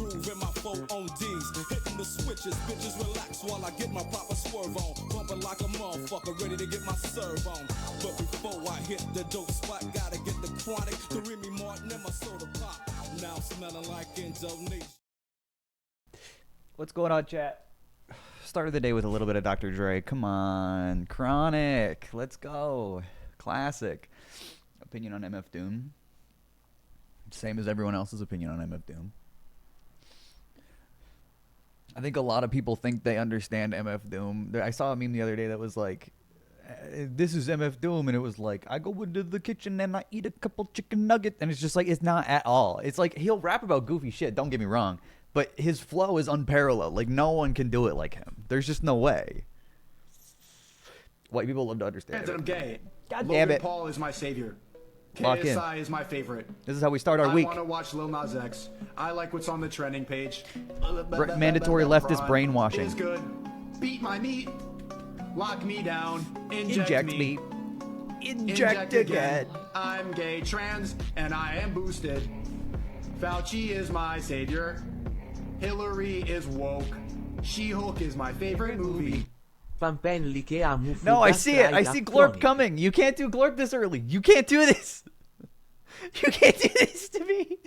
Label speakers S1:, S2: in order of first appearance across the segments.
S1: groove in my 4 on D's. Hitting the switches, bitches relax while I get my proper swerve on. Bumping like a motherfucker, ready to get my serve on. But before I hit the dope spot, gotta get the chronic, the Remy Martin and my soda pop. Now smelling like Indonesia.
S2: What's going on, chat? Started the day with a little bit of Dr. Dre. Come on. Chronic. Let's go. Classic. Opinion on MF Doom. Same as everyone else's opinion on MF Doom. I think a lot of people think they understand MF Doom. I saw a meme the other day that was like, this is MF Doom, and it was like, I go into the kitchen and I eat a couple chicken nuggets, and it's just like, it's not at all. It's like, he'll rap about goofy shit, don't get me wrong, but his flow is unparalleled. Like, no one can do it like him. There's just no way. White people love to understand
S3: that I'm gay.
S2: God
S3: Logan
S2: damn it.
S3: Paul is my savior.
S2: Lock in.
S3: KSI is my favorite.
S2: This is how we start our week.
S3: I want to watch Lil Nas X. I like what's on the trending page.
S2: Mandatory leftist brainwashing.
S3: Is good. Beat my meat. Lock me down. Inject me.
S2: Inject again.
S3: I'm gay, trans, and I am boosted. Fauci is my savior. Hillary is woke. She-Hulk is my favorite movie.
S2: No, I see it. I see Glorp coming. You can't do Glorp this early. You can't do this. You can't do this to me.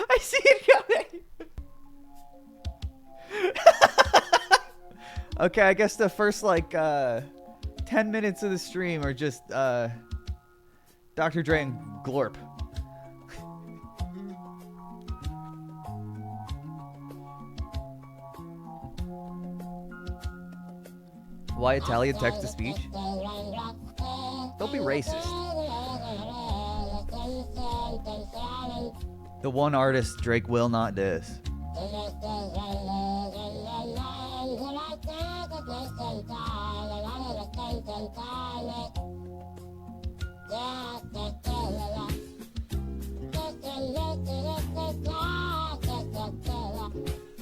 S2: I see it coming. Okay, I guess the first, like, 10 minutes of the stream are just, Dr. Dre and Glorp. Why Italian text-to-speech? Don't be racist. The one artist Drake will not diss.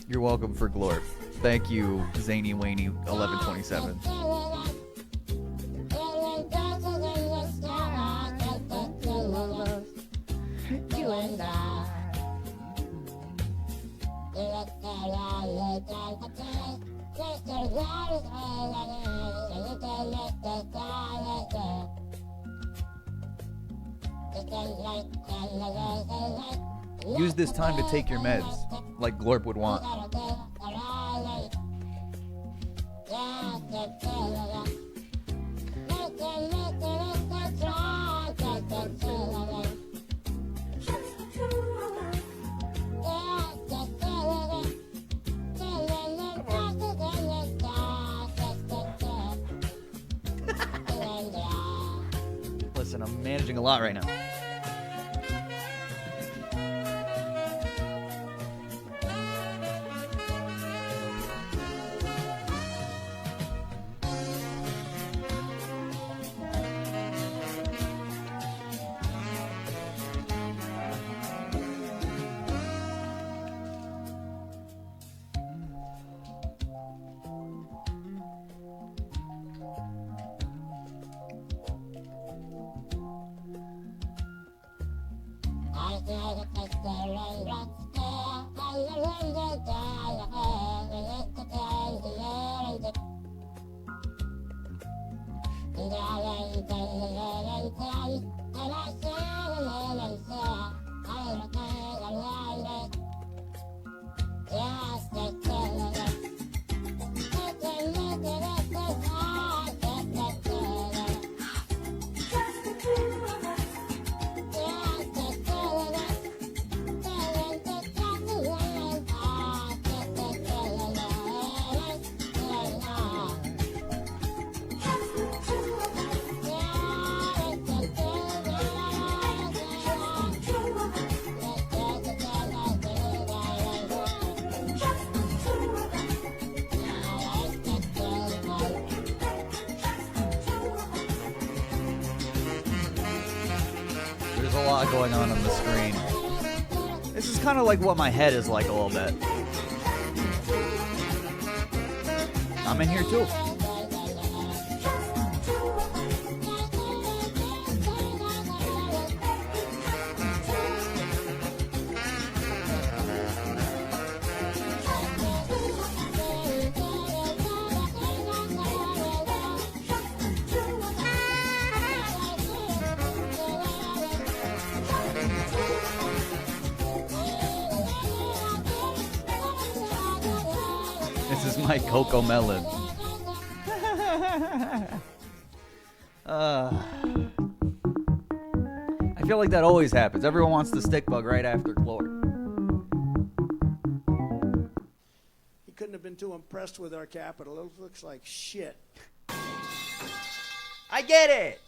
S2: You're welcome for Glorp. Thank you, Zany Waney 1127. You and I. Use this time to take your meds, like Glorp would want. Listen, I'm managing a lot right now. Going on the screen. This is kind of like what my head is like a little bit. I'm in here too. my Coco Melon. I feel like that always happens. Everyone wants the stick bug right after Glor.
S4: He couldn't have been too impressed with our capital. It looks like shit.
S2: I get it.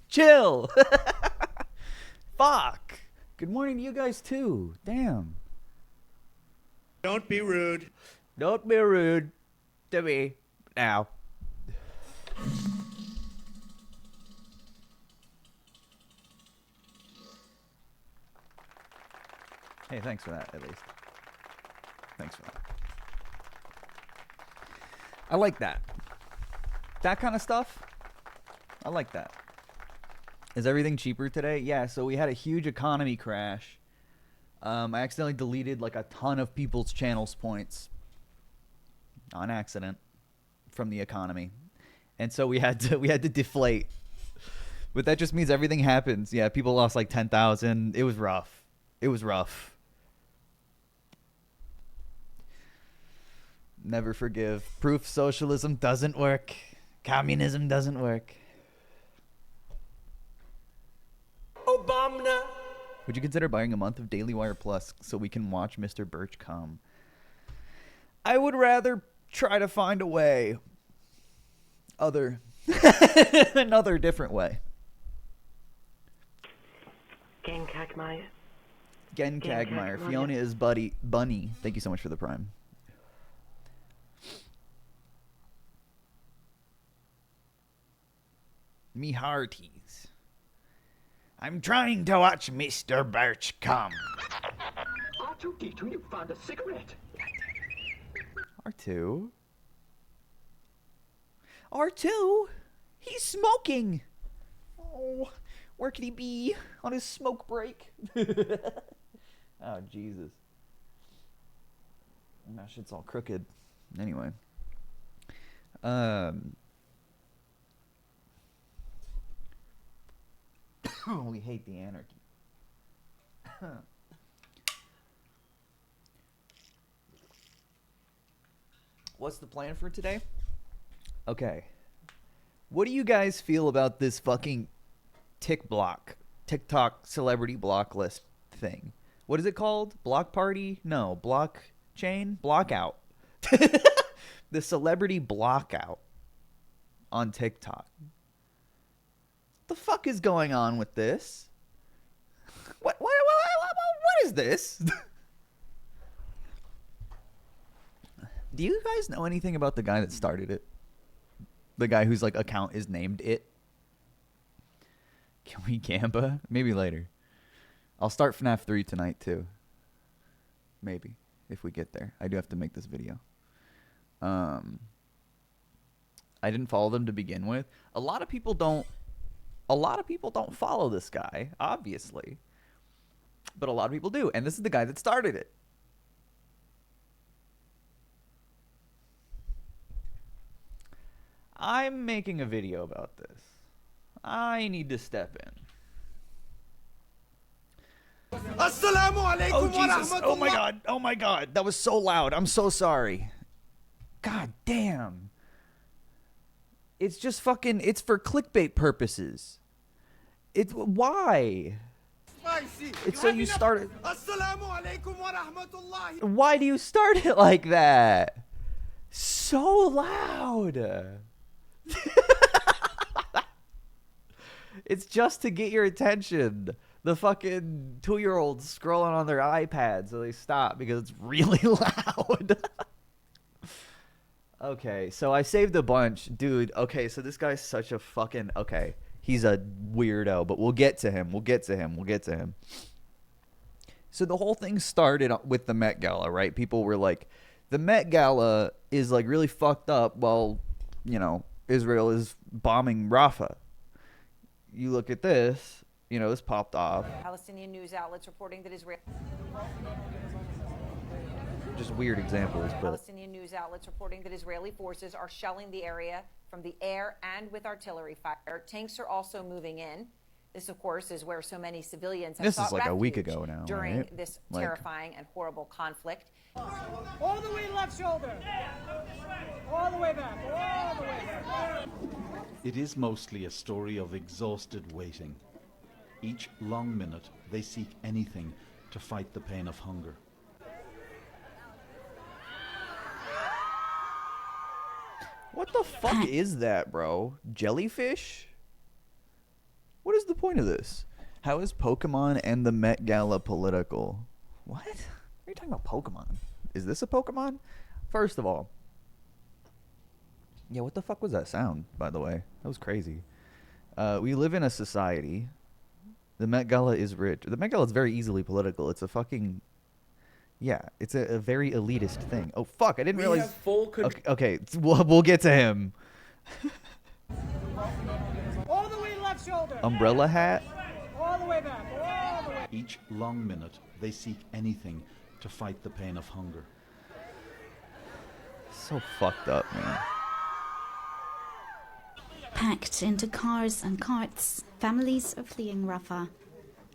S2: Chill. Fuck. Good morning to you guys too. Damn.
S4: Don't be rude.
S2: Don't be rude to me now. Hey, thanks for that, at least. Thanks for that. I like that. That kind of stuff, I like that. Is everything cheaper today? Yeah, so we had a huge economy crash. I accidentally deleted like a ton of people's channels points on accident from the economy. And so we had to deflate. But that just means everything happens. Yeah, people lost like 10,000. It was rough. It was rough. Never forgive. Proof socialism doesn't work. Communism doesn't work.
S4: Obama.
S2: Would you consider buying a month of Daily Wire Plus so we can watch Mr. Birch come? I would rather try to find a way. Another different way.
S5: Gen Kagmire.
S2: Gen Kagmire. Fiona is Bunny. Thank you so much for the prime. Me hearties. I'm trying to watch Mr. Birch come.
S5: R2-D2, you found a cigarette.
S2: R2? R2? He's smoking. Oh, where could he be? On his smoke break? Oh, Jesus. That shit's all crooked. Anyway. We hate the anarchy. What's the plan for today? Okay. What do you guys feel about this fucking TikTok celebrity block list thing? What is it called? Block party? No, blockchain? Blockout. The celebrity blockout on TikTok. The fuck is going on with this? What is this? Do you guys know anything about the guy that started it? The guy whose like account is named it? Can we Gamba? Maybe later. I'll start FNAF 3 tonight too. Maybe, if we get there. I do have to make this video. I didn't follow them to begin with. A lot of people don't follow this guy, obviously. But a lot of people do, and this is the guy that started it. I'm making a video about this. I need to step in.
S4: Assalamu alaikum
S2: Oh,
S4: wa
S2: Jesus.
S4: rahmatullah.
S2: Oh, my God. Oh, my God. That was so loud. I'm so sorry. God damn. It's just fucking... It's for clickbait purposes. It's... Why? It's so you start it...
S4: Assalamu alaikum wa rahmatullah.
S2: Why do you start it like that? So loud. It's just to get your attention. The fucking 2-year-olds scrolling on their iPad, so they stop because it's really loud. Okay, so I saved a bunch. Dude, okay, so this guy's such a fucking... Okay, he's a weirdo, but we'll get to him. We'll get to him. So the whole thing started with the Met Gala, right? People were like, the Met Gala is like really fucked up while, you know, Israel is bombing Rafah. You look at this, you know, this popped off.
S6: Palestinian news outlets reporting that Israel...
S2: Just weird examples, but...
S6: Palestinian news outlets reporting that Israeli forces are shelling the area from the air and with artillery fire. Tanks are also moving in. This, of course, is where so many civilians have
S2: This
S6: sought
S2: is like a week
S6: refuge
S2: ago now,
S6: during
S2: right?
S6: this
S2: Like-
S6: terrifying and horrible conflict.
S7: All the way left shoulder. All the way back. All the way back.
S8: It is mostly a story of exhausted waiting. Each long minute, they seek anything to fight the pain of hunger.
S2: What the fuck is that, bro? Jellyfish? What is the point of this? How is Pokemon and the Met Gala political? What? Are you talking about Pokemon? Is this a Pokemon? First of all, yeah, what the fuck was that sound, by the way? That was crazy. We live in a society. The Met Gala is rich. The Met Gala is very easily political. It's a fucking... Yeah, it's a very elitist thing. Oh, fuck, I didn't realize...
S9: have full
S2: Okay, we'll get to him.
S7: All the way left shoulder.
S2: Umbrella hat?
S7: All the way back. All the way.
S8: Each long minute, they seek anything to fight the pain of hunger.
S2: So fucked up, man.
S10: Packed into cars and carts, families are fleeing Rafah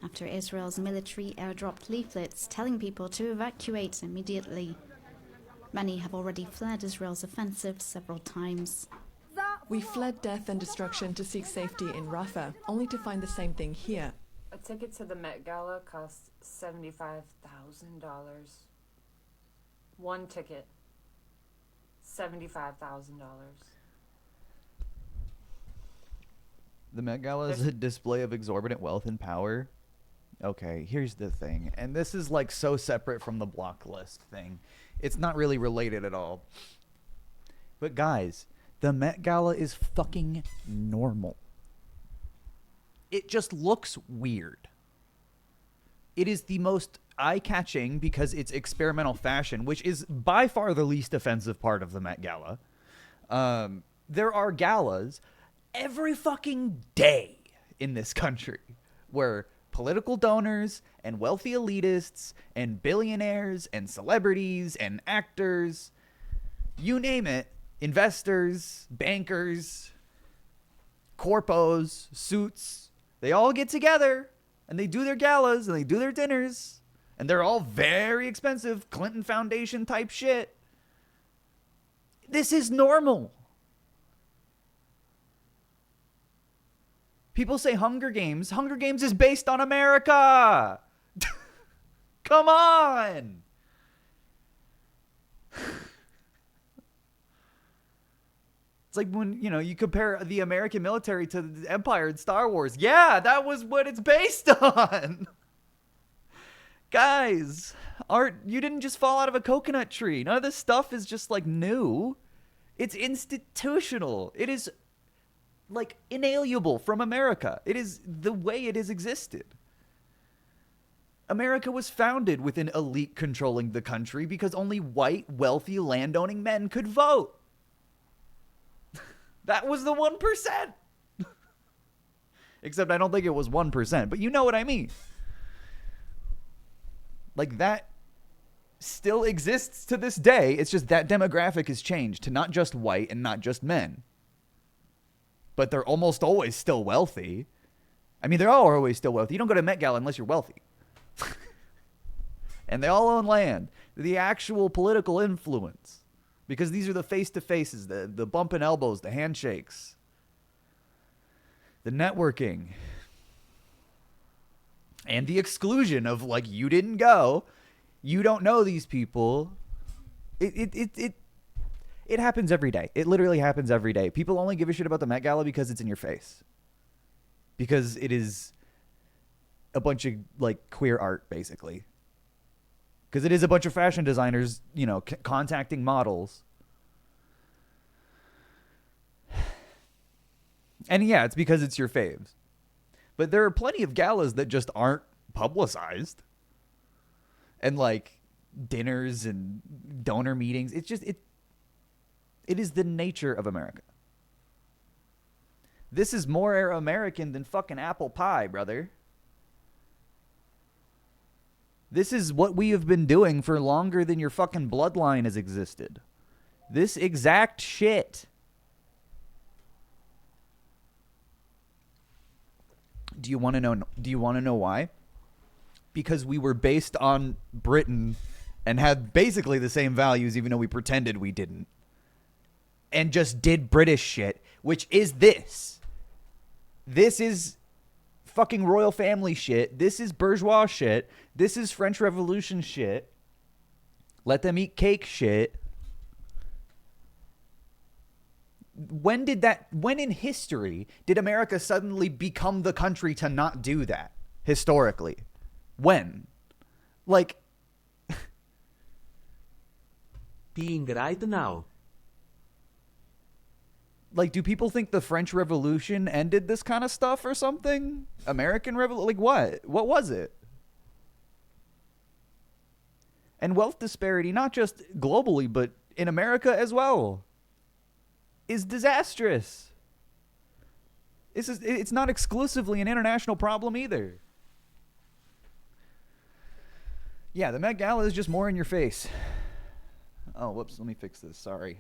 S10: after Israel's military airdropped leaflets telling people to evacuate immediately. Many have already fled Israel's offensive several times.
S11: We fled death and destruction to seek safety in Rafah, only to find the same thing here.
S12: A ticket to the Met Gala cost $75,000. One ticket. $75,000.
S2: The Met Gala is a display of exorbitant wealth and power. Okay, here's the thing. And this is like so separate from the block list thing. It's not really related at all. But guys, the Met Gala is fucking normal. It just looks weird. It is the most eye-catching because it's experimental fashion, which is by far the least offensive part of the Met Gala. There are galas every fucking day in this country where political donors and wealthy elitists and billionaires and celebrities and actors, you name it, investors, bankers, corpos, suits, they all get together and they do their galas and they do their dinners, and they're all very expensive Clinton Foundation type shit. This is normal. People say Hunger Games. Hunger Games is based on America. Come on. It's like when, you know, you compare the American military to the Empire in Star Wars. Yeah, that was what it's based on. Guys, you didn't just fall out of a coconut tree. None of this stuff is just like new. It's institutional. It is like inalienable from America. It is the way it has existed. America was founded with an elite controlling the country because only white, wealthy, landowning men could vote. That was the 1%. Except I don't think it was 1%, but you know what I mean. Like, that still exists to this day. It's just that demographic has changed to not just white and not just men. But they're almost always still wealthy. I mean, they're all always still wealthy. You don't go to Met Gala unless you're wealthy. And they all own land. The actual political influence. Because these are the face-to-faces, the bumping elbows, the handshakes, the networking, and the exclusion of, like, you didn't go, you don't know these people. It happens every day. It literally happens every day. People only give a shit about the Met Gala because it's in your face. Because it is a bunch of, like, queer art, basically. Because it is a bunch of fashion designers, you know, contacting models. And yeah, it's because it's your faves. But there are plenty of galas that just aren't publicized. And, like, dinners and donor meetings. It's just, it is the nature of America. This is more American than fucking apple pie, brother. This is what we have been doing for longer than your fucking bloodline has existed. This exact shit. Do you want to know? Do you want to know why? Because we were based on Britain and had basically the same values, even though we pretended we didn't, and just did British shit, which is this. This is fucking royal family shit. This is bourgeois shit. This is French Revolution shit. Let them eat cake shit. When in history did America suddenly become the country to not do that? Historically. When? Like.
S9: Being right now.
S2: Like, do people think the French Revolution ended this kind of stuff or something? American Revolution? Like, what? What was it? And wealth disparity, not just globally, but in America as well, is disastrous. It's not exclusively an international problem either. Yeah, the Met Gala is just more in your face. Oh, whoops, let me fix this. Sorry.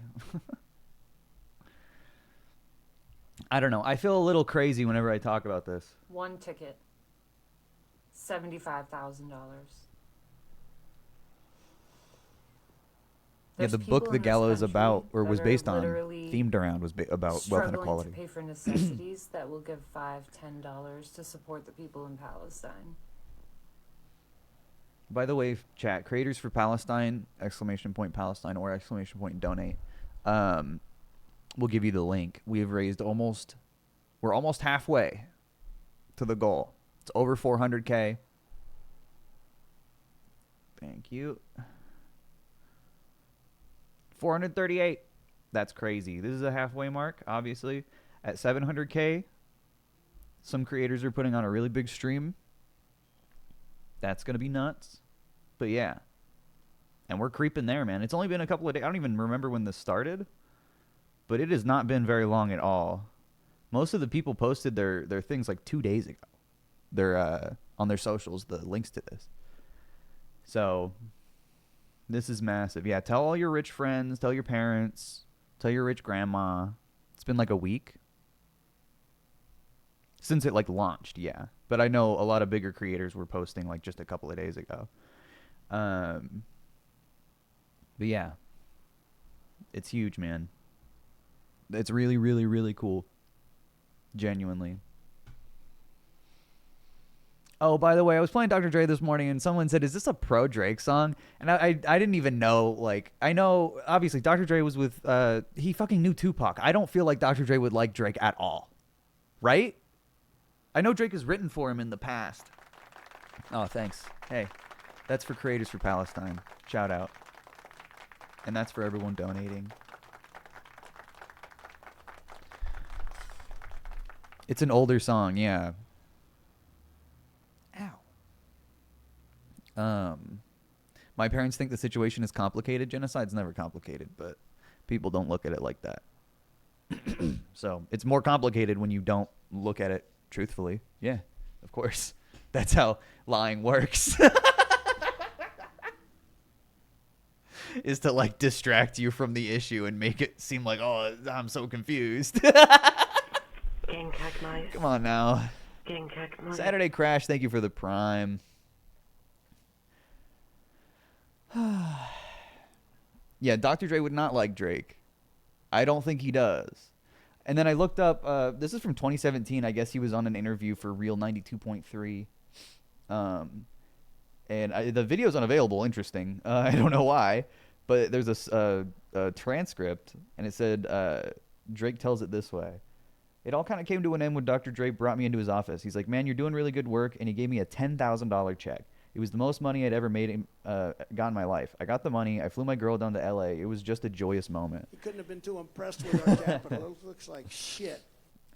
S2: I don't know. I feel a little crazy whenever I talk about this.
S12: One ticket, $75,000.
S2: Yeah, the book the gala is about, or was based on, themed around, was about wealth inequality.
S12: To pay for necessities that will give $5, $10 to support the people in Palestine.
S2: By the way, chat, creators for Palestine, !Palestine, or !donate. We'll give you the link. We've raised we're almost halfway to the goal. It's over 400K. Thank you. 438. That's crazy. This is a halfway mark, obviously. At 700K, some creators are putting on a really big stream. That's going to be nuts. But yeah. And we're creeping there, man. It's only been a couple of days. I don't even remember when this started. But it has not been very long at all. Most of the people posted their things like 2 days ago. They're on their socials, the links to this. So this is massive. Yeah, tell all your rich friends, tell your parents, tell your rich grandma. It's been like a week since it like launched, yeah. But I know a lot of bigger creators were posting like just a couple of days ago. But yeah, it's huge, man. It's really, really, really cool. Genuinely. Oh, by the way, I was playing Dr. Dre this morning, and someone said, is this a pro Drake song? And I didn't even know. Like, I know, obviously, Dr. Dre was with, he fucking knew Tupac. I don't feel like Dr. Dre would like Drake at all. Right? I know Drake has written for him in the past. Oh, thanks. Hey, that's for Creators for Palestine. Shout out. And that's for everyone donating. It's an older song, yeah. Ow. My parents think the situation is complicated. Genocide's never complicated, but people don't look at it like that. So it's more complicated when you don't look at it truthfully. Yeah, of course. That's how lying works. Is to like distract you from the issue and make it seem like, oh, I'm so confused. Come on now. Saturday Crash, thank you for the Prime. Yeah, Dr. Dre would not like Drake. I don't think he does. And then I looked up, this is from 2017. I guess he was on an interview for Real 92.3. And the video's unavailable. Interesting. I don't know why. But there's a transcript, and it said, Drake tells it this way. It all kind of came to an end when Dr. Dre brought me into his office. He's like, man, you're doing really good work, and he gave me a $10,000 check. It was the most money I'd ever got in my life. I got the money. I flew my girl down to L.A. It was just a joyous moment.
S4: He couldn't have been too impressed with our capital. It looks like shit.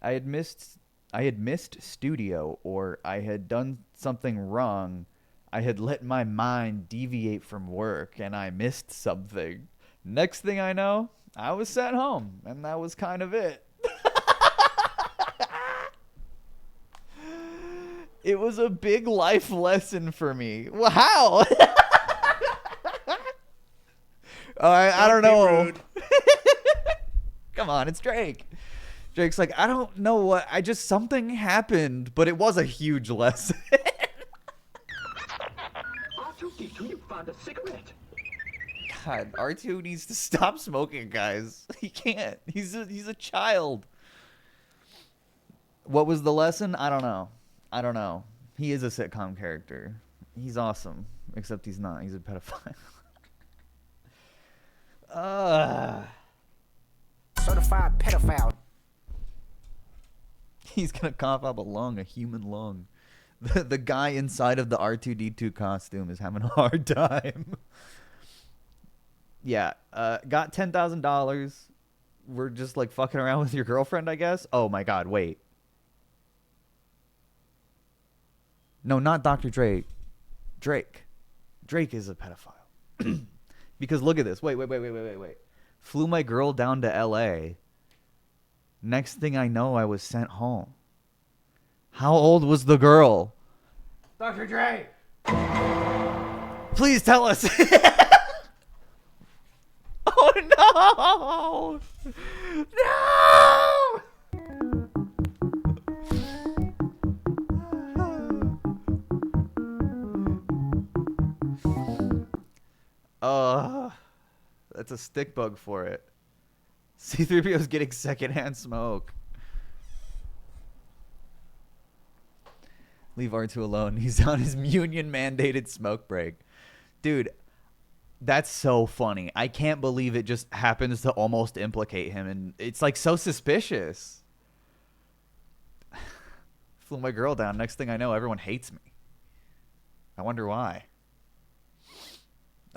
S2: I had missed studio, or I had done something wrong. I had let my mind deviate from work, and I missed something. Next thing I know, I was sent home, and that was kind of it. It was a big life lesson for me. Well, how? I don't know. Come on, it's Drake. Drake's like, I don't know what. Something happened, but it was a huge lesson.
S5: R2-D2, you found a cigarette.
S2: God, R2 needs to stop smoking, guys. He can't. He's a child. What was the lesson? I don't know. He is a sitcom character. He's awesome, except he's not. He's a pedophile.
S13: Certified pedophile.
S2: He's gonna cough up a human lung. The guy inside of the R2D2 costume is having a hard time. Yeah, got $10,000. We're just like fucking around with your girlfriend, I guess. Oh my God, wait. No, not Dr. Drake. Drake is a pedophile. Because look at this. Wait. Flew my girl down to LA. Next thing I know, I was sent home. How old was the girl?
S13: Dr. Dre!
S2: Please tell us. Oh no! No! That's a stick bug for it. C-3PO's getting secondhand smoke. Leave R2 alone. He's on his union-mandated smoke break. Dude, that's so funny. I can't believe it just happens to almost implicate him, and it's like so suspicious. Flew my girl down. Next thing I know, everyone hates me. I wonder why.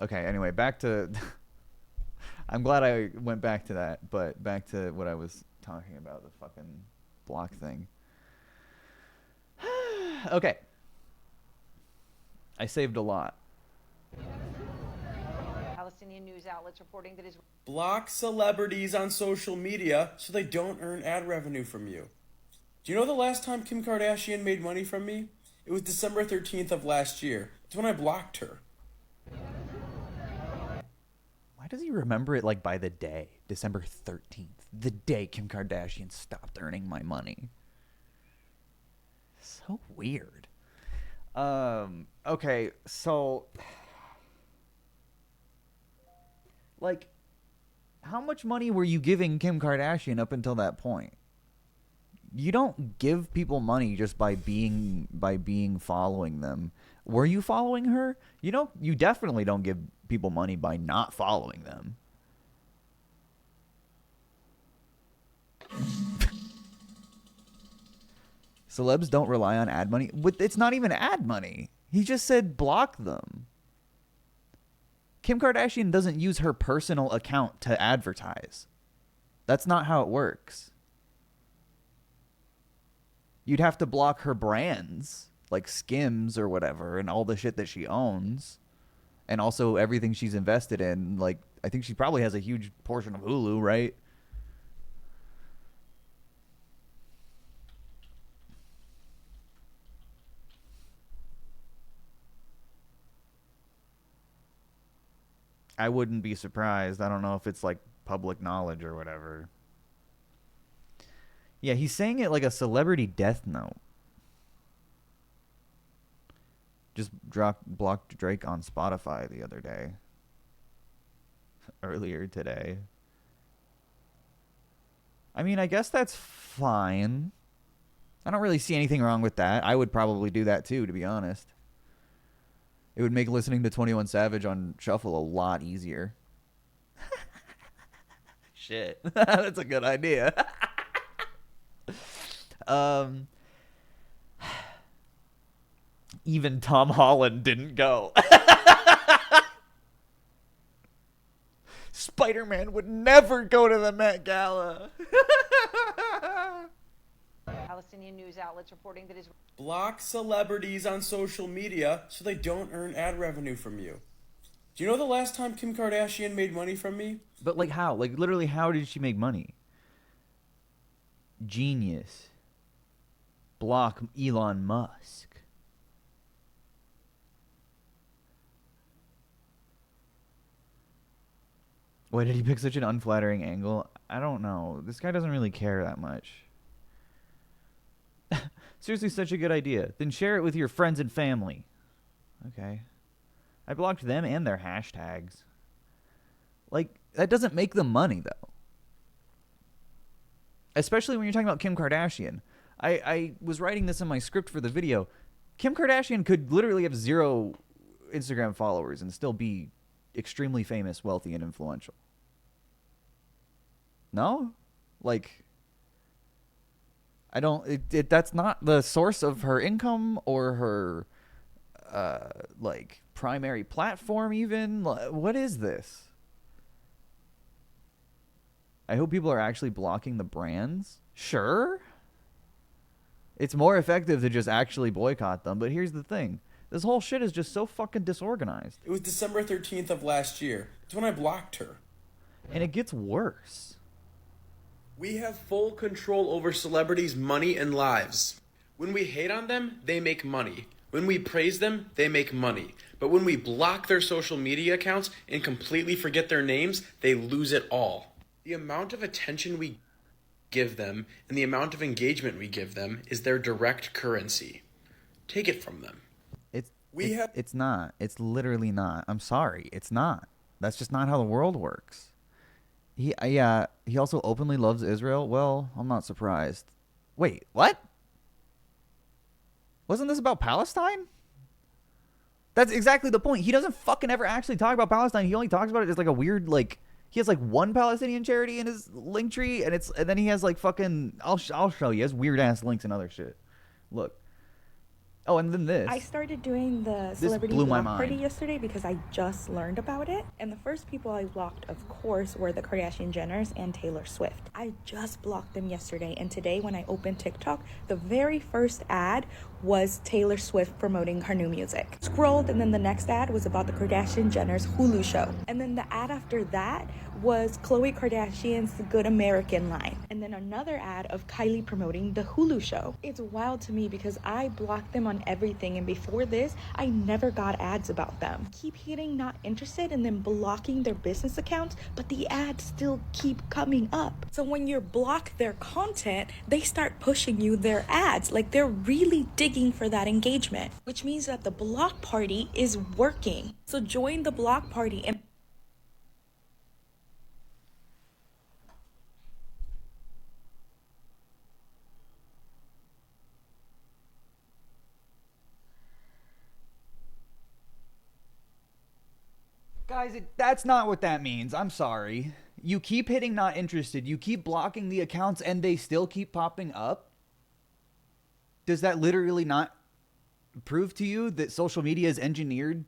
S2: Okay, anyway, back to... I'm glad I went back to that, but back to what I was talking about, the fucking block thing. Okay. I saved a lot.
S6: Palestinian news outlets reporting that
S14: Block celebrities on social media so they don't earn ad revenue from you. Do you know the last time Kim Kardashian made money from me? It was December 13th of last year. It's when I blocked her.
S2: Why does he remember it like by the day? December 13th. The day Kim Kardashian stopped earning my money. So weird. Okay, so... Like, how much money were you giving Kim Kardashian up until that point? You don't give people money just by being following them. Were you following her? You definitely don't give people money by not following them. Celebs don't rely on ad money. It's not even ad money. He just said block them. Kim Kardashian doesn't use her personal account to advertise. That's not how it works. You'd have to block her brands, like Skims or whatever, and all the shit that she owns. And also everything she's invested in. Like, I think she probably has a huge portion of Hulu, right? I wouldn't be surprised. I don't know if it's like public knowledge or whatever. Yeah, he's saying it like a celebrity death note. Just blocked Drake on Spotify the other day. Earlier today. I mean, I guess that's fine. I don't really see anything wrong with that. I would probably do that too, to be honest. It would make listening to 21 Savage on shuffle a lot easier. Shit. That's a good idea. Even Tom Holland didn't go. Spider-Man would never go to the Met Gala.
S6: Palestinian news outlets reporting that
S14: Block celebrities on social media so they don't earn ad revenue from you. Do you know the last time Kim Kardashian made money from me?
S2: But like how? Like literally how did she make money? Genius. Block Elon Musk. Why did he pick such an unflattering angle? I don't know. This guy doesn't really care that much. Seriously, such a good idea. Then share it with your friends and family. Okay. I blocked them and their hashtags. Like, that doesn't make them money, though. Especially when you're talking about Kim Kardashian. I was writing this in my script for the video. Kim Kardashian could literally have 0 Instagram followers and still be extremely famous, wealthy, and influential. No? Like, I don't... that's not the source of her income or her, like, primary platform even. What is this? I hope people are actually blocking the brands. Sure. It's more effective to just actually boycott them, but here's the thing. This whole shit is just so fucking disorganized.
S14: It was December 13th of last year. It's when I blocked her.
S2: And it gets worse.
S14: We have full control over celebrities' money and lives. When we hate on them, they make money. When we praise them, they make money. But when we block their social media accounts and completely forget their names, they lose it all. The amount of attention we give them and the amount of engagement we give them is their direct currency. Take it from them.
S2: It's not. It's literally not. I'm sorry. It's not. That's just not how the world works. He also openly loves Israel. Well, I'm not surprised. Wait, what? Wasn't this about Palestine? That's exactly the point. He doesn't fucking ever actually talk about Palestine. He only talks about it as like a weird, like, he has like one Palestinian charity in his link tree, and then he has like fucking, I'll show you. He has weird ass links and other shit. Look. Oh, and then this.
S15: I started doing the celebrity
S2: blew my
S15: block party
S2: mind.
S15: yesterday because I just learned about it. And the first people I blocked, of course, were the Kardashian Jenners and Taylor Swift. I just blocked them yesterday. And today when I opened TikTok, the very first ad was Taylor Swift promoting her new music. Scrolled, and then the next ad was about the Kardashian Jenners Hulu show. And then the ad after that was Khloe Kardashian's Good American line. And then another ad of Kylie promoting the Hulu show. It's wild to me because I blocked them on everything, and before this, I never got ads about them. Keep hitting not interested and then blocking their business accounts, but the ads still keep coming up. So when you block their content, they start pushing you their ads. Like, they're really digging for that engagement, which means that the block party is working. So join the block party and
S2: Guys, that's not what that means. I'm sorry. You keep hitting not interested. You keep blocking the accounts and they still keep popping up. Does that literally not prove to you that social media is engineered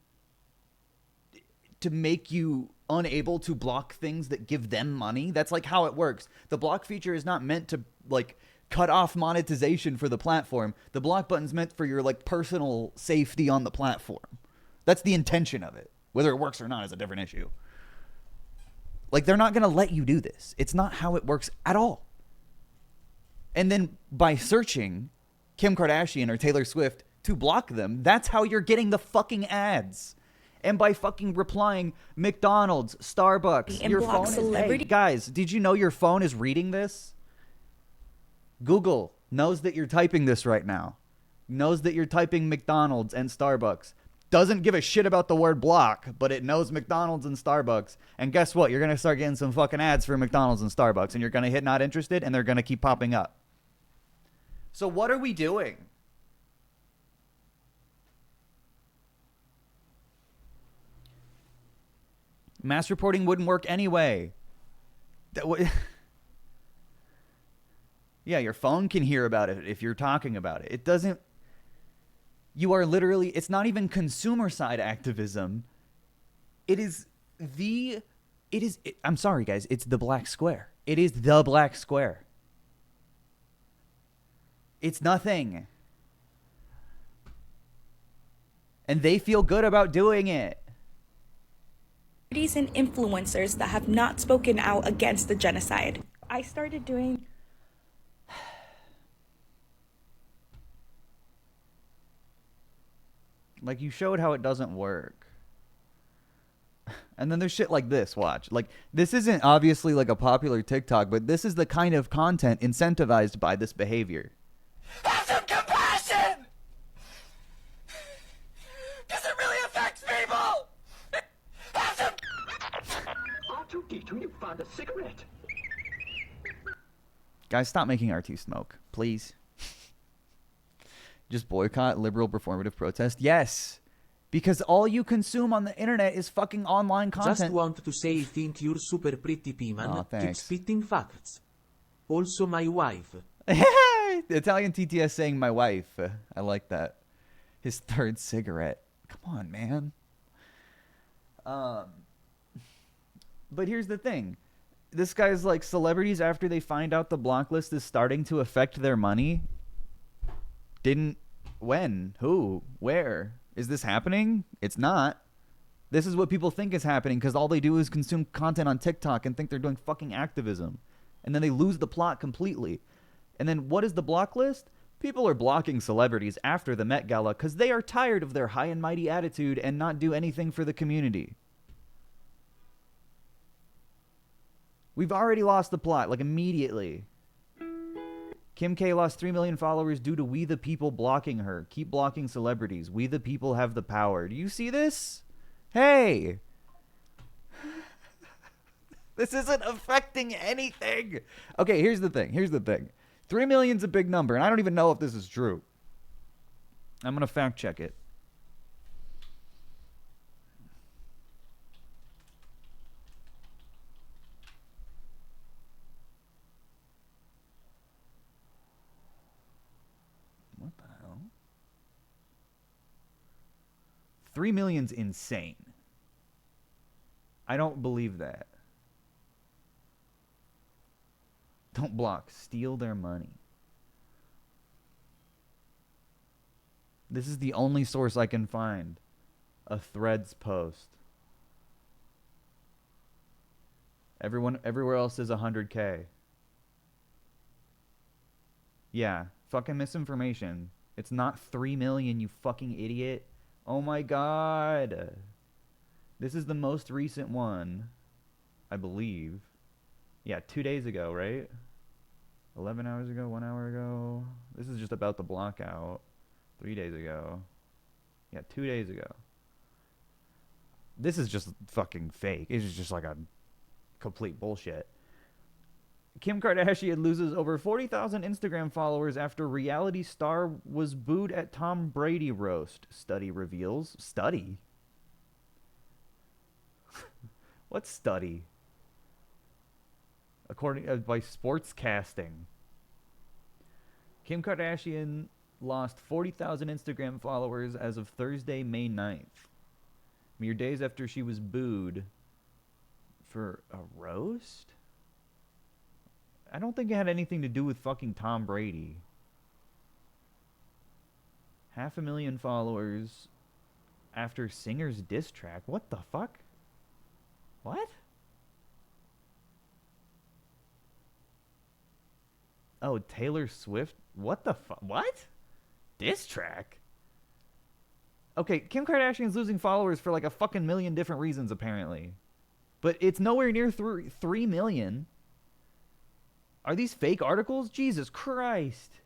S2: to make you unable to block things that give them money? That's like how it works. The block feature is not meant to like cut off monetization for the platform. The block button's meant for your like personal safety on the platform. That's the intention of it. Whether it works or not is a different issue. Like, they're not going to let you do this. It's not how it works at all. And then by searching Kim Kardashian or Taylor Swift to block them, that's how you're getting the fucking ads. And by fucking replying McDonald's, Starbucks,
S15: and
S2: your
S15: block
S2: phone
S15: celebrity.
S2: is... Hey, guys, did you know your phone is reading this? Google knows that you're typing this right now. Knows that you're typing McDonald's and Starbucks. Doesn't give a shit about the word block, but it knows McDonald's and Starbucks. And guess what? You're going to start getting some fucking ads for McDonald's and Starbucks, and you're going to hit not interested, and they're going to keep popping up. So what are we doing? Mass reporting wouldn't work anyway. Yeah, your phone can hear about it if you're talking about it. It doesn't... You are literally, it's not even consumer side activism. I'm sorry, guys, it's the black square. It is the black square. It's nothing. And they feel good about doing it.
S15: and influencers that have not spoken out against the genocide. I started doing...
S2: Like, you showed how it doesn't work. And then there's shit like this, watch. Like, this isn't obviously like a popular TikTok, but this is the kind of content incentivized by this behavior.
S16: Have some compassion! Because it really affects people! Have some...
S5: R2-D2, you found a cigarette.
S2: Guys, stop making R2 smoke, please. Just boycott liberal performative protest? Yes! Because all you consume on the internet is fucking online content.
S9: Just want to say think you're super pretty, P-man.
S2: Aw,
S9: Keep
S2: thanks.
S9: spitting facts. Also my wife.
S2: The Italian TTS saying my wife. I like that. His third cigarette. Come on, man. But here's the thing. This guy's like, celebrities, after they find out the block list is starting to affect their money, didn't... When? Who? Where? Is this happening? It's not. This is what people think is happening because all they do is consume content on TikTok and think they're doing fucking activism. And then they lose the plot completely. And then what is the block list? People are blocking celebrities after the Met Gala because they are tired of their high and mighty attitude and not do anything for the community. We've already lost the plot, like immediately. Kim K lost 3 million followers due to We the People blocking her. Keep blocking celebrities. We the People have the power. Do you see this? Hey! This isn't affecting anything. Okay, here's the thing. 3 million's a big number, and I don't even know if this is true. I'm going to fact check it. What the hell? 3 million's insane. I don't believe that. Don't block. Steal their money. This is the only source I can find. A Threads post. Everywhere else is 100K. Yeah, fucking misinformation. It's not 3 million, you fucking idiot. Oh my god. This is the most recent one, I believe. Yeah, 2 days ago, right? 11 hours ago, 1 hour ago. This is just about the block out. 3 days ago. Yeah, 2 days ago. This is just fucking fake. It's just like a complete bullshit. Kim Kardashian loses over 40,000 Instagram followers after reality star was booed at Tom Brady roast. Study reveals. Study? What study? According by sportscasting. Kim Kardashian lost 40,000 Instagram followers as of Thursday, May 9th. Mere days after she was booed for a roast? I don't think it had anything to do with fucking Tom Brady. 500,000 followers after singer's diss track. What the fuck? What? Oh, Taylor Swift? What the fuck? What? Diss track? Okay, Kim Kardashian's losing followers for like a fucking million different reasons, apparently. But it's nowhere near 3 million. Are these fake articles? Jesus Christ.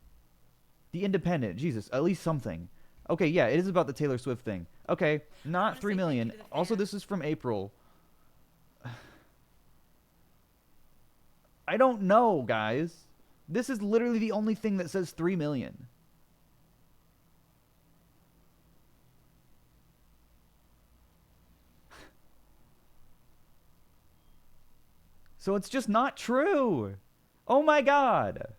S2: The Independent. Jesus, at least something. Okay, yeah, it is about the Taylor Swift thing. Okay, not 3 million. Also, this is from April. I don't know, guys. This is literally the only thing that says 3 million. So it's just not true. Oh my god.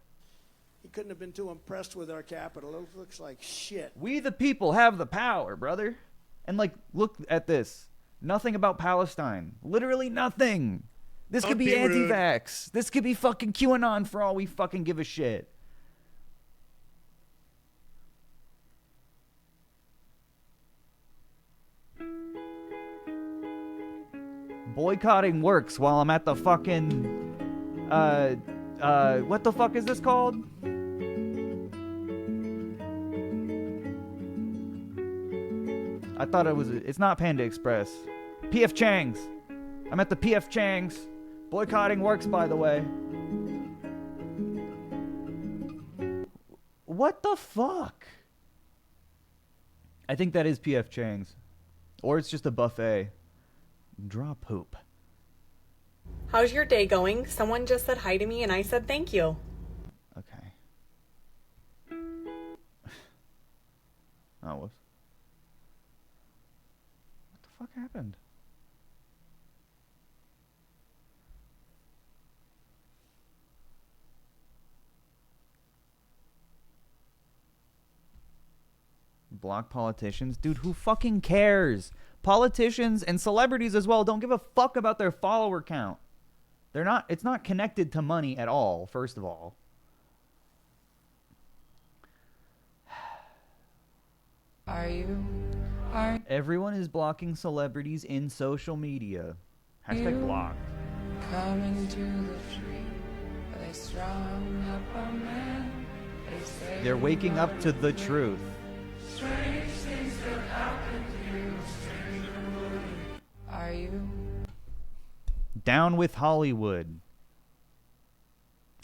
S4: He couldn't have been too impressed with our capital. It looks like shit.
S2: We the people have the power, brother. And like, look at this. Nothing about Palestine. Literally nothing. This could be anti-vax. This could be fucking QAnon for all we fucking give a shit. Boycotting works while I'm at the fucking... what the fuck is this called? I thought it was... It's not Panda Express. PF Chang's. I'm at the PF Chang's. Boycotting works, by the way. What the fuck? I think that is PF Chang's. Or it's just a buffet. Draw poop.
S17: How's your day going? Someone just said hi to me and I said thank you.
S2: Okay. Oh, whoops. What the fuck happened? Block politicians? Dude, who fucking cares? Politicians and celebrities as well don't give a fuck about their follower count. They're not, it's not connected to money at all, first of all. Everyone is blocking celebrities in social media. Hashtag blocked.
S18: Coming to the tree, they strung up a man. They say
S2: They're waking up to the truth.
S18: strange things could happen to you, stranger. Are you?
S2: Down with Hollywood.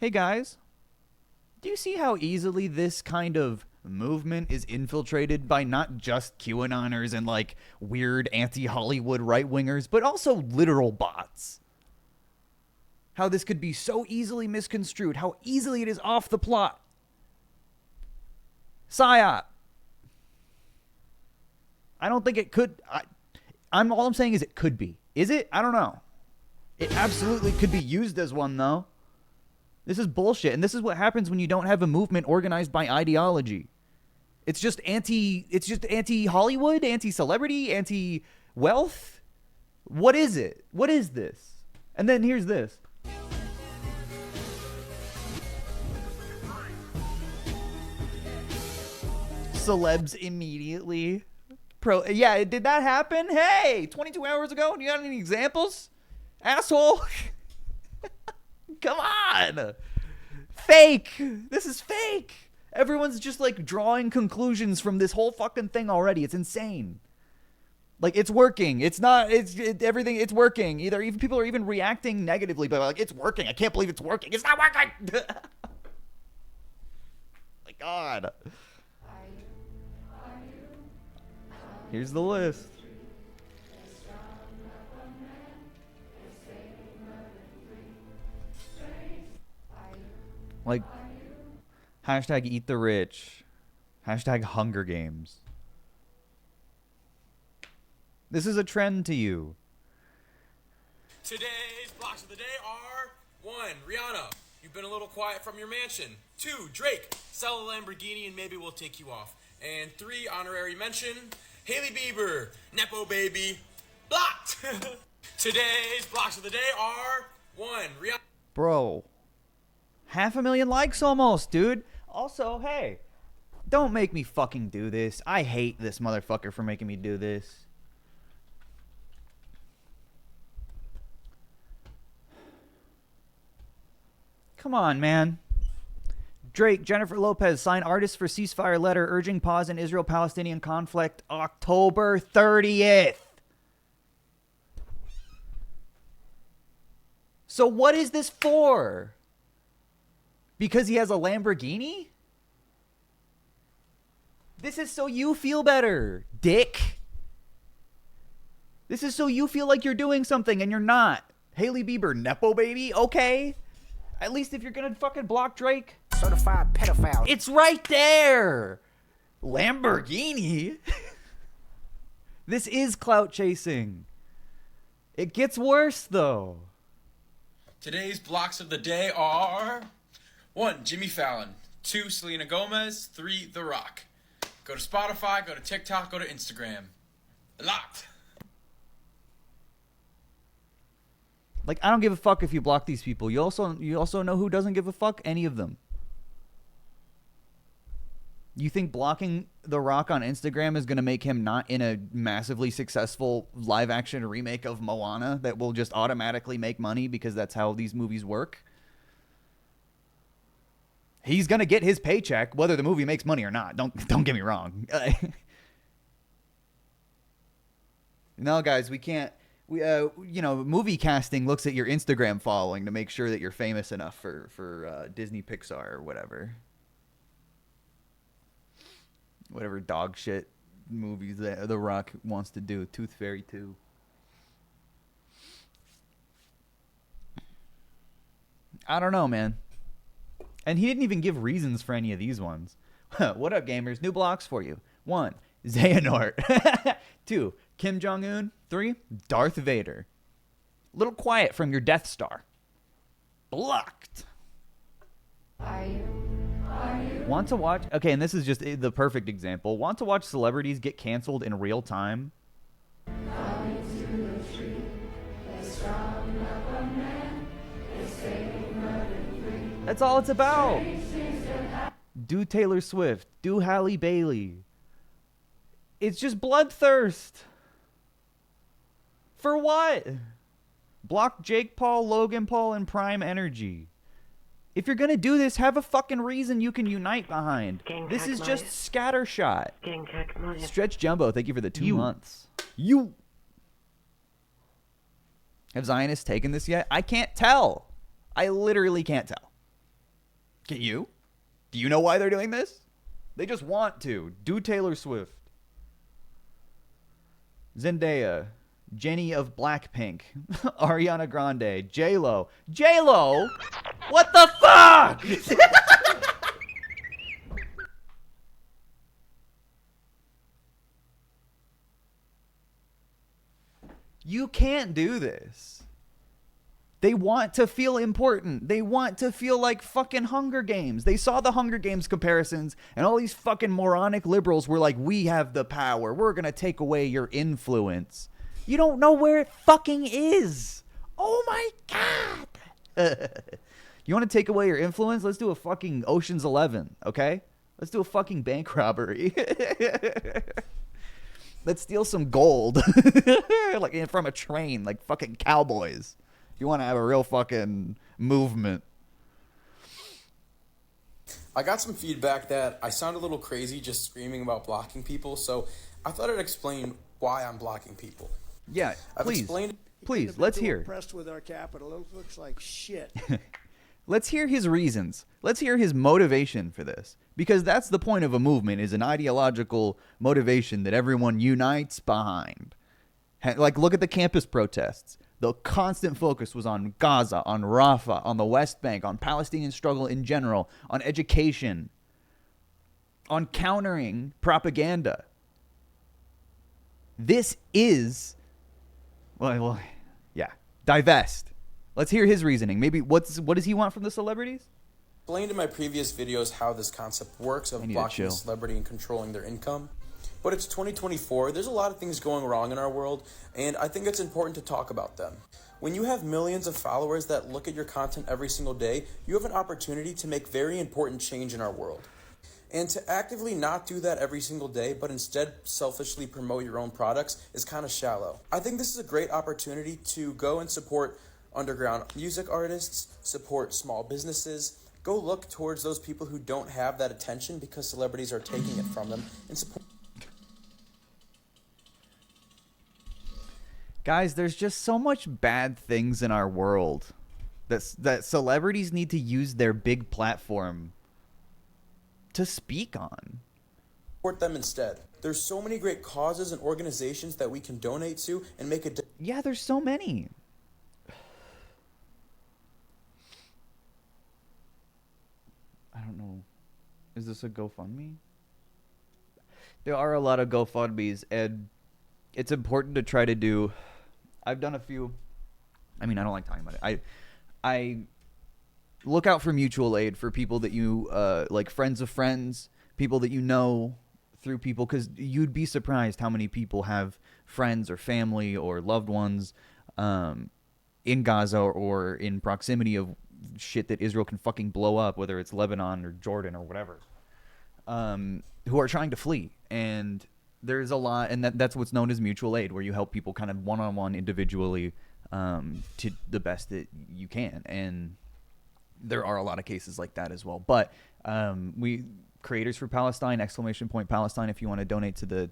S2: Hey guys, do you see how easily this kind of movement is infiltrated by not just QAnoners and like weird anti-Hollywood right-wingers, but also literal bots? How this could be so easily misconstrued, how easily it is off the plot. PSYOP. I don't think it could. All I'm saying is it could be. Is it? I don't know. It absolutely could be used as one, though. This is bullshit, and this is what happens when you don't have a movement organized by ideology. It's just anti-Hollywood, anti-celebrity, anti-wealth. What is it? What is this? And then here's this. Celebs immediately. Yeah, did that happen? Hey, 22 hours ago? Do you got any examples? Asshole. Come on. Fake. This is fake. Everyone's just like drawing conclusions from this whole fucking thing already. It's insane. Like, it's working. It's not, everything, it's working. Even people are even reacting negatively, but like, it's working. I can't believe it's working. It's not working. My God. Here's the list. Like, hashtag eat the rich. Hashtag Hunger Games. This is a trend to you.
S14: Today's blocks of the day are 1. Rihanna, you've been a little quiet from your mansion. 2. Drake, sell a Lamborghini and maybe we'll take you off. And 3. Honorary mention, Hailey Bieber, Nepo baby, blocked. Today's blocks of the day are 1. Rihanna.
S2: Bro. 500,000 likes almost, dude. Also, hey, don't make me fucking do this. I hate this motherfucker for making me do this. Come on, man. Drake, Jennifer Lopez sign artists for ceasefire letter urging pause in Israel-Palestinian conflict October 30th. So what is this for? Because he has a Lamborghini? This is so you feel better, dick. This is so you feel like you're doing something and you're not. Hailey Bieber, Nepo baby? Okay. At least if you're gonna fucking block Drake.
S13: Certified pedophile.
S2: It's right there. Lamborghini? This is clout chasing. It gets worse, though.
S14: Today's blocks of the day are 1. Jimmy Fallon. 2. Selena Gomez. 3. The Rock. Go to Spotify, go to TikTok, go to Instagram. Locked.
S2: Like, I don't give a fuck if you block these people. You also know who doesn't give a fuck? Any of them. You think blocking The Rock on Instagram is going to make him not in a massively successful live-action remake of Moana that will just automatically make money because that's how these movies work? He's going to get his paycheck whether the movie makes money or not. Don't get me wrong. No, guys, we can't Movie casting looks at your Instagram following to make sure that you're famous enough for Disney, Pixar, or whatever dog shit movies that The Rock wants to do. Tooth Fairy 2. I don't know, man. And he didn't even give reasons for any of these ones. What up, gamers? New blocks for you. 1, Xehanort. 2, Kim Jong-un. 3, Darth Vader. Little quiet from your Death Star. Blocked. Want to watch? Okay, and this is just the perfect example. Want to watch celebrities get canceled in real time? That's all it's about. Do Taylor Swift. Do Halle Bailey. It's just bloodthirst. For what? Block Jake Paul, Logan Paul, and Prime Energy. If you're gonna do this, have a fucking reason you can unite behind. This is just scattershot. Stretch Jumbo, thank you for the 2 months. Have Zionists taken this yet? I can't tell. I literally can't tell. Can you? Do you know why they're doing this? They just want to. Do Taylor Swift. Zendaya. Jenny of Blackpink. Ariana Grande. J-Lo. J-Lo? What the fuck? You can't do this. They want to feel important. They want to feel like fucking Hunger Games. They saw the Hunger Games comparisons, and all these fucking moronic liberals were like, we have the power. We're going to take away your influence. You don't know where it fucking is. Oh my God. You want to take away your influence? Let's do a fucking Ocean's 11, okay? Let's do a fucking bank robbery. Let's steal some gold. Like from a train, like fucking cowboys. You want to have a real fucking movement.
S14: I got some feedback that I sound a little crazy just screaming about blocking people, so I thought I'd explain why I'm blocking people.
S2: Yeah, please. Please, let's hear.
S4: Impressed with our capital. It looks like shit.
S2: Let's hear his reasons. Let's hear his motivation for this. Because that's the point of a movement, is an ideological motivation that everyone unites behind. Like, look at the campus protests. The constant focus was on Gaza, on Rafah, on the West Bank, on Palestinian struggle in general, on education, on countering propaganda. This is, well, yeah, divest. Let's hear his reasoning. Maybe what does he want from the celebrities?
S14: Explained in my previous videos how this concept works of blocking a celebrity and controlling their income. But it's 2024. There's a lot of things going wrong in our world, and I think it's important to talk about them. When you have millions of followers that look at your content every single day, you have an opportunity to make very important change in our world. And to actively not do that every single day, but instead selfishly promote your own products is kind of shallow. I think this is a great opportunity to go and support underground music artists, support small businesses, go look towards those people who don't have that attention because celebrities are taking it from them, and support.
S2: Guys, there's just so much bad things in our world that celebrities need to use their big platform to speak on.
S14: Support them instead. There's so many great causes and organizations that we can donate to and make a difference.
S2: Yeah, there's so many. I don't know. Is this a GoFundMe? There are a lot of GoFundMes, and it's important to try to do. I've done a few. I mean, I don't like talking about it. I look out for mutual aid for people that you like, friends of friends, people that you know through people, because you'd be surprised how many people have friends or family or loved ones in Gaza or in proximity of shit that Israel can fucking blow up, whether it's Lebanon or Jordan or whatever, who are trying to flee. And there's a lot, and that's what's known as mutual aid, where you help people kind of one-on-one individually to the best that you can. And there are a lot of cases like that as well. But we, Creators for Palestine, ! Palestine, if you want to donate to the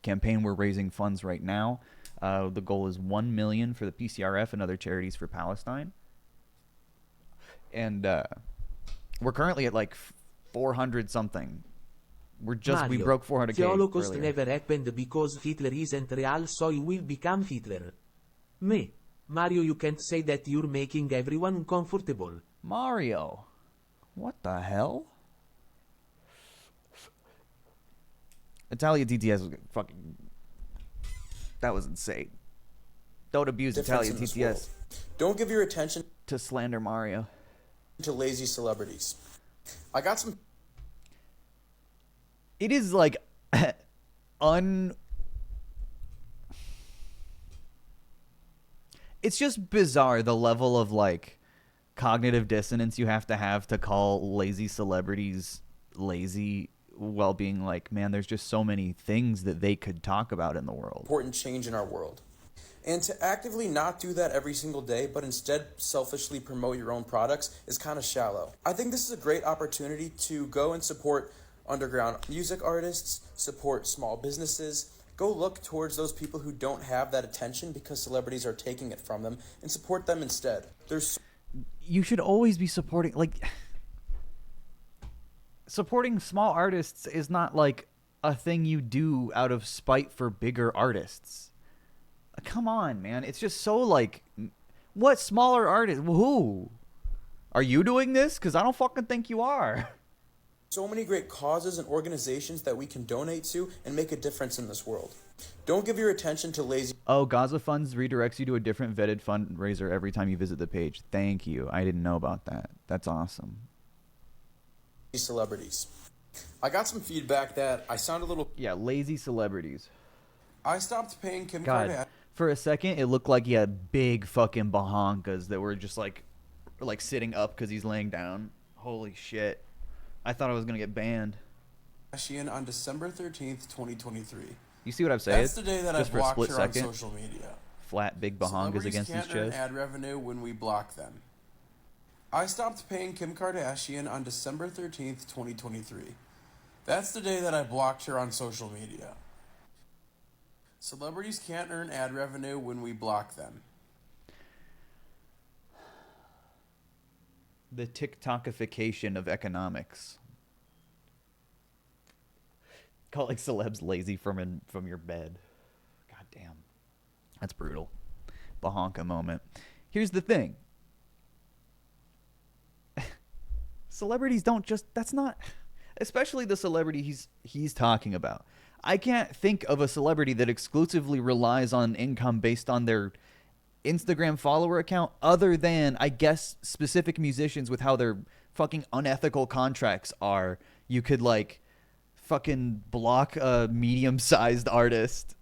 S2: campaign. We're raising funds right now. The goal is $1 million for the PCRF and other charities for Palestine. And we're currently at like 400 something. We broke 400K
S9: the Holocaust
S2: earlier.
S9: never happened because Hitler isn't real, so he will become Hitler. Me. Mario, you can't say that you're making everyone uncomfortable.
S2: Mario. What the hell? Italia TTS was fucking... That was insane. Don't abuse Italia TTS.
S14: Don't give your attention
S2: to slander Mario.
S14: To lazy celebrities. I got some...
S2: It is like... It's just bizarre, the level of like cognitive dissonance you have to call lazy celebrities lazy, while being like, man, there's just so many things that they could talk about in the world.
S14: Important change in our world. And to actively not do that every single day, but instead selfishly promote your own products is kind of shallow. I think this is a great opportunity to go and support underground music artists, support small businesses. Go look towards those people who don't have that attention because celebrities are taking it from them, and support them instead.
S2: You should always be supporting, like... Supporting small artists is not like a thing you do out of spite for bigger artists. Come on, man. It's just so like, what smaller artist? Who? Are you doing this? Because I don't fucking think you are.
S14: So many great causes and organizations that we can donate to and make a difference in this world. Don't give your attention to lazy...
S2: Oh, Gaza Funds redirects you to a different vetted fundraiser every time you visit the page. Thank you. I didn't know about that. That's awesome.
S14: Celebrities. I got some feedback that I sound a little...
S2: Yeah, lazy celebrities.
S14: I stopped paying Kim
S2: God,
S14: Kardashian.
S2: For a second, it looked like he had big fucking bahonkas that were just like sitting up because he's laying down. Holy shit. I thought I was going to get banned.
S14: On December 13th, 2023.
S2: You see what I'm saying?
S14: That's the day that I blocked her on social media.
S2: Flat big bahonkas against his
S14: chest. Can't earn
S2: chest.
S14: ad revenue when we block them. I stopped paying Kim Kardashian on December 13th, 2023. That's the day that I blocked her on social media. Celebrities can't earn ad revenue when we block them.
S2: The TikTokification of economics. Calling celebs lazy from your bed. God damn. That's brutal. Bahonka moment. Here's the thing. Celebrities don't just... That's not... Especially the celebrity he's talking about. I can't think of a celebrity that exclusively relies on income based on their Instagram follower account other than, I guess, specific musicians with how their fucking unethical contracts are. You could, like, fucking block a medium-sized artist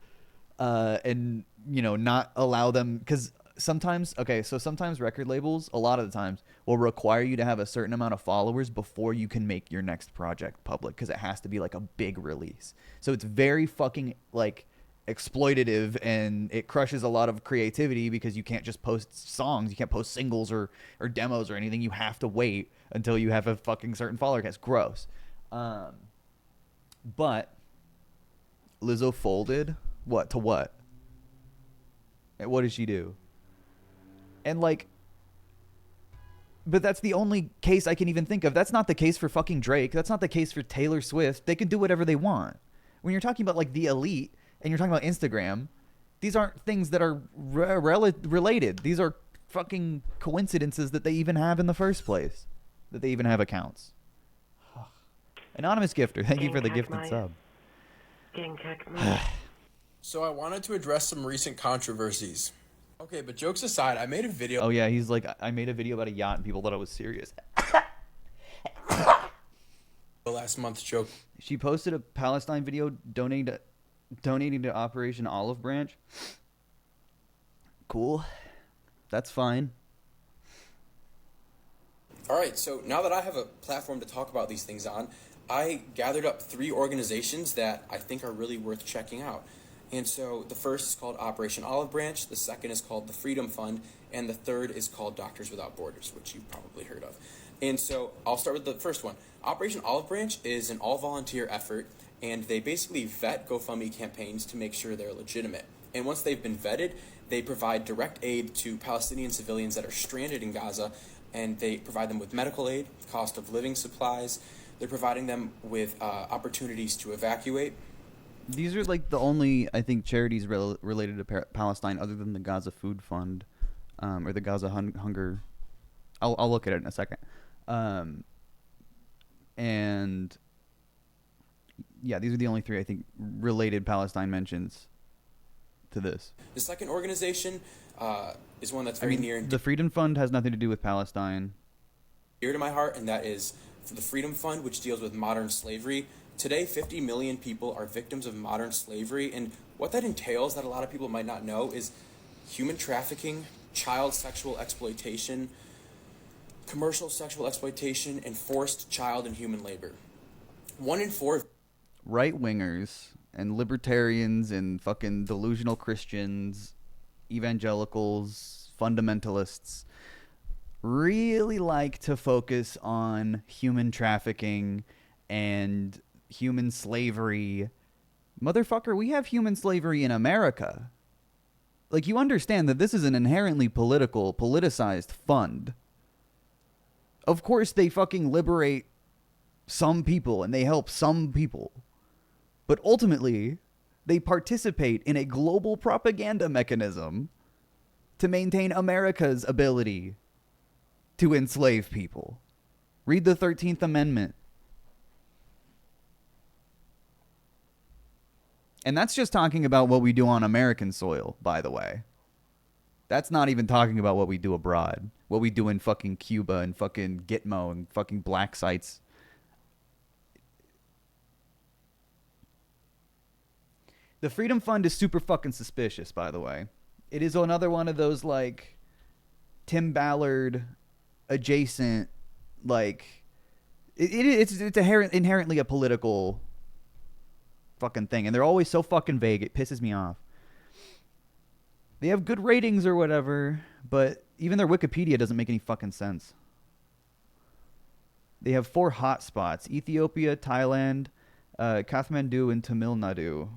S2: and, you know, not allow them... Because sometimes record labels, a lot of the times, will require you to have a certain amount of followers before you can make your next project public, because it has to be like a big release. So it's very fucking like exploitative, and it crushes a lot of creativity because you can't just post songs, you can't post singles or demos or anything. You have to wait until you have a fucking certain follower count. It's gross. But Lizzo folded what to what? And what did she do? And like, but that's the only case I can even think of. That's not the case for fucking Drake. That's not the case for Taylor Swift. They can do whatever they want. When you're talking about like the elite and you're talking about Instagram, these aren't things that are related. These are fucking coincidences that they even have in the first place. That they even have accounts. Anonymous gifter, thank you for the gifted sub.
S14: So I wanted to address some recent controversies. Okay, but jokes aside, I made a video...
S2: Oh yeah, he's like, I made a video about a yacht and people thought I was serious.
S14: Last month's joke.
S2: She posted a Palestine video donating to Operation Olive Branch. Cool. That's fine.
S14: Alright, so now that I have a platform to talk about these things on, I gathered up 3 organizations that I think are really worth checking out. And so the first is called Operation Olive Branch, the second is called the Freedom Fund, and the third is called Doctors Without Borders, which you've probably heard of. And so I'll start with the first one. Operation Olive Branch is an all-volunteer effort, and they basically vet GoFundMe campaigns to make sure they're legitimate. And once they've been vetted, they provide direct aid to Palestinian civilians that are stranded in Gaza, and they provide them with medical aid, cost of living supplies. They're providing them with opportunities to evacuate.
S2: These are like the only, I think, charities related to Palestine other than the Gaza Food Fund, or the Gaza Hunger. I'll look at it in a second. And yeah, these are the only three, I think, related Palestine mentions to this.
S14: The second organization is one that's very near and
S2: the Freedom Fund has nothing to do with Palestine.
S14: dear to my heart, and that is for the Freedom Fund, which deals with modern slavery. Today, 50 million people are victims of modern slavery, and what that entails that a lot of people might not know is human trafficking, child sexual exploitation, commercial sexual exploitation, and forced child and human labor. 1 in 4
S2: right-wingers and libertarians and fucking delusional Christians, evangelicals, fundamentalists really like to focus on human trafficking and human slavery. Motherfucker, we have human slavery in America. Like, you understand that this is an inherently politicized fund. Of course they fucking liberate some people and they help some people. But ultimately, they participate in a global propaganda mechanism to maintain America's ability to enslave people. Read the 13th Amendment. And that's just talking about what we do on American soil, by the way. That's not even talking about what we do abroad. What we do in fucking Cuba and fucking Gitmo and fucking black sites. The Freedom Fund is super fucking suspicious, by the way. It is another one of those, like, Tim Ballard adjacent, like, it's inherently a political fucking thing. And they're always so fucking vague, it pisses me off. They have good ratings or whatever, but even their Wikipedia doesn't make any fucking sense. They have 4 hotspots: Ethiopia, Thailand, Kathmandu, and Tamil Nadu.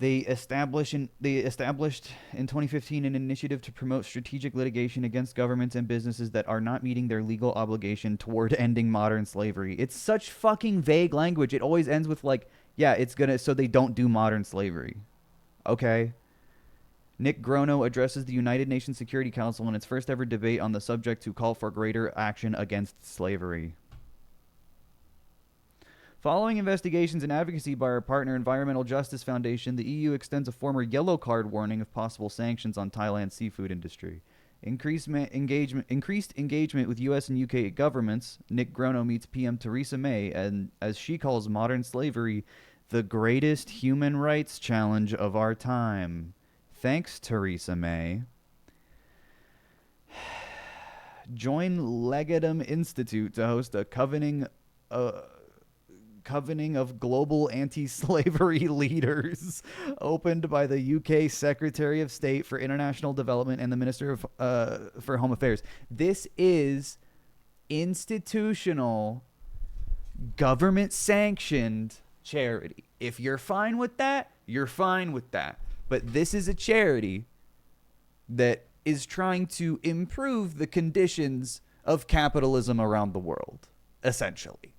S2: They established in 2015 an initiative to promote strategic litigation against governments and businesses that are not meeting their legal obligation toward ending modern slavery. It's such fucking vague language. It always ends with like, yeah, it's gonna, so they don't do modern slavery. Okay? Nick Grono addresses the United Nations Security Council in its first ever debate on the subject to call for greater action against slavery. Following investigations and advocacy by our partner Environmental Justice Foundation, the EU extends a former yellow card warning of possible sanctions on Thailand's seafood industry. Increased engagement with U.S. and UK governments. Nick Grono meets PM Theresa May, and as she calls modern slavery the greatest human rights challenge of our time. Thanks, Theresa May. Join Legatum Institute to host a covening of global anti-slavery leaders opened by the UK Secretary of State for International Development and the Minister of for Home Affairs. This is institutional, government-sanctioned charity. If you're fine with that, you're fine with that. But this is a charity that is trying to improve the conditions of capitalism around the world, essentially.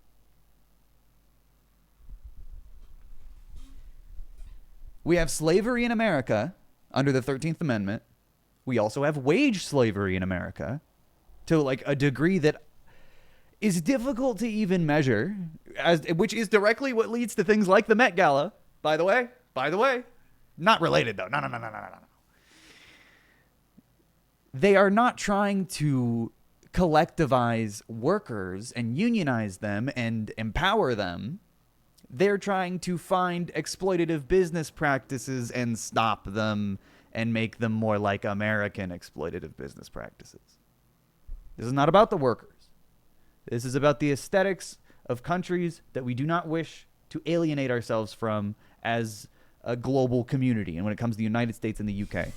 S2: We have slavery in America under the 13th Amendment. We also have wage slavery in America to like a degree that is difficult to even measure, which is directly what leads to things like the Met Gala, by the way. Not related, though. No. They are not trying to collectivize workers and unionize them and empower them. They're trying to find exploitative business practices and stop them and make them more like American exploitative business practices. This is not about the workers. This is about the aesthetics of countries that we do not wish to alienate ourselves from as a global community. And when it comes to the United States and the UK,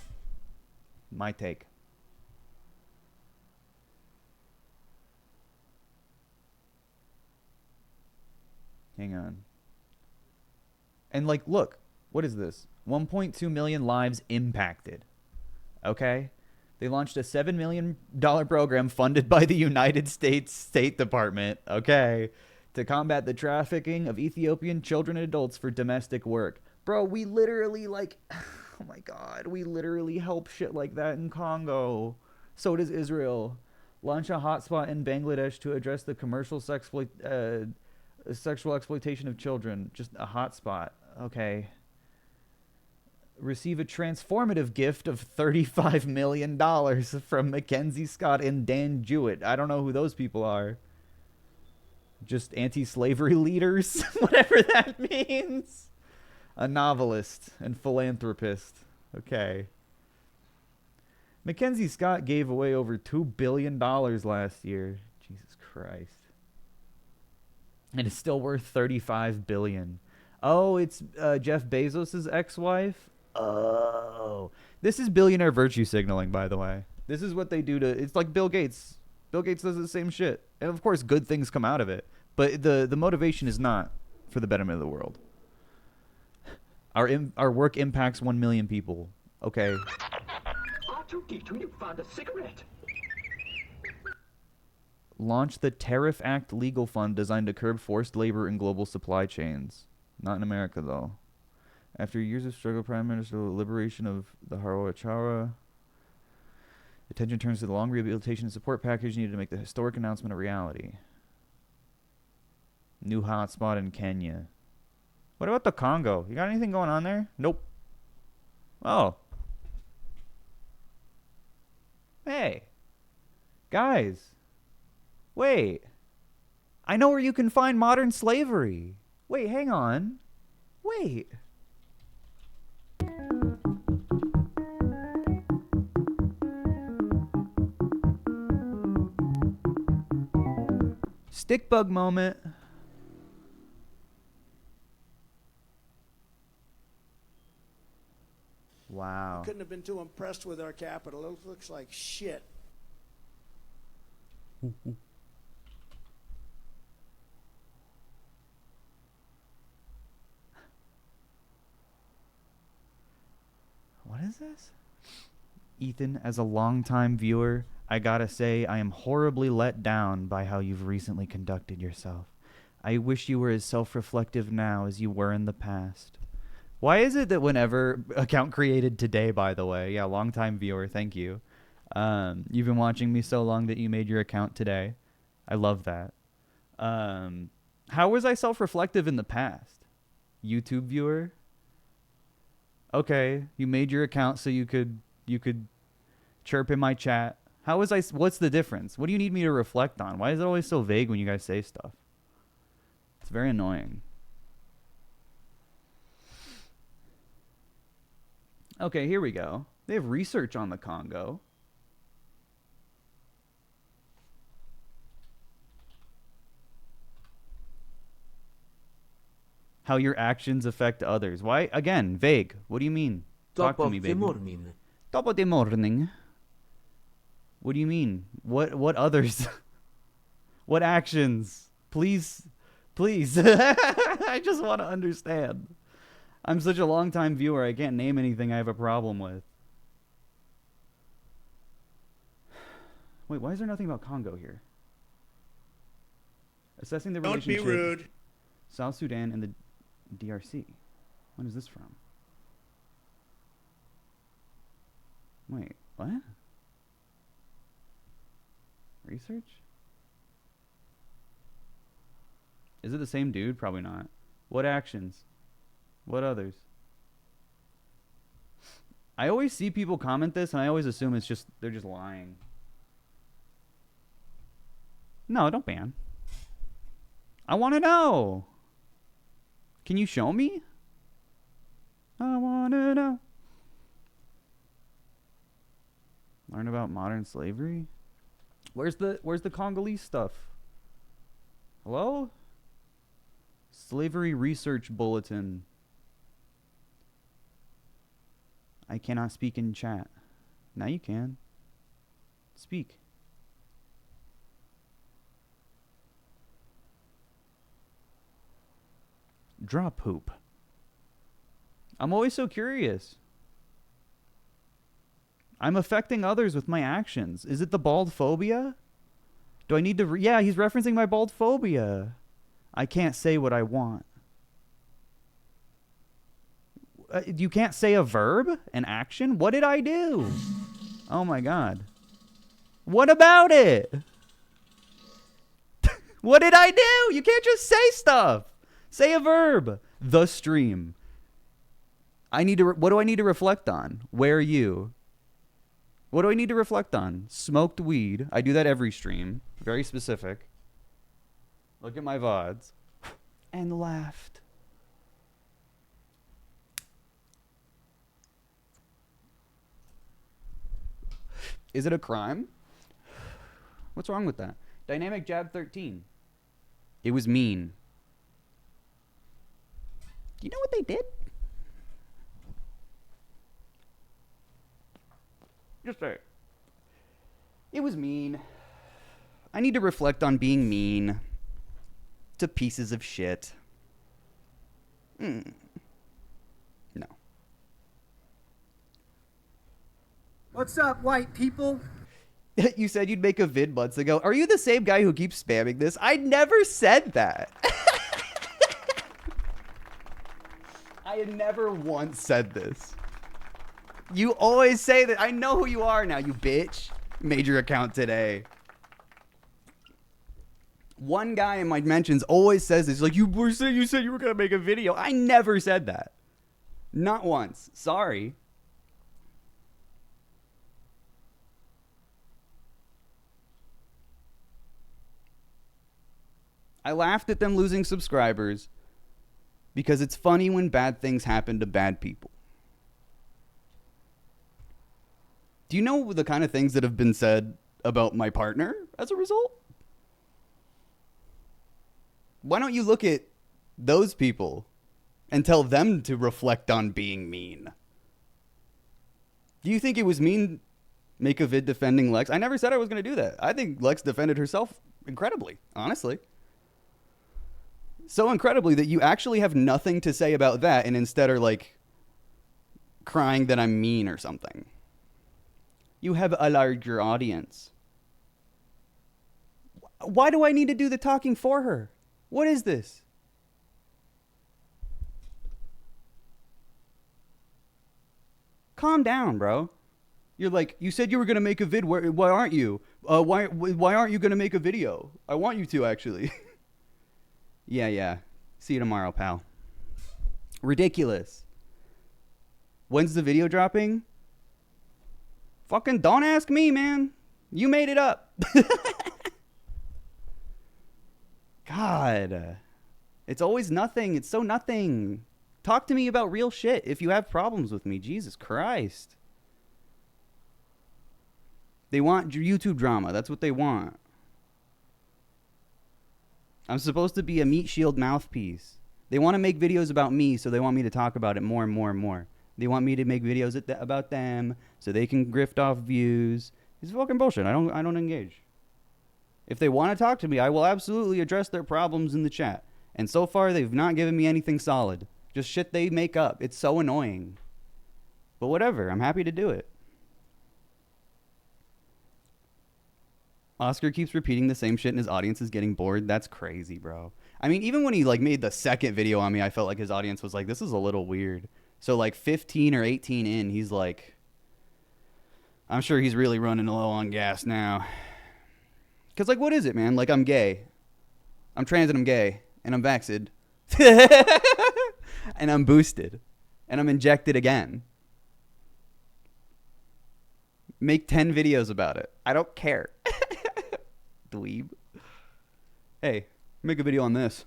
S2: my take. Hang on. And like, look, what is this? 1.2 million lives impacted. Okay? They launched a $7 million program funded by the United States State Department, okay, to combat the trafficking of Ethiopian children and adults for domestic work. Bro, we literally, like, oh my God, we literally help shit like that in Congo. So does Israel. Launch a hotspot in Bangladesh to address the commercial sexual exploitation of children. Just a hotspot. Okay. Receive a transformative gift of $35 million from Mackenzie Scott and Dan Jewett. I don't know who those people are. Just anti-slavery leaders? Whatever that means. A novelist and philanthropist. Okay. Mackenzie Scott gave away over $2 billion last year. Jesus Christ. And it's still worth $35 billion. Oh, it's Jeff Bezos' ex-wife? Oh. This is billionaire virtue signaling, by the way. This is what they do to... It's like Bill Gates. Bill Gates does the same shit. And of course, good things come out of it. But the motivation is not for the betterment of the world. Our work impacts 1 million people. Okay.
S5: R2-D2, you found a cigarette.
S2: Launch the Tariff Act legal fund designed to curb forced labor in global supply chains. Not in America, though. After years of struggle, Prime Minister liberation of the Harawachara. Attention turns to the long rehabilitation and support package needed to make the historic announcement a reality. New hotspot in Kenya. What about the Congo? You got anything going on there? Nope. Oh. Hey. Guys. Wait. I know where you can find modern slavery. Wait, hang on. Wait. Stick bug moment. Wow.
S4: Couldn't have been too impressed with our capital. It looks like shit.
S2: What is this? Ethan, as a longtime viewer, I gotta say I am horribly let down by how you've recently conducted yourself. I wish you were as self-reflective now as you were in the past. Why is it that whenever account created today, by the way, yeah, longtime viewer, thank you. You've been watching me so long that you made your account today. I love that. How was I self-reflective in the past? YouTube viewer? Okay, you made your account so you could chirp in my chat. How was I? What's the difference? What do you need me to reflect on? Why is it always so vague when you guys say stuff? It's very annoying. Okay, here we go. They have research on the Congo. How your actions affect others. Why? Again, vague. What do you mean? Talk to me, baby. Top of the morning. What do you mean? What others? What actions? Please. I just want to understand. I'm such a long-time viewer, I can't name anything I have a problem with. Wait, why is there nothing about Congo here? Assessing the relationship.
S4: Don't be rude.
S2: South Sudan and the DRC. When is this from? Wait, what? Research? Is it the same dude? Probably not. What actions? What others? I always see people comment this and I always assume it's just they're just lying. No, don't ban. I want to know. Can you show me? I want to know. Learn about modern slavery? Where's the Congolese stuff? Hello? Slavery Research Bulletin. I cannot speak in chat. Now you can. Speak. draw poop? I'm always so curious. I'm affecting others with my actions. Is it the bald phobia? Do I need to... yeah, he's referencing my bald phobia. I can't say what I want. You can't say a verb? An action? What did I do? Oh my god. What about it? What did I do? You can't just say stuff. Say a verb. The stream. I need to... what do I need to reflect on? Where are you? What do I need to reflect on? Smoked weed. I do that every stream. Very specific. Look at my VODs. And laughed. Is it a crime? What's wrong with that? Dynamic Jab 13. It was mean. You know what they did? Just say it. It was mean. I need to reflect on being mean to pieces of shit. No.
S19: What's up, white people?
S2: You said you'd make a vid months ago. Are you the same guy who keeps spamming this? I never said that. I had never once said this. You always say that. I know who you are now, you bitch. Made your account today. One guy in my mentions always says this. Like, you said you were going to make a video. I never said that. Not once. Sorry. I laughed at them losing subscribers because it's funny when bad things happen to bad people. Do you know the kind of things that have been said about my partner as a result? Why don't you look at those people and tell them to reflect on being mean? Do you think it was mean make a vid defending Lex? I never said I was going to do that. I think Lex defended herself incredibly, honestly. So incredibly that you actually have nothing to say about that and instead are like crying that I'm mean or something. You have a larger audience. Why do I need to do the talking for her? What is this? Calm down, bro. You're like, you said you were going to make a vid. Why aren't you? Why aren't you going to make a video? I want you to, actually. Yeah. See you tomorrow, pal. Ridiculous. When's the video dropping? Fucking don't ask me, man. You made it up. God. It's always nothing. It's so nothing. Talk to me about real shit if you have problems with me. Jesus Christ. They want YouTube drama. That's what they want. I'm supposed to be a meat shield mouthpiece. They want to make videos about me, so they want me to talk about it more and more and more. They want me to make videos about them, so they can grift off views. It's fucking bullshit. I don't engage. If they want to talk to me, I will absolutely address their problems in the chat. And so far, they've not given me anything solid. Just shit they make up. It's so annoying. But whatever. I'm happy to do it. Oscar keeps repeating the same shit and his audience is getting bored. That's crazy, bro. I mean, even when he like made the second video on me, I felt like his audience was like, this is a little weird. So like 15 or 18 in, he's like, I'm sure he's really running low on gas now. Because like, what is it, man? Like, I'm gay. I'm trans and I'm gay. And I'm vaxxed. And I'm boosted. And I'm injected again. Make 10 videos about it. I don't care. Dweeb. Hey, make a video on this.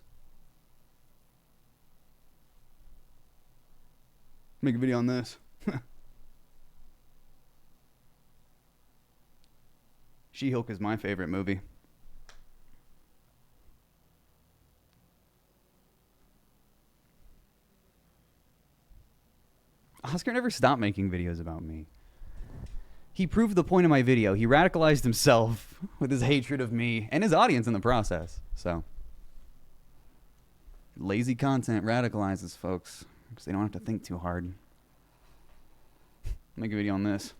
S2: Make a video on this. She-Hulk is my favorite movie. Oscar never stopped making videos about me. He proved the point of my video. He radicalized himself with his hatred of me and his audience in the process. So,
S20: Lazy content radicalizes folks because they don't have to think too hard. Make a video on this.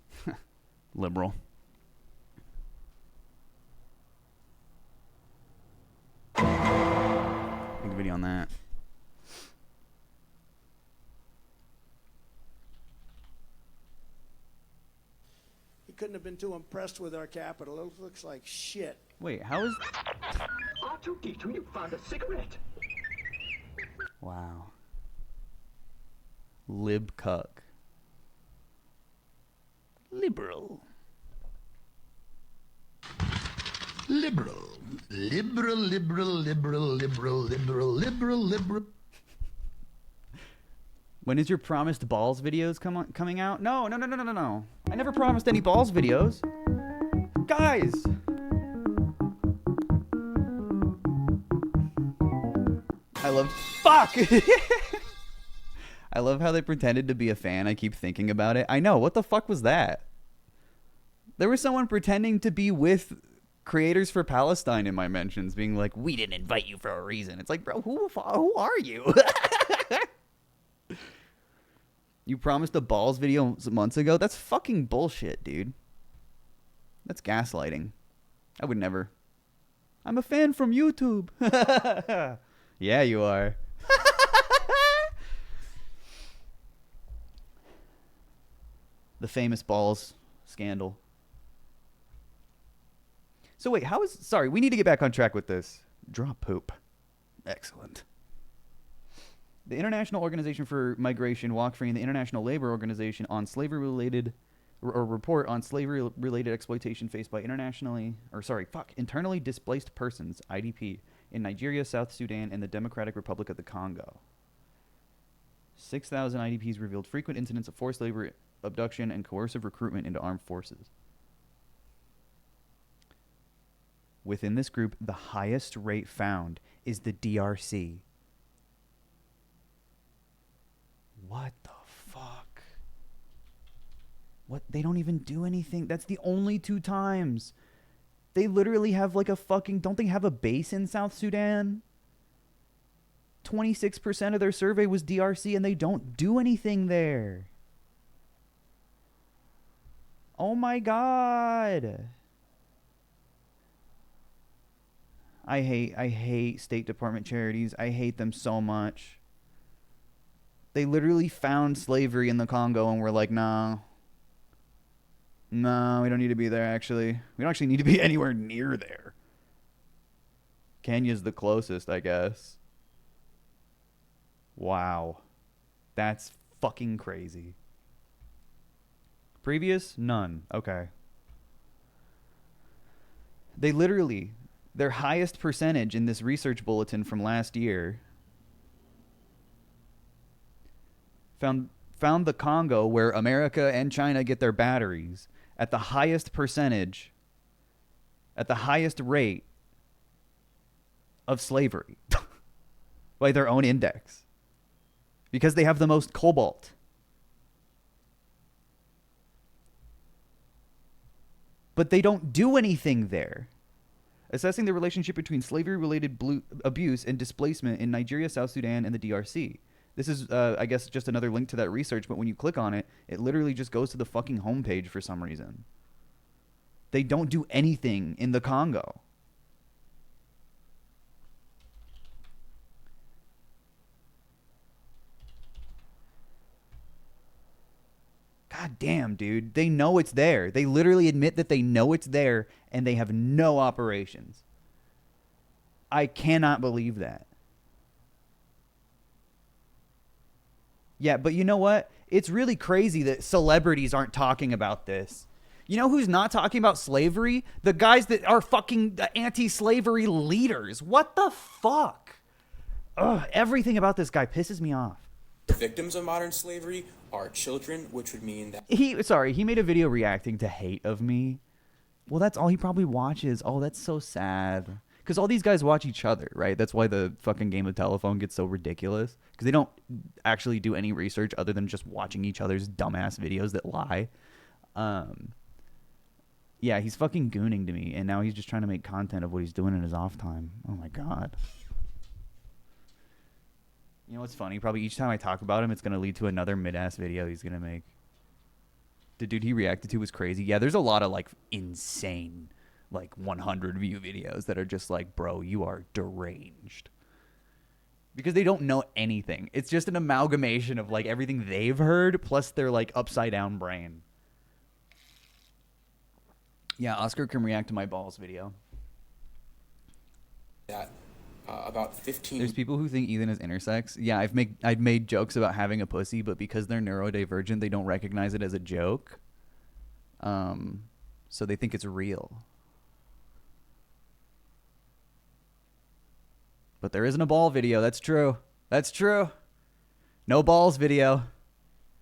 S20: Liberal. Make a video on that.
S4: He couldn't have been too impressed with our capital. It looks like shit.
S2: Wait, how is...
S5: R2-D2, you found a cigarette.
S20: Wow.
S2: Lib cuck. Liberal.
S21: Liberal. Liberal, liberal, liberal, liberal, liberal, liberal, liberal.
S2: When is your promised balls videos coming out? No. I never promised any balls videos. Guys! I love... Fuck! I love how they pretended to be a fan. I keep thinking about it. I know. What the fuck was that? There was someone pretending to be with Creators for Palestine in my mentions, being like, we didn't invite you for a reason. It's like, bro, who are you? You promised a balls video months ago? That's fucking bullshit, dude. That's gaslighting. I would never. I'm a fan from YouTube. Yeah, you are. The famous balls scandal. So wait, how is... Sorry, we need to get back on track with this. Drop poop. Excellent. The International Organization for Migration, Walk Free, and the International Labor Organization on slavery-related... or report on slavery-related exploitation faced by internally displaced persons, IDP, in Nigeria, South Sudan, and the Democratic Republic of the Congo. 6,000 IDPs revealed frequent incidents of forced labor, abduction, and coercive recruitment into armed forces. Within this group, the highest rate found is the DRC. What the fuck? What? They don't even do anything. That's the only 2 times. They literally have like a fucking... Don't they have a base in South Sudan? 26% of their survey was DRC and they don't do anything there. Oh my god. I hate State Department charities. I hate them so much. They literally found slavery in the Congo and were like, no, we don't need to be there, actually. We don't actually need to be anywhere near there. Kenya's the closest, I guess. Wow. That's fucking crazy. Previous? None. Okay. They literally... Their highest percentage in this research bulletin from last year found the Congo, where America and China get their batteries, at the highest percentage, at the highest rate of slavery by their own index, because they have the most cobalt. But they don't do anything there. Assessing the relationship between slavery-related abuse and displacement in Nigeria, South Sudan, and the DRC. This is, I guess, just another link to that research, but when you click on it, it literally just goes to the fucking homepage for some reason. They don't do anything in the Congo. God damn, dude. They know it's there. They literally admit that they know it's there, and they have no operations. I cannot believe that. Yeah, but you know what? It's really crazy that celebrities aren't talking about this. You know who's not talking about slavery? The guys that are fucking anti-slavery leaders. What the fuck? Ugh, everything about this guy pisses me off.
S14: The victims of modern slavery are children, which would mean that...
S2: He made a video reacting to hate of me. Well, that's all he probably watches. Oh, that's so sad. Because all these guys watch each other, right? That's why the fucking game of telephone gets so ridiculous. Because they don't actually do any research other than just watching each other's dumbass videos that lie. Yeah, he's fucking gooning to me. And now he's just trying to make content of what he's doing in his off time. Oh my god. You know what's funny? Probably each time I talk about him, it's going to lead to another mid-ass video he's going to make. The dude he reacted to was crazy. Yeah, there's a lot of, like, insane, like, 100 view videos that are just like, bro, you are deranged. Because they don't know anything. It's just an amalgamation of, like, everything they've heard plus their, like, upside-down brain. Yeah, Oscar can react to my balls video.
S1: That about 15.
S2: There's people who think Ethan is intersex. Yeah, I've made jokes about having a pussy, but because they're neurodivergent, they don't recognize it as a joke. So they think it's real. But there isn't a ball video. That's true. That's true. No balls video.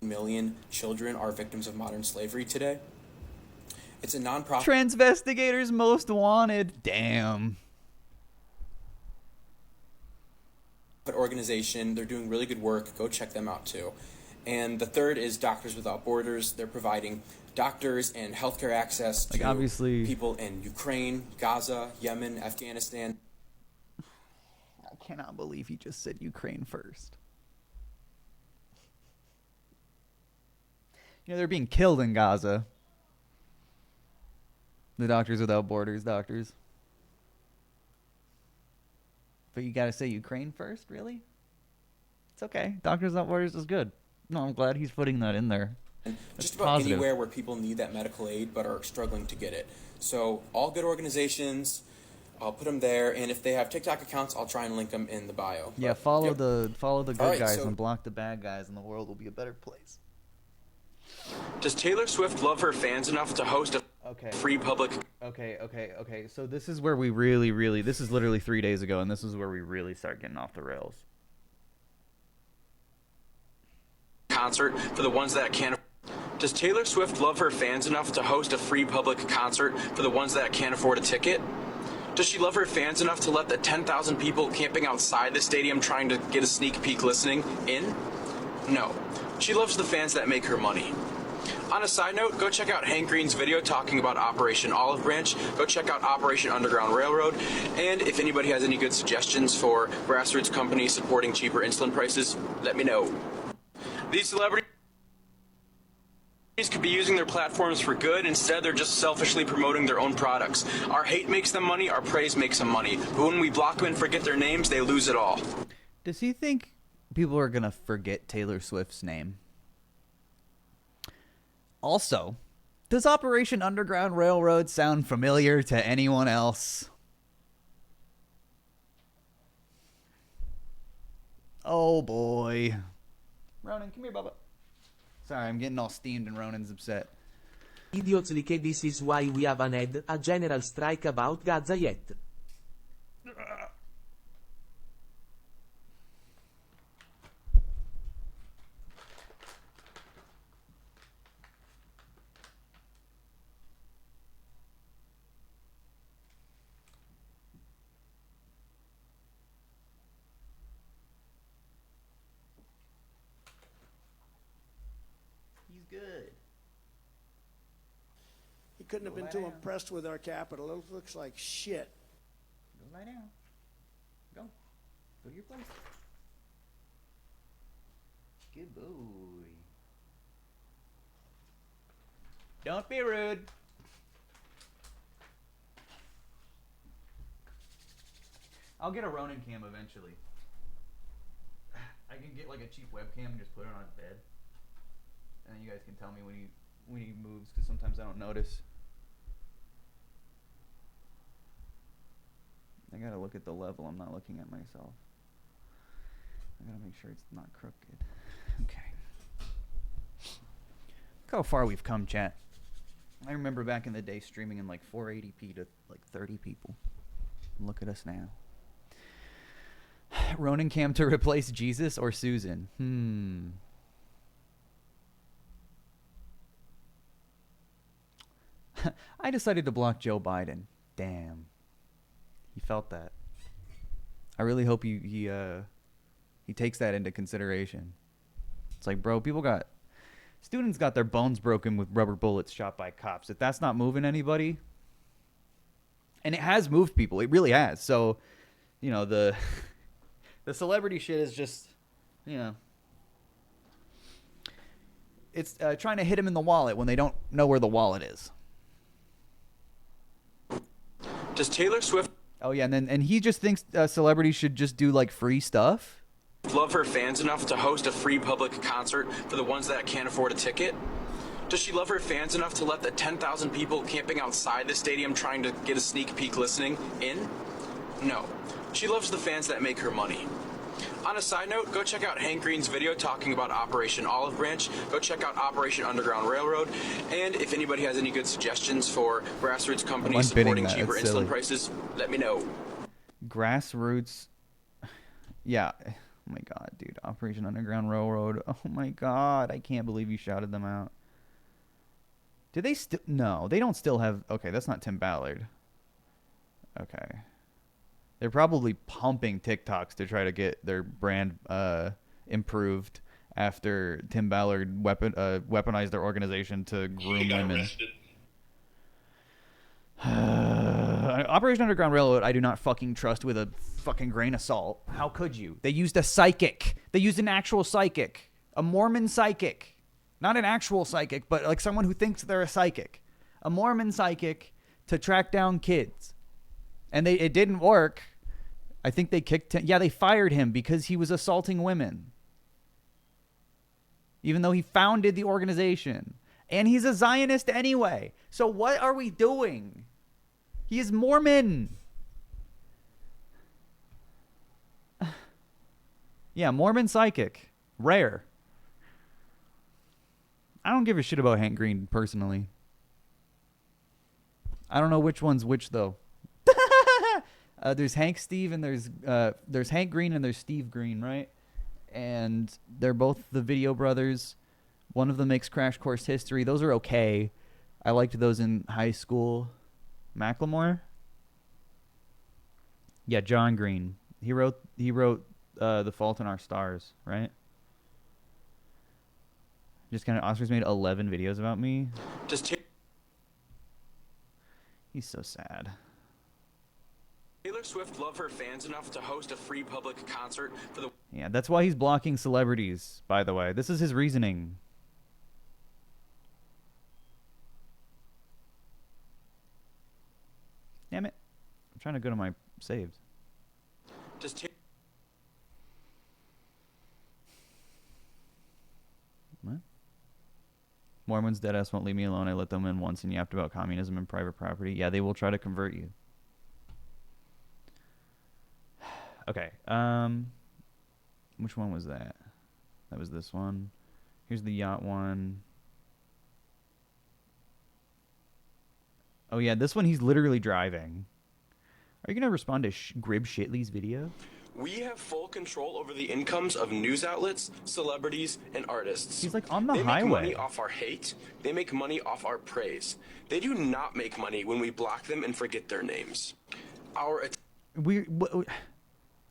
S1: Million children are victims of modern slavery today. It's a nonprofit.
S2: Transvestigators Most Wanted. Damn.
S1: Organization. They're doing really good work. Go check them out too. And the third is Doctors Without Borders. They're providing doctors and healthcare access to
S2: obviously
S1: people in Ukraine, Gaza, Yemen, Afghanistan.
S2: I cannot believe he just said Ukraine first. You know, they're being killed in Gaza. The Doctors Without Borders doctors. But you gotta say Ukraine first, really? It's okay. Doctors Without Borders is good. No, I'm glad he's putting that in there.
S1: And
S2: That's
S1: just about
S2: positive.
S1: anywhere where people need that medical aid but are struggling to get it. So all good organizations, I'll put them there. And if they have TikTok accounts, I'll try and link them in the bio.
S2: Yeah,
S1: But,
S2: follow
S1: yep.
S2: the good
S1: All right,
S2: guys
S1: so-
S2: and block the bad guys, and the world will be a better place.
S14: Does Taylor Swift love her fans enough to host a free public...
S2: Okay. So this is where we really, this is literally 3 days ago, and this is where we really start getting off the rails.
S14: concert for the ones that can't... Does Taylor Swift love her fans enough to host a free public concert for the ones that can't afford a ticket? Does she love her fans enough to let the 10,000 people camping outside the stadium trying to get a sneak peek listening in? No. She loves the fans that make her money. On a side note, go check out Hank Green's video talking about Operation Olive Branch. Go check out Operation Underground Railroad. And if anybody has any good suggestions for grassroots companies supporting cheaper insulin prices, let me know. These celebrities could be using their platforms for good. Instead, they're just selfishly promoting their own products. Our hate makes them money, our praise makes them money. But when we block them and forget their names, they lose it all.
S2: Does he think people are going to forget Taylor Swift's name? Also, does Operation Underground Railroad sound familiar to anyone else? Oh boy. Ronan, come here, Bubba. Sorry, I'm getting all steamed and Ronan's upset.
S9: Idiots like this is why we haven't had a general strike about Gaza yet.
S2: He's good.
S4: He couldn't have been too impressed with our capital. It looks like shit.
S2: Go lie down. Go. Go to your place. Good boy. Don't be rude. I'll get a Ronin cam eventually. I can get like a cheap webcam and just put it on his bed. And then you guys can tell me when he moves, because sometimes I don't notice. I gotta look at the level. I'm not looking at myself. I gotta make sure it's not crooked. Okay. Look how far we've come, chat. I remember back in the day streaming in like 480p to like 30 people. Look at us now. Ronin cam to replace Jesus or Susan? I decided to block Joe Biden. Damn. He felt that. I really hope he takes that into consideration. It's like, bro, students got their bones broken with rubber bullets shot by cops. If that's not moving anybody, and it has moved people, it really has. So, you know, the celebrity shit is just, Yeah. It's trying to hit him in the wallet when they don't know where the wallet is.
S1: Does Taylor Swift
S2: Oh yeah, and he just thinks celebrities should just do like free stuff.
S1: love her fans enough to host a free public concert for the ones that can't afford a ticket? Does she love her fans enough to let the 10,000 people camping outside the stadium trying to get a sneak peek listening in? No. She loves the fans that make her money. On a side note, go check out Hank Green's video talking about Operation Olive Branch. Go check out Operation Underground Railroad. And if anybody has any good suggestions for grassroots companies supporting cheaper insulin prices, let me know.
S2: Grassroots. Yeah. Oh my god, dude. Operation Underground Railroad. Oh my god. I can't believe you shouted them out. Do they still... No, they don't still have... Okay, that's not Tim Ballard. Okay. They're probably pumping TikToks to try to get their brand improved after Tim Ballard weaponized their organization to groom women. Operation Underground Railroad, I do not fucking trust with a fucking grain of salt. How could you? They used a psychic. They used an actual psychic. A Mormon psychic. Not an actual psychic, but like someone who thinks they're a psychic. A Mormon psychic to track down kids. And it didn't work. I think they kicked him. Yeah, they fired him because he was assaulting women. Even though he founded the organization. And he's a Zionist anyway. So what are we doing? He is Mormon. Yeah, Mormon psychic. Rare. I don't give a shit about Hank Green personally. I don't know which one's which though. There's Hank Steve and there's Hank Green and there's Steve Green, right? And they're both the Video Brothers. One of them makes Crash Course History. Those are okay. I liked those in high school. Macklemore? Yeah, John Green. He wrote The Fault in Our Stars, right? Just kind of Oscar's made 11 videos about me. He's so sad.
S1: Taylor Swift love her fans enough to host a free public concert for the...
S2: Yeah, that's why he's blocking celebrities, by the way. This is his reasoning. Damn it. I'm trying to go to my saves. What? Mormons deadass won't leave me alone. I let them in once and yapped about communism and private property. Yeah, they will try to convert you. Okay. Which one was that? That was this one. Here's the yacht one. Oh yeah, this one he's literally driving. Are you gonna respond to Grib Shitley's video?
S1: We have full control over the incomes of news outlets, celebrities, and artists.
S2: He's like on the
S1: They
S2: highway.
S1: make money off our hate. They make money off our praise. They do not make money when we block them and forget their names.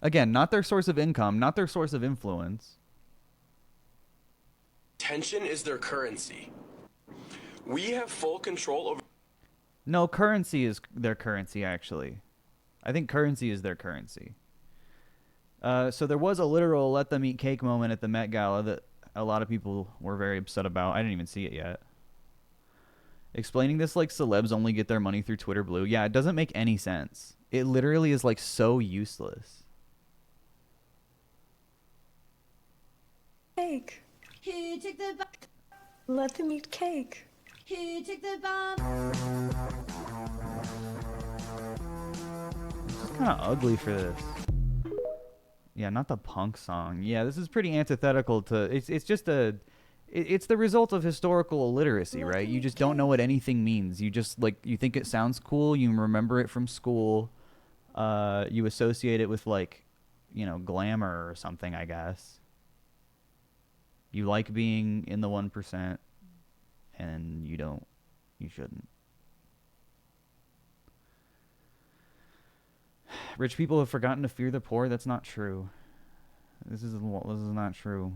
S2: Again, not their source of income, not their source of influence.
S1: Attention is their currency. We have full control over...
S2: No, currency is their currency, actually. I think currency is their currency. So there was a literal let them eat cake moment at the Met Gala that a lot of people were very upset about. I didn't even see it yet. Explaining this like celebs only get their money through Twitter Blue. Yeah, it doesn't make any sense. It literally is like so useless.
S15: Cake.
S3: Who took the bomb?
S15: Let them eat cake.
S3: Who took the bomb?
S2: It's kind of ugly for this. Yeah, not the punk song. Yeah, this is pretty antithetical to... It's just a... It's the result of historical illiteracy, right? You just don't know what anything means. You just, like, you think it sounds cool. You remember it from school. You associate it with, like, you know, glamour or something, I guess. You like being in the 1%, and you don't. You shouldn't. Rich people have forgotten to fear the poor. That's not true. This is not true.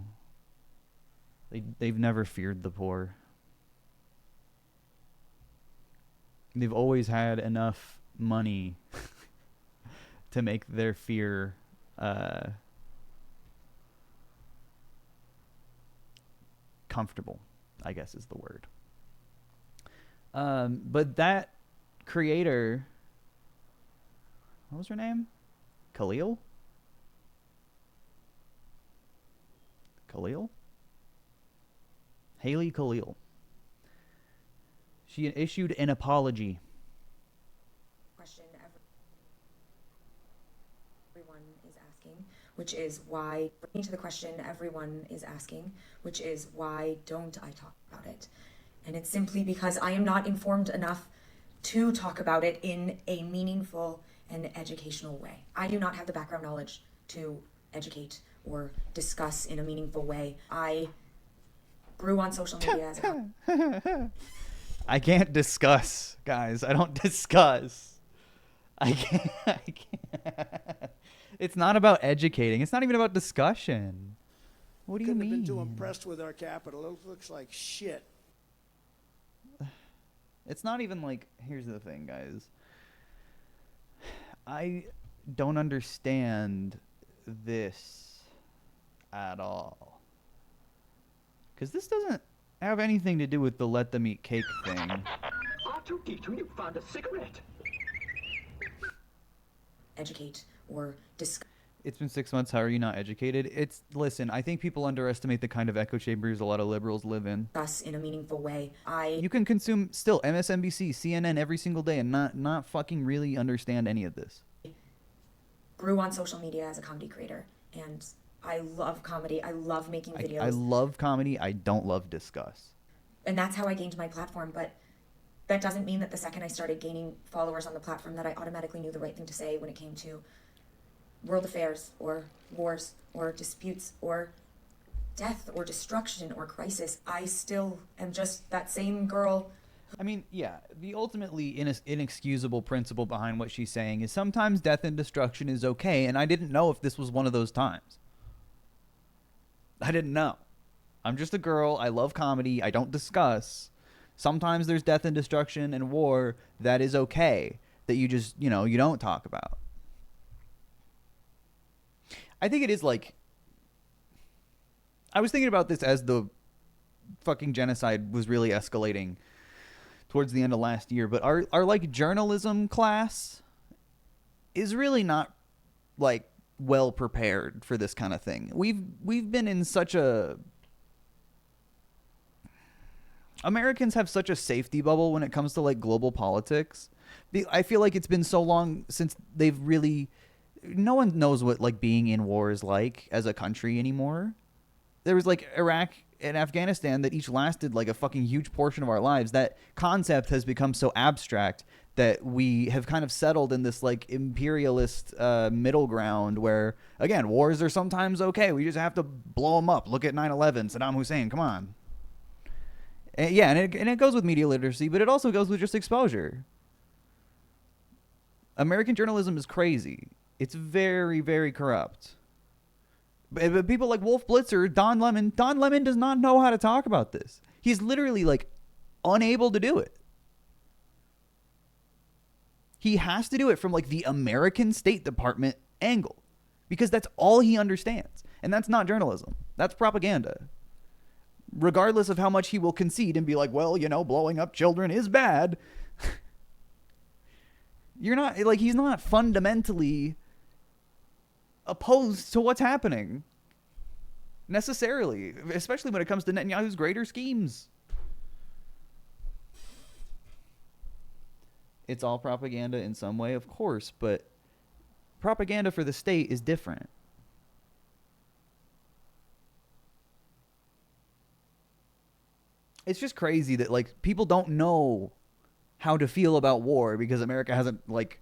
S2: They've never feared the poor. They've always had enough money to make their fear uncomfortable, I guess is the word. But that creator, what was her name? Khalil? Haley Khalil. She issued an apology.
S7: Question everyone is asking, which is why, bringing to the question everyone is asking, which is why don't I talk about it? And it's simply because I am not informed enough to talk about it in a meaningful and educational way. I do not have the background knowledge to educate or discuss in a meaningful way. I grew on social media as a...
S2: I can't discuss, guys. I don't discuss. I can't. It's not about educating. It's not even about discussion. What do you mean?
S4: Couldn't have been too impressed with our capital. It looks like shit.
S2: It's not even like, here's the thing, guys. I don't understand this at all. Because this doesn't have anything to do with the let them eat cake thing.
S5: R2-D2, you found a cigarette.
S7: Educate or discuss.
S2: It's been 6 months. How are you not educated? Listen, I think people underestimate the kind of echo chambers a lot of liberals live in.
S7: Us in a meaningful way.
S2: You can consume still MSNBC, CNN every single day and not fucking really understand any of this.
S7: Grew on social media as a comedy creator, and I love comedy. I love making videos.
S2: I love comedy. I don't love discuss.
S7: And that's how I gained my platform, but that doesn't mean that the second I started gaining followers on the platform that I automatically knew the right thing to say when it came to world affairs or wars or disputes or death or destruction or crisis. I still am just that same girl.
S2: I mean, yeah, the ultimately inexcusable principle behind what she's saying is sometimes death and destruction is okay, and I didn't know if this was one of those times. I didn't know. I'm just a girl. I love comedy. I don't discuss. Sometimes there's death and destruction and war that is okay, that you just, you don't talk about. I think it is like, I was thinking about this as the fucking genocide was really escalating towards the end of last year, but our like journalism class is really not like well prepared for this kind of thing. We've been in such a, Americans have such a safety bubble when it comes to like global politics. I feel like it's been so long since they've really, no one knows what like being in war is like as a country anymore. There was like Iraq and Afghanistan that each lasted like a fucking huge portion of our lives. That concept has become so abstract that we have kind of settled in this like imperialist middle ground where, again, wars are sometimes okay. We just have to blow them up. Look at 9/11, Saddam Hussein, come on. And yeah, and it goes with media literacy, but it also goes with just exposure. American journalism is crazy. It's very, very corrupt. But people like Wolf Blitzer, Don Lemon does not know how to talk about this. He's literally like unable to do it. He has to do it from like the American State Department angle because that's all he understands. And that's not journalism. That's propaganda. Regardless of how much he will concede and be like, well, blowing up children is bad. You're not like, he's not fundamentally opposed to what's happening necessarily, especially when it comes to Netanyahu's greater schemes. It's all propaganda in some way, of course, but propaganda for the state is different. It's just crazy that like people don't know how to feel about war because America hasn't like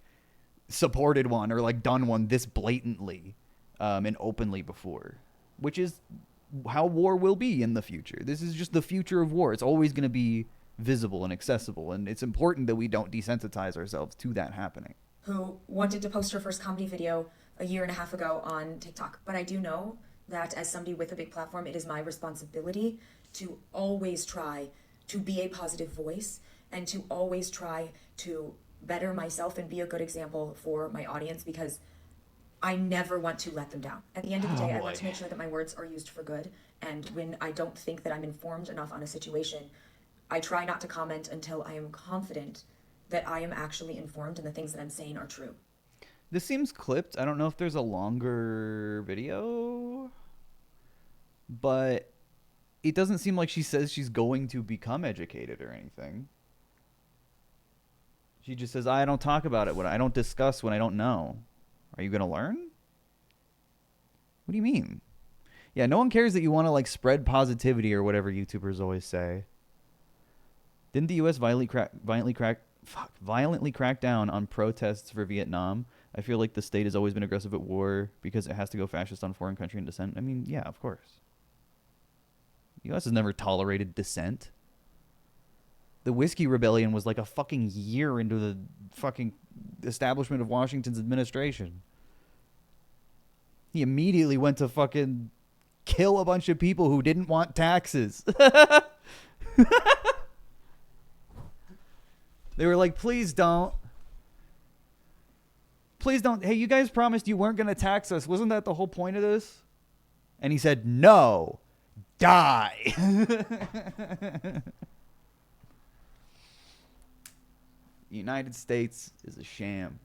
S2: supported one or like done one this blatantly and openly before, which is how war will be in the future. This is just the future of war. It's always going to be visible and accessible, and it's important that we don't desensitize ourselves to that happening.
S7: Who wanted to post her first comedy video a year and a half ago on TikTok. But I do know that as somebody with a big platform, it is my responsibility to always try to be a positive voice and to always try to better myself and be a good example for my audience, because I never want to let them down. At the end of the day, I want to make sure that my words are used for good. And when I don't think that I'm informed enough on a situation, I try not to comment until I am confident that I am actually informed and the things that I'm saying are true.
S2: This seems clipped. I don't know if there's a longer video, but it doesn't seem like she says she's going to become educated or anything. She just says, I don't talk about it, I don't discuss when I don't know. Are you going to learn? What do you mean? Yeah, no one cares that you want to like spread positivity or whatever YouTubers always say. Didn't the U.S. violently crack down on protests for Vietnam? I feel like the state has always been aggressive at war because it has to go fascist on foreign country and dissent. I mean, yeah, of course. The U.S. has never tolerated dissent. The Whiskey Rebellion was like a fucking year into the fucking establishment of Washington's administration. He immediately went to fucking kill a bunch of people who didn't want taxes. They were like, please don't. Please don't. Hey, you guys promised you weren't going to tax us. Wasn't that the whole point of this? And he said, no. Die. The United States is a sham.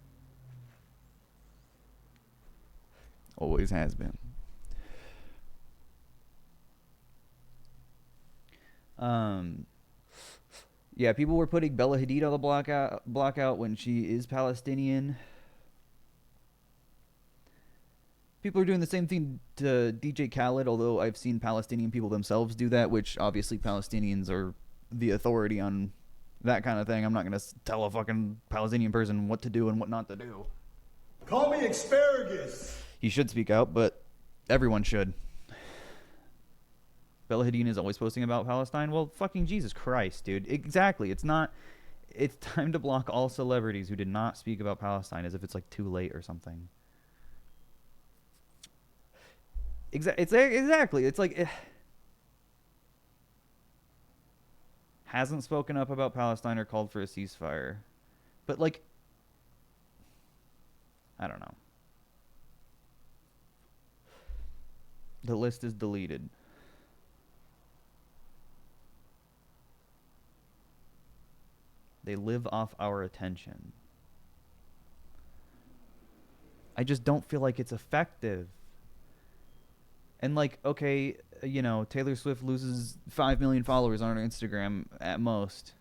S2: Always has been. Yeah, people were putting Bella Hadid on the blackout when she is Palestinian. People are doing the same thing to DJ Khaled, although I've seen Palestinian people themselves do that, which obviously Palestinians are the authority on that kind of thing. I'm not going to tell a fucking Palestinian person what to do and what not to do.
S8: Call me asparagus.
S2: He should speak out, but everyone should. Bella Hadid is always posting about Palestine. Well, fucking Jesus Christ, dude. Exactly. It's time to block all celebrities who did not speak about Palestine as if it's like too late or something. Exactly. It's like hasn't spoken up about Palestine or called for a ceasefire. But like, I don't know. The list is deleted. They live off our attention. I just don't feel like it's effective. And like, okay, you know, Taylor Swift loses 5 million followers on her Instagram at most.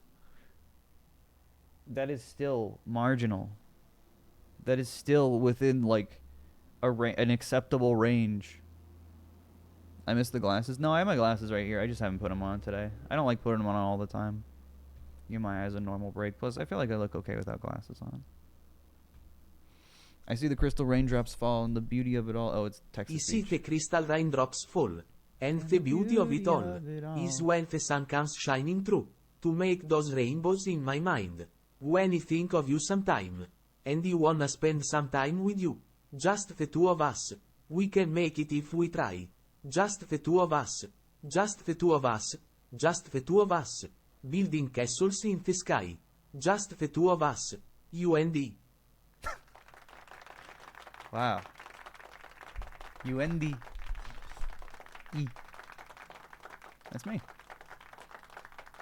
S2: That is still marginal. That is still within like an acceptable range. I miss the glasses. No, I have my glasses right here. I just haven't put them on today. I don't like putting them on all the time. Give my eyes a normal break. Plus, I feel like I look okay without glasses on. I see the crystal raindrops fall, and the beauty of it all. Oh, it's Texas
S9: I see
S2: Beach.
S9: the crystal raindrops fall, and the beauty of it all is when the sun comes shining through, to make those rainbows in my mind. When I think of you sometime, and I wanna spend some time with you, just the two of us. We can make it if we try. Just the two of us. Just the two of us. Just the two of us. Building castles in the sky. Just the two of us. You and I.
S2: Wow. UND. E. That's me.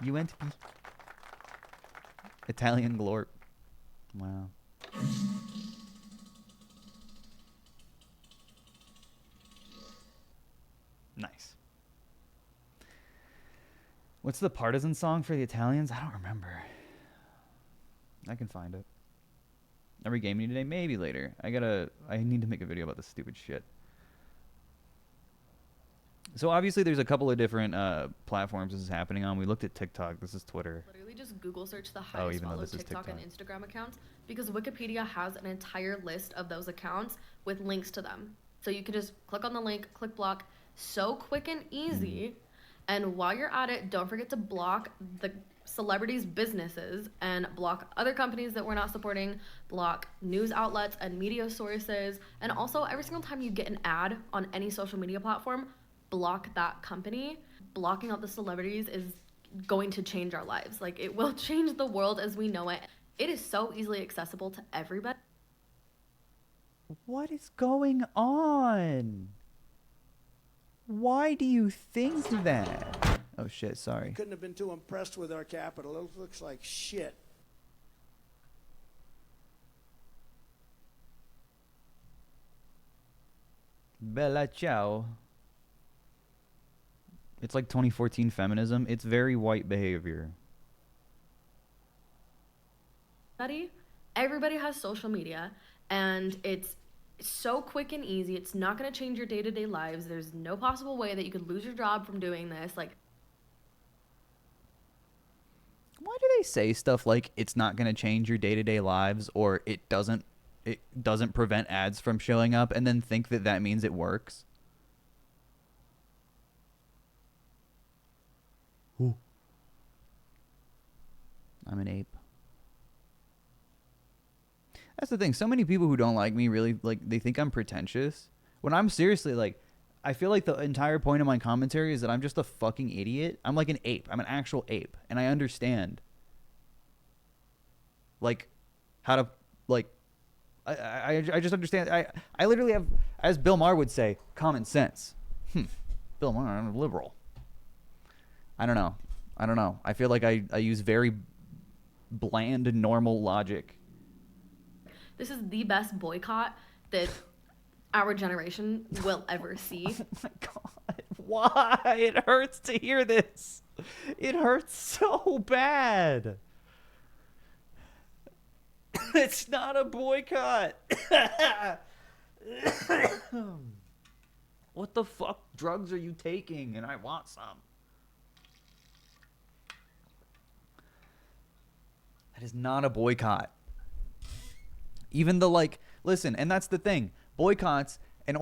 S2: UNT. Italian glorp. Wow. Nice. What's the partisan song for the Italians? I don't remember. I can find it. Are we gaming today? Maybe later. I need to make a video about this stupid shit. So obviously there's a couple of different platforms this is happening on. We looked at TikTok. This is Twitter.
S22: Literally just Google search the highest followed TikTok and Instagram accounts, because Wikipedia has an entire list of those accounts with links to them. So you can just click on the link, click block, so quick and easy. And while you're at it, don't forget to block the celebrities' businesses and block other companies that we're not supporting, block news outlets and media sources. And also, every single time you get an ad on any social media platform, block that company. Blocking out the celebrities is going to change our lives. Like, it will change the world as we know it. It is so easily accessible to everybody.
S2: What is going on? Why do you think that? Oh shit, sorry.
S4: Couldn't have been too impressed with our capital. It looks like shit.
S2: Bella ciao. It's like 2014 feminism. It's very white behavior.
S22: Everybody has social media, and it's so quick and easy. It's not going to change your day-to-day lives. There's no possible way that you could lose your job from doing this. Like,
S2: why do they say stuff like it's not going to change your day-to-day lives, or it doesn't prevent ads from showing up, and then think that that means it works? Ooh. I'm an ape. That's the thing. So many people who don't like me really, like, they think I'm pretentious. When I'm seriously, like, I feel like the entire point of my commentary is that I'm just a fucking idiot. I'm like an ape. I'm an actual ape. And I understand, like, how to, like, I just understand. I literally have, as Bill Maher would say, common sense. Bill Maher, I'm a liberal. I don't know. I feel like I use very bland and normal logic.
S22: this is the best boycott that our generation will ever see.
S2: Oh my god. Why? It hurts to hear this. It hurts so bad. It's not a boycott. What the fuck drugs are you taking? And I want some. That is not a boycott. Even the, like, listen, and that's the thing. Boycotts and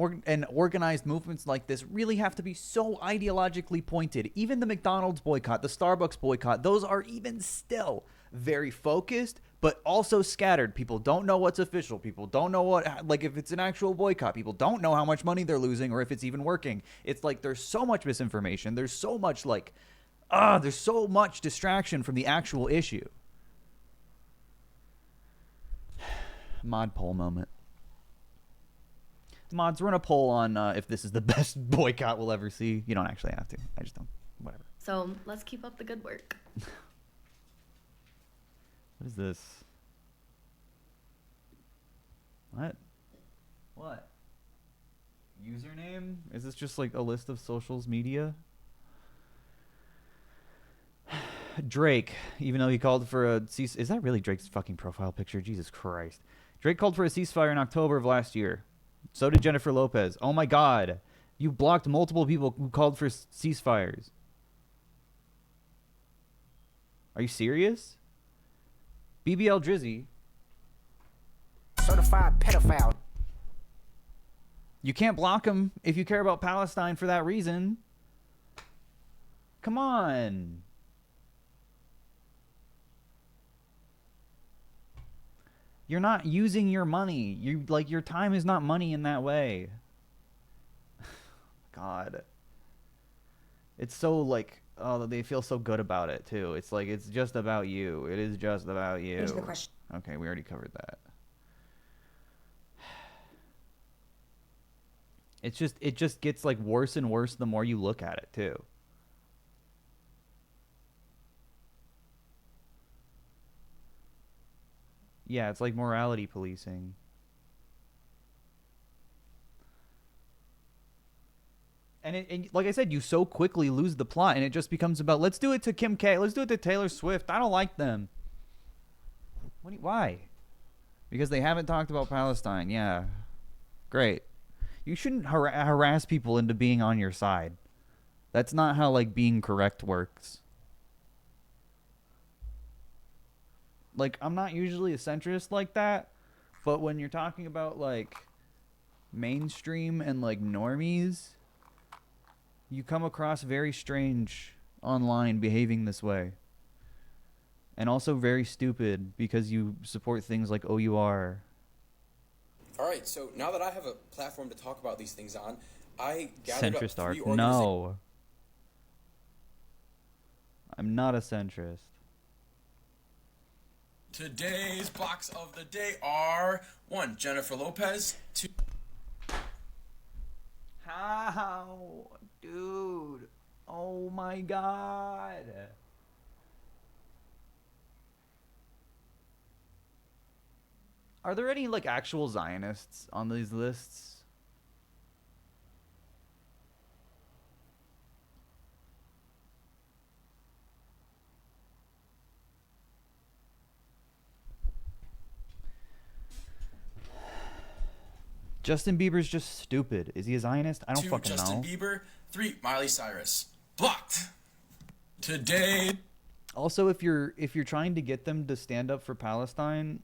S2: organized movements like this really have to be so ideologically pointed. Even the McDonald's boycott, the Starbucks boycott, those are even still very focused, but also scattered. People don't know what's official. People don't know what, like, if it's an actual boycott. People don't know how much money they're losing or if it's even working. It's like there's so much misinformation. There's so much, like, there's so much distraction from the actual issue. Mod poll moment. Mods, run a poll on if this is the best boycott we'll ever see. You don't actually have to. I just don't. Whatever.
S22: So let's keep up the good work.
S2: What is this? What? What? Username? Is this just like a list of socials media? Drake, even though he called for a cease... Is that really Drake's fucking profile picture? Jesus Christ. Drake called for a ceasefire in October of last year. So did Jennifer Lopez. Oh my god. You blocked multiple people who called for ceasefires. Are you serious? BBL Drizzy.
S13: Certified pedophile.
S2: You can't block him if you care about Palestine for that reason. Come on. You're not using your money. Your time is not money in that way. God. It's so, like, oh, they feel so good about it too. It's like it's just about you. It is just about you.
S7: Into the question.
S2: Okay, we already covered that. It just gets like worse and worse the more you look at it too. Yeah, it's like morality policing. And like I said, you so quickly lose the plot, and it just becomes about, let's do it to Kim K. Let's do it to Taylor Swift. I don't like them. Why? Because they haven't talked about Palestine. Yeah. Great. You shouldn't harass people into being on your side. That's not how, like, being correct works. Like, I'm not usually a centrist like that, but when you're talking about, like, mainstream and, like, normies, you come across very strange online behaving this way. And also very stupid because you support things like OUR.
S1: All right, so now that I have a platform to talk about these things on, I gathered
S2: Centrist
S1: up three
S2: art. No. I'm not a centrist.
S14: Today's blocks of the day are 1. Jennifer Lopez. 2.
S2: How? Dude. Oh my god. Are there any, like, actual Zionists on these lists? Justin Bieber's just stupid. Is he a Zionist? I don't
S14: 2.
S2: fucking
S14: Justin
S2: know.
S14: Bieber. 3. Miley Cyrus. Blocked. Today.
S2: Also, if you're trying to get them to stand up for Palestine,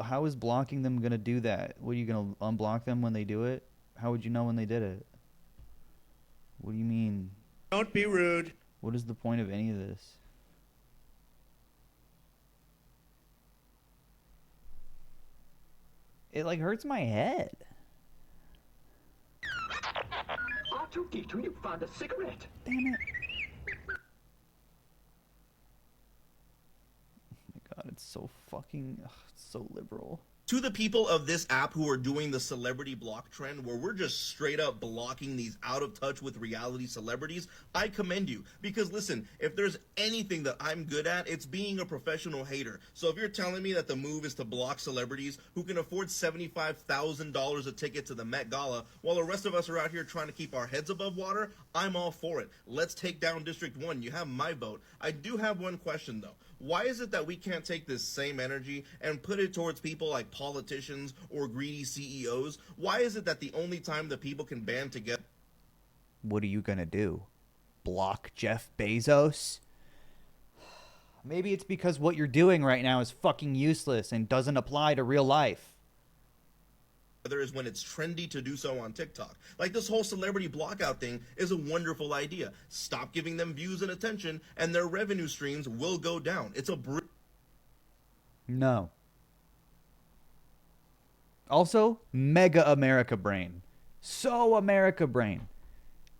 S2: how is blocking them gonna do that? What, are you gonna unblock them when they do it? How would you know when they did it? What do you mean?
S4: Don't be rude.
S2: What is the point of any of this? It, like, hurts my head.
S5: R2D2, you found a cigarette.
S2: Damn it. God, it's so fucking, it's so liberal.
S10: To the people of this app who are doing the celebrity block trend where we're just straight up blocking these out of touch with reality celebrities, I commend you. Because listen, if there's anything that I'm good at, it's being a professional hater. So if you're telling me that the move is to block celebrities who can afford $75,000 a ticket to the Met Gala while the rest of us are out here trying to keep our heads above water, I'm all for it. Let's take down District 1. You have my vote. I do have one question though. Why is it that we can't take this same energy and put it towards people like politicians or greedy CEOs? Why is it that the only time that people can band together...
S2: What are you gonna do? Block Jeff Bezos? Maybe it's because what you're doing right now is fucking useless and doesn't apply to real life.
S10: is when it's trendy to do so on TikTok. Like this whole celebrity blockout thing is a wonderful idea. Stop giving them views and attention and their revenue streams will go down. It's a
S2: No. Also, mega America brain. So America brain.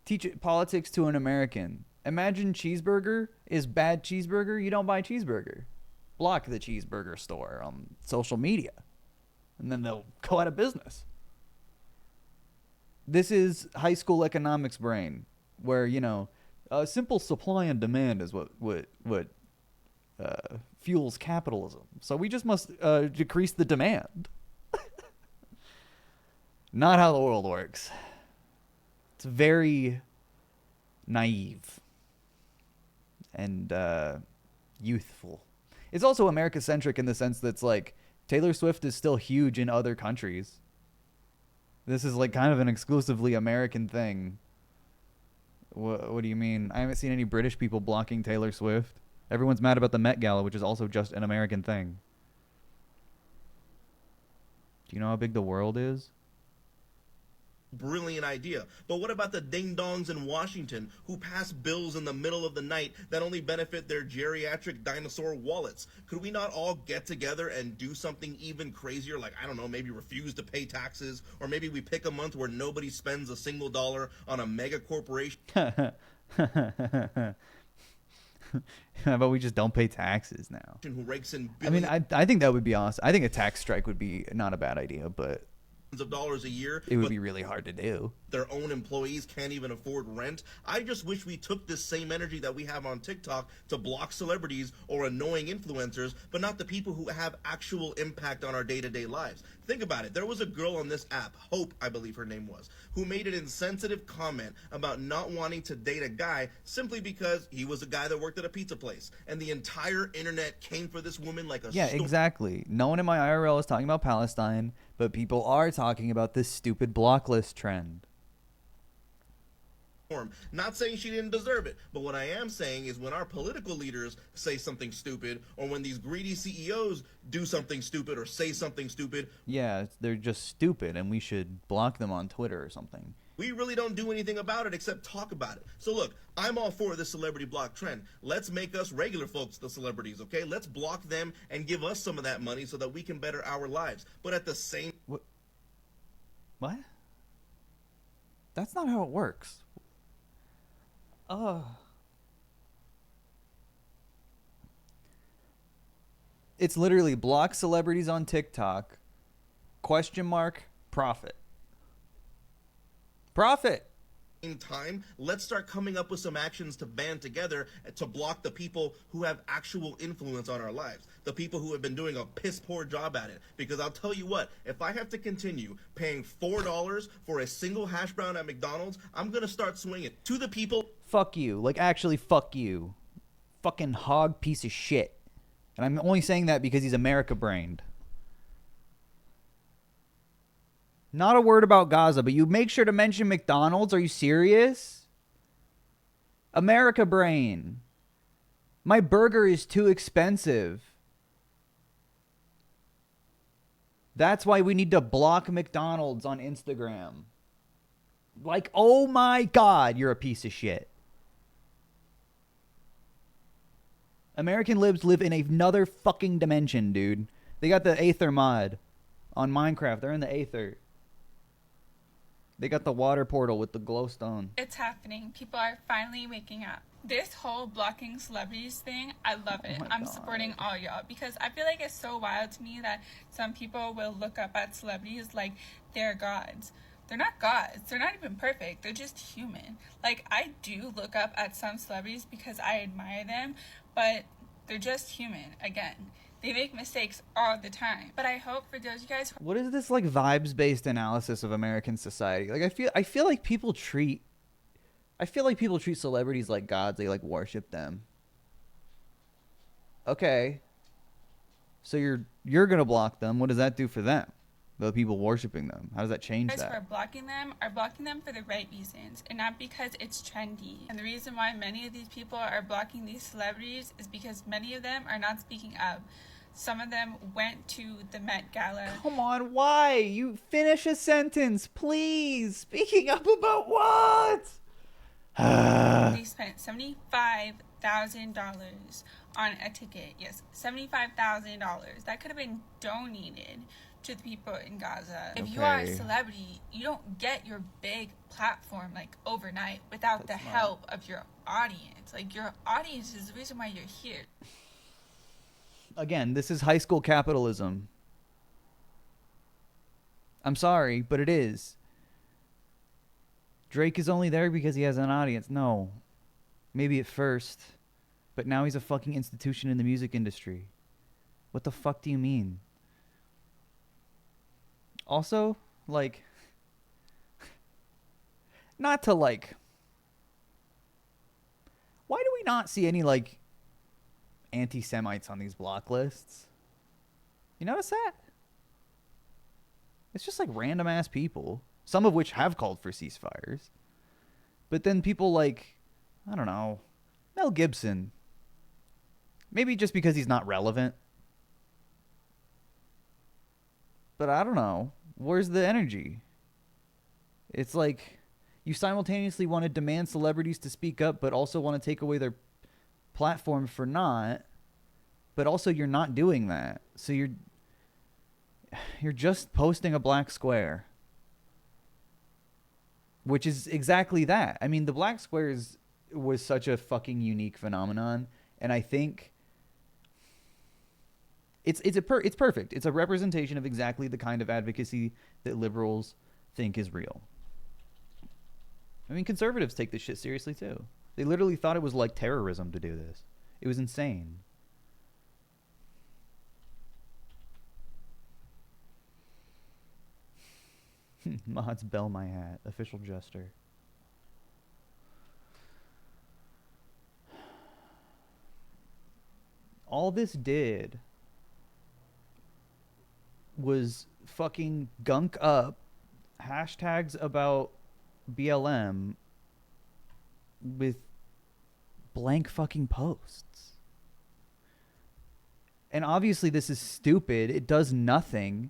S2: Teach it politics to an American. Imagine cheeseburger is bad cheeseburger. You don't buy cheeseburger. Block the cheeseburger store on social media. And then they'll go out of business. This is high school economics brain, where, you know, simple supply and demand is what fuels capitalism. So we just must decrease the demand. Not how the world works. It's very naive and youthful. It's also America-centric in the sense that it's like Taylor Swift is still huge in other countries. This is like kind of an exclusively American thing. What do you mean? I haven't seen any British people blocking Taylor Swift. Everyone's mad about the Met Gala, which is also just an American thing. Do you know how big the world is?
S10: Brilliant idea. But what about the ding-dongs in Washington who pass bills in the middle of the night that only benefit their geriatric dinosaur wallets? Could we not all get together and do something even crazier? Like, I don't know, maybe refuse to pay taxes, or maybe we pick a month where nobody spends a single dollar on a mega corporation.
S2: How about we just don't pay taxes now?
S10: Who rakes in
S2: I mean,
S10: billions
S2: I think that would be awesome. I think a tax strike would be not a bad idea, but
S10: of dollars a year.
S2: it would be really hard to do.
S10: Their own employees can't even afford rent. I just wish we took this same energy that we have on TikTok to block celebrities or annoying influencers, but not the people who have actual impact on our day-to-day lives. Think about it. There was a girl on this app, Hope, I believe her name was, who made an insensitive comment about not wanting to date a guy simply because he was a guy that worked at a pizza place. And the entire internet came for this woman like a
S2: Yeah, exactly. No one in my IRL is talking about Palestine, but people are talking about this stupid block list trend.
S10: Not saying she didn't deserve it, but what I am saying is when our political leaders say something stupid, or when these greedy CEOs do something stupid or say something stupid,
S2: Yeah, they're just stupid, and we should block them on Twitter or something.
S10: we really don't do anything about it except talk about it. So look, I'm all for this celebrity block trend. Let's make us regular folks the celebrities, okay? Let's block them and give us some of that money so that we can better our lives. But at the same...
S2: What? That's not how it works. It's literally block celebrities on TikTok, ? Profit. Profit.
S10: In time, let's start coming up with some actions to band together to block the people who have actual influence on our lives, the people who have been doing a piss poor job at it. Because I'll tell you what, if I have to continue paying $4 for a single hash brown at McDonald's, I'm gonna start swinging to the people.
S2: Fuck you. Like, actually, fuck you. Fucking hog piece of shit. And I'm only saying that because he's America-brained. Not a word about Gaza, but you make sure to mention McDonald's. Are you serious? America brain. My burger is too expensive. That's why we need to block McDonald's on Instagram. Like, oh my God, you're a piece of shit. American libs live in another fucking dimension, dude. They got the Aether mod on Minecraft. They're in the Aether. They got the water portal with the glowstone.
S11: It's happening. People are finally waking up. This whole blocking celebrities thing, I love it. I'm supporting all y'all because I feel like it's so wild to me that some people will look up at celebrities like they're gods. They're not gods. They're not even perfect. They're just human. Like, I do look up at some celebrities because I admire them, but they're just human. Again, they make mistakes all the time. But I hope for those of you guys who...
S2: What is this like vibes-based analysis of American society? Like, I feel like people treat celebrities like gods. They like worship them. Okay. So you're gonna block them. What does that do for them? The people worshiping them. How does that change
S11: guys
S2: that?
S11: who are blocking them for the right reasons and not because it's trendy. And the reason why many of these people are blocking these celebrities is because many of them are not speaking up. Some of them went to the Met Gala.
S2: Come on, why? You finish a sentence, please. Speaking up about what?
S11: They spent $75,000 on a ticket. Yes, $75,000. That could have been donated to the people in Gaza. If you are a celebrity, you don't get your big platform like overnight without the help of your audience. Like, your audience is the reason why you're here.
S2: Again, this is high school capitalism. I'm sorry, but it is. Drake is only there because he has an audience. No. Maybe at first. But now he's a fucking institution in the music industry. What the fuck do you mean? Also, like... not to, like... why do we not see any, like... anti-Semites on these block lists? You notice that? It's just like random ass people, some of which have called for ceasefires. But then people like, I don't know, Mel Gibson. Maybe just because he's not relevant. But I don't know. Where's the energy? It's like you simultaneously want to demand celebrities to speak up, but also want to take away their platform for not, but also you're not doing that. So you're just posting a black square, which is exactly that. I mean, the black squares was such a fucking unique phenomenon, and I think it's perfect. It's a representation of exactly the kind of advocacy that liberals think is real. I mean, conservatives take this shit seriously too. They literally thought it was like terrorism to do this. It was insane. Mods bell my hat. Official jester. All this did was fucking gunk up hashtags about BLM with blank fucking posts. And obviously this is stupid. It does nothing.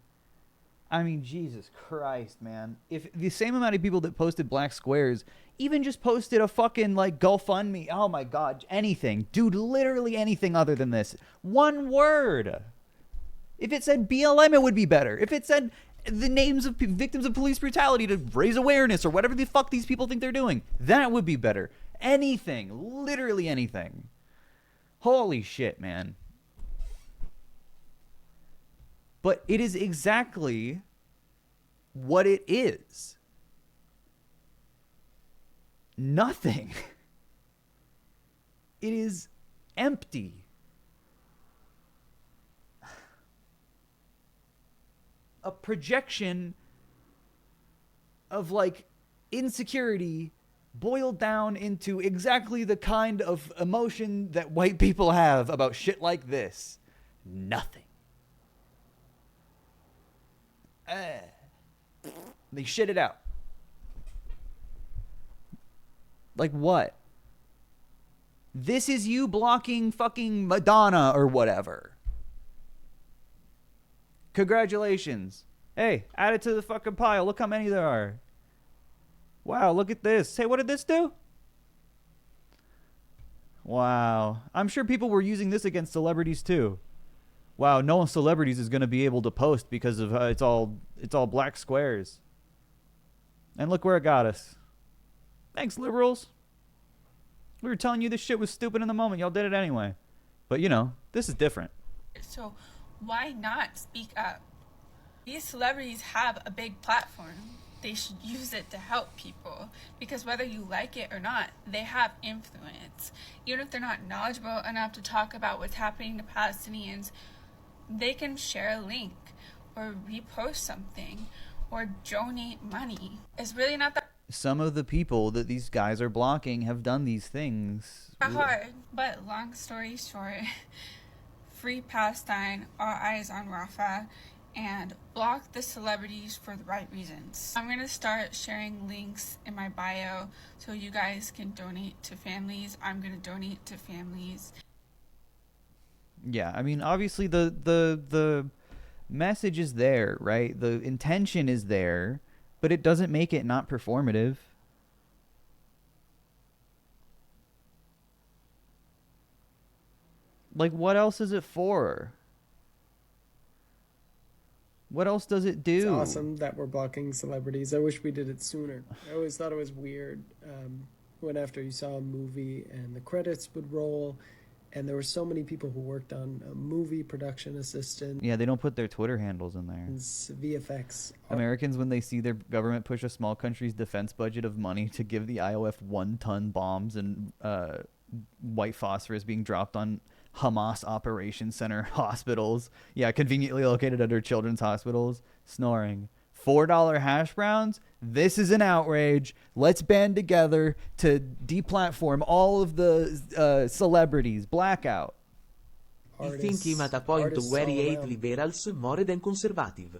S2: I mean, Jesus Christ, man. If the same amount of people that posted black squares even just posted a fucking, like, GoFundMe, oh my God, anything. Dude, literally anything other than this. One word. If it said BLM, it would be better. If it said the names of victims of police brutality to raise awareness or whatever the fuck these people think they're doing, that would be better. Anything. Literally anything. Holy shit, man. But it is exactly what it is. Nothing. It is empty. A projection of like insecurity boiled down into exactly the kind of emotion that white people have about shit like this. Nothing. They shit it out. Like what? This is you blocking fucking Madonna or whatever. Congratulations. Hey, add it to the fucking pile. Look how many there are. Wow, look at this. Hey, what did this do? Wow. I'm sure people were using this against celebrities too. Wow, no one celebrities is going to be able to post because of it's all black squares. And look where it got us. Thanks, liberals. We were telling you this shit was stupid in the moment. Y'all did it anyway. But, you know, this is different.
S11: So why not speak up? These celebrities have a big platform. They should use it to help people, because whether you like it or not, they have influence. Even if they're not knowledgeable enough to talk about what's happening to Palestinians, they can share a link or repost something or donate money. It's really not that
S2: Some of the people that these guys are blocking have done these things.
S11: hard, but long story short, free Palestine, all eyes on Rafah, and block the celebrities for the right reasons. I'm going to start sharing links in my bio so you guys can donate to families. I'm going to donate to families.
S2: Yeah, I mean, obviously the message is there, right? The intention is there, but it doesn't make it not performative. Like, what else is it for? What else does it do?
S6: It's awesome that we're blocking celebrities. I wish we did it sooner. I always thought it was weird when after you saw a movie and the credits would roll, and there were so many people who worked on a movie, production assistant.
S2: Yeah, they don't put their Twitter handles in there.
S6: VFX.
S2: Americans, when they see their government push a small country's defense budget of money to give the IOF 1-ton bombs and white phosphorus being dropped on Hamas Operation Center hospitals. Yeah, conveniently located under children's hospitals. Snoring. $4 hash browns? This is an outrage. Let's band together to deplatform all of the celebrities. Blackout.
S9: I think him at a point where he hate liberals more than conservative.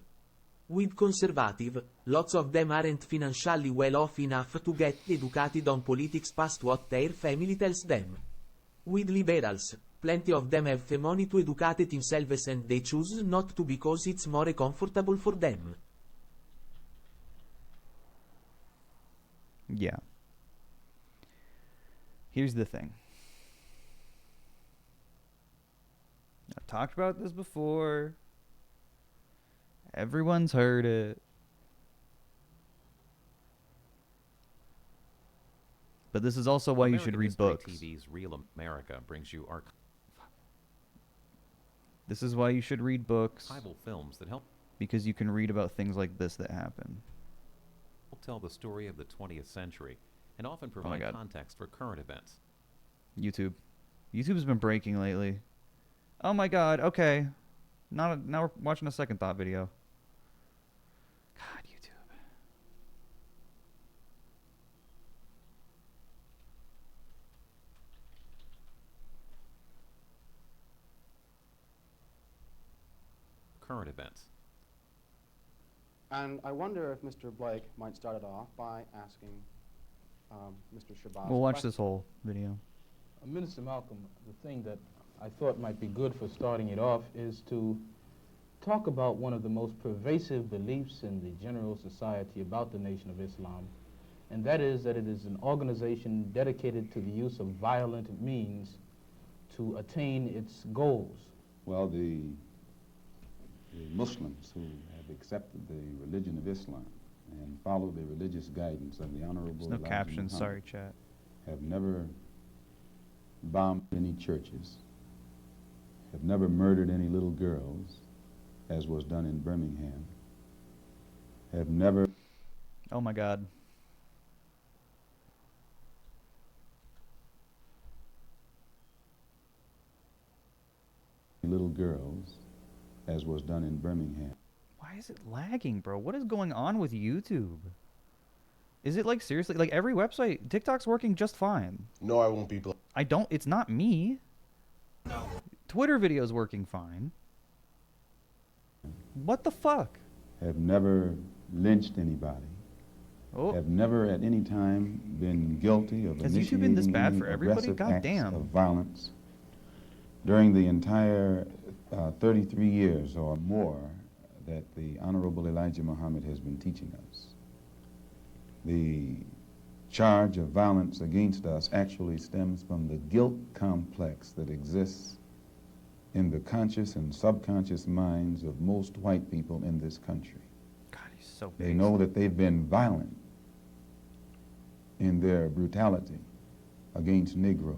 S9: With conservative, lots of them aren't financially well off enough to get educated on politics past what their family tells them. With liberals, plenty of them have the money to educate themselves and they choose not to because it's more comfortable for them.
S2: Yeah. Here's the thing. I've talked about this before. Everyone's heard it. But this is also why you should read books.
S12: TV's Real America brings you
S2: This is why you should read books.
S12: archival films that help
S2: Because you can read about things like this that happen.
S12: tell the story of the 20th century and often provide
S2: God.
S12: context for current events.
S2: YouTube. YouTube's been breaking lately. Oh my god, okay. Now we're watching a second thought video. God, YouTube.
S12: Current events.
S23: And I wonder if Mr. Blake might start it off by asking Mr. Shabazz.
S2: We'll watch this whole video.
S24: Minister Malcolm, the thing that I thought might be good for starting it off is to talk about one of the most pervasive beliefs in the general society about the Nation of Islam, and that is that it is an organization dedicated to the use of violent means to attain its goals.
S25: Well, the Muslims who have accepted the religion of Islam and follow the religious guidance of the Honorable
S2: There's no
S25: Elijah
S2: captions,
S25: Muhammad
S2: sorry chat.
S25: have never bombed any churches, have never murdered any little girls, as was done in Birmingham, have never...
S2: Oh my God.
S25: ...little girls, as was done in Birmingham.
S2: Why is it lagging, bro? What is going on with YouTube? Is it like seriously, like every website, TikTok's working just fine.
S16: No, I won't be.
S2: It's not me. No. Twitter video's working fine. What the fuck?
S25: Have never lynched anybody.
S2: Oh.
S25: Have never at any time been guilty of
S2: Has YouTube been this bad
S25: initiating
S2: for everybody?
S25: aggressive
S2: God
S25: acts
S2: damn.
S25: of violence during the entire 33 years or more that the Honorable Elijah Muhammad has been teaching us. The charge of violence against us actually stems from the guilt complex that exists in the conscious and subconscious minds of most white people in this country.
S2: God, he's so
S25: They know that they've been violent in their brutality against Negroes.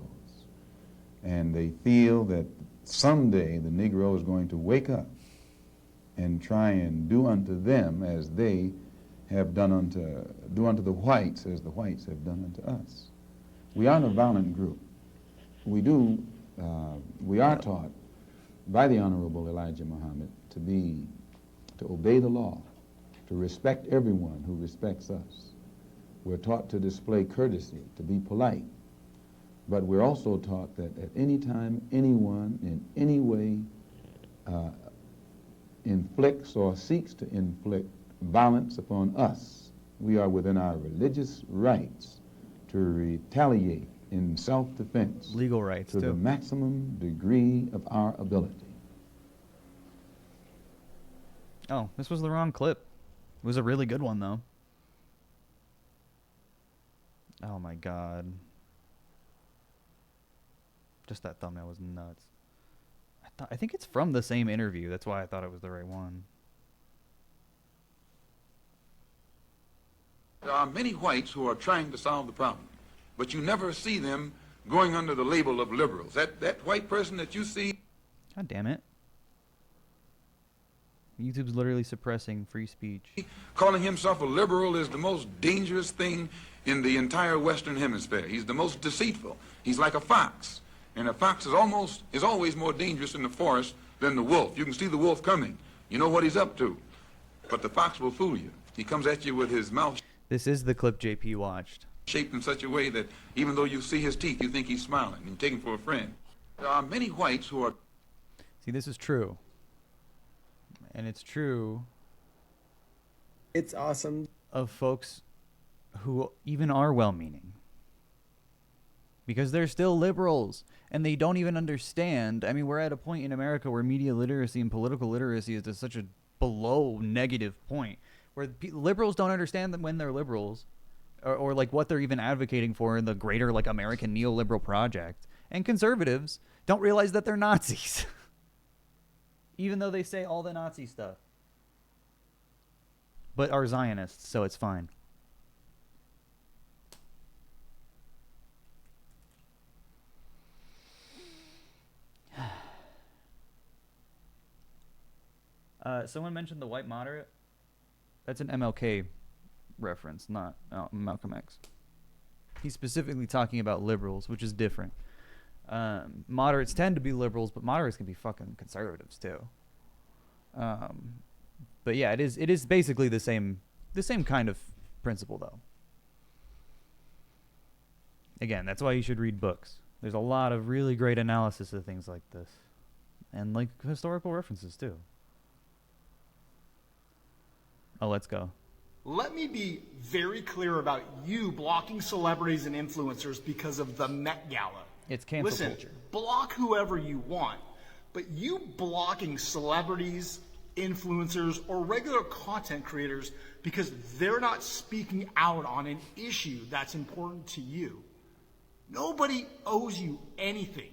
S25: And they feel that someday the Negro is going to wake up and try and do unto them as they have done unto the whites as the whites have done unto us. We aren't a violent group. We are taught by the Honorable Elijah Muhammad to obey the law, to respect everyone who respects us. We're taught to display courtesy, to be polite. But we're also taught that at any time anyone in any way inflicts or seeks to inflict violence upon us, we are within our religious rights to retaliate in self-defense.
S2: Legal rights,
S25: to
S2: too.
S25: the maximum degree of our ability.
S2: Oh, this was the wrong clip. It was a really good one, though. Oh my God. Just that thumbnail was nuts. I think it's from the same interview. That's why I thought it was the right one.
S17: There are many whites who are trying to solve the problem, but you never see them going under the label of liberals. That white person that you see...
S2: God damn it. YouTube's literally suppressing free speech.
S17: Calling himself a liberal is the most dangerous thing in the entire Western Hemisphere. He's the most deceitful. He's like a fox. And a fox is always more dangerous in the forest than the wolf. You can see the wolf coming. You know what he's up to. But the fox will fool you. He comes at you with his mouth
S2: This is the clip JP watched.
S17: shaped in such a way that even though you see his teeth, you think he's smiling and you take him for a friend. There are many whites who are...
S2: See, this is true. And it's true.
S6: It's awesome.
S2: Of folks who even are well-meaning. Because they're still liberals. And they don't even understand. I mean, we're at a point in America where media literacy and political literacy is at such a below negative point. Where liberals don't understand them when they're liberals. Or like what they're even advocating for in the greater like American neoliberal project. And conservatives don't realize that they're Nazis. Even though they say all the Nazi stuff. But are Zionists, so it's fine. Someone mentioned the white moderate. That's an MLK reference, not Malcolm X. He's specifically talking about liberals, which is different. Moderates tend to be liberals, but moderates can be fucking conservatives too. But yeah, it is basically the same kind of principle though. Again, that's why you should read books. There's a lot of really great analysis of things like this. And like historical references too. Oh, let's go.
S18: Let me be very clear about you blocking celebrities and influencers because of the Met Gala.
S2: It's cancel
S18: Listen,
S2: culture.
S18: block whoever you want, but you blocking celebrities, influencers, or regular content creators because they're not speaking out on an issue that's important to you. Nobody owes you anything.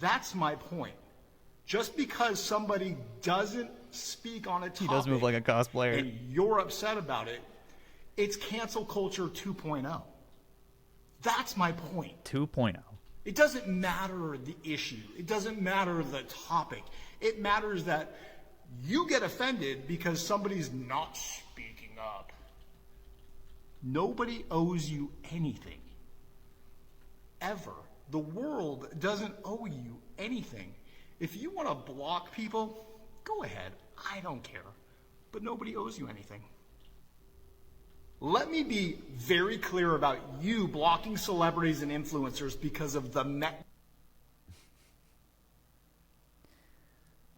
S18: That's my point. Just because somebody doesn't speak on a topic,
S2: He does move like a cosplayer.
S18: and you're upset about it, it's cancel culture 2.0. That's my point.
S2: 2.0.
S18: It doesn't matter the issue. It doesn't matter the topic. It matters that You get offended because somebody's not speaking up. Nobody owes you anything. Ever. The world doesn't owe you anything. If you want to block people, go ahead. I don't care. But nobody owes you anything. Let me be very clear about you blocking celebrities and influencers because of the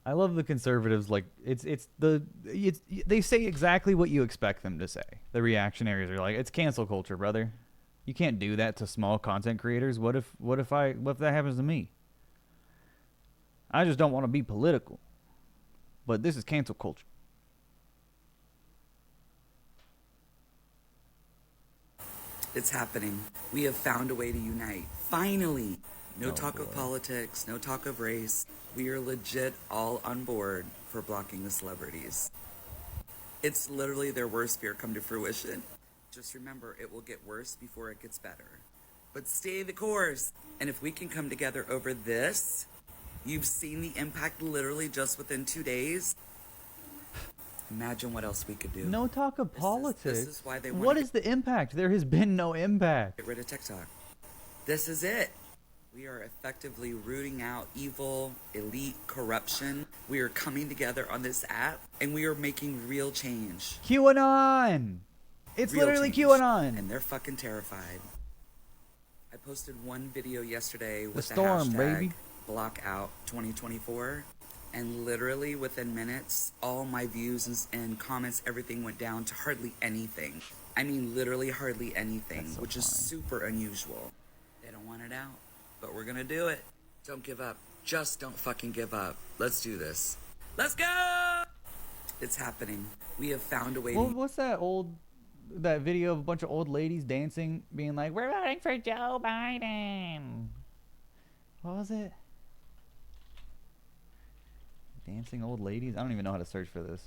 S2: I love the conservatives. Like they say exactly what you expect them to say. The reactionaries are like, it's cancel culture, brother. You can't do that to small content creators. What if that happens to me? I just don't want to be political. But this is cancel culture.
S15: It's happening. We have found a way to unite. Finally. No talk of politics, no talk of race. We are legit all on board for blocking the celebrities. It's literally their worst fear come to fruition. Just remember, it will get worse before it gets better. But stay the course. And if we can come together over this, you've seen the impact literally just within 2 days. Imagine what else we could do.
S2: No talk of politics.
S15: This is why they want
S2: What is the impact? There has been no impact.
S15: Get rid of TikTok. This is it. We are effectively rooting out evil, elite corruption. We are coming together on this app, and we are making real change.
S2: QAnon! It's
S15: Real
S2: literally
S15: change.
S2: QAnon.
S15: And they're fucking terrified. I posted one video yesterday with the
S2: storm,
S15: hashtag
S2: baby.
S15: #blockout2024, and literally within minutes, all my views and comments, everything went down to hardly anything. I mean, literally hardly anything, which is super unusual. They don't want it out, but we're gonna do it. Don't give up. Just don't fucking give up. Let's do this. Let's go! It's happening. We have found a way
S2: Well,
S15: to...
S2: what's that video of a bunch of old ladies dancing, being like, "We're voting for Joe Biden"? What was it? Dancing old ladies? I don't even know how to search for this.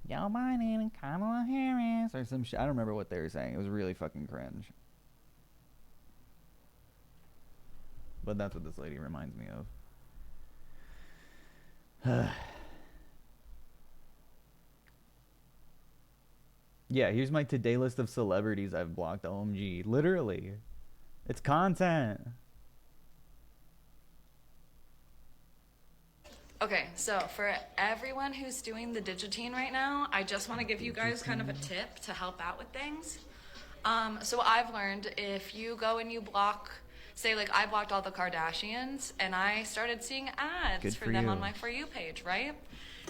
S2: Joe Biden and Kamala Harris or some shit. I don't remember what they were saying. It was really fucking cringe. But that's what this lady reminds me of. Yeah, here's my today list of celebrities I've blocked. OMG. Literally. It's content.
S16: Okay, so for everyone who's doing the digitine right now, I just want to give you guys kind of a tip to help out with things. So I've learned if you go and you block, say like I blocked all the Kardashians and I started seeing ads for them on my For You page, right?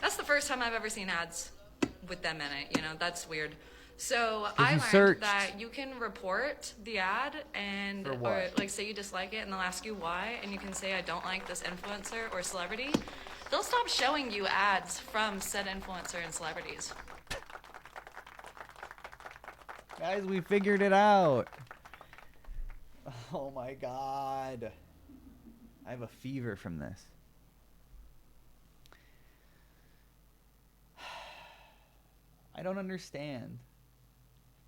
S16: That's the first time I've ever seen ads with them in it, you know, that's weird. So I learned that you can report the ad and or like say you dislike it and they'll ask you why, and you can say I don't like this influencer or celebrity. They'll stop showing you ads from said influencer and celebrities.
S2: Guys, we figured it out. Oh my god. I have a fever from this. I don't understand.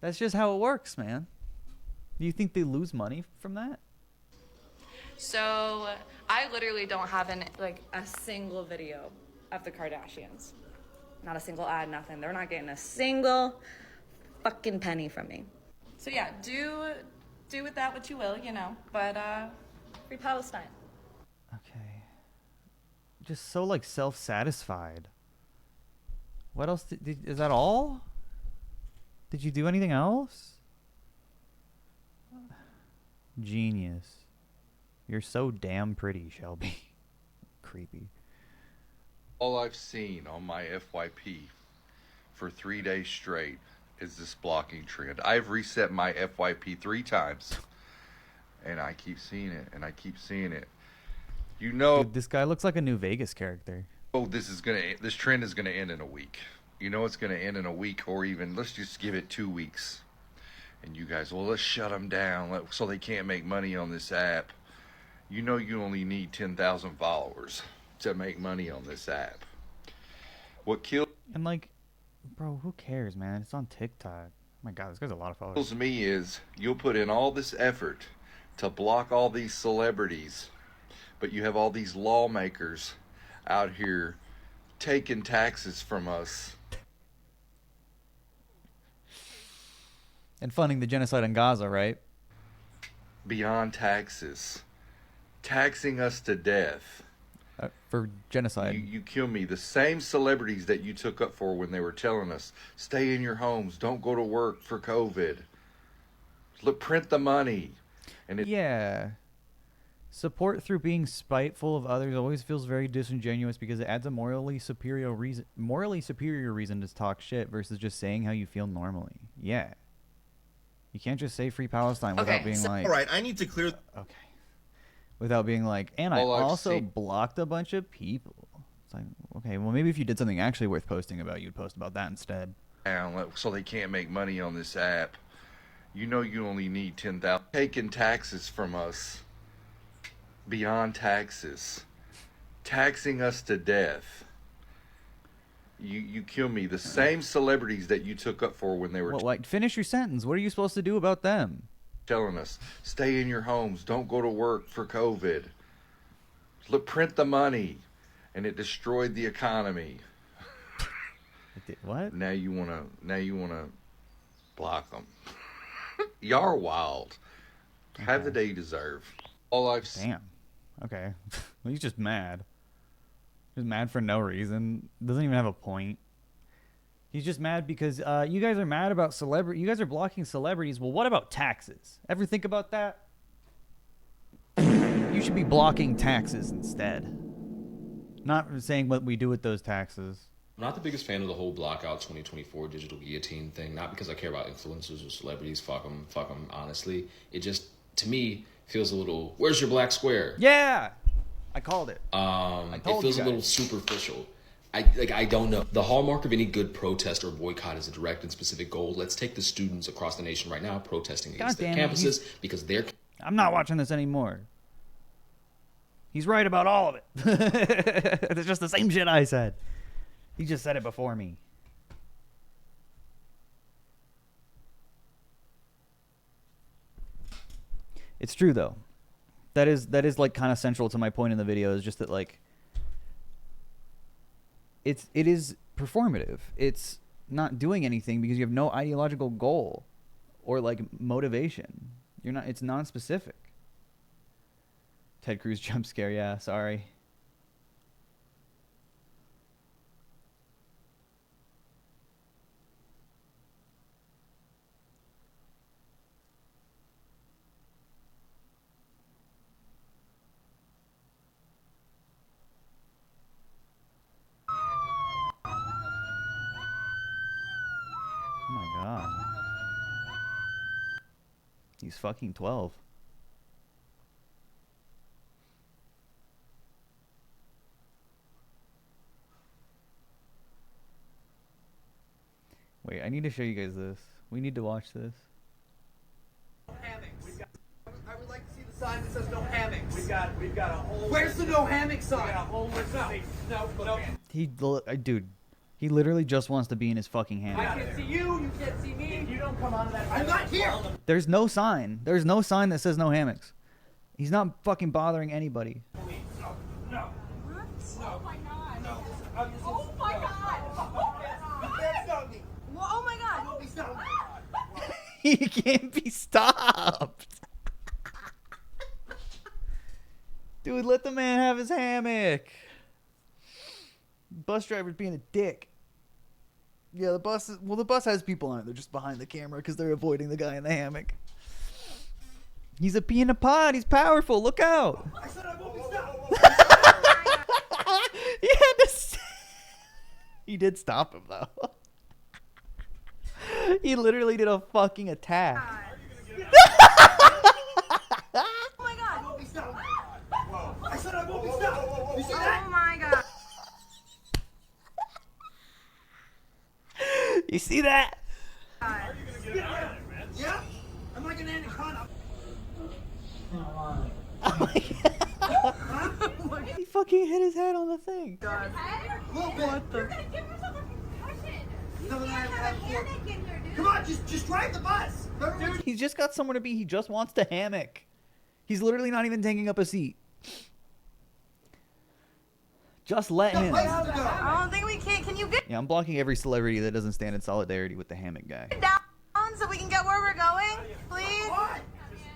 S2: That's just how it works, man. Do you think they lose money from that?
S16: So I literally don't have a single video of the Kardashians. Not a single ad, nothing. They're not getting a single fucking penny from me. So yeah, do with that what you will, you know. But free Palestine.
S2: Okay. Just so like self-satisfied. What else is that all? Did you do anything else? Genius. You're so damn pretty, Shelby. Creepy.
S19: All I've seen on my FYP for 3 days straight is this blocking trend. I've reset my FYP 3 times, and I keep seeing it, and I keep seeing it. You know,
S2: dude, this guy looks like a New Vegas character.
S19: Oh, this trend is gonna end in a week. You know it's gonna end in a week, or even let's just give it 2 weeks. And you guys, well, let's shut them down so they can't make money on this app. You know you only need 10,000 followers to make money on this app. What kills
S2: And like, bro, who cares, man? It's on TikTok. Oh my god, this guy's a lot of followers.
S19: me is you'll put in all this effort to block all these celebrities, but you have all these lawmakers out here taking taxes from us.
S2: And funding the genocide in Gaza, right?
S19: Beyond taxes. Taxing us to death.
S2: For genocide.
S19: You kill me. The same celebrities that you took up for when they were telling us, stay in your homes, don't go to work for COVID. Look, print the money. And
S2: Yeah. Support through being spiteful of others always feels very disingenuous because it adds a morally superior reason to talk shit versus just saying how you feel normally. Yeah. You can't just say free Palestine without being like...
S10: All right, I need to clear...
S2: Okay. Without being like, and I
S19: All I've
S2: also
S19: seen-
S2: blocked a bunch of people. It's like, okay, well maybe if you did something actually worth posting about, you'd post about that instead.
S19: so they can't make money on this app. You know you only need 10,000. Taking taxes from us. Beyond taxes. Taxing us to death. You kill me. The same celebrities that you took up for when they were
S2: What, finish your sentence. What are you supposed to do about them?
S19: telling us, stay in your homes, don't go to work for COVID. Look, print the money. And it destroyed the economy.
S2: What?
S19: Now you wanna block them. Y'all are wild. Have the day you deserve. All I've
S2: Damn. Okay. Well, he's just mad. Just mad for no reason. Doesn't even have a point. He's just mad because you guys are mad about celebrity. You guys are blocking celebrities. Well, what about taxes? Ever think about that? You should be blocking taxes instead. Not saying what we do with those taxes.
S3: I'm not the biggest fan of the whole Blockout 2024 digital guillotine thing. Not because I care about influencers or celebrities. Fuck them, honestly. It just, to me, feels a little, where's your black square?
S2: Yeah! I called it.
S3: It feels a little superficial. I don't know. The hallmark of any good protest or boycott is a direct and specific goal. Let's take the students across the nation right now protesting against their campuses because they're...
S2: I'm not watching this anymore. He's right about all of it. It's just the same shit I said. He just said it before me. It's true though. That is like kind of central to my point in the video, is just that like it is performative. It's not doing anything because you have no ideological goal or like motivation. It's non-specific. Ted Cruz jump scare, yeah, sorry. Oh my god. He's fucking 12. Wait, I need to show you guys this. We need to watch this.
S8: I would like to see the sign that says no hammocks. We've got a whole...
S13: Where's the no hammock sign?
S8: We got a whole list of things. No.
S2: Dude, he literally just wants to be in his fucking hammock.
S8: I can see you can't see me. If you don't come out of that... I'm not here!
S2: There's no sign. There's no sign that says no hammocks. He's not fucking bothering anybody.
S8: No.
S11: What?
S8: No.
S11: Oh my god.
S8: No.
S11: Oh my god. Oh my god.
S2: He can't be stopped. Dude, let the man have his hammock. Bus driver's being a dick. Yeah, the bus has people on it. They're just behind the camera because they're avoiding the guy in the hammock. He's a pea in a pod. He's powerful. Look out.
S8: I said I won't be stopped.
S2: He had to. He did stop him though. He literally did a fucking attack.
S8: Oh my god. I won't be stopped. I said I won't be stopped. You see that?
S11: Oh my god.
S2: You see that?
S8: Yeah? I'm like an anaconda.
S2: Oh my god. He fucking hit his head on the thing.
S8: What the? Come on, just drive the bus. Dude.
S2: He's just got somewhere to be. He just wants to hammock. He's literally not even taking up a seat. Just let him.
S8: I don't think we can. Can you get
S2: Yeah, I'm blocking every celebrity that doesn't stand in solidarity with the hammock guy.
S8: down so we can get where we're going? Please?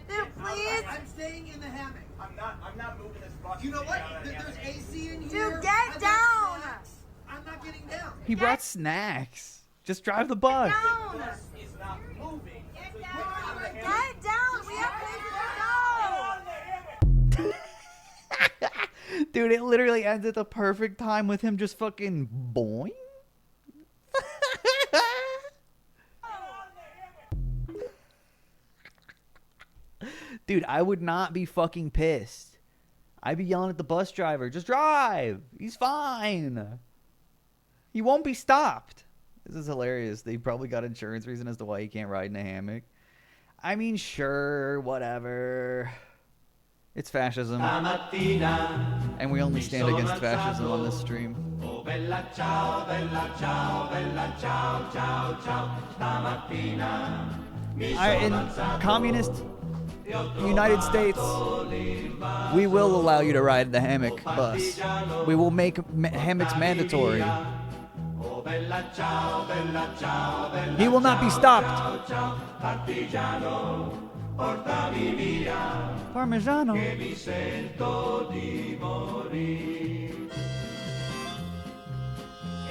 S8: Dude, please?
S1: I'm staying in the hammock. I'm not moving this box. You know what? There's AC in here.
S8: Dude, get down.
S1: I'm not getting down.
S2: He brought snacks. Just drive the bus.
S8: Down.
S1: It's not moving.
S8: Get down. We have places to go.
S2: Dude, it literally ends at the perfect time with him just fucking boing. Dude, I would not be fucking pissed. I'd be yelling at the bus driver, just drive. He's fine. He won't be stopped. This is hilarious. They probably got insurance reason as to why he can't ride in a hammock. I mean, sure, whatever. It's fascism. And we only stand against fascism on this stream. In communist United States, we will allow you to ride the hammock bus. We will make hammocks mandatory. He will not be stopped. Parmigiano.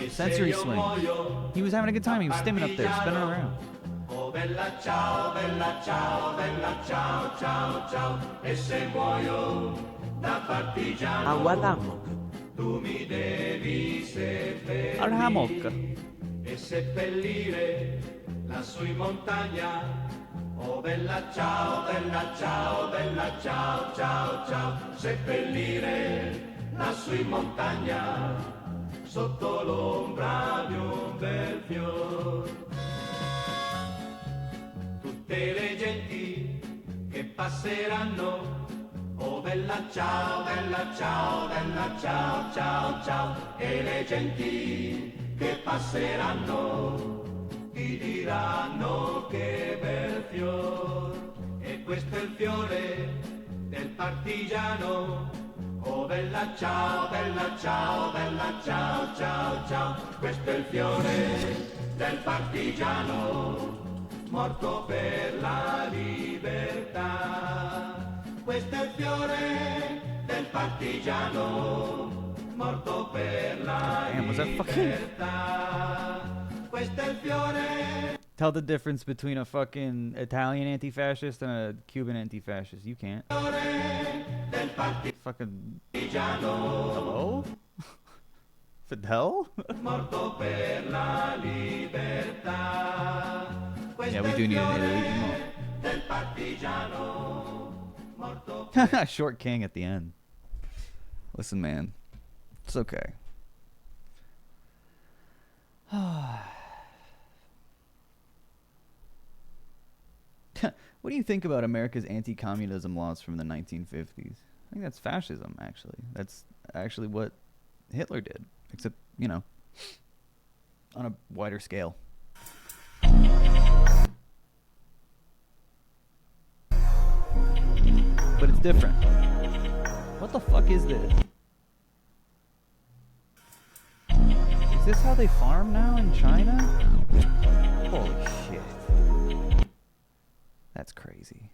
S2: Sensory swing. He was having a good time. He was stimming up there, spinning around.
S7: Oh bella ciao, bella ciao, ciao, ciao. E se muoio da partigiano,
S9: Aguadamo.
S7: tu mi devi seppellire.
S2: Al hammock.
S7: E seppellire lassù in montagna. Oh bella ciao, ciao, ciao. Seppellire lassù in montagna, sotto l'ombra di un bel fior. Tutte le genti che passeranno, oh bella ciao, ciao, ciao. E le genti che passeranno ti diranno che bel fior. E questo è il fiore del partigiano. Oh bella ciao, ciao, ciao. Questo è il fiore del partigiano, morto per la libertà. Questo è il fiore del partigiano, morto per la libertà. Questo è il fiore.
S2: Tell the difference between a fucking Italian anti-fascist and a Cuban anti-fascist. You can't. Fucking. Hello? Fidel?
S7: Morto per la libertà.
S2: Yeah, we do need an Italy.
S7: Del partigiano, morto
S2: Short king at the end. Listen, man. It's okay. What do you think about America's anti-communism laws from the 1950s? I think that's fascism, actually. That's actually what Hitler did, except, you know, on a wider scale. But it's different. What the fuck is this? Is this how they farm now in China? Holy shit. That's crazy.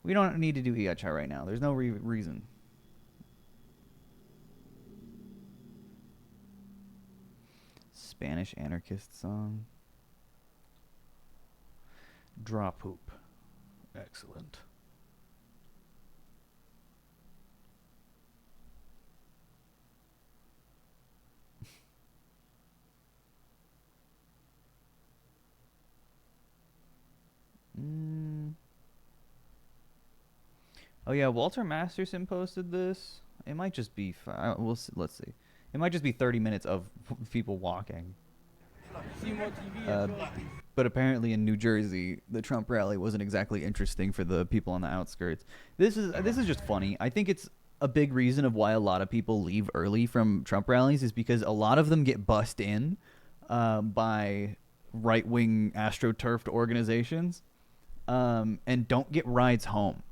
S2: We don't need to do EHI right now. There's no reason. Spanish anarchist song. Draw poop. Excellent. Oh yeah, Walter Masterson posted this. It might just be. Let's see. It might just be 30 minutes of people walking. But apparently in New Jersey, the Trump rally wasn't exactly interesting for the people on the outskirts. This is just funny. I think it's a big reason of why a lot of people leave early from Trump rallies is because a lot of them get bussed in by right-wing astroturfed organizations and don't get rides home.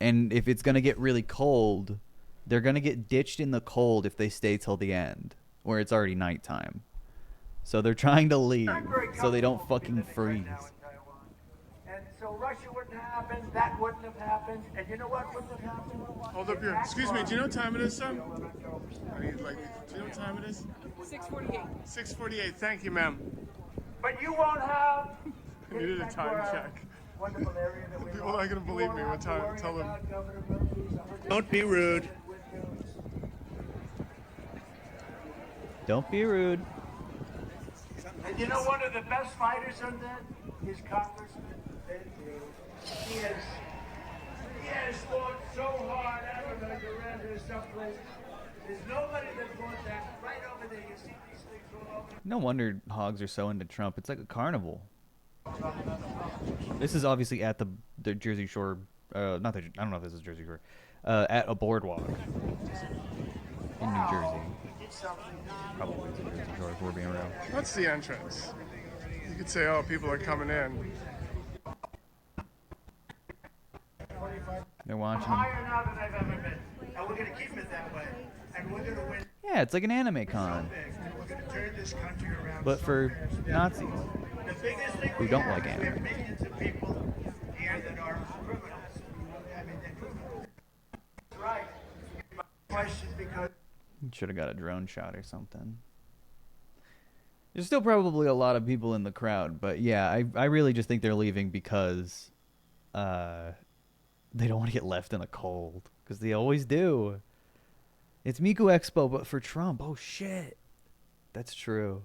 S2: And if it's going to get really cold, They're going to get ditched in the cold if they stay till the end, where it's already nighttime. So they're trying to leave so they don't fucking freeze.
S8: And so Russia wouldn't happen, that wouldn't have happened, and you know what wouldn't have happened?
S4: Hold up here. Excuse me, do you know what time it is, son? I need, like, do you know what time it is?
S8: 6:48.
S4: 6:48. Thank you, ma'am.
S8: But you won't have.
S4: I needed a time check.
S8: Wonderful area that we
S4: People aren't going to believe me. What time? Tell them.
S10: Don't be rude.
S2: Don't be rude.
S8: And you know one of the best fighters on that is Congressman Ben Cruz. He has fought so hard. I don't know, you're around here someplace. There's nobody that fought that. Right over there, you see these things all over.
S2: No wonder hogs are so into Trump. It's like a carnival. This is obviously at the Jersey Shore. Not the. I don't know if this is Jersey Shore. At a boardwalk in New Jersey. Probably it's a Jersey Shore if we're being real.
S4: What's the entrance? You could say, oh, people are coming in.
S2: They're watching them.
S8: Higher now than I've ever been. And we're going to keep it that way. And we're going to win.
S2: Yeah, it's like an anime con.
S8: We're going to turn this country around.
S2: But for Nazis
S8: The biggest thing
S2: who don't like
S8: we
S2: anime.
S8: have millions of people here that are criminals. I mean, they're criminals. Right. Question because.
S2: Should have got a drone shot or something. There's still probably a lot of people in the crowd, but yeah, I really just think they're leaving because they don't want to get left in the cold, because they always do. It's Miku Expo, but for Trump. Oh shit, that's true.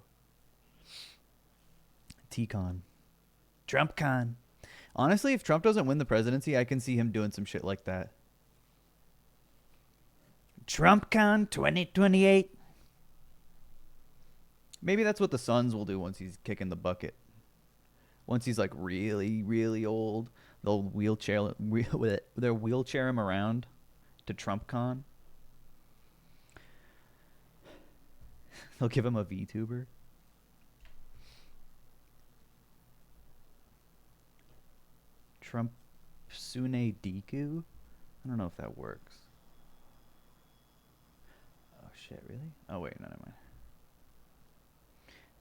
S2: T-Con, TrumpCon. Honestly, if Trump doesn't win the presidency, I can see him doing some shit like that. TrumpCon 2028. Maybe that's what the Suns will do once he's kicking the bucket. Once he's like really, really old, they'll wheelchair him around to TrumpCon. They'll give him a VTuber. Trump Sune Diku? I don't know if that works. Oh shit, really? Oh wait, no, never mind.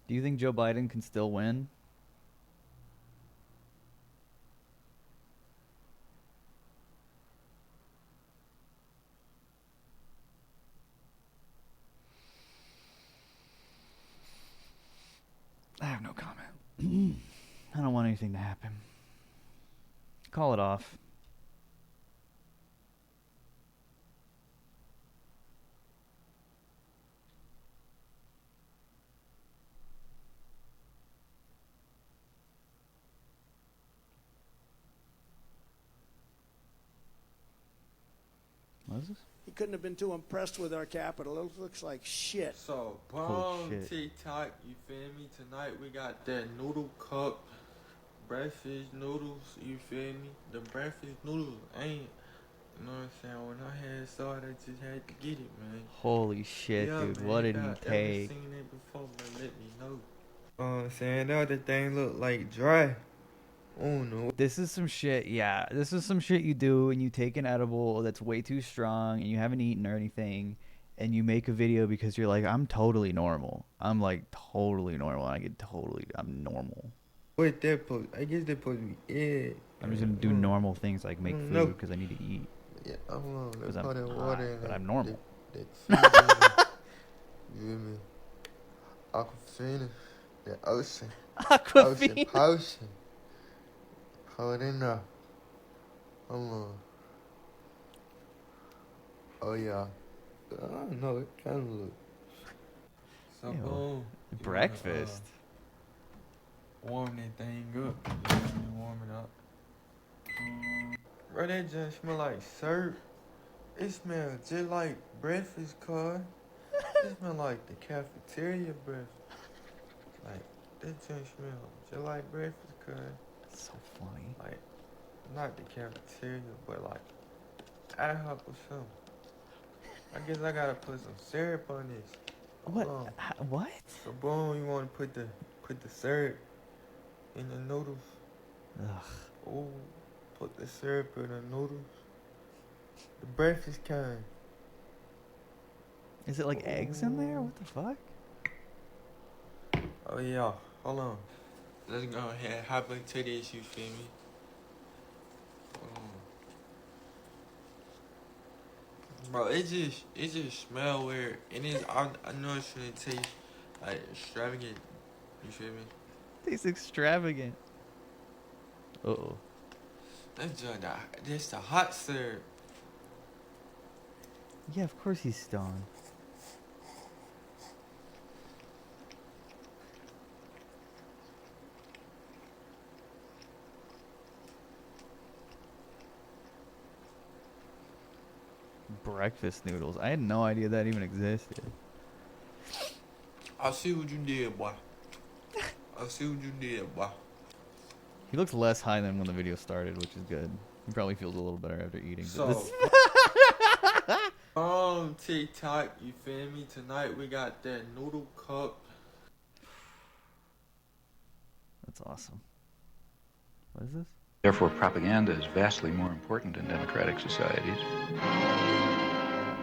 S2: Do you think Joe Biden can still win? I have no comment. I don't want anything to happen. Call it off. What is this?
S14: He couldn't have been too impressed with our capital. It looks like shit.
S20: So,
S2: Holy
S20: boom,
S2: shit.
S20: TikTok, you feel me? Tonight we got that noodle cup, breakfast noodles, you feel me? The breakfast noodles ain't, you know what I'm saying? When I had saw it, I just had to get it, man.
S2: Holy shit,
S20: Yeah,
S2: dude.
S20: man,
S2: What did
S20: if
S2: he
S20: I ever
S2: take?
S20: seen it before, man, let me know. You know what I'm saying? The other thing look like dry. Oh no.
S2: This is some shit, yeah. This is some shit you do when you take an edible that's way too strong and you haven't eaten or anything, and you make a video because you're like, I'm totally normal. I'm like totally normal. I'm normal.
S20: What that post? I guess that supposed to be it.
S2: I'm just gonna do normal things like make
S20: No.
S2: food because I need to eat.
S20: Yeah, I'm on.
S2: Because
S20: Let's
S2: I'm
S20: pour that
S2: hot,
S20: water in
S2: but
S20: that-
S2: I'm normal.
S20: that you feel me? Aquafina, that ocean.
S2: Aquafina.
S20: Ocean. Hold in there. Hold on. Oh yeah. I don't know. It kind of look. So
S2: Ew.
S20: boom.
S2: Breakfast.
S20: Warm that thing up. You know, warm it up. Bro, that just smell like syrup. It smells just like breakfast, cuz. It smell like the cafeteria breakfast. Like, that just smell just like breakfast, cuz.
S2: So funny.
S20: Like, not the cafeteria, but like, IHOP or something. I guess I gotta put some syrup on this.
S2: What? What?
S20: So boom, you wanna put the syrup in the noodles.
S2: Ugh.
S20: Oh, put the syrup in the noodles. The breakfast kind.
S2: Is it like eggs in there? What the fuck?
S20: Oh yeah, hold on. Let's go ahead, hop into this, you feel me? Bro, it just smell weird. And I know it shouldn't taste like extravagant. You feel me?
S2: Tastes extravagant. Uh-oh.
S20: That's the hot syrup.
S2: Yeah, of course he's stoned. Breakfast noodles. I had no idea that even existed.
S20: I see what you did, boy. I see what you did, boy.
S2: He looks less high than when the video started, which is good. He probably feels a little better after eating.
S20: So, TikTok, you feel me? Tonight we got that noodle cup.
S2: That's awesome. What is this?
S5: Therefore, propaganda is vastly more important in democratic societies.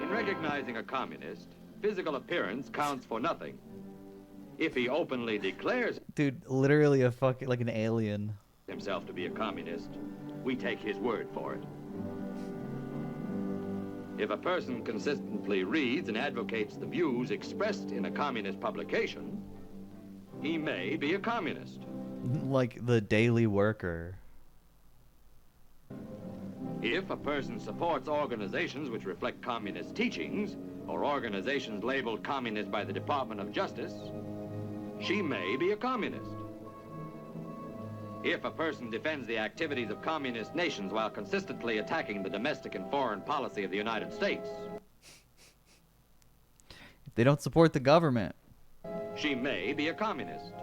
S12: In recognizing a communist, physical appearance counts for nothing. If he openly declares
S2: Dude, literally a fucking like an alien.
S12: himself to be a communist, we take his word for it. If a person consistently reads and advocates the views expressed in a communist publication, he may be a communist.
S2: Like the Daily Worker.
S12: If a person supports organizations which reflect communist teachings, or organizations labeled communist by the Department of Justice, she may be a communist. If a person defends the activities of communist nations while consistently attacking the domestic and foreign policy of the United States,
S2: If they don't support the government.
S12: she may be a communist.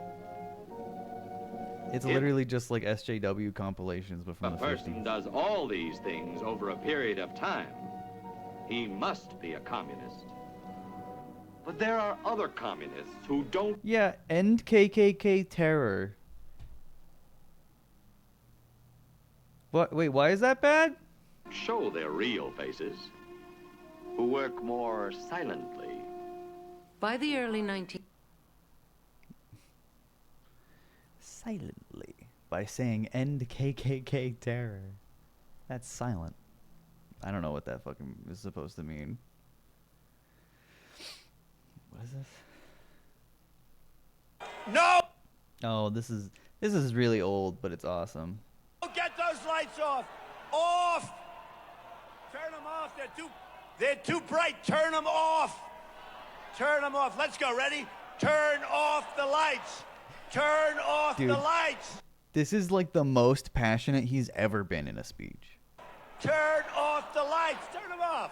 S2: It's literally just like SJW compilations, but
S12: If
S2: from
S12: a
S2: the 50s.
S12: person does all these things over a period of time, he must be a communist. But there are other communists who don't
S2: Yeah, end KKK terror. What? Wait, why is that bad?
S12: show their real faces, who work more silently.
S21: By the early 19...
S2: Silently. By saying end KKK terror. That's silent. I don't know what that fucking is supposed to mean. What is this?
S8: No!
S2: Oh, this is really old, but it's awesome.
S8: Get those lights off! Off! Turn them off. They're too bright. Turn them off. Turn them off. Let's go. Ready? Turn off the lights. Turn off
S2: Dude.
S8: the lights.
S2: This is like the most passionate he's ever been in a speech.
S8: Turn off the lights. Turn them off.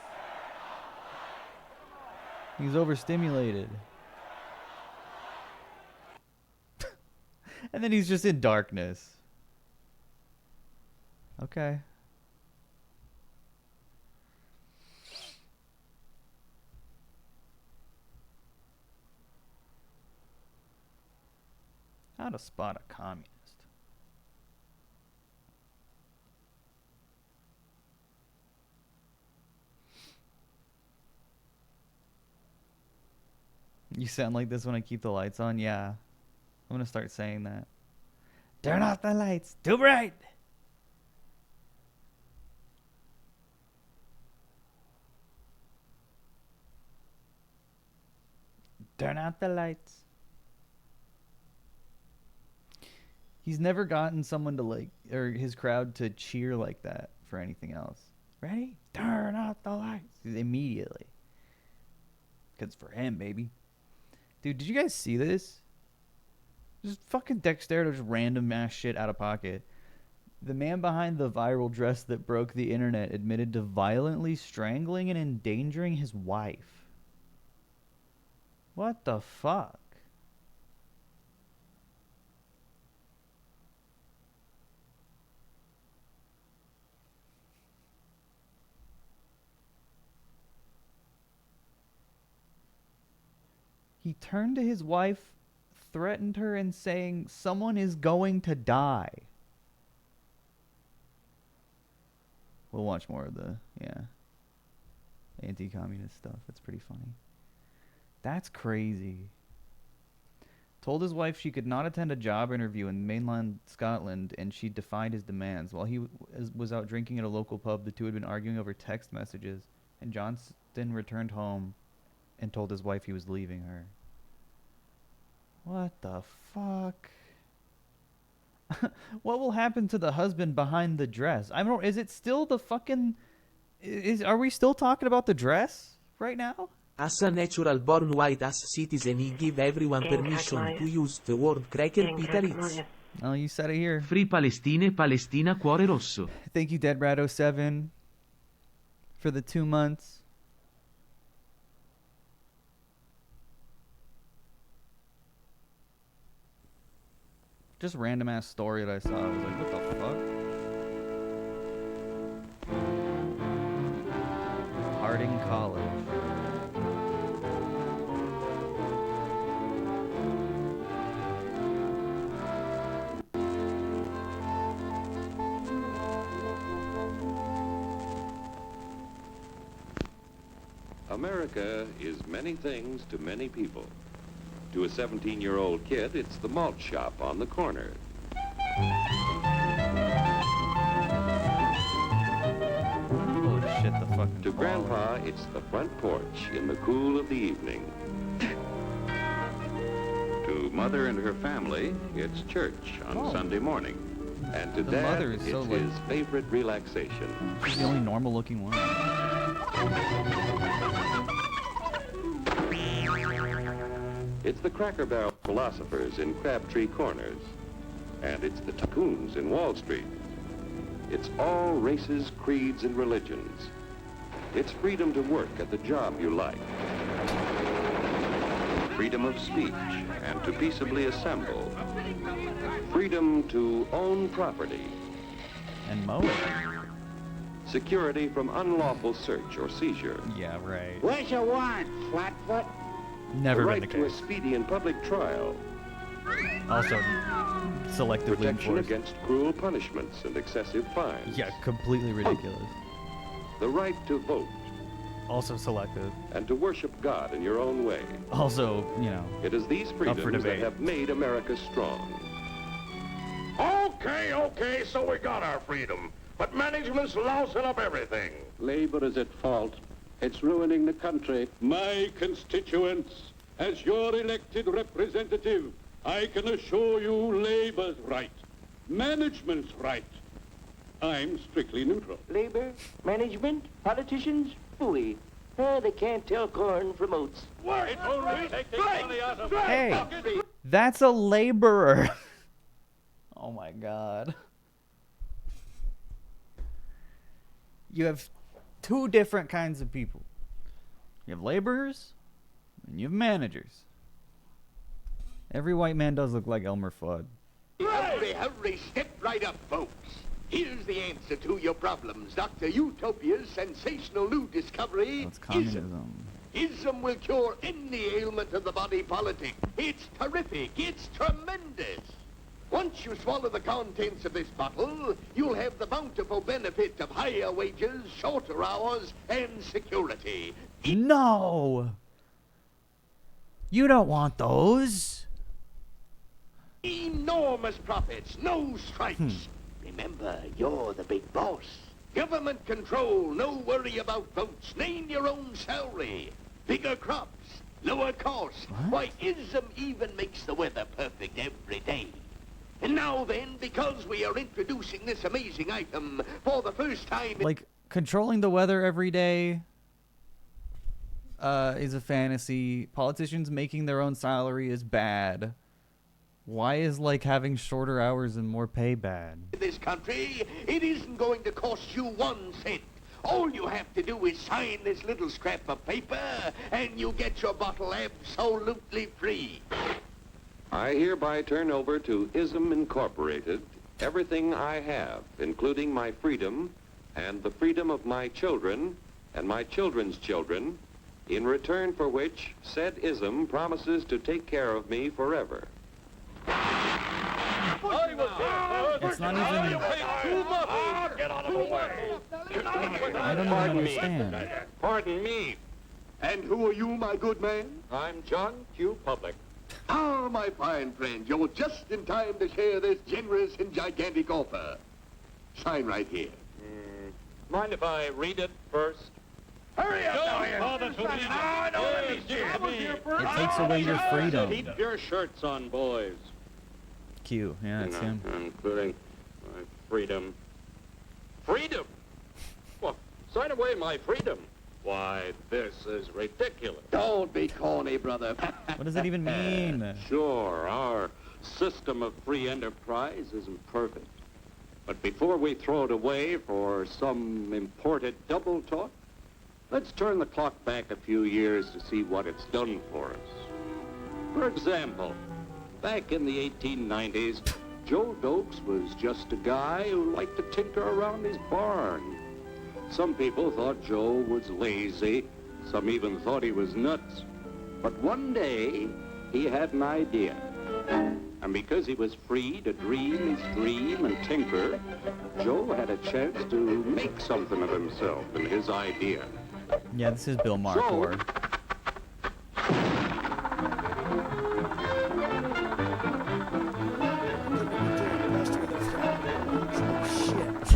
S2: He's overstimulated. And then he's just in darkness. Okay. How to spot a communist. You sound like this when I keep the lights on? Yeah. I'm gonna start saying that. Turn off the lights. Too bright. Turn out the lights. He's never gotten someone to like, or his crowd to cheer like that for anything else. Ready? Turn out the lights. Immediately. Because for him, baby. Dude, did you guys see this? Just fucking Dexterito, just random ass shit out of pocket. The man behind the viral dress that broke the internet admitted to violently strangling and endangering his wife. What the fuck? He turned to his wife, threatened her, and saying, "Someone is going to die." We'll watch more of the, anti-communist stuff. It's pretty funny. That's crazy. Told his wife she could not attend a job interview in mainland Scotland, and she defied his demands. While he was out drinking at a local pub, the two had been arguing over text messages, and Johnston returned home and told his wife he was leaving her. What the fuck? What will happen to the husband behind the dress? I don't. Is it still the fucking? Are we still talking about the dress right now?
S9: As a natural born white ass citizen, he give everyone permission to use the word cracker Peter.
S2: Oh, you said it here.
S17: Free Palestine, Palestina, cuore rosso.
S2: Thank you, Dead Rat 07, for the 2 months. Just random ass story that I saw. I was like, what the fuck? Harding College.
S22: America is many things to many people. To a 17-year-old kid, it's the malt shop on the corner.
S2: Holy shit, the fucking
S22: To Grandpa, it's the front porch in the cool of the evening. To Mother and her family, it's church on Sunday morning. And to
S2: The
S22: Dad,
S2: mother is
S22: it's
S2: so,
S22: his
S2: like-
S22: favorite relaxation.
S2: She's the only normal looking one.
S22: It's the Cracker Barrel philosophers in Crabtree Corners. And it's the tycoons in Wall Street. It's all races, creeds, and religions. It's freedom to work at the job you like. Freedom of speech and to peaceably assemble. Freedom to own property.
S2: And mow it.
S22: Security from unlawful search or seizure.
S2: Yeah, right.
S8: What you want, flatfoot?
S2: Never
S22: the
S2: been
S22: right
S2: the
S22: to a
S2: case.
S22: speedy and public trial.
S2: Also, selectively
S22: Protection
S2: enforced.
S22: against cruel punishments and excessive fines.
S2: Yeah, completely ridiculous.
S22: The right to vote.
S2: Also selective.
S22: And to worship God in your own way.
S2: Also, you know,
S22: It is these
S2: up for
S22: freedoms that
S2: debate.
S22: have made America strong.
S23: Okay, so we got our freedom. But management's lousing up everything.
S22: Labor is at fault. It's ruining the country.
S24: My constituents, as your elected representative, I can assure you Labour's right, management's right. I'm strictly neutral.
S8: Labor, management, politicians, phooey. They can't tell corn from oats.
S2: Hey, that's a laborer. Oh my god. You have two different kinds of people. You have laborers, and you have managers. Every white man does look like Elmer Fudd.
S25: Hurry, step right up, folks. Here's the answer to your problems. Dr. Utopia's sensational new discovery,
S2: That's communism.
S25: Ism will cure any ailment of the body politic. It's terrific. It's tremendous. Once you swallow the contents of this bottle, you'll have the bountiful benefit of higher wages, shorter hours, and security.
S2: No! You don't want those.
S25: Enormous profits, no strikes. Remember, you're the big boss. Government control, no worry about votes. Name your own salary. Bigger crops, lower costs. Why, ism even makes the weather perfect every day. And now then, because we are introducing this amazing item for the first time...
S2: Like, controlling the weather every day is a fantasy. Politicians making their own salary is bad. Why is, like, having shorter hours and more pay bad?
S25: In this country, it isn't going to cost you 1 cent. All you have to do is sign this little scrap of paper, and you get your bottle absolutely free.
S22: I hereby turn over to ISM Incorporated everything I have, including my freedom and the freedom of my children and my children's children, in return for which said ISM promises to take care of me forever.
S2: It's not even...
S23: Get out of the way.
S2: I don't even understand.
S23: Pardon me.
S25: And who are you, my good man?
S23: I'm John Q. Public.
S25: Ah, my fine friend, you're just in time to share this generous and gigantic offer. Sign right here.
S23: Mind if I read it first?
S25: Hurry up, now,
S2: It takes away your freedom.
S23: Keep your shirts on, boys.
S2: Q, yeah, it's him.
S23: Including my freedom. Freedom? Well, sign away my freedom. Why, this is ridiculous.
S25: Don't be corny, brother.
S2: What does that even mean?
S23: Sure, our system of free enterprise isn't perfect. But before we throw it away for some imported double talk, let's turn the clock back a few years to see what it's done for us. For example, back in the 1890s, Joe Dokes was just a guy who liked to tinker around his barn. Some people thought Joe was lazy. Some even thought he was nuts. But one day, he had an idea. And because he was free to dream his dream and tinker, Joe had a chance to make something of himself and his idea.
S2: Yeah, this is Bill Marquardt.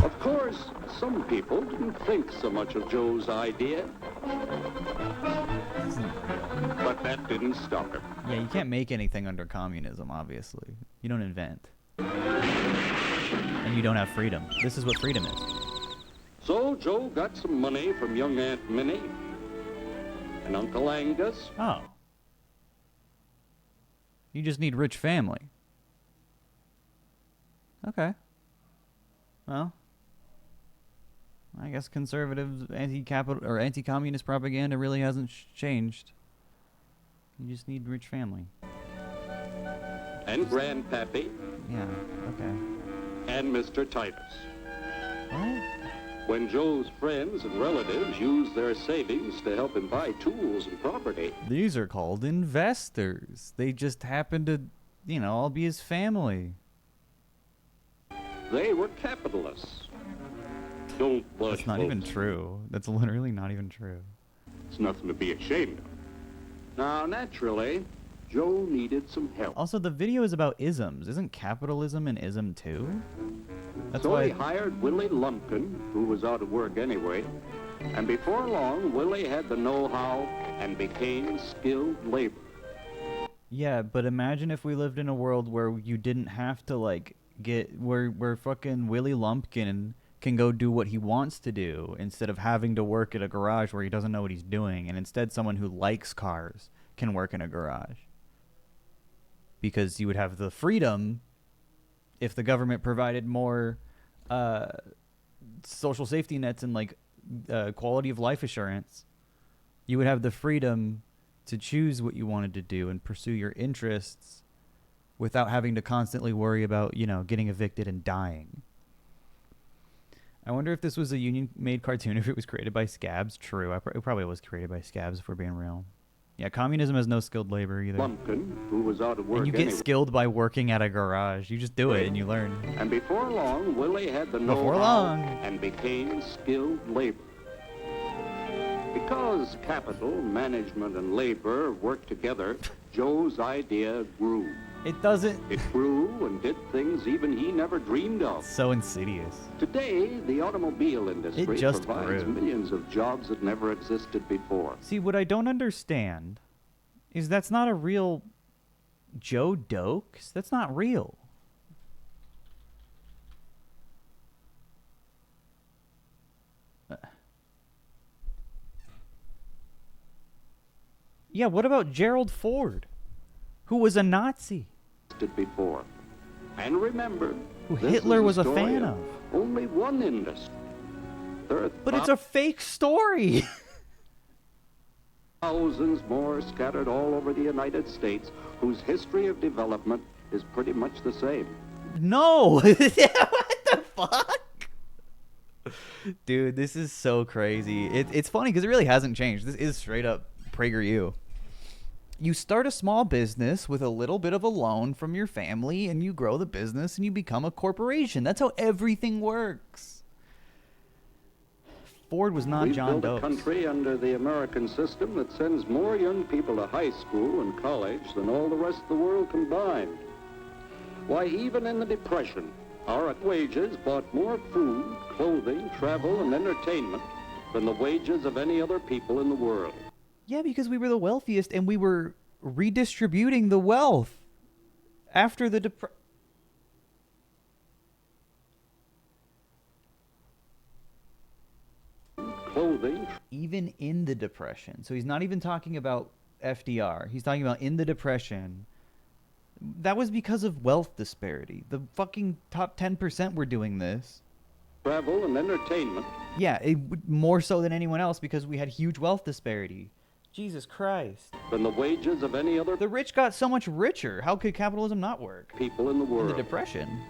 S23: Of course, some people didn't think so much of Joe's idea. But that didn't stop him.
S2: Yeah, you can't make anything under communism, obviously. You don't invent. And you don't have freedom. This is what freedom is.
S23: So Joe got some money from young Aunt Minnie and Uncle Angus.
S2: Oh. You just need rich family. Okay. Well, I guess conservative anti-capital or anti-communist propaganda really hasn't changed. You just need rich family.
S23: And Grandpappy.
S2: Yeah, okay.
S23: And Mr. Titus.
S2: What?
S23: When Joe's friends and relatives used their savings to help him buy tools and property.
S2: These are called investors. They just happen to, you know, all be his family.
S23: They were capitalists. Don't blush,
S2: That's not even true. That's literally not even true.
S23: It's nothing to be ashamed of. Now, naturally, Joe needed some help.
S2: Also, the video is about isms. Isn't capitalism an ism too? That's
S23: so
S2: why
S23: he hired Willie Lumpkin, who was out of work anyway. And before long, Willie had the know-how and became skilled labor.
S2: Yeah, but imagine if we lived in a world where you didn't have to, like, where fucking Willie Lumpkin can go do what he wants to do instead of having to work at a garage where he doesn't know what he's doing, and instead someone who likes cars can work in a garage. Because you would have the freedom if the government provided more social safety nets and like quality of life assurance. You would have the freedom to choose what you wanted to do and pursue your interests without having to constantly worry about, you know, getting evicted and dying. I wonder if this was a union-made cartoon, if it was created by scabs. True, it probably was created by scabs, if we're being real. Yeah, communism has no skilled labor either.
S23: Lumpkin, who was out of work
S2: and you get skilled by working at a garage. You just do it and you learn.
S23: And before long, Willie had the know-how and became skilled labor. Because capital, management, and labor worked together, Joe's idea grew.
S2: It doesn't.
S23: It grew and did things even he never dreamed of.
S2: So insidious.
S23: Today, the automobile industry provides
S2: grew.
S23: millions of jobs that never existed before.
S2: See, what I don't understand is that's not a real Joe Dokes. That's not real. Yeah, what about Gerald Ford, who was a Nazi?
S23: Before. And remember,
S2: who Hitler was a fan of.
S23: Only one industry.
S2: But it's a fake story.
S23: Thousands more scattered all over the United States whose history of development is pretty much the same.
S2: No! What the fuck? Dude, this is so crazy. It's funny because it really hasn't changed. This is straight up PragerU. You start a small business with a little bit of a loan from your family, and you grow the business, and you become a corporation. That's how everything works. Ford was not
S23: We've
S2: John
S23: built
S2: Doe.
S23: a country under the American system that sends more young people to high school and college than all the rest of the world combined. Why, even in the Depression, our wages bought more food, clothing, travel, and entertainment than the wages of any other people in the world.
S2: Yeah, because we were the wealthiest and we were redistributing the wealth after the
S23: Clothing.
S2: Even in the Depression. So he's not even talking about FDR. He's talking about in the Depression. That was because of wealth disparity. The fucking top 10% were doing this.
S23: Travel and entertainment.
S2: Yeah, more so than anyone else because we had huge wealth disparity. Jesus Christ.
S23: Than the wages of any other.
S2: The rich got so much richer. How could capitalism not work?
S23: People in the world.
S2: In the Depression.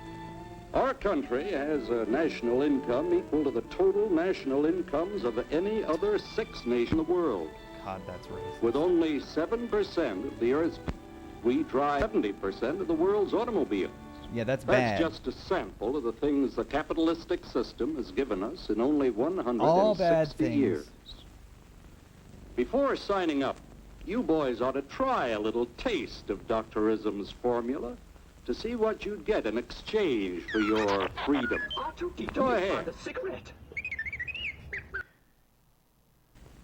S23: Our country has a national income equal to the total national incomes of any other 6 nations in the world.
S2: God, that's racist.
S23: With only 7% of the Earth's, we drive 70% of the world's automobiles.
S2: Yeah, that's bad.
S23: That's just a sample of the things the capitalistic system has given us in only 160
S2: All bad things.
S23: years. Before signing up, you boys ought to try a little taste of Dr. Ism's formula to see what you'd get in exchange for your freedom. Go ahead.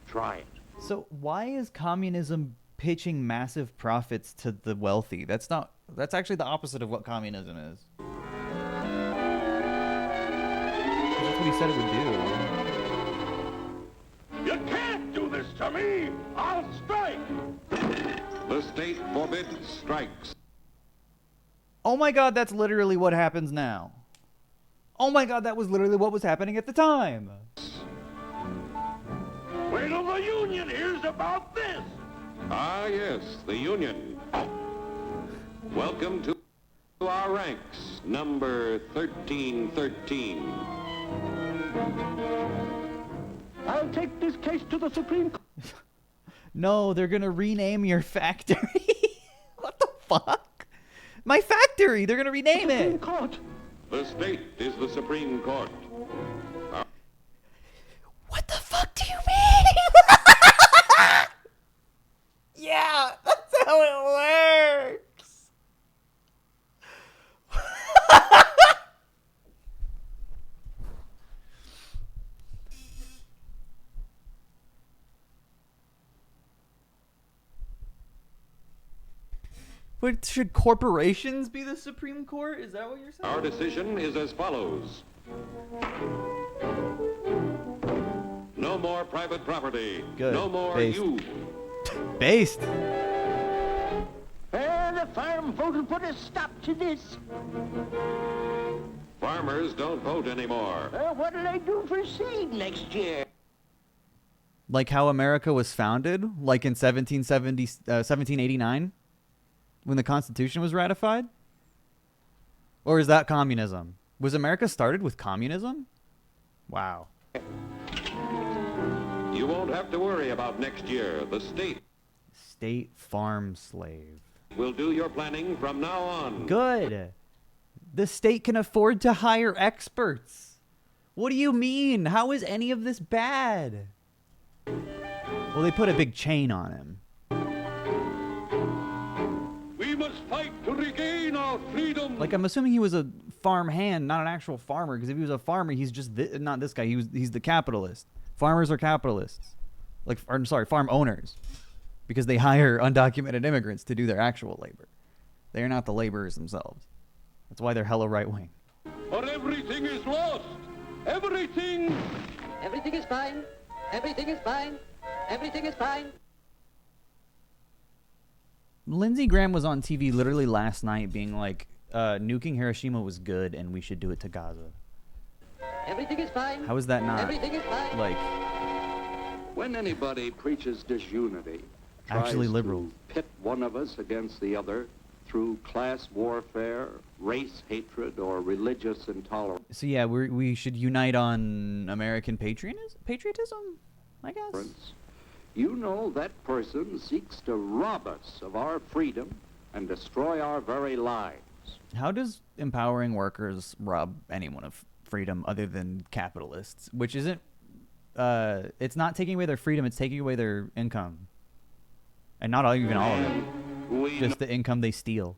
S23: Try it.
S2: So why is communism pitching massive profits to the wealthy? That's actually the opposite of what communism is. That's what he said it would do.
S24: You can't do this to me! I'll strike!
S23: The state forbids strikes.
S2: Oh my God, that's literally what happens now. Oh my God, that was literally what was happening at the time.
S24: Wait till the Union hears about this!
S23: Ah, yes, the Union. Welcome to our ranks, number 1313.
S25: I'll take this case to the Supreme Court.
S2: No, they're gonna rename your factory. What the fuck? My factory! They're gonna rename it!
S25: Court.
S23: The state is the Supreme Court.
S2: What the fuck do you mean? Yeah, that's how it works. What, should corporations be the Supreme Court? Is that what you're saying?
S23: Our decision is as follows. No more private property.
S2: Good.
S23: No more
S2: Based.
S23: you.
S2: Based.
S25: The farm voted put a stop to this.
S23: Farmers don't vote anymore.
S25: What'll they do for seed next year?
S2: Like how America was founded, like in 1789, when the Constitution was ratified? Or is that communism? Was America started with communism? Wow.
S23: You won't have to worry about next year. The state
S2: farm slave.
S23: will do your planning from now on.
S2: Good. The state can afford to hire experts. What do you mean? How is any of this bad? Well, they put a big chain on him.
S24: We must fight to regain our freedom!
S2: Like, I'm assuming he was a farm hand, not an actual farmer, because if he was a farmer, he's just not this guy. He's the capitalist. Farmers are capitalists. I'm sorry, farm owners. Because they hire undocumented immigrants to do their actual labor. They are not the laborers themselves. That's why they're hella right-wing.
S24: But everything is lost! Everything!
S21: Everything is fine. Everything is fine. Everything is fine.
S2: Lindsey Graham was on TV literally last night being like, nuking Hiroshima was good and we should do it to Gaza.
S21: Everything is fine.
S2: How is that not,
S21: Everything is fine.
S2: like...
S23: When anybody preaches disunity,
S2: Actually
S23: tries
S2: liberal.
S23: to pit one of us against the other through class warfare, race hatred, or religious intolerance,
S2: So yeah, we should unite on American patriotism, I guess.
S23: you know that person seeks to rob us of our freedom and destroy our very lives.
S2: How does empowering workers rob anyone of freedom other than capitalists? Which isn't it's not taking away their freedom, it's taking away their income. And not even all of it. Just the income they steal.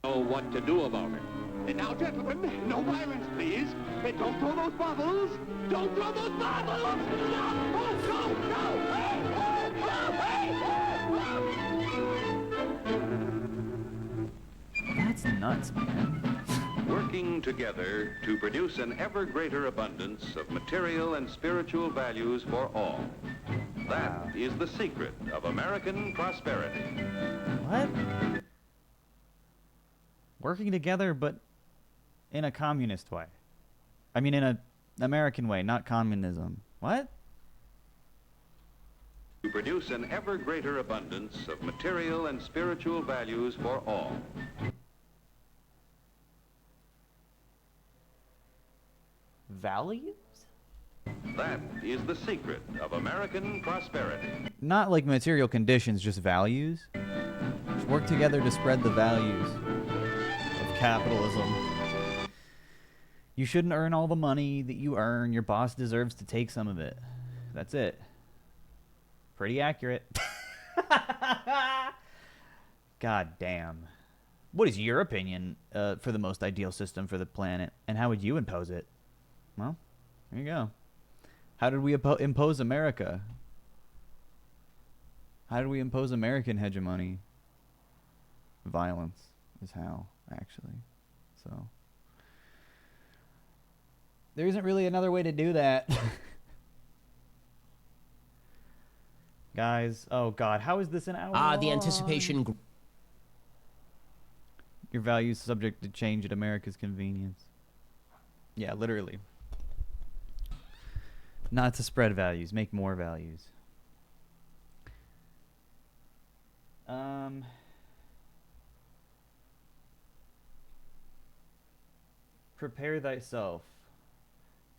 S23: Know what to do about it.
S25: And now, gentlemen, no violence, please. Don't throw those bottles. Don't throw those bottles. Oh, no, no. Hey,
S2: That's nuts, man.
S22: Working together to produce an ever greater abundance of material and spiritual values for all. That is the secret of American prosperity.
S2: What? Working together, but in a communist way. I mean, in an American way, not communism. What?
S22: To produce an ever greater abundance of material and spiritual values for all.
S2: Values?
S22: That is the secret of American prosperity.
S2: Not like material conditions, just values. Just work together to spread the values of capitalism. You shouldn't earn all the money that you earn. Your boss deserves to take some of it. That's it. Pretty accurate. God damn. What is your opinion for the most ideal system for the planet? And how would you impose it? Well, there you go. How did we impose America? How did we impose American hegemony? Violence is how, actually. So there isn't really another way to do that. Guys, oh god, how is this an hour
S6: the anticipation.
S2: Your values subject to change at America's convenience. Yeah, literally. Not to spread values, make more values. Prepare thyself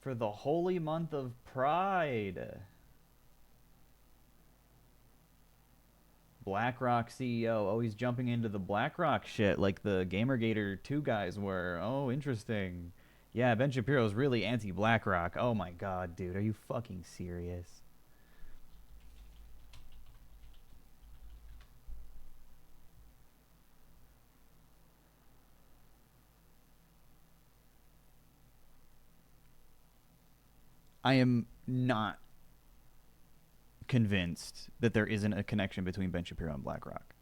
S2: for the holy month of Pride. BlackRock CEO. Oh, he's jumping into the BlackRock shit like the Gamergator 2 guys were. Oh, interesting. Yeah, Ben Shapiro's really anti-BlackRock. Oh my god, dude. Are you fucking serious? I am not convinced that there isn't a connection between Ben Shapiro and BlackRock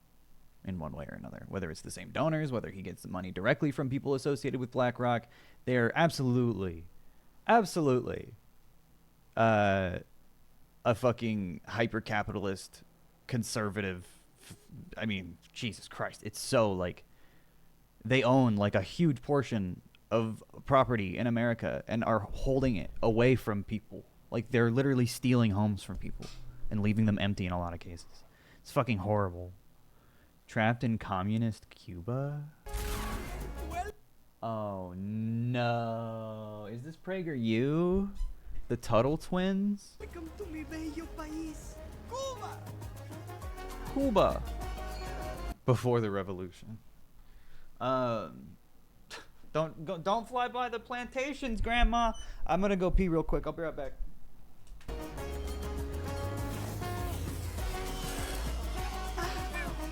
S2: in one way or another. Whether it's the same donors, whether he gets the money directly from people associated with BlackRock, they're absolutely a fucking hyper-capitalist, conservative. I mean, Jesus Christ. It's so, like, they own, like, a huge portion of property in America and are holding it away from people. Like, they're literally stealing homes from people and leaving them empty in a lot of cases. It's fucking horrible. Trapped in communist Cuba? Oh no. Is this PragerU? The Tuttle twins?
S1: Welcome to mi bello país, Cuba.
S2: Cuba. Before the revolution. Don't fly by the plantations, Grandma. I'm gonna go pee real quick. I'll be right back.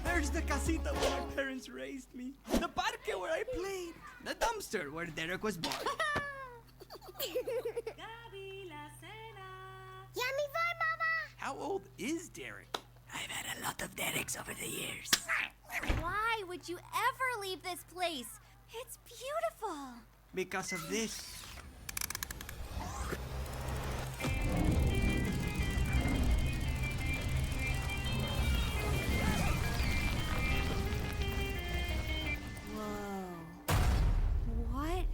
S1: There's the casita where my parents raised me, the parque where I played, the dumpster where Derek was born.
S15: Yummy fun, Mama!
S1: How old is Derek? I've had a lot of Dereks over the years.
S15: Why would you ever leave this place? It's beautiful.
S1: Because of this.
S15: Whoa. What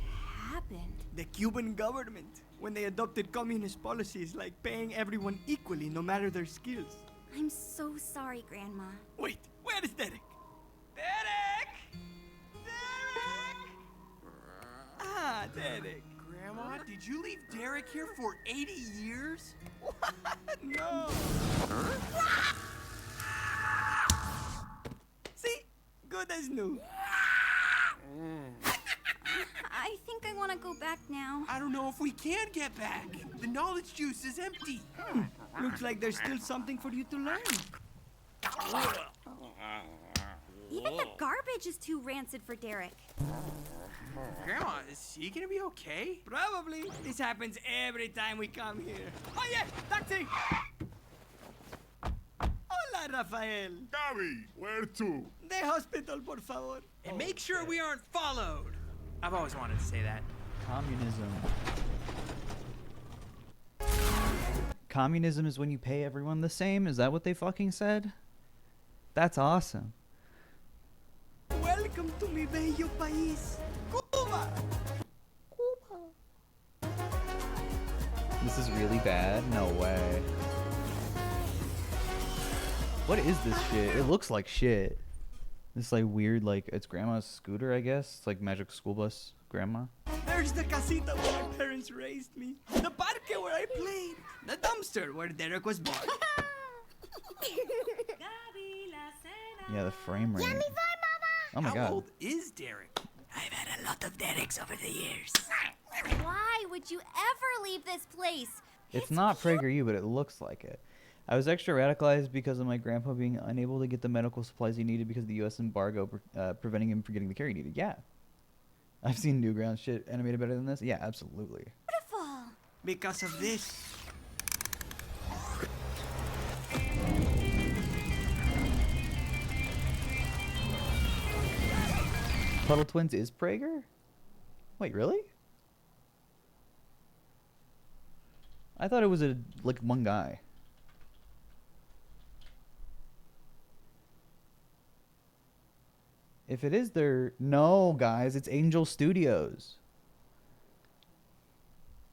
S15: happened?
S1: The Cuban government, when they adopted communist policies like paying everyone equally no matter their skills.
S15: I'm so sorry, Grandma.
S1: Wait, where is Derek? Derek! Derek! Ah, Derek.
S16: Grandma, did you leave Derek here for 80 years?
S1: What? No. See? Good as new.
S15: I think I want want to go back now.
S16: I don't know if we can get back. The knowledge juice is empty.
S1: Looks like there's still something for you to learn.
S15: Even the garbage is too rancid for Derek.
S16: Grandma, is he gonna be okay?
S1: Probably. This happens every time we come here. Oh yeah, taxi! Hola, Rafael.
S4: Gabi, where to?
S1: The hospital, por favor.
S16: And make sure we aren't followed. I've always wanted to say that.
S2: Communism. Communism is when you pay everyone the same? Is that what they fucking said? That's awesome.
S1: Welcome to mi bello país, Cuba.
S2: This is really bad? No way. What is this shit? It looks like shit. This like weird, like, it's grandma's scooter, I guess. It's like Magic School Bus grandma.
S1: There's the casita where my parents raised me. The parque where I played. The dumpster where Derek was born.
S2: Yeah, the frame rate. Oh my
S16: How
S2: god.
S16: old is Derek?
S1: I've had a lot of Dereks over the years.
S15: Why would you ever leave this place?
S2: It's not PragerU, but it looks like it. I was extra radicalized because of my grandpa being unable to get the medical supplies he needed because of the U.S. embargo preventing him from getting the care he needed. Yeah. I've seen Newgrounds shit animated better than this. Yeah, absolutely.
S15: Beautiful.
S1: Because of this.
S2: Puddle Twins is Prager? Wait, really? I thought it was like one guy. If it is no, guys, it's Angel Studios.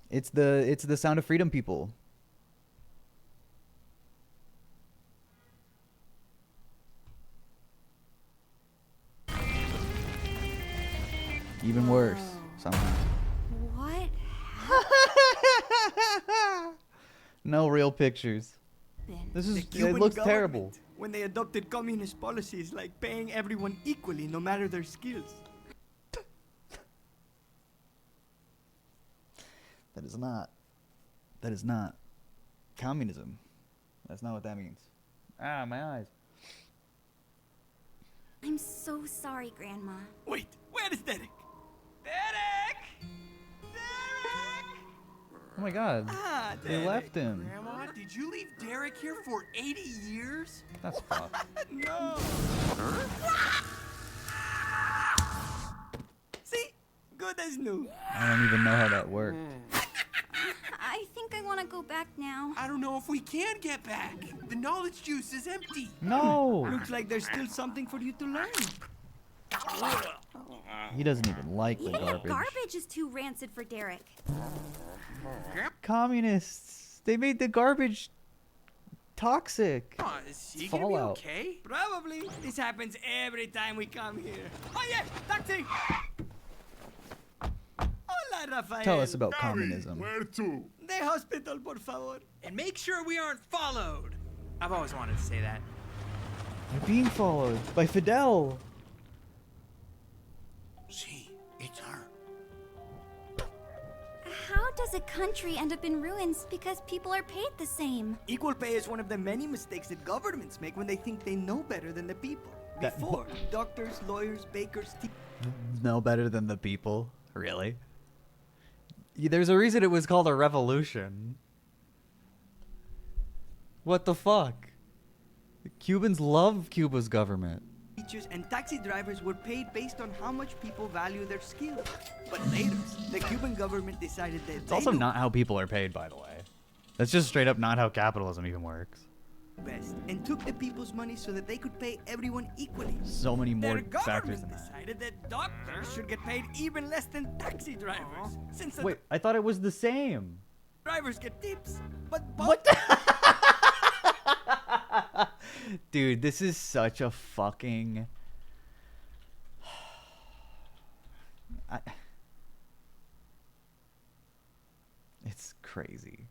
S2: It's the Sound of Freedom people. Even worse somehow.
S15: What?
S2: No real pictures. This is it looks terrible.
S1: When they adopted communist policies like paying everyone equally no matter their skills.
S2: That is not communism. That's not what that means. Ah, my eyes.
S15: I'm so sorry, Grandma.
S1: Wait, where is Derek? Derek!
S2: Oh my god.
S1: Ah,
S2: They
S1: Derek.
S2: left him.
S16: Grandma, did you leave Derek here for 80 years?
S2: That's fucked.
S1: No. See? Good as new.
S2: I don't even know how that worked.
S15: I think I want to go back now.
S16: I don't know if we can get back. The knowledge juice is empty.
S2: No.
S1: Looks like there's still something for you to learn.
S2: He doesn't even like the
S15: Even the
S2: garbage.
S15: garbage is too rancid for Derek.
S2: Communists. They made the garbage toxic.
S16: Is he
S2: It's
S16: gonna be
S2: Fallout.
S16: okay?
S1: Probably. This happens every time we come here. Oh yeah, taxi! Hola, Rafael.
S2: Tell us about communism.
S4: Where to?
S1: The hospital, por favor.
S16: And make sure we aren't followed. I've always wanted to say that.
S2: They're being followed by Fidel.
S14: See, it's her.
S15: How does a country end up in ruins because people are paid the same?
S1: Equal pay is one of the many mistakes that governments make when they think they know better than the people.
S2: That-
S1: Before, doctors, lawyers, bakers,
S2: No better than the people. Really? There's a reason it was called a revolution. What the fuck? The Cubans love Cuba's government.
S1: teachers, and taxi drivers were paid based on how much people value their skills. But later, the Cuban government decided that
S2: It's also not how people are paid, by the way. That's just straight up not how capitalism even works.
S1: best and took the people's money so that they could pay everyone equally.
S2: So many more
S1: Their
S2: factors
S1: government
S2: than that.
S1: decided that doctors should get paid even less than taxi drivers. Since the
S2: Wait, I thought it was the same.
S1: drivers get tips, but
S2: What? Dude, this is such a fucking... It's crazy.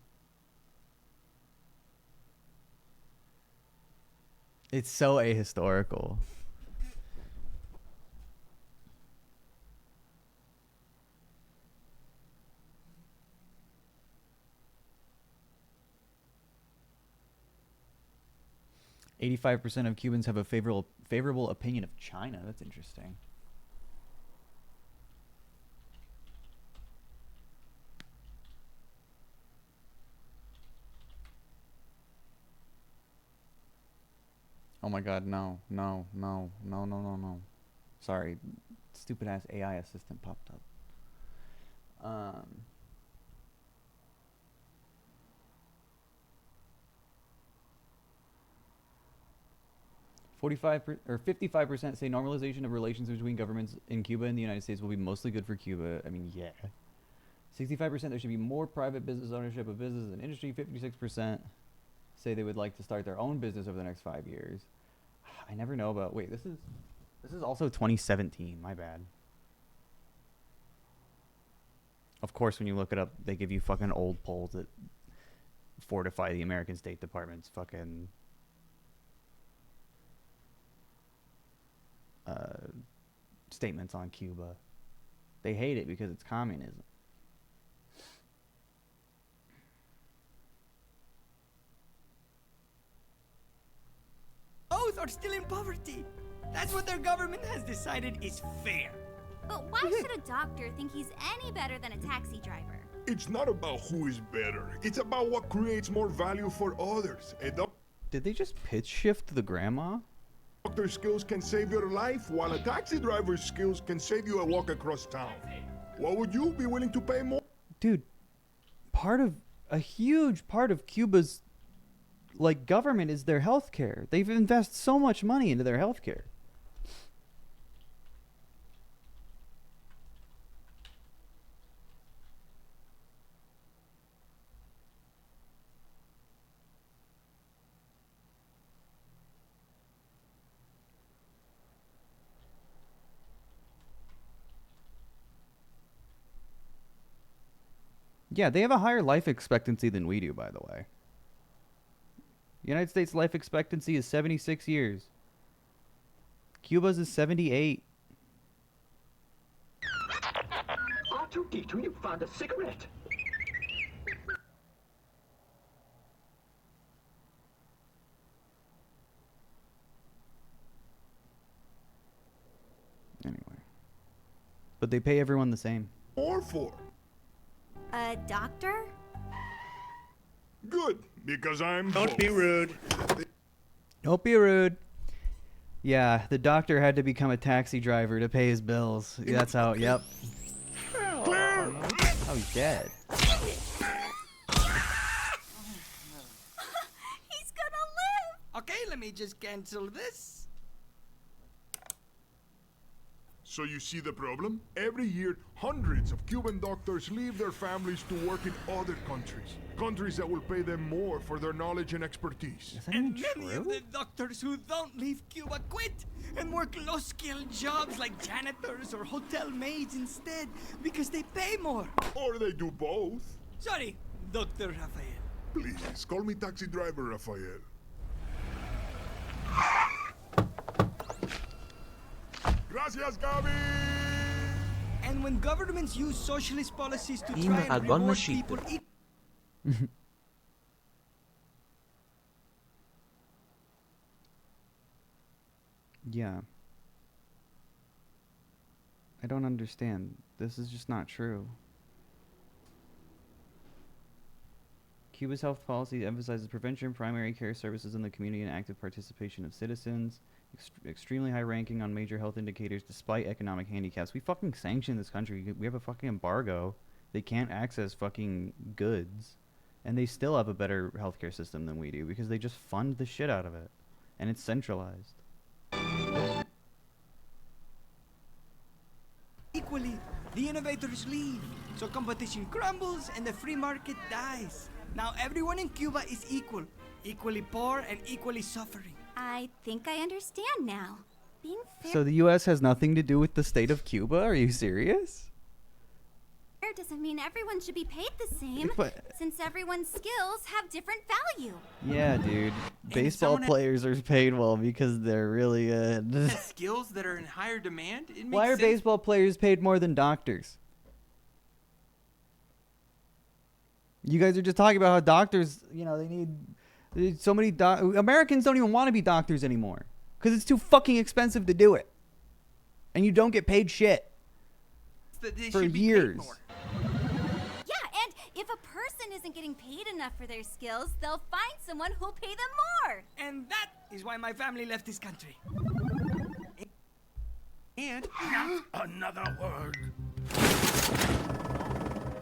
S2: It's so ahistorical. 85% of Cubans have a favorable opinion of China. That's interesting. Oh my god, no. Sorry. Stupid ass AI assistant popped up. 55% say normalization of relations between governments in Cuba and the United States will be mostly good for Cuba. I mean, yeah. 65% there should be more private business ownership of business and industry. 56% say they would like to start their own business over the next 5 years. I never know about. Wait, this is also 2017. My bad. Of course, when you look it up, they give you fucking old polls that fortify the American State Department's fucking statements on Cuba. They hate it because it's communism.
S1: Both are still in poverty. That's what their government has decided is fair.
S15: But why should a doctor think he's any better than a taxi driver?
S4: It's not about who is better. It's about what creates more value for others.
S2: Did they just pitch shift the grandma?
S4: Doctor's skills can save your life, while a taxi driver's skills can save you a walk across town. What would you be willing to pay more?
S2: Dude, a huge part of Cuba's like government is their healthcare. They've invested so much money into their healthcare. Yeah, they have a higher life expectancy than we do, by the way. United States life expectancy is 76 years. Cuba's is 78.
S21: R2-D2, you found a cigarette.
S2: Anyway. But they pay everyone the same.
S4: More for?
S15: A doctor?
S4: Good, because I'm
S14: Don't be rude.
S2: Don't be rude. Yeah, the doctor had to become a taxi driver to pay his bills. That's how, yep. Oh, he's dead.
S15: He's gonna live!
S1: Okay, let me just cancel this.
S4: So you see the problem? Every year, hundreds of Cuban doctors leave their families to work in other countries. Countries that will pay them more for their knowledge and expertise.
S1: And many of the doctors who don't leave Cuba quit and work low-skilled jobs like janitors or hotel maids instead because they pay more.
S4: Or they do both.
S1: Sorry, Dr. Rafael.
S4: Please, call me taxi driver Rafael. Gracias, Gabi!
S1: And when governments use socialist policies to
S9: In
S1: try and
S9: Algon
S1: reward
S9: Machine.
S1: people
S2: Yeah. I don't understand. This is just not true. Cuba's health policy emphasizes prevention, primary care services in the community, and active participation of citizens. Extremely high ranking on major health indicators despite economic handicaps. We fucking sanction this country. We have a fucking embargo. They can't access fucking goods. And they still have a better healthcare system than we do because they just fund the shit out of it. And it's centralized.
S1: equally, the innovators leave. So competition crumbles and the free market dies. Now everyone in Cuba is equal, equally poor and equally suffering.
S15: I think I understand now. Being fair
S2: So the U.S. has nothing to do with the state of Cuba? Are you serious?
S15: doesn't mean everyone should be paid the same,
S2: But-
S15: since everyone's skills have different value.
S2: Yeah, dude. Baseball players are paid well because they're really good.
S16: Has skills that are in higher demand. It
S2: Why are
S16: makes sense.
S2: baseball players paid more than doctors? You guys are just talking about how doctors, you know, they need So many Americans don't even want to be doctors anymore because it's too fucking expensive to do it, and you don't get paid shit for years.
S15: Yeah, and if a person isn't getting paid enough for their skills, they'll find someone who'll pay them more.
S1: And that is why my family left this country.
S8: And not another word.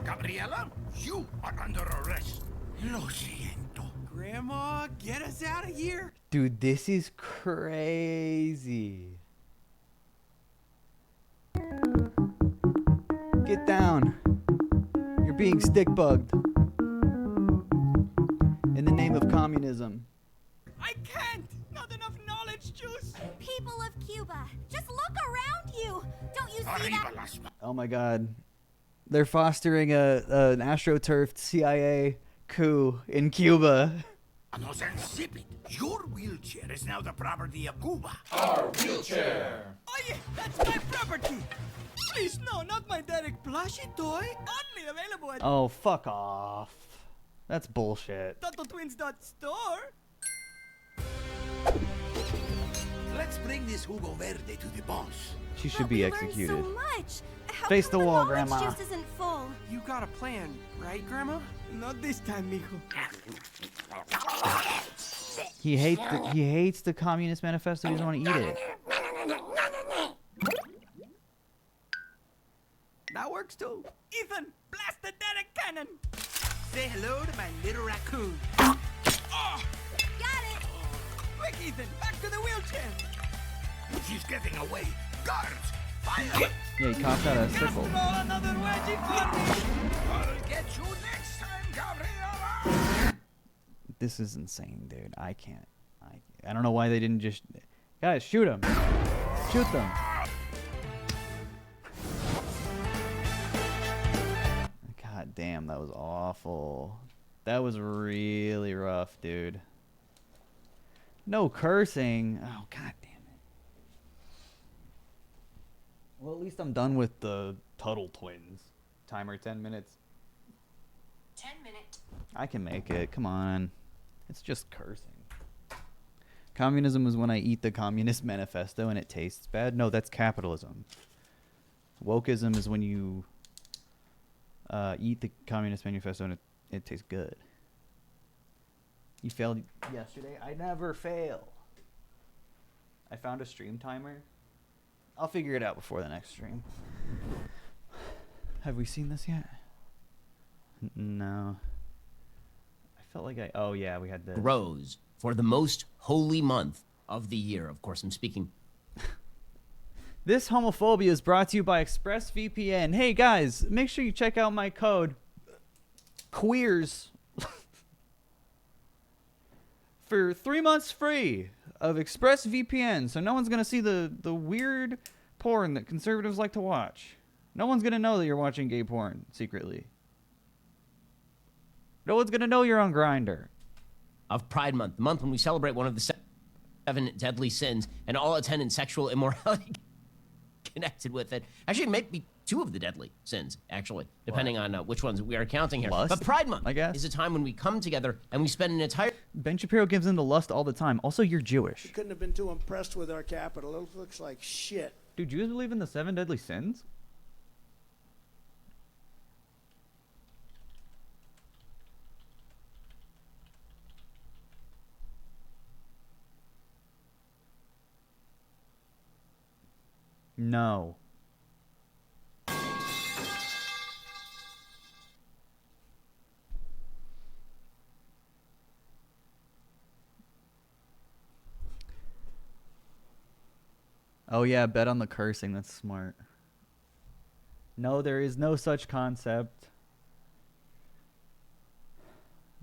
S8: Gabriela, you are under arrest. Lo siento.
S16: Grandma, get us out of here.
S2: Dude, this is crazy. Get down. You're being stick bugged. In the name of communism.
S1: I can't. Not enough knowledge, juice.
S15: People of Cuba, just look around you. Don't you see that?
S2: Oh my god. They're fostering an astroturfed CIA coup in Cuba.
S8: No insipid. Your wheelchair is now the property of Cuba.
S1: Our wheelchair. Oh yeah, that's my property. Please, no, not my Derek plushie toy. Only available at
S2: Oh, fuck off. That's bullshit.
S1: TotoTwins.store.
S8: Let's bring this Hugo Verde to the boss.
S2: She should be executed.
S15: So much. How
S2: Face
S15: come
S2: the wall,
S15: knowledge
S2: Grandma.
S15: just isn't full?
S16: You got a plan, right, Grandma?
S1: Not this time, mijo.
S2: He hates the Communist Manifesto. He doesn't want to eat it.
S1: That works too. Ethan, blast the Derek cannon. Say hello to my little raccoon. Oh,
S15: got it.
S1: Quick, Ethan, back to the wheelchair.
S8: She's getting away. Guards, fire!
S2: Yeah, he coughed out a circle.
S1: Throw another wedgie for me.
S8: I'll get you next time, Gabriela.
S2: This is insane, dude. I can't. I don't know why they didn't just... Guys, shoot him. Shoot them. God damn, that was awful. That was really rough, dude. No cursing. Oh, god damn it. Well, at least I'm done with the Tuttle Twins. Timer 10 minutes.
S21: 10 minutes.
S2: I can make it. Come on. It's just cursing. Communism is when I eat the Communist Manifesto and it tastes bad. No, that's capitalism. Wokeism is when you eat the Communist Manifesto and it tastes good. You failed yesterday? I never fail. I found a stream timer. I'll figure it out before the next stream. Have we seen this yet? No. I felt like oh yeah, we had this.
S3: Grows for the most holy month of the year. Of course, I'm speaking.
S2: This homophobia is brought to you by ExpressVPN. Hey guys, make sure you check out my code QUEERS for 3 months free of ExpressVPN. So no one's gonna see the weird porn that conservatives like to watch. No one's gonna know that you're watching gay porn secretly. No one's gonna know you're on Grindr.
S3: Of Pride Month, the month when we celebrate one of the 7 deadly sins and all attendant sexual immorality connected with it. Actually, it may be 2 of the deadly sins, actually, depending on which ones we are counting here.
S2: Lust,
S3: but Pride Month,
S2: I guess,
S3: is a time when we come together and we spend an entire...
S2: Ben Shapiro gives into lust all the time. Also, you're Jewish.
S14: You couldn't have been too impressed with our capital. It looks like shit.
S2: Do Jews believe in the 7 deadly sins? No. Oh yeah, bet on the cursing. That's smart. No, there is no such concept.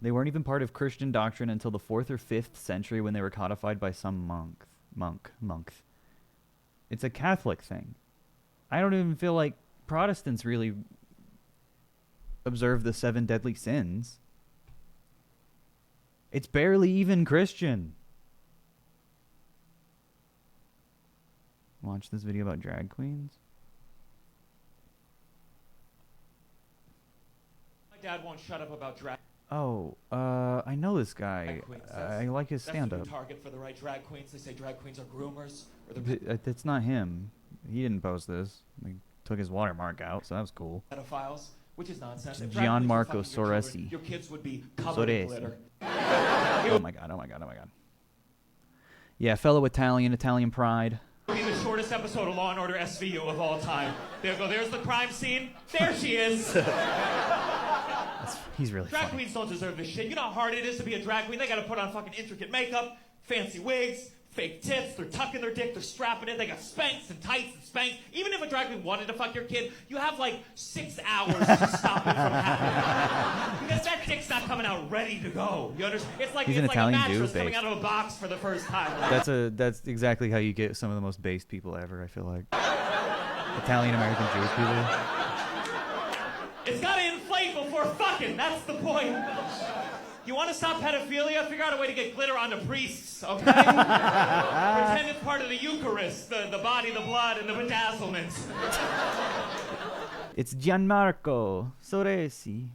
S2: They weren't even part of Christian doctrine until the 4th or 5th century when they were codified by some monk. It's a Catholic thing. I don't even feel like Protestants really observe the 7 deadly sins. It's barely even Christian. Watch this video about drag queens.
S6: My dad won't shut up about drag.
S2: Oh, I know this guy. I like his stand-up.
S6: That's the new target for the right drag queens. They say drag queens are groomers. Or the
S2: It's not him. He didn't post this. He took his watermark out, so that was cool.
S6: pedophiles, which is nonsense. If
S2: Gianmarco
S6: drag queens were fucking
S2: Soresi.
S6: your kids would be covered in
S2: Soresi.
S6: glitter.
S2: Oh my god, oh my god, oh my god. Yeah, fellow Italian pride.
S6: It would be the shortest episode of Law & Order SVU of all time. There go. There's the crime scene. There she is.
S2: He's really
S6: Drag
S2: funny.
S6: queens don't deserve this shit. You know how hard it is to be a drag queen? They gotta put on fucking intricate makeup, fancy wigs, fake tits. They're tucking their dick, they're strapping it. They got Spanx and tights and Spanx. Even if a drag queen wanted to fuck your kid, you have like 6 hours to stop it from happening. Because that dick's not coming out ready to go. You understand? It's like,
S2: He's an
S6: it's like
S2: Italian
S6: a mattress
S2: dude,
S6: coming out of a box for the first time.
S2: That's exactly how you get some of the most based people ever, I feel like. Italian American Jewish people.
S6: It's gotta inflate before fucking. That's the point. You want to stop pedophilia? Figure out a way to get glitter onto priests, okay? Pretend it's part of the Eucharist, the body, the blood, and the bedazzlement.
S2: It's Gianmarco Soresi.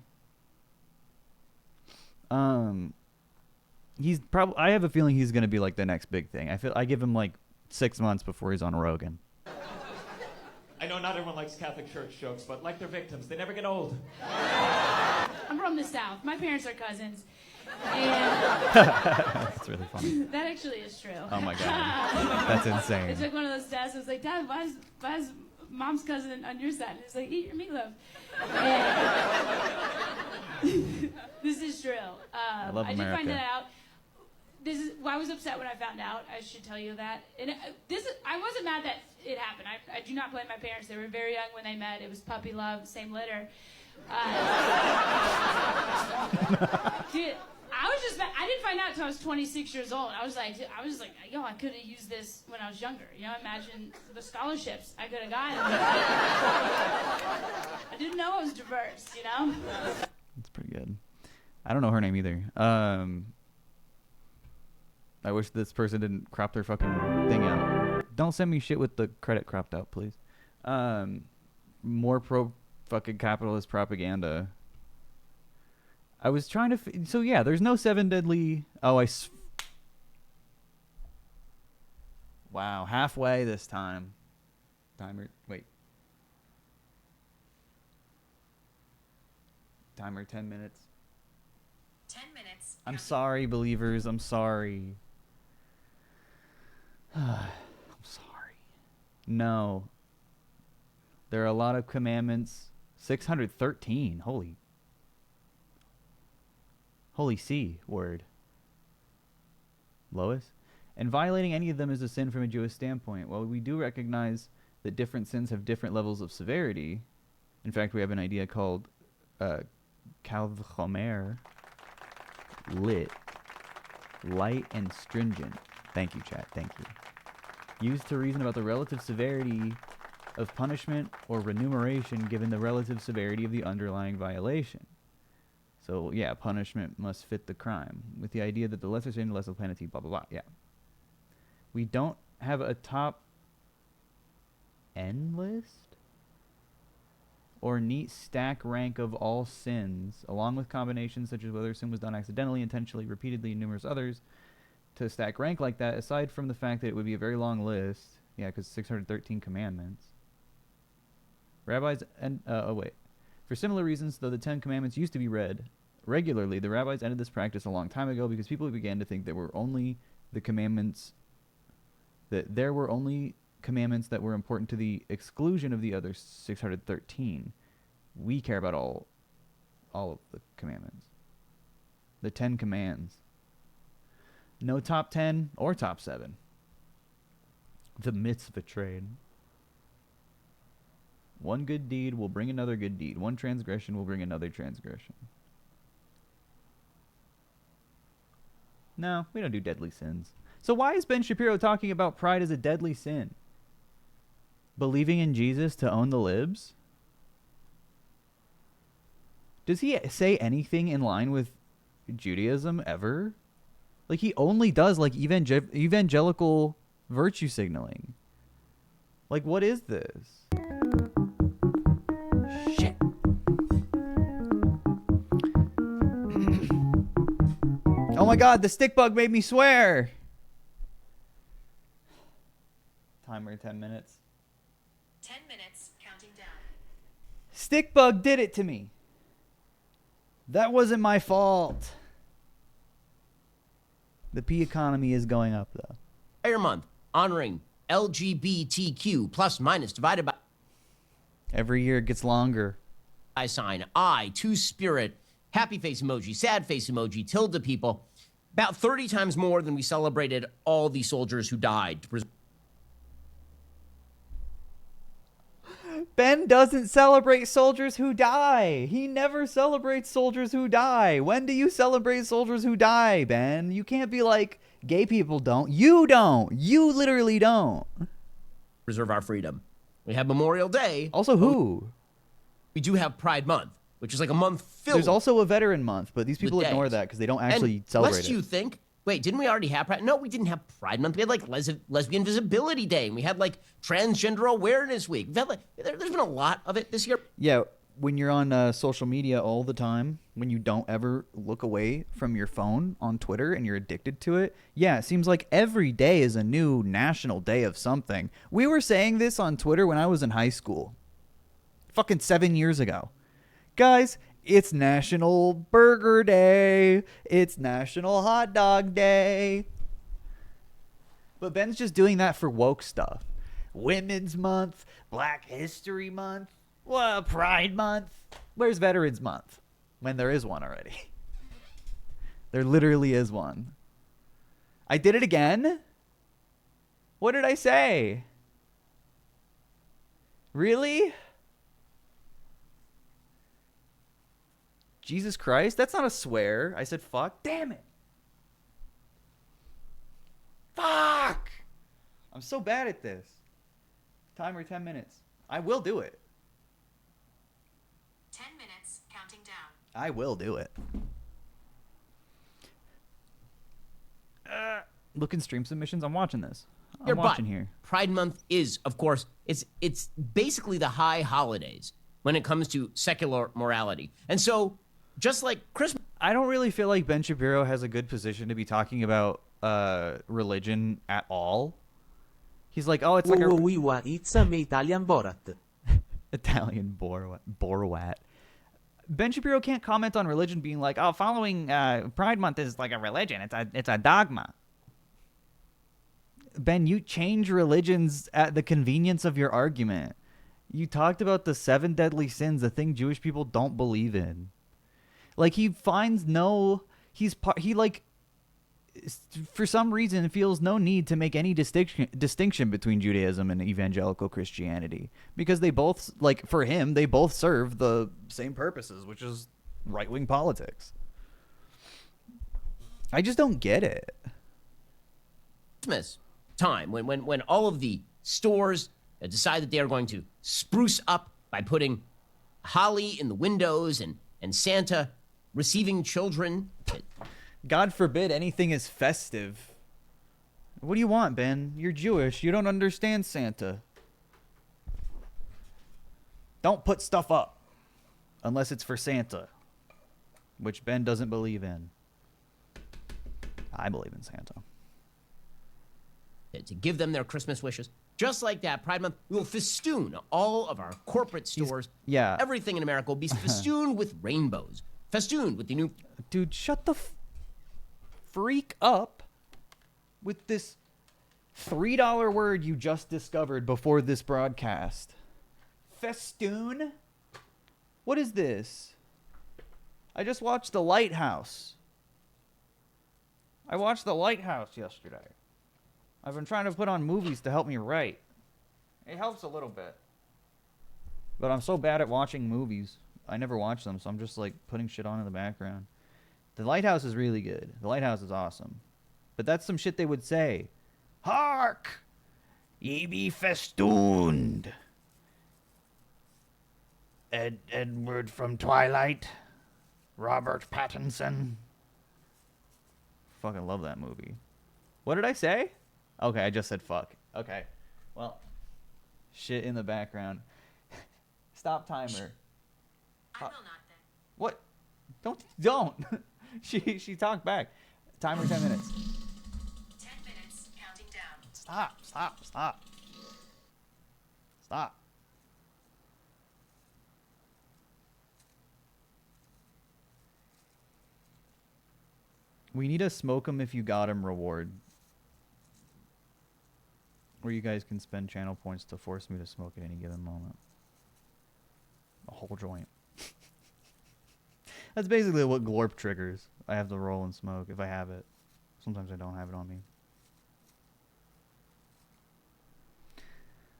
S2: He's probably. I have a feeling he's gonna be like the next big thing. I give him like 6 months before he's on Rogan.
S6: I know not everyone likes Catholic Church jokes, but like their victims, they never get old.
S11: I'm from the South. My parents are cousins. And
S2: That's really funny.
S11: that actually is true.
S2: Oh my god, that's insane.
S11: I took one of those tests. I was like, Dad, why is mom's cousin on your side? And he's like, eat your meatloaf. And this is true.
S2: I love
S11: I did
S2: America.
S11: find that out. I was upset when I found out. I should tell you that. And I wasn't mad that it happened. I do not blame my parents. They were very young when they met. It was puppy love, same litter. Dude, I didn't find out until I was 26 years old. I was like, yo, I could have used this when I was younger. You know, imagine the scholarships I could have gotten. I didn't know I was diverse, you know?
S2: That's pretty good. I don't know her name either. I wish this person didn't crop their fucking thing out. Don't send me shit with the credit cropped out, please. More pro fucking capitalist propaganda. I was trying to... so yeah, there's no 7 deadly... Oh, wow, halfway this time. Timer... Wait. Timer 10 minutes.
S13: 10 minutes.
S2: I'm sorry, believers. I'm sorry. I'm sorry. No. There are a lot of commandments. 613. Holy C word. Lois? And violating any of them is a sin from a Jewish standpoint. While we do recognize that different sins have different levels of severity, in fact, we have an idea called Kal V'chomer, lit, light and stringent. Thank you, chat. Thank you. Used to reason about the relative severity of punishment or remuneration given the relative severity of the underlying violation. So, yeah, punishment must fit the crime, with the idea that the lesser sin, the lesser penalty, blah, blah, blah. Yeah. We don't have a top N list or neat stack rank of all sins, along with combinations such as whether sin was done accidentally, intentionally, repeatedly, and numerous others, to stack rank like that, aside from the fact that it would be a very long list. Yeah, because 613 commandments. Rabbis and... For similar reasons, though the 10 Commandments used to be read regularly, the rabbis ended this practice a long time ago because people began to think there were only commandments that were important to the exclusion of the other 613. We care about all of the commandments. The 10 commands. No top 10 or top 7. The mitzvah train. One good deed will bring another good deed. One transgression will bring another transgression. No, we don't do deadly sins. So why is Ben Shapiro talking about pride as a deadly sin? Believing in Jesus to own the libs? Does he say anything in line with Judaism ever? Like, he only does, like, evangelical virtue signaling. Like, what is this? Shit. Oh my god, the stick bug made me swear. Timer 10 minutes.
S13: 10 minutes, counting down.
S2: Stick bug did it to me. That wasn't my fault. The pea economy is going up, though.
S3: Entire month honoring LGBTQ plus minus divided by
S2: Every year it gets longer.
S3: I sign I, two spirit, happy face emoji, sad face emoji, tilde people. About 30 times more than we celebrated all the soldiers who died to preserve.
S2: Ben doesn't celebrate soldiers who die. He never celebrates soldiers who die. When do you celebrate soldiers who die, Ben? You can't be like, gay people don't. You don't. You literally don't.
S3: Preserve our freedom. We have Memorial Day.
S2: Also, who?
S3: We do have Pride Month, which is like a month filled.
S2: There's also a Veteran Month, but these people ignore that because they don't actually celebrate
S3: lest
S2: it.
S3: you think, wait, didn't we already have Pride? No, we didn't have Pride Month. We had like Lesbian Visibility Day, and we had like Transgender Awareness Week. We've had, like, there's been a lot of it this year.
S2: Yeah, when you're on social media all the time, when you don't ever look away from your phone on Twitter and you're addicted to it, yeah, it seems like every day is a new national day of something. We were saying this on Twitter when I was in high school. Fucking 7 years ago. Guys, it's National Burger Day. It's National Hot Dog Day. But Ben's just doing that for woke stuff. Women's Month, Black History Month, well, Pride Month. Where's Veterans Month? When there is one already. There literally is one. I did it again? What did I say? Really? Jesus Christ, that's not a swear. I said fuck. Damn it. Fuck. I'm so bad at this. Timer 10 minutes. I will do it.
S13: 10 minutes, counting down.
S2: I will do it. Looking stream submissions. I'm watching this. I'm watching here.
S3: Pride Month is, of course, it's basically the high holidays when it comes to secular morality. And so, just like Christmas,
S2: I don't really feel like Ben Shapiro has a good position to be talking about religion at all. He's like, oh, it's like
S9: it's a Italian Borat.
S2: Italian Borat. Ben Shapiro can't comment on religion being like, oh, following Pride Month is like a religion. It's a dogma. Ben, you change religions at the convenience of your argument. You talked about the 7 deadly sins, the thing Jewish people don't believe in. Like, he finds for some reason feels no need to make any distinction between Judaism and evangelical Christianity, because they both, like, for him, they both serve the same purposes, which is right-wing politics. I just don't get it.
S3: Christmas time, when all of the stores decide that they are going to spruce up by putting holly in the windows and Santa receiving children.
S2: God forbid anything is festive. What do you want, Ben? You're Jewish. You don't understand Santa. Don't put stuff up unless it's for Santa, which Ben doesn't believe in. I believe in Santa.
S3: To give them their Christmas wishes. Just like that, Pride Month, we will festoon all of our corporate stores.
S2: Yeah.
S3: Everything in America will be festooned with rainbows. Festooned with the new...
S2: Dude, shut the freak up with this $3 word you just discovered before this broadcast. Festoon? What is this? I just watched The Lighthouse. I watched The Lighthouse yesterday. I've been trying to put on movies to help me write. It helps a little bit. But I'm so bad at watching movies. I never watch them, so I'm just like putting shit on in the background. The Lighthouse is really good. The Lighthouse is awesome. But that's some shit they would say. Hark! Ye be festooned. Edward from Twilight. Robert Pattinson. Fucking love that movie. What did I say? Okay, I just said fuck. Okay. Well, shit in the background. Stop timer.
S13: I will not then.
S2: What? Don't. She talked back. Timer 10 minutes.
S13: 10 minutes, counting down.
S2: Stop. We need a smoke 'em if you got 'em reward. Where you guys can spend channel points to force me to smoke at any given moment. A whole joint. That's basically what Glorp triggers. I have to roll and smoke if I have it. Sometimes I don't have it on me.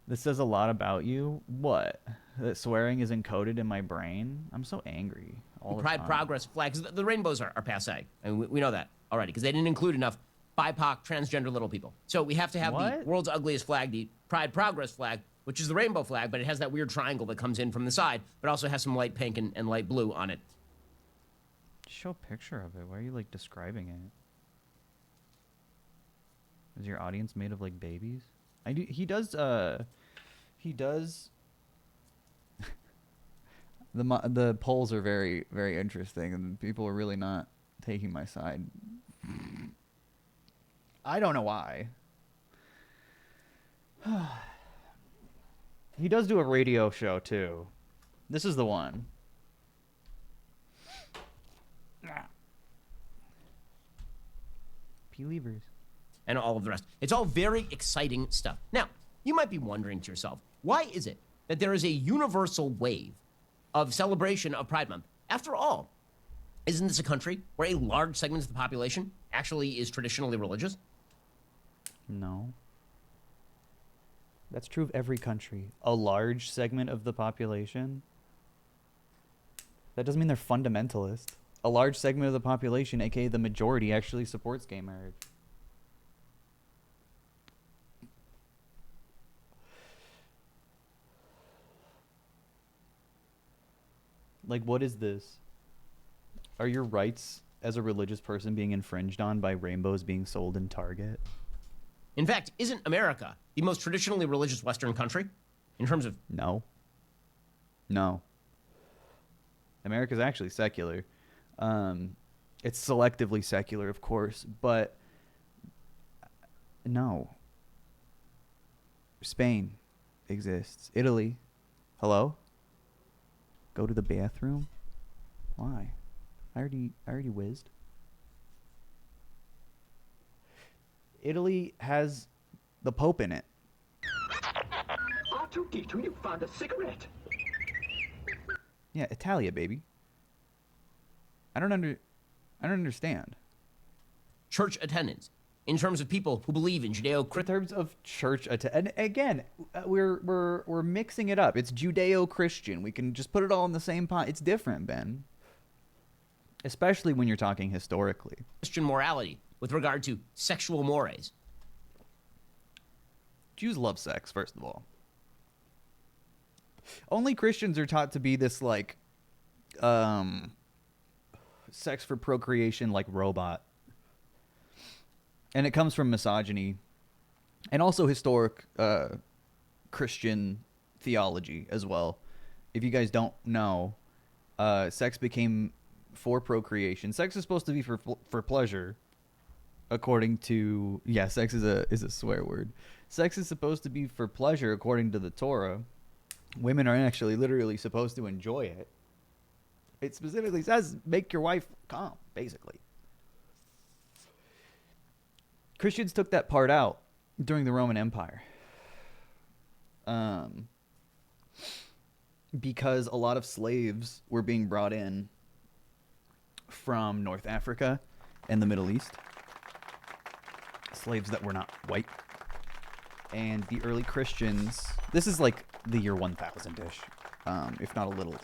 S2: This says a lot about you. What? That swearing is encoded in my brain? I'm so angry all the
S3: Pride,
S2: time.
S3: progress, flags. The rainbows are passe. I mean, we know that already because they didn't include enough BIPOC, transgender little people. So we have to have the world's ugliest flag, the Pride, progress flag, which is the rainbow flag, but it has that weird triangle that comes in from the side, but also has some light pink and light blue on it.
S2: Show a picture of it. Why are you like describing it? Is your audience made of like babies? He does the polls are very, very interesting, and people are really not taking my side. I don't know why. He does do a radio show too. This is the one. Believers.
S3: And all of the rest. It's all very exciting stuff. Now, you might be wondering to yourself, why is it that there is a universal wave of celebration of Pride Month? After all, isn't this a country where a large segment of the population actually is traditionally religious?
S2: No. That's true of every country. A large segment of the population? That doesn't mean they're fundamentalist. A large segment of the population, aka the majority, actually supports gay marriage. Like, what is this? Are your rights as a religious person being infringed on by rainbows being sold in Target?
S3: In fact, isn't America the most traditionally religious Western country in terms of...
S2: No. America's actually secular. It's selectively secular, of course, but no. Spain exists. Italy. Hello? Go to the bathroom? Why? I already whizzed. Italy has the Pope in it.
S21: R2-D2, you found a cigarette.
S2: Yeah, Italia, baby. I don't understand.
S3: Church attendance. In terms of people who believe in Judeo-Christian...
S2: In terms of church attendance, and again, we're mixing it up. It's Judeo-Christian. We can just put it all in the same pot. It's different, Ben. Especially when you're talking historically.
S3: Christian morality with regard to sexual mores.
S2: Jews love sex, first of all. Only Christians are taught to be this, like, sex for procreation, like, robot. And it comes from misogyny and also historic Christian theology as well. If you guys don't know, sex became for procreation. Sex is supposed to be for pleasure, according to... Yeah, sex is a swear word. Sex is supposed to be for pleasure, according to the Torah. Women are actually literally supposed to enjoy it. It specifically says, make your wife come, basically. Christians took that part out during the Roman Empire. Because a lot of slaves were being brought in from North Africa and the Middle East. Slaves that were not white. And the early Christians, this is like the year 1000-ish, if not a little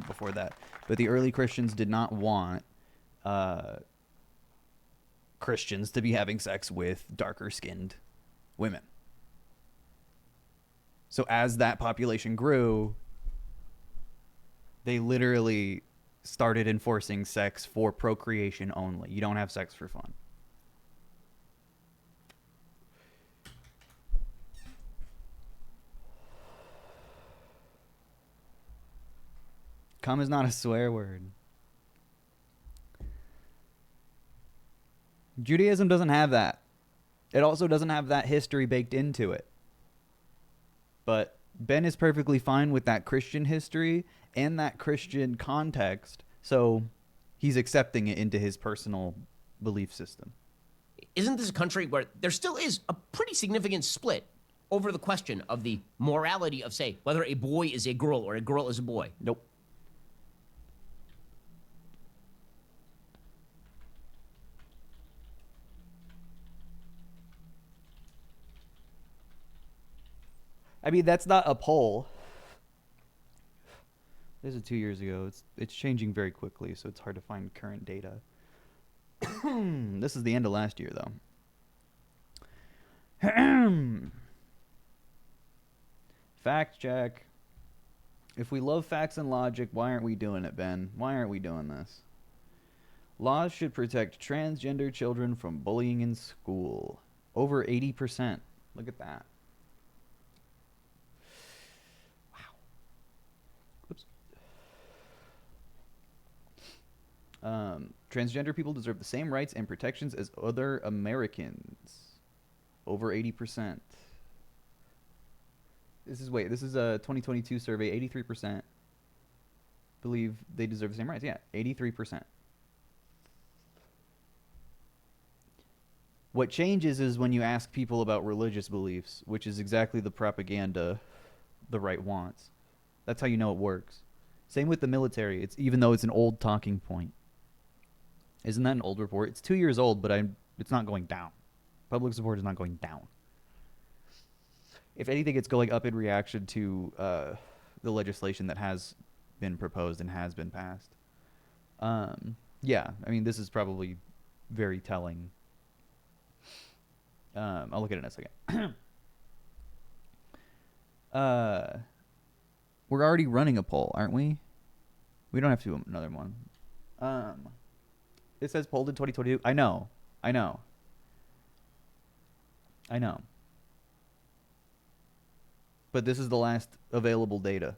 S2: before that. But the early Christians did not want Christians to be having sex with darker-skinned women. So as that population grew, they literally started enforcing sex for procreation only. You don't have sex for fun. Cum is not a swear word. Judaism doesn't have that. It also doesn't have that history baked into it. But Ben is perfectly fine with that Christian history and that Christian context, so he's accepting it into his personal belief system.
S3: Isn't this a country where there still is a pretty significant split over the question of the morality of, say, whether a boy is a girl or a girl is a boy?
S2: Nope. I mean, that's not a poll. This is 2 years ago. It's changing very quickly, so it's hard to find current data. This is the end of last year, though. Fact check. If we love facts and logic, why aren't we doing it, Ben? Why aren't we doing this? Laws should protect transgender children from bullying in school. Over 80%. Look at that. Transgender people deserve the same rights and protections as other Americans. Over 80%. This is a 2022 survey. 83% believe they deserve the same rights. Yeah, 83%. What changes is when you ask people about religious beliefs, which is exactly the propaganda the right wants. That's how you know it works. Same with the military. Even though it's an old talking point. Isn't that an old report? It's 2 years old, but it's not going down. Public support is not going down. If anything, it's going up in reaction to the legislation that has been proposed and has been passed. Yeah, I mean, this is probably very telling. I'll look at it in a second. We're already running a poll, aren't we? We don't have to do another one. It says polled in 2022. I know. But this is the last available data.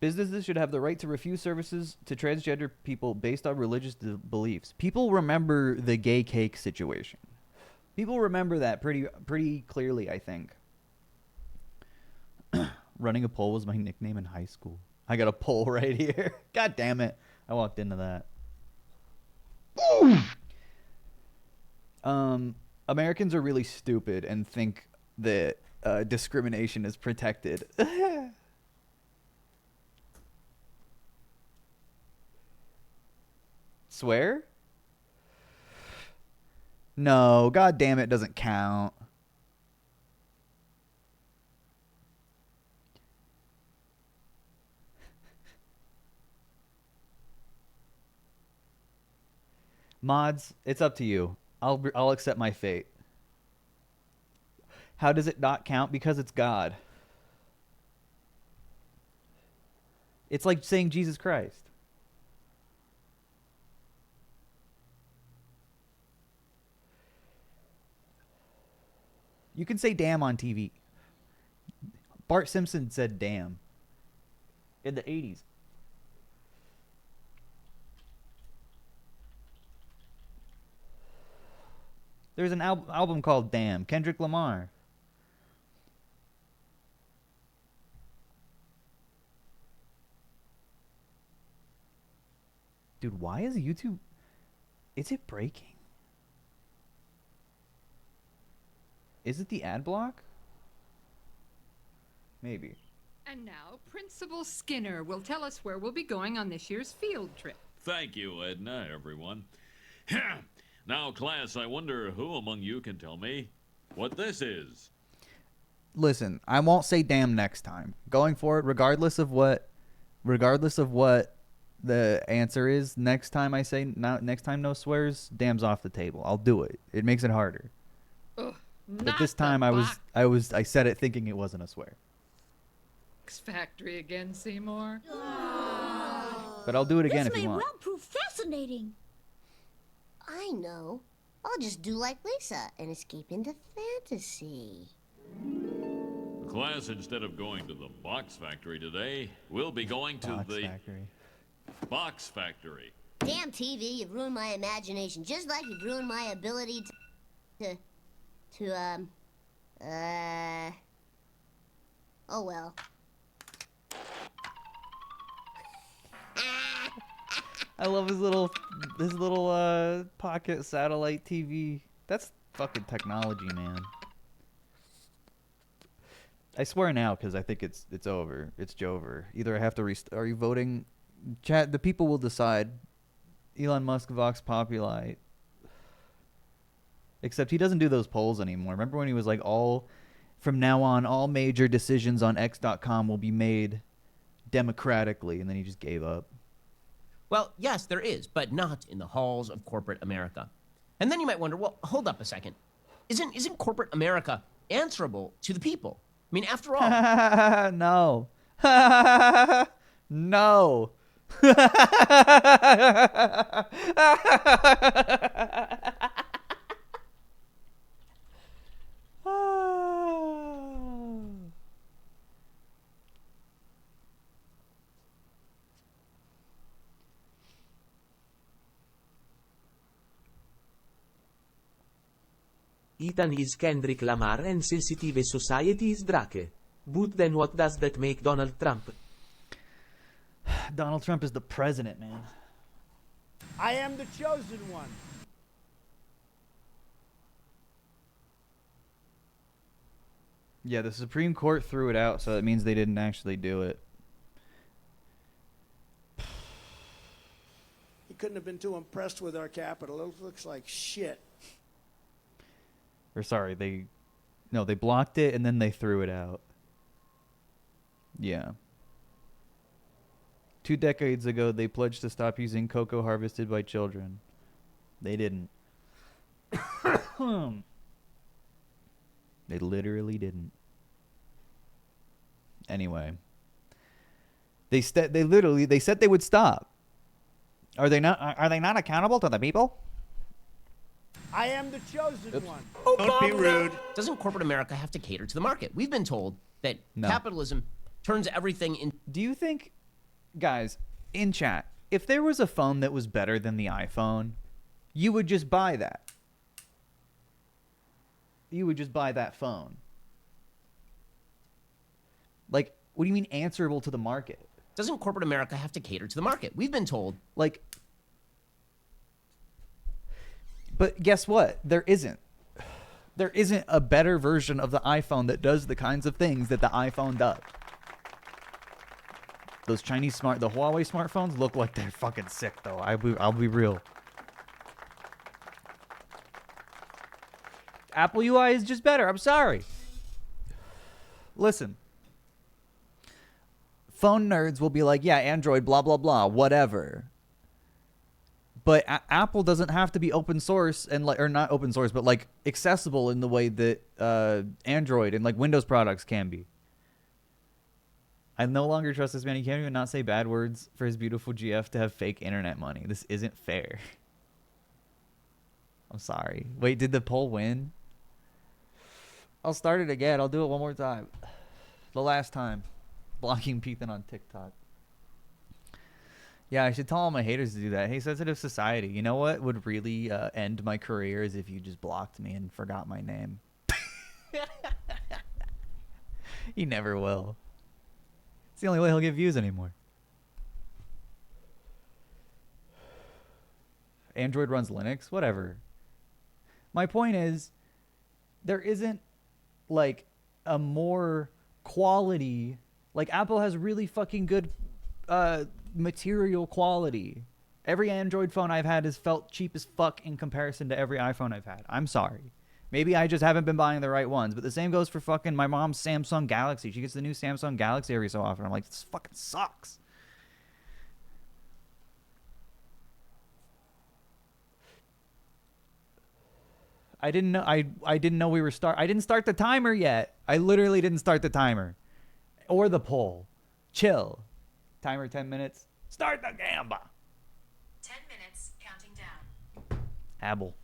S2: Businesses should have the right to refuse services to transgender people based on religious beliefs. People remember the gay cake situation. People remember that pretty clearly, I think. Running a poll was my nickname in high school. I got a poll right here. God damn it. I walked into that. Americans are really stupid and think that discrimination is protected. Swear? No, god damn it, doesn't count. Mods, it's up to you. I'll accept my fate. How does it not count? Because it's God. It's like saying Jesus Christ. You can say damn on TV. Bart Simpson said damn in the 80s. There's an album called Damn, Kendrick Lamar. Dude, why is YouTube... Is it breaking? Is it the ad block? Maybe.
S7: And now, Principal Skinner will tell us where we'll be going on this year's field trip.
S10: Thank you, Edna, everyone. Now, class, I wonder who among you can tell me what this is?
S2: Listen, I won't say damn next time. Going forward, regardless of what the answer is, next time I say next time no swears, damn's off the table. I'll do it. It makes it harder.
S7: Ugh,
S2: But this time I said it thinking it wasn't a swear.
S7: X Factory again, Seymour.
S2: But I'll do it again
S18: this
S2: if you
S18: may
S2: want.
S18: well prove fascinating.
S19: I know. I'll just do like Lisa and escape into fantasy.
S10: Class, instead of going to the box factory today, we'll be going to the
S2: Factory.
S10: box factory.
S19: Damn TV, you've ruined my imagination, just like you've ruined my ability oh well.
S2: I love his little pocket satellite TV. That's fucking technology, man. I swear now, because I think it's over. It's Jover. Either I have to are you voting? Chat. The people will decide. Elon Musk, Vox Populi. Except he doesn't do those polls anymore. Remember when he was like, from now on, all major decisions on X.com will be made democratically, and then he just gave up.
S3: Well, yes, there is, but not in the halls of corporate America. And then you might wonder, well, hold up a second. Isn't corporate America answerable to the people? I mean, after all...
S2: No. No.
S9: Ethan is Kendrick Lamar and sensitive society is Drake. But then what does that make Donald Trump?
S2: Donald Trump is the president, man.
S14: I am the chosen one.
S2: Yeah, the Supreme Court threw it out, so that means they didn't actually do it.
S14: He couldn't have been too impressed with our capital. It looks like shit.
S2: Or sorry, they blocked it and then they threw it out. Yeah. 2 decades ago, they pledged to stop using cocoa harvested by children. They didn't. They literally didn't. Anyway. They said they would stop. Are they not accountable to the people?
S14: I am the chosen one.
S3: Don't be rude. Doesn't corporate America have to cater to the market? We've been told that capitalism turns everything in...
S2: Do you think, guys, in chat, if there was a phone that was better than the iPhone, you would just buy that? You would just buy that phone. Like, what do you mean answerable to the market?
S3: Doesn't corporate America have to cater to the market? We've been told...
S2: Like... But guess what? There isn't. There isn't a better version of the iPhone that does the kinds of things that the iPhone does. Those the Huawei smartphones look like they're fucking sick, though. I'll be real. Apple UI is just better. I'm sorry. Listen. Phone nerds will be like, yeah, Android, blah, blah, blah, whatever. But Apple doesn't have to be open source and or not open source, but like accessible in the way that Android and like Windows products can be. I no longer trust this man. He can't even not say bad words for his beautiful GF to have fake internet money. This isn't fair. I'm sorry. Wait, did the poll win? I'll start it again. I'll do it one more time. The last time. Blocking Peethan on TikTok. Yeah, I should tell all my haters to do that. Hey, sensitive society. You know what would really end my career is if you just blocked me and forgot my name. He never will. It's the only way he'll get views anymore. Android runs Linux? Whatever. My point is, there isn't, like, a more quality... Like, Apple has really fucking good... material quality. Every Android phone I've had has felt cheap as fuck in comparison to every iPhone I've had. I'm sorry. Maybe I just haven't been buying the right ones, but the same goes for fucking my mom's Samsung Galaxy. She gets the new Samsung Galaxy every so often. I'm like, this fucking sucks. I didn't know we were I didn't start the timer yet. I literally didn't start the timer or the poll. Chill. Timer 10 minutes. Start the gamba.
S13: 10 minutes, counting down.
S2: Apple.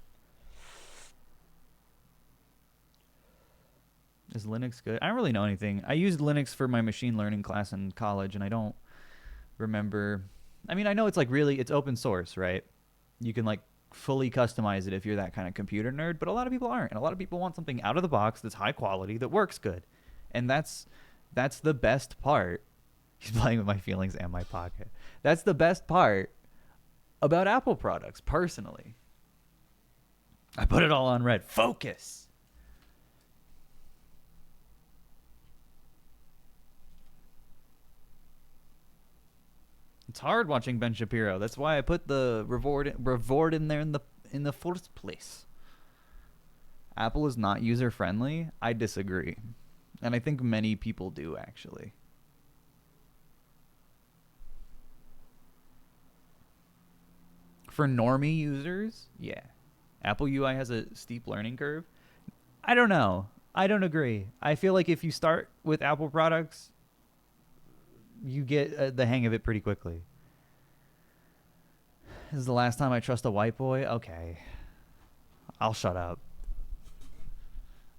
S2: Is Linux good? I don't really know anything. I used Linux for my machine learning class in college, and I don't remember I mean, I know it's like really, it's open source, right? You can like fully customize it if you're that kind of computer nerd, but a lot of people aren't. And a lot of people want something out of the box that's high quality, that works good. And that's the best part. He's playing with my feelings and my pocket. That's the best part about Apple products, personally. I put it all on red. Focus. It's hard watching Ben Shapiro. That's why I put the reward in there in the first place. Apple is not user friendly. I disagree, and I think many people do actually. For normie users, yeah, Apple UI has a steep learning curve. I don't know. I don't agree. I feel like if you start with Apple products, you get the hang of it pretty quickly. This is the last time I trust a white boy? Okay. I'll shut up.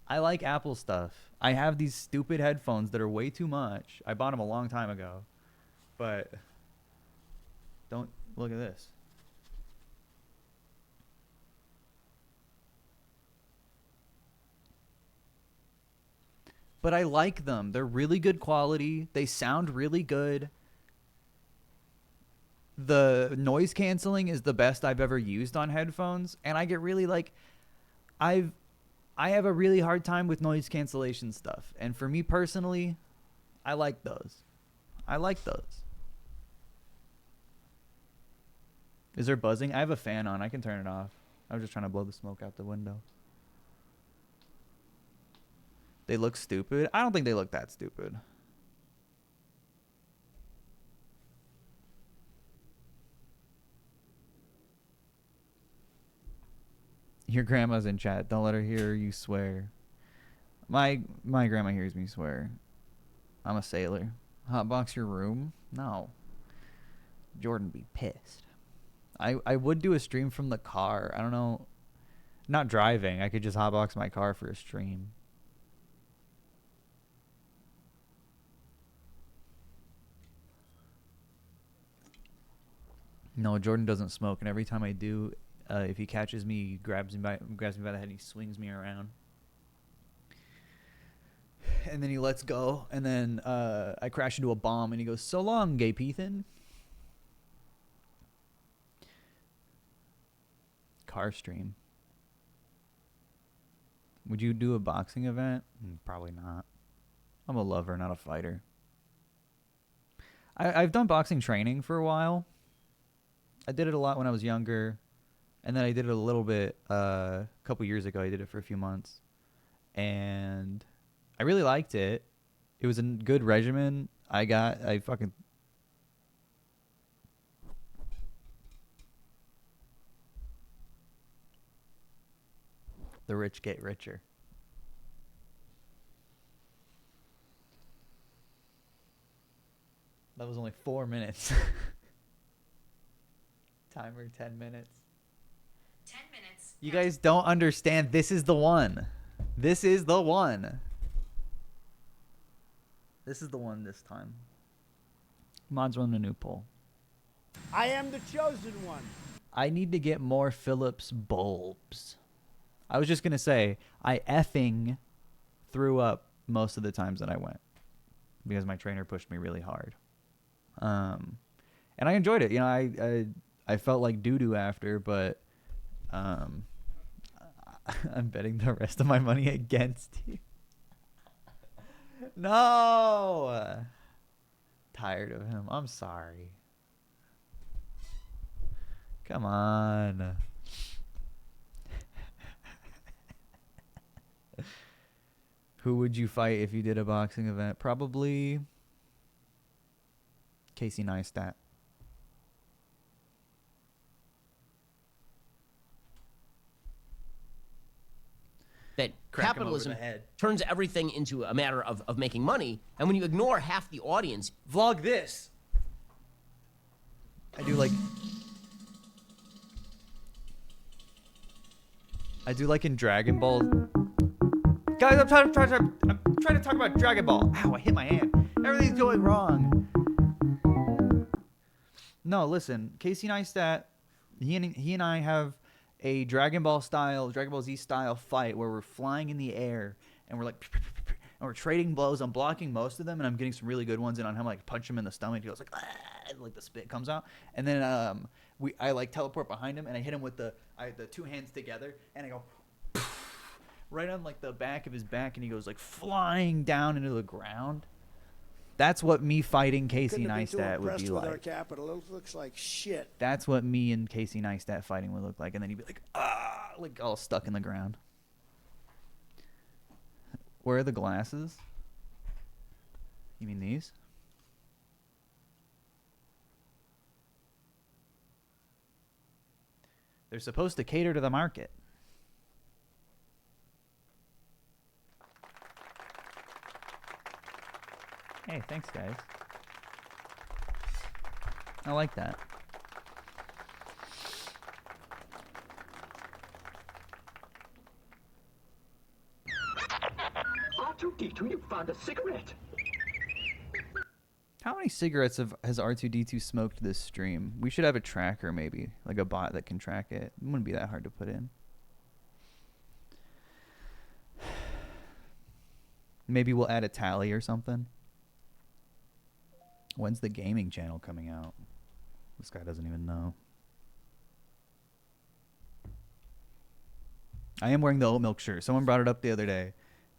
S2: I like Apple stuff. I have these stupid headphones that are way too much. I bought them a long time ago. But don't look at this. But I like them. They're really good quality. They sound really good. The noise canceling is the best I've ever used on headphones, and I get really like I have a really hard time with noise cancellation stuff. And for me personally, I like those. I like those. Is there buzzing? I have a fan on. I can turn it off. I was just trying to blow the smoke out the window. They look stupid. I don't think they look that stupid. Your grandma's in chat. Don't let her hear you swear. My grandma hears me swear. I'm a sailor. Hotbox your room? No. Jordan be pissed. I would do a stream from the car. I don't know. Not driving. I could just hotbox my car for a stream. No, Jordan doesn't smoke, and every time I do, if he catches me, he grabs me by the head and he swings me around. And then he lets go, and then I crash into a bomb, and he goes, "So long, gay peethan." Car stream. Would you do a boxing event? Probably not. I'm a lover, not a fighter. I've done boxing training for a while. I did it a lot when I was younger, and then I did it a little bit a couple years ago. I did it for a few months, and I really liked it. It was a good regimen. I fucking... The rich get richer. That was only 4 minutes. Timer 10 minutes.
S13: 10 minutes.
S2: You guys don't understand. This is the one. This is the one. This is the one this time. Mods run a new poll.
S14: I am the chosen one.
S2: I need to get more Philips bulbs. I was just going to say, I effing threw up most of the times that I went because my trainer pushed me really hard. And I enjoyed it. You know, I felt like doo-doo after, but I'm betting the rest of my money against you. No! Tired of him. I'm sorry. Come on. Who would you fight if you did a boxing event? Probably Casey Neistat.
S3: That
S2: Crack him over
S3: capitalism
S2: the head.
S3: turns everything into a matter of making money, and when you ignore half the audience...
S2: Vlog this! I do like in Dragon Ball. Guys, I'm trying to talk about Dragon Ball. Ow, I hit my hand. Everything's going wrong. No, listen, Casey Neistat, he and I have a Dragon Ball Z style fight where we're flying in the air and we're like, and we're trading blows. I'm blocking most of them, and I'm getting some really good ones in on him. Like punch him in the stomach. He goes like, ah, like the spit comes out, and then I like teleport behind him, and I hit him with the two hands together, and I go right on like the back of his back, and he goes like flying down into the ground. That's what me fighting Casey
S14: Couldn't have been too
S2: Neistat would
S14: impressed
S2: be
S14: with
S2: like.
S14: our capital. It looks like shit.
S2: That's what me and Casey Neistat fighting would look like, and then he'd be like, ah, like all stuck in the ground. Where are the glasses? You mean these? They're supposed to cater to the market. Hey, thanks, guys. I like that.
S21: R2-D2, you found a cigarette.
S2: How many cigarettes has R2-D2 smoked this stream? We should have a tracker, maybe, like a bot that can track it. It wouldn't be that hard to put in. Maybe we'll add a tally or something. When's the gaming channel coming out? This guy doesn't even know. I am wearing the oat milk shirt. Someone brought it up the other day,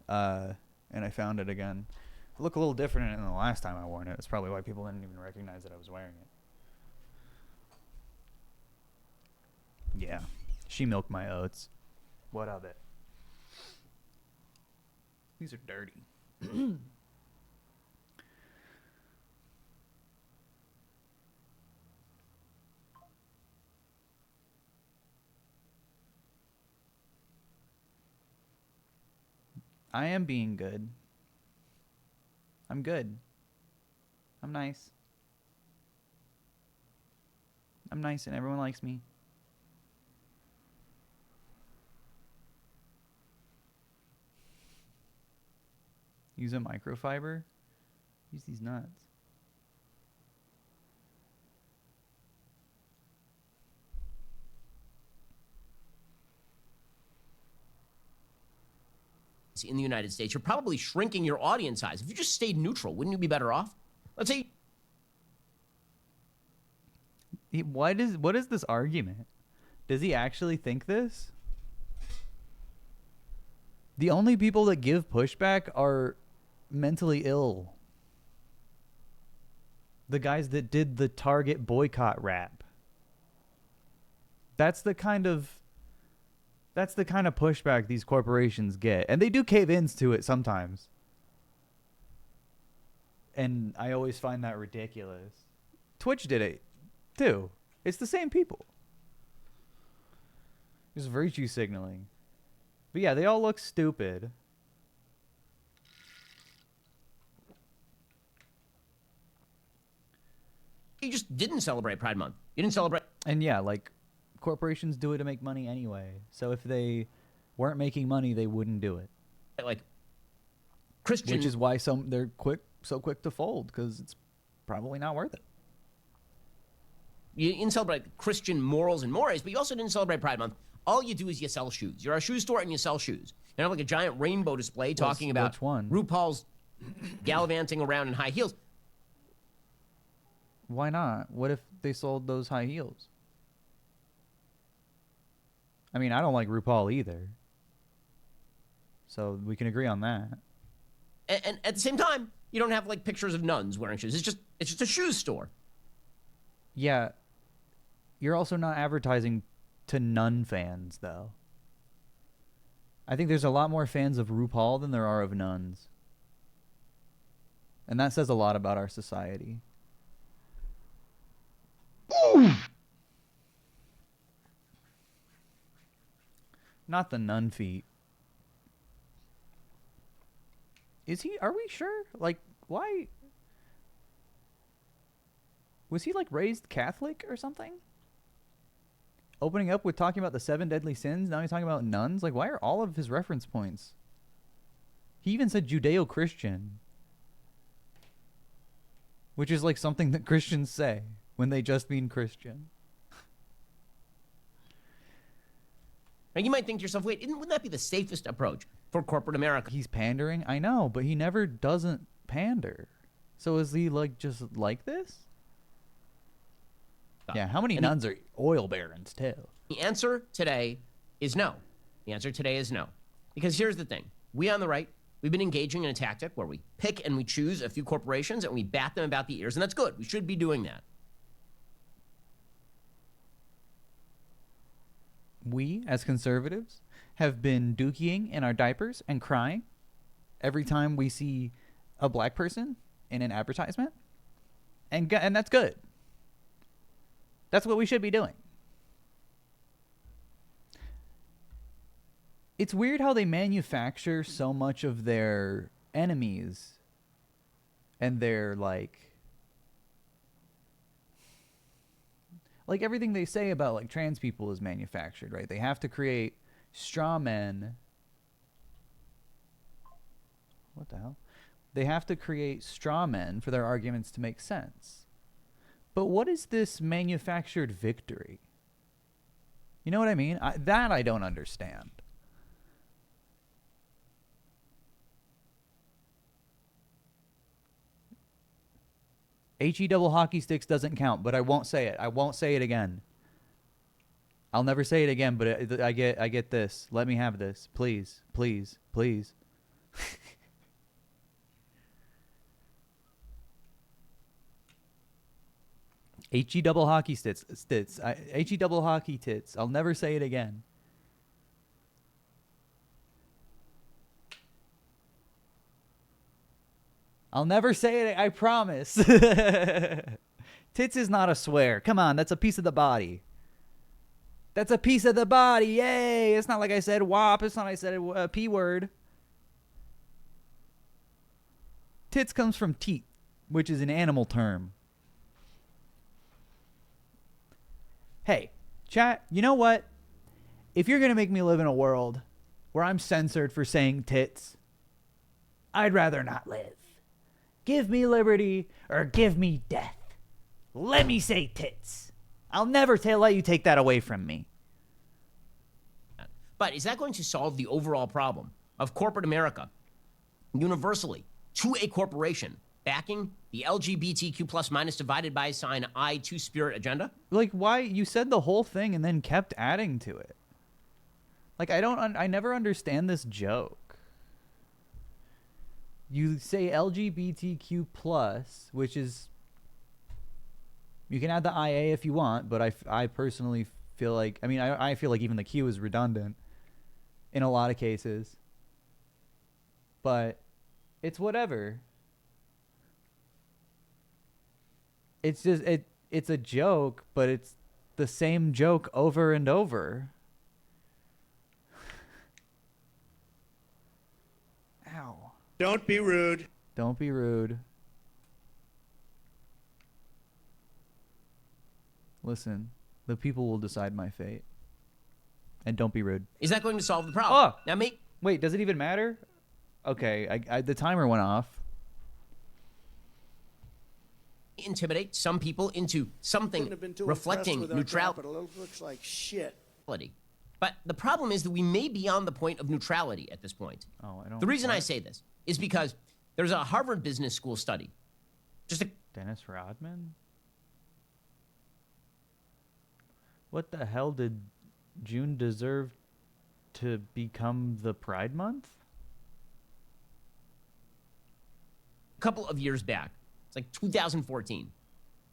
S2: and I found it again. I look a little different than the last time I wore it. That's probably why people didn't even recognize that I was wearing it. Yeah, she milked my oats. What of it? These are dirty. I am being good. I'm good. I'm nice. I'm nice and everyone likes me. Use a microfiber? Use these nuts.
S3: In the United States, you're probably shrinking your audience size. If you just stayed neutral, wouldn't you be better off? Let's say.
S2: What is this argument? Does he actually think this? The only people that give pushback are mentally ill. The guys that did the Target boycott rap. That's the kind of pushback these corporations get. And they do cave-ins to it sometimes. And I always find that ridiculous. Twitch did it, too. It's the same people. There's virtue signaling. But yeah, they all look stupid.
S3: You just didn't celebrate Pride Month. You didn't celebrate.
S2: And yeah, like, corporations do it to make money anyway. So if they weren't making money, they wouldn't do it.
S3: Like Christian,
S2: which is why they're so quick to fold, because it's probably not worth it.
S3: You didn't celebrate Christian morals and mores, but you also didn't celebrate Pride Month. All you do is you sell shoes. You're a shoe store and you sell shoes. You have like a giant rainbow display talking about
S2: which one?
S3: RuPaul's gallivanting around in high heels.
S2: Why not? What if they sold those high heels? I mean, I don't like RuPaul either. So we can agree on that.
S3: And at the same time, you don't have like pictures of nuns wearing shoes. It's just a shoe store.
S2: Yeah. You're also not advertising to nun fans, though. I think there's a lot more fans of RuPaul than there are of nuns. And that says a lot about our society. Not the nun feet. Is he? Are we sure? Like, why? Was he like raised Catholic or something? Opening up with talking about the 7 deadly sins. Now he's talking about nuns. Like, why are all of his reference points? He even said Judeo-Christian, which is like something that Christians say. when they just mean Christian.
S3: Now, you might think to yourself, wait, wouldn't that be the safest approach for corporate America?
S2: He's pandering? I know, but he never doesn't pander. So is he like just like this? Yeah, how many nuns are oil barons too?
S3: The answer today is no. The answer today is no. Because here's the thing. We on the right, we've been engaging in a tactic where we pick and we choose a few corporations and we bat them about the ears, and that's good. We should be doing that.
S2: We, as conservatives, have been dookieing in our diapers and crying every time we see a black person in an advertisement. And that's good. That's what we should be doing. It's weird how they manufacture so much of their enemies and their like everything they say about like trans people is manufactured, right? They have to create straw men. What the hell? They have to create straw men for their arguments to make sense. But what is this manufactured victory? You know what I mean? That I don't understand. HE double hockey sticks doesn't count, but I won't say it. I won't say it again. I'll never say it again, but I get this. Let me have this. Please, please, please. HE double hockey stits. HE double hockey tits. I'll never say it again. I'll never say it. I promise. Tits is not a swear. Come on, that's a piece of the body. That's a piece of the body. Yay! It's not like I said WAP. It's not like I said a P word. Tits comes from teat, which is an animal term. Hey, chat, you know what? If you're going to make me live in a world where I'm censored for saying tits, I'd rather not live. Give me liberty or give me death. Let me say tits. I'll never let you take that away from me.
S3: But is that going to solve the overall problem of corporate America universally to a corporation backing the LGBTQ plus minus divided by sign I two spirit agenda?
S2: Like, why? You said the whole thing and then kept adding to it. Like, I never understand this joke. You say LGBTQ plus, which is, you can add the IA if you want, but I personally feel like, I feel like even the Q is redundant in a lot of cases. But it's whatever. It's just, it's a joke, but it's the same joke over and over. Ow.
S14: Don't be rude.
S2: Don't be rude. Listen, the people will decide my fate. And don't be rude.
S3: Is that going to solve the problem?
S2: Oh!
S3: Now,
S2: wait, does it even matter? Okay, the timer went off.
S3: Intimidate some people into something reflecting neutrality.
S14: It looks like shit.
S3: But the problem is that we may be on the point of neutrality at this point.
S2: Oh, I don't.
S3: The reason I say this is because there's a Harvard Business School study.
S2: Dennis Rodman? What the hell did June deserve to become the Pride Month?
S3: A couple of years back, it's like 2014,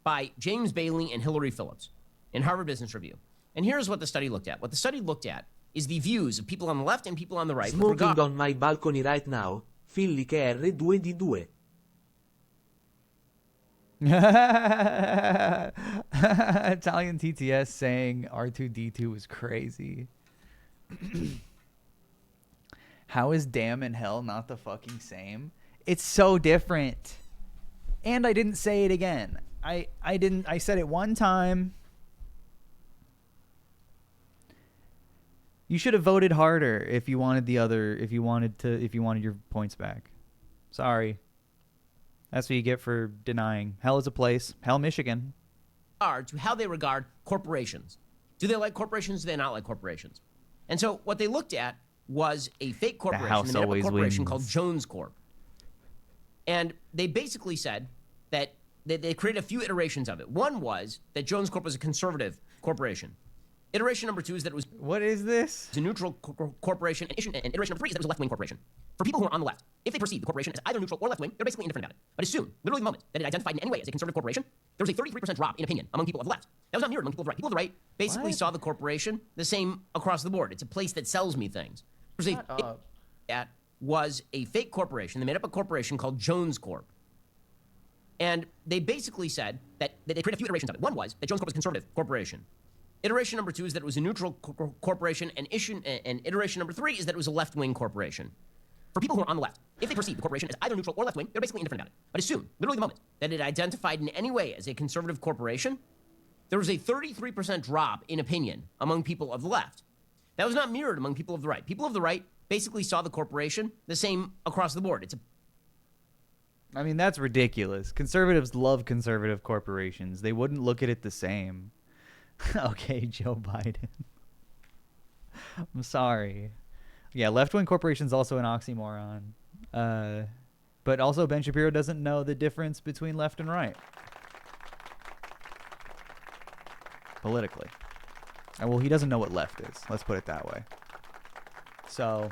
S3: by James Bailey and Hillary Phillips in Harvard Business Review. And here's what the study looked at. What the study looked at is the views of people on the left and people on the right.
S9: Smoking on my balcony right now. Filli che R2D2.
S2: Italian TTS saying R2D2 was crazy. How is damn and hell not the fucking same? It's so different. And I didn't say it again. I said it one time. You should have voted harder if you wanted if you wanted your points back. Sorry. That's what you get for denying. Hell is a place. Hell, Michigan.
S3: regard to how they regard corporations. Do they like corporations? Do they not like corporations? And so what they looked at was a fake corporation,
S2: house
S3: they made up a
S2: always
S3: corporation
S2: wins.
S3: called Jones Corp. And they basically said that they created a few iterations of it. One was that Jones Corp was a conservative corporation. Iteration number 2 is that it was...
S2: What is this?
S3: ...a neutral corporation. And iteration number 3 is that it was a left-wing corporation. For people who are on the left, if they perceive the corporation as either neutral or left-wing, they're basically indifferent about it. But as soon, literally the moment, that it identified in any way as a conservative corporation, there was a 33% drop in opinion among people of the left. That was not mirrored among people of the right. People of the right basically saw the corporation the same across the board. It's a place that sells me things. That was a fake corporation. They made up a corporation called Jones Corp. And they basically said that they created a few iterations of it. One was that Jones Corp was a conservative corporation. Iteration number 2 is that it was a neutral corporation, and iteration number 3 is that it was a left-wing corporation. For people who are on the left, if they perceive the corporation as either neutral or left-wing, they're basically indifferent about it. But as soon, literally the moment, that it identified in any way as a conservative corporation, there was a 33% drop in opinion among people of the left. That was not mirrored among people of the right. People of the right basically saw the corporation the same across the board.
S2: I mean, that's ridiculous. Conservatives love conservative corporations. They wouldn't look at it the same. Okay, Joe Biden. I'm sorry. Yeah, left-wing corporation's also an oxymoron. But also Ben Shapiro doesn't know the difference between left and right. Politically. Well, he doesn't know what left is. Let's put it that way. So...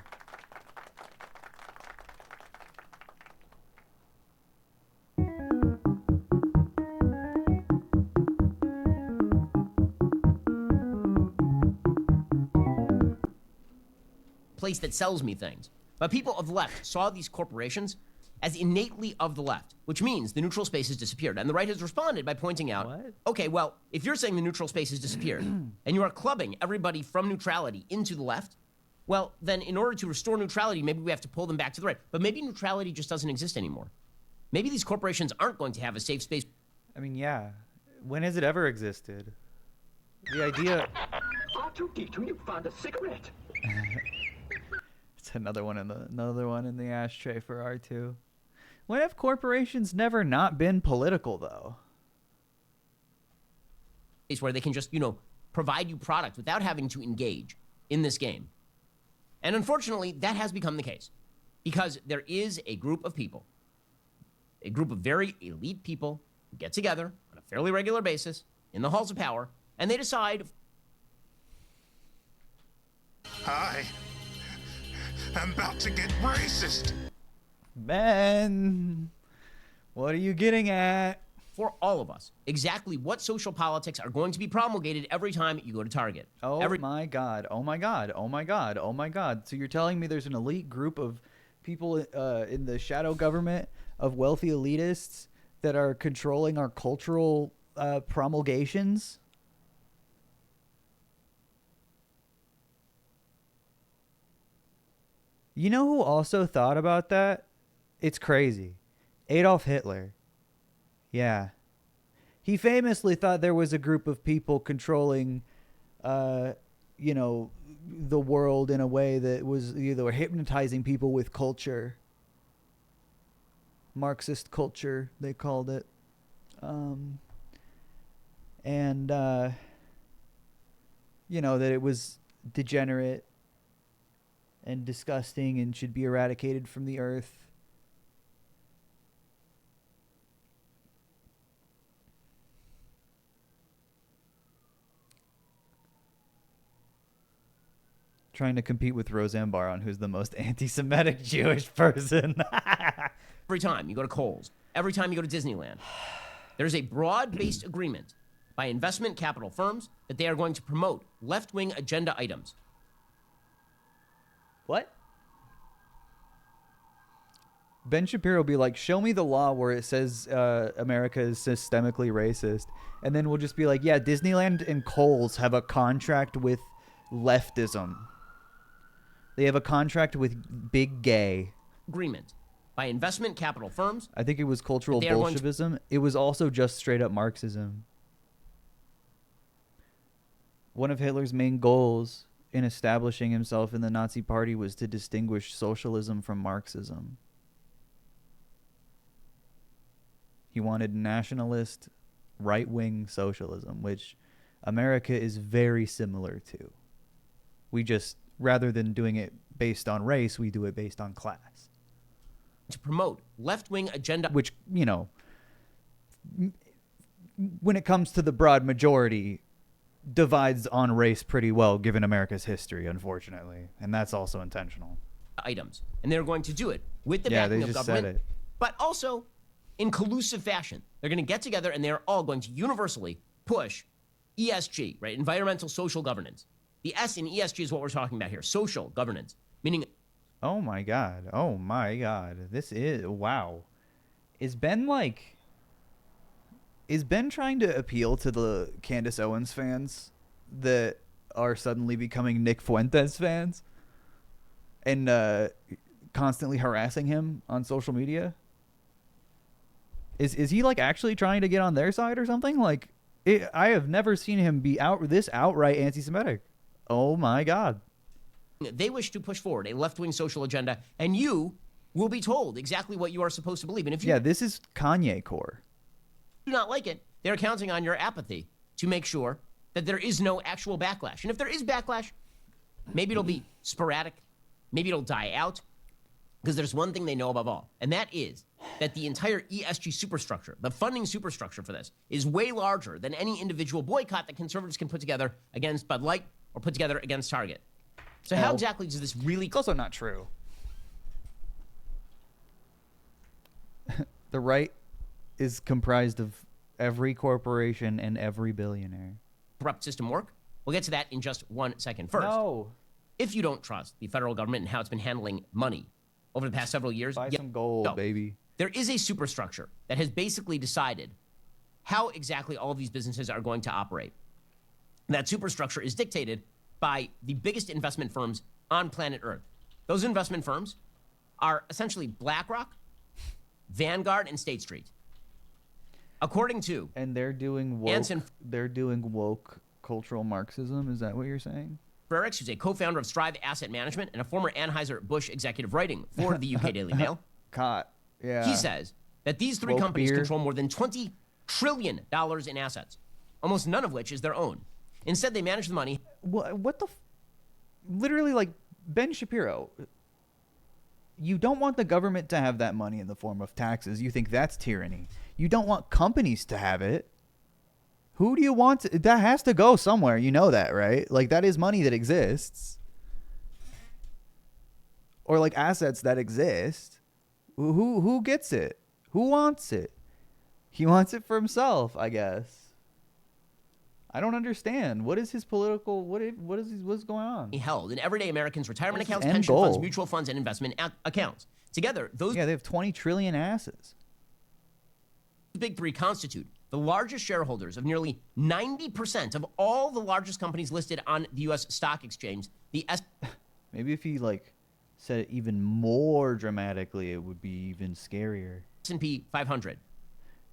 S3: place that sells me things. But people of the left saw these corporations as innately of the left, which means the neutral space has disappeared. And the right has responded by pointing out, okay, well, if you're saying the neutral space has disappeared and you are clubbing everybody from neutrality into the left, well, then in order to restore neutrality, maybe we have to pull them back to the right. But maybe neutrality just doesn't exist anymore. Maybe these corporations aren't going to have a safe space.
S2: I mean, yeah. When has it ever existed? The idea...
S21: R2-D2, you found a cigarette.
S2: It's another one in the ashtray for R2. When have corporations never not been political, though?
S3: Where they can just, provide you product without having to engage in this game. And unfortunately, that has become the case. Because there is a group of people, a group of very elite people who get together on a fairly regular basis in the halls of power, and they decide...
S5: I'm about to get racist.
S2: Ben, what are you getting at?
S3: For all of us, exactly what social politics are going to be promulgated every time you go to Target.
S2: Oh my God, oh my God, oh my God, oh my God. So you're telling me there's an elite group of people in the shadow government of wealthy elitists that are controlling our cultural promulgations? You know who also thought about that? It's crazy. Adolf Hitler. Yeah. He famously thought there was a group of people controlling, the world in a way that was either hypnotizing people with culture. Marxist culture, they called it. That it was degenerate and disgusting and should be eradicated from the earth. Trying to compete with Roseanne Barr on who's the most anti-Semitic Jewish person.
S3: Every time you go to Kohl's, every time you go to Disneyland, there's a broad-based agreement by investment capital firms that they are going to promote left-wing agenda items.
S2: What? Ben Shapiro will be like, show me the law where it says America is systemically racist. And then we'll just be like, yeah, Disneyland and Kohl's have a contract with leftism. They have a contract with big gay.
S3: Agreement by investment capital firms.
S2: I think it was cultural Bolshevism. It was also just straight up Marxism. One of Hitler's main goals in establishing himself in the Nazi Party was to distinguish socialism from Marxism. He wanted nationalist right-wing socialism, which America is very similar to. We just, rather than doing it based on race, we do it based on class.
S3: To promote left-wing agenda.
S2: Which, you know, when it comes to the broad majority, divides on race pretty well, given America's history, unfortunately. And that's also intentional.
S3: Items. And they're going to do it with the
S2: Yeah,
S3: backing
S2: they
S3: of
S2: just
S3: government,
S2: said it.
S3: but also in collusive fashion. They're going to get together and they're all going to universally push ESG, right? Environmental social governance. The S in ESG is what we're talking about here. Social governance, meaning.
S2: Oh my God. Oh my God. This is, wow. Is Ben trying to appeal to the Candace Owens fans that are suddenly becoming Nick Fuentes fans and constantly harassing him on social media? Is he like actually trying to get on their side or something? Like, I have never seen him be this outright anti-Semitic. Oh my God.
S3: They wish to push forward a left-wing social agenda, and you will be told exactly what you are supposed to believe. And if you
S2: this is Kanye core.
S3: do not like it, they're counting on your apathy to make sure that there is no actual backlash. And if there is backlash, maybe it'll be sporadic, maybe it'll die out, because there's one thing they know above all, and that is that the entire ESG superstructure, the funding superstructure for this, is way larger than any individual boycott that conservatives can put together against Bud Light or put together against Target. So how exactly does this really...
S2: It's also not true. The right is comprised of every corporation and every billionaire.
S3: Corrupt system work? We'll get to that in just 1 second. First, if you don't trust the federal government and how it's been handling money over the past several years,
S2: buy some gold, baby.
S3: There is a superstructure that has basically decided how exactly all of these businesses are going to operate. And that superstructure is dictated by the biggest investment firms on planet Earth. Those investment firms are essentially BlackRock, Vanguard, and State Street. According to...
S2: And they're doing woke cultural Marxism. Is that what you're saying?
S3: Frericks, who's a co-founder of Strive Asset Management and a former Anheuser-Busch executive writing for the UK Daily Mail.
S2: Yeah.
S3: He says that these three companies control more than $20 trillion in assets, almost none of which is their own. Instead, they manage the money.
S2: What the... Literally, like, Ben Shapiro, you don't want the government to have that money in the form of taxes. You think that's tyranny. You don't want companies to have it. Who do you want to... That has to go somewhere. You know that, right? Like, that is money that exists. Or, like, assets that exist. Who gets it? Who wants it? He wants it for himself, I guess. I don't understand. What is his political... What's going on?
S3: Held in everyday Americans' retirement accounts, pension funds, mutual funds, and investment accounts. Together, those...
S2: Yeah, they have 20 trillion assets.
S3: The big three constitute the largest shareholders of nearly 90% of all the largest companies listed on the U.S. stock exchange.
S2: Maybe if he, like, said it even more dramatically, it would be even scarier.
S3: S&P 500.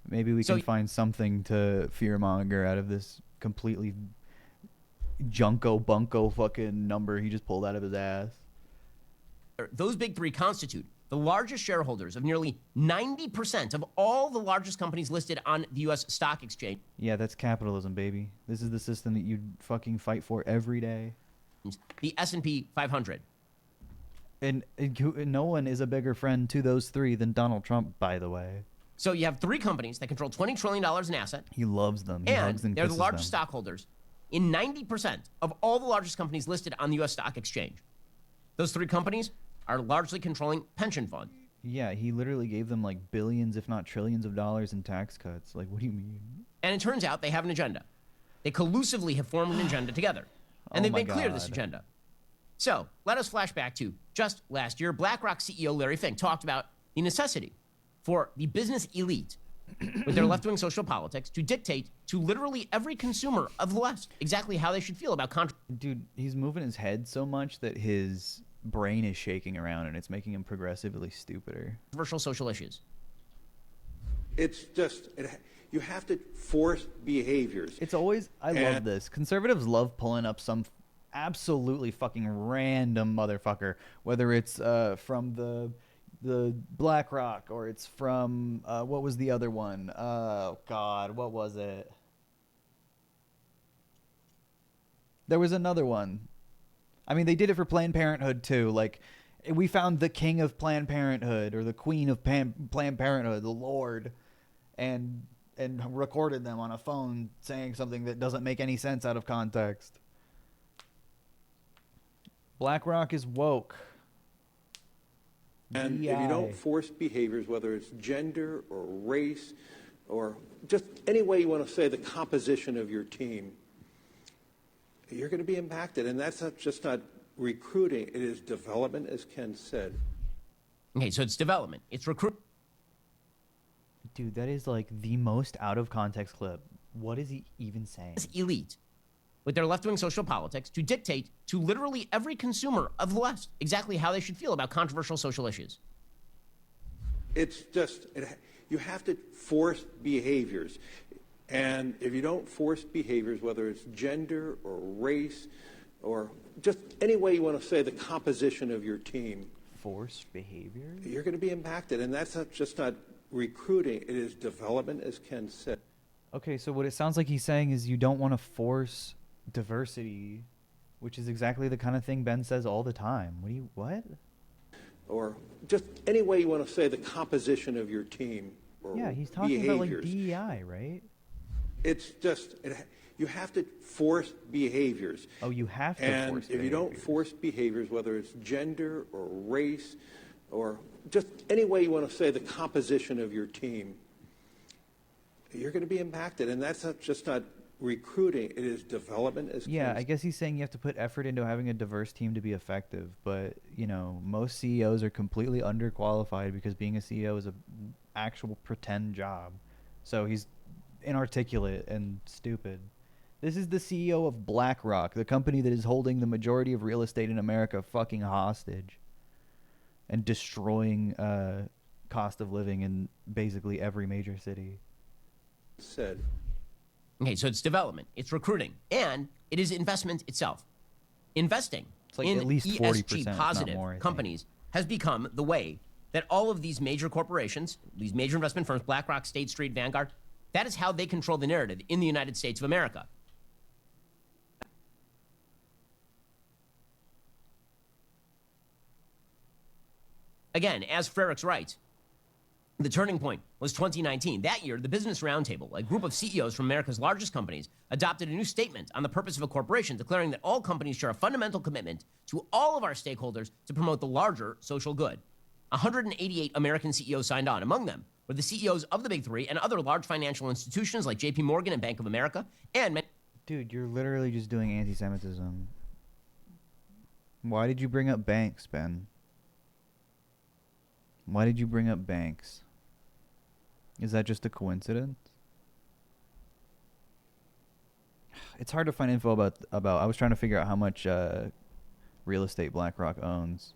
S2: Maybe we can find something to fearmonger out of this completely bunko fucking number he just pulled out of his ass.
S3: Those big three constitute the largest shareholders of nearly 90% of all the largest companies listed on the U.S. stock exchange.
S2: Yeah, that's capitalism, baby. This is the system that you fucking fight for every day.
S3: The S&P 500.
S2: And no one is a bigger friend to those three than Donald Trump, by the way.
S3: So you have three companies that control $20 trillion in asset.
S2: He loves them. He
S3: and
S2: hugs and
S3: they're the
S2: kisses
S3: largest
S2: them.
S3: stockholders in 90% of all the largest companies listed on the U.S. stock exchange. Those three companies are largely controlling pension funds.
S2: Yeah, he literally gave them like billions, if not trillions of dollars in tax cuts. Like, what do you mean?
S3: And it turns out they have an agenda. They collusively have formed an agenda together. And they've made clear this agenda. So let us flash back to just last year. BlackRock CEO Larry Fink talked about the necessity for the business elite with their left-wing social politics to dictate to literally every consumer of the West exactly how they should feel about
S2: Dude, he's moving his head so much that his brain is shaking around and it's making him progressively stupider.
S3: Controversial social issues.
S12: It's just, you have to force behaviors.
S2: It's always, I love this. Conservatives love pulling up some absolutely fucking random motherfucker, whether it's from the the BlackRock, or it's from what was the other one? Oh God, what was it? There was another one. I mean, they did it for Planned Parenthood too. Like, we found the king of Planned Parenthood or the queen of Planned Parenthood, the Lord, and recorded them on a phone saying something that doesn't make any sense out of context. BlackRock is woke.
S12: And if you don't force behaviors, whether it's gender or race or just any way you want to say the composition of your team, you're going to be impacted. And that's just not recruiting. It is development, as Ken said.
S3: Okay, so it's development. It's recruit.
S2: Dude, that is like the most out of context clip. What is he even saying?
S3: It's elite with their left-wing social politics to dictate to literally every consumer of the West exactly how they should feel about controversial social issues.
S12: It's just, you have to force behaviors. And if you don't force behaviors, whether it's gender or race or just any way you want to say the composition of your team,
S2: forced behavior,
S12: you're going to be impacted. And that's just not recruiting. It is development, as Ken said.
S2: Okay, so what it sounds like he's saying is you don't want to force diversity, which is exactly the kind of thing Ben says all the time. What?
S12: Or just any way you want to say the composition of your team. Or
S2: yeah, he's talking about like DEI, right?
S12: It's just, you have to force behaviors.
S2: Oh, you have to
S12: and
S2: force
S12: if
S2: behaviors.
S12: you don't force behaviors, whether it's gender or race or just any way you want to say the composition of your team, you're going to be impacted. And that's just not recruiting. It is development. As
S2: yeah, I guess he's saying you have to put effort into having a diverse team to be effective. But, you know, most CEOs are completely underqualified because being a CEO is an actual pretend job. So he's inarticulate and stupid. This is the CEO of BlackRock, the company that is holding the majority of real estate in America fucking hostage and destroying cost of living in basically every major city.
S12: Said.
S3: Okay, so it's development, it's recruiting, and it is investment itself. Investing
S2: like
S3: in
S2: at least 40%,
S3: ESG positive
S2: not more, I
S3: companies has become the way that all of these major corporations, these major investment firms, BlackRock, State Street, Vanguard, that is how they control the narrative in the United States of America. Again, as Frericks writes, the turning point was 2019. That year, the Business Roundtable, a group of CEOs from America's largest companies, adopted a new statement on the purpose of a corporation, declaring that all companies share a fundamental commitment to all of our stakeholders to promote the larger social good. 188 American CEOs signed on. Among them were the CEOs of the Big Three and other large financial institutions like JP Morgan and Bank of America, and
S2: Dude, you're literally just doing anti-Semitism. Why did you bring up banks, Ben? Why did you bring up banks? Is that just a coincidence? It's hard to find info about I was trying to figure out how much real estate BlackRock owns.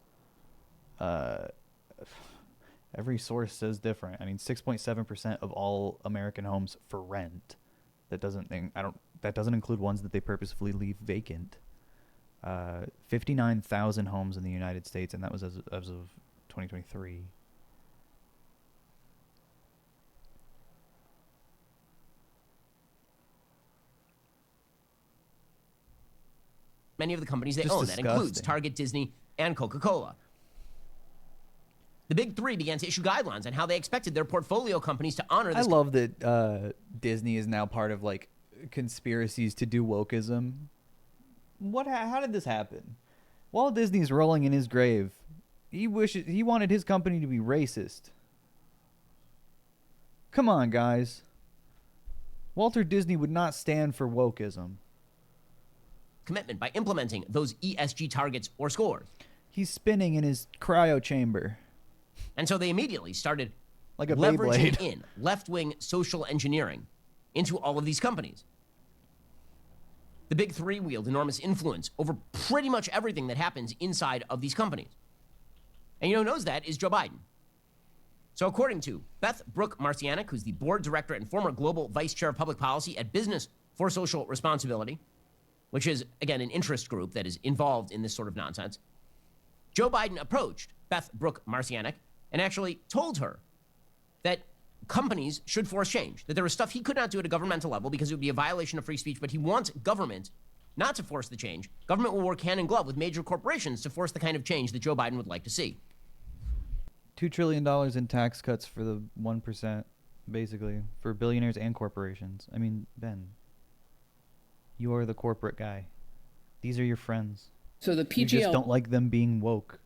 S2: Every source says different. I mean, 6.7% of all American homes for rent. That doesn't include ones that they purposefully leave vacant. 59,000 homes in the United States, and that was as of 2023.
S3: many of the companies they
S2: Just
S3: own. That includes
S2: disgusting.
S3: Target, Disney, and Coca-Cola. The Big Three began to issue guidelines on how they expected their portfolio companies to honor
S2: I
S3: this.
S2: love that Disney is now part of like conspiracies to do wokeism. How did this happen? Walt Disney's rolling in his grave. He wanted his company to be racist. Come on, guys. Walter Disney would not stand for wokeism.
S3: Commitment by implementing those ESG targets or scores.
S2: He's spinning in his cryo chamber.
S3: And so they immediately started
S2: like a
S3: leveraging
S2: Beyblade.
S3: in left-wing social engineering into all of these companies. The Big Three wield enormous influence over pretty much everything that happens inside of these companies. And you know who knows that is Joe Biden. So according to Beth Brooke Marcianic, who's the board director and former global vice chair of public policy at Business for Social Responsibility, which is, again, an interest group that is involved in this sort of nonsense, Joe Biden approached Beth Brooke Marcianic and actually told her that companies should force change, that there was stuff he could not do at a governmental level because it would be a violation of free speech, but he wants government not to force the change. Government will work hand in glove with major corporations to force the kind of change that Joe Biden would like to see.
S2: $2 trillion in tax cuts for the 1%, basically, for billionaires and corporations. I mean, Ben, you are the corporate guy. These are your friends.
S17: So the
S2: You just don't like them being woke.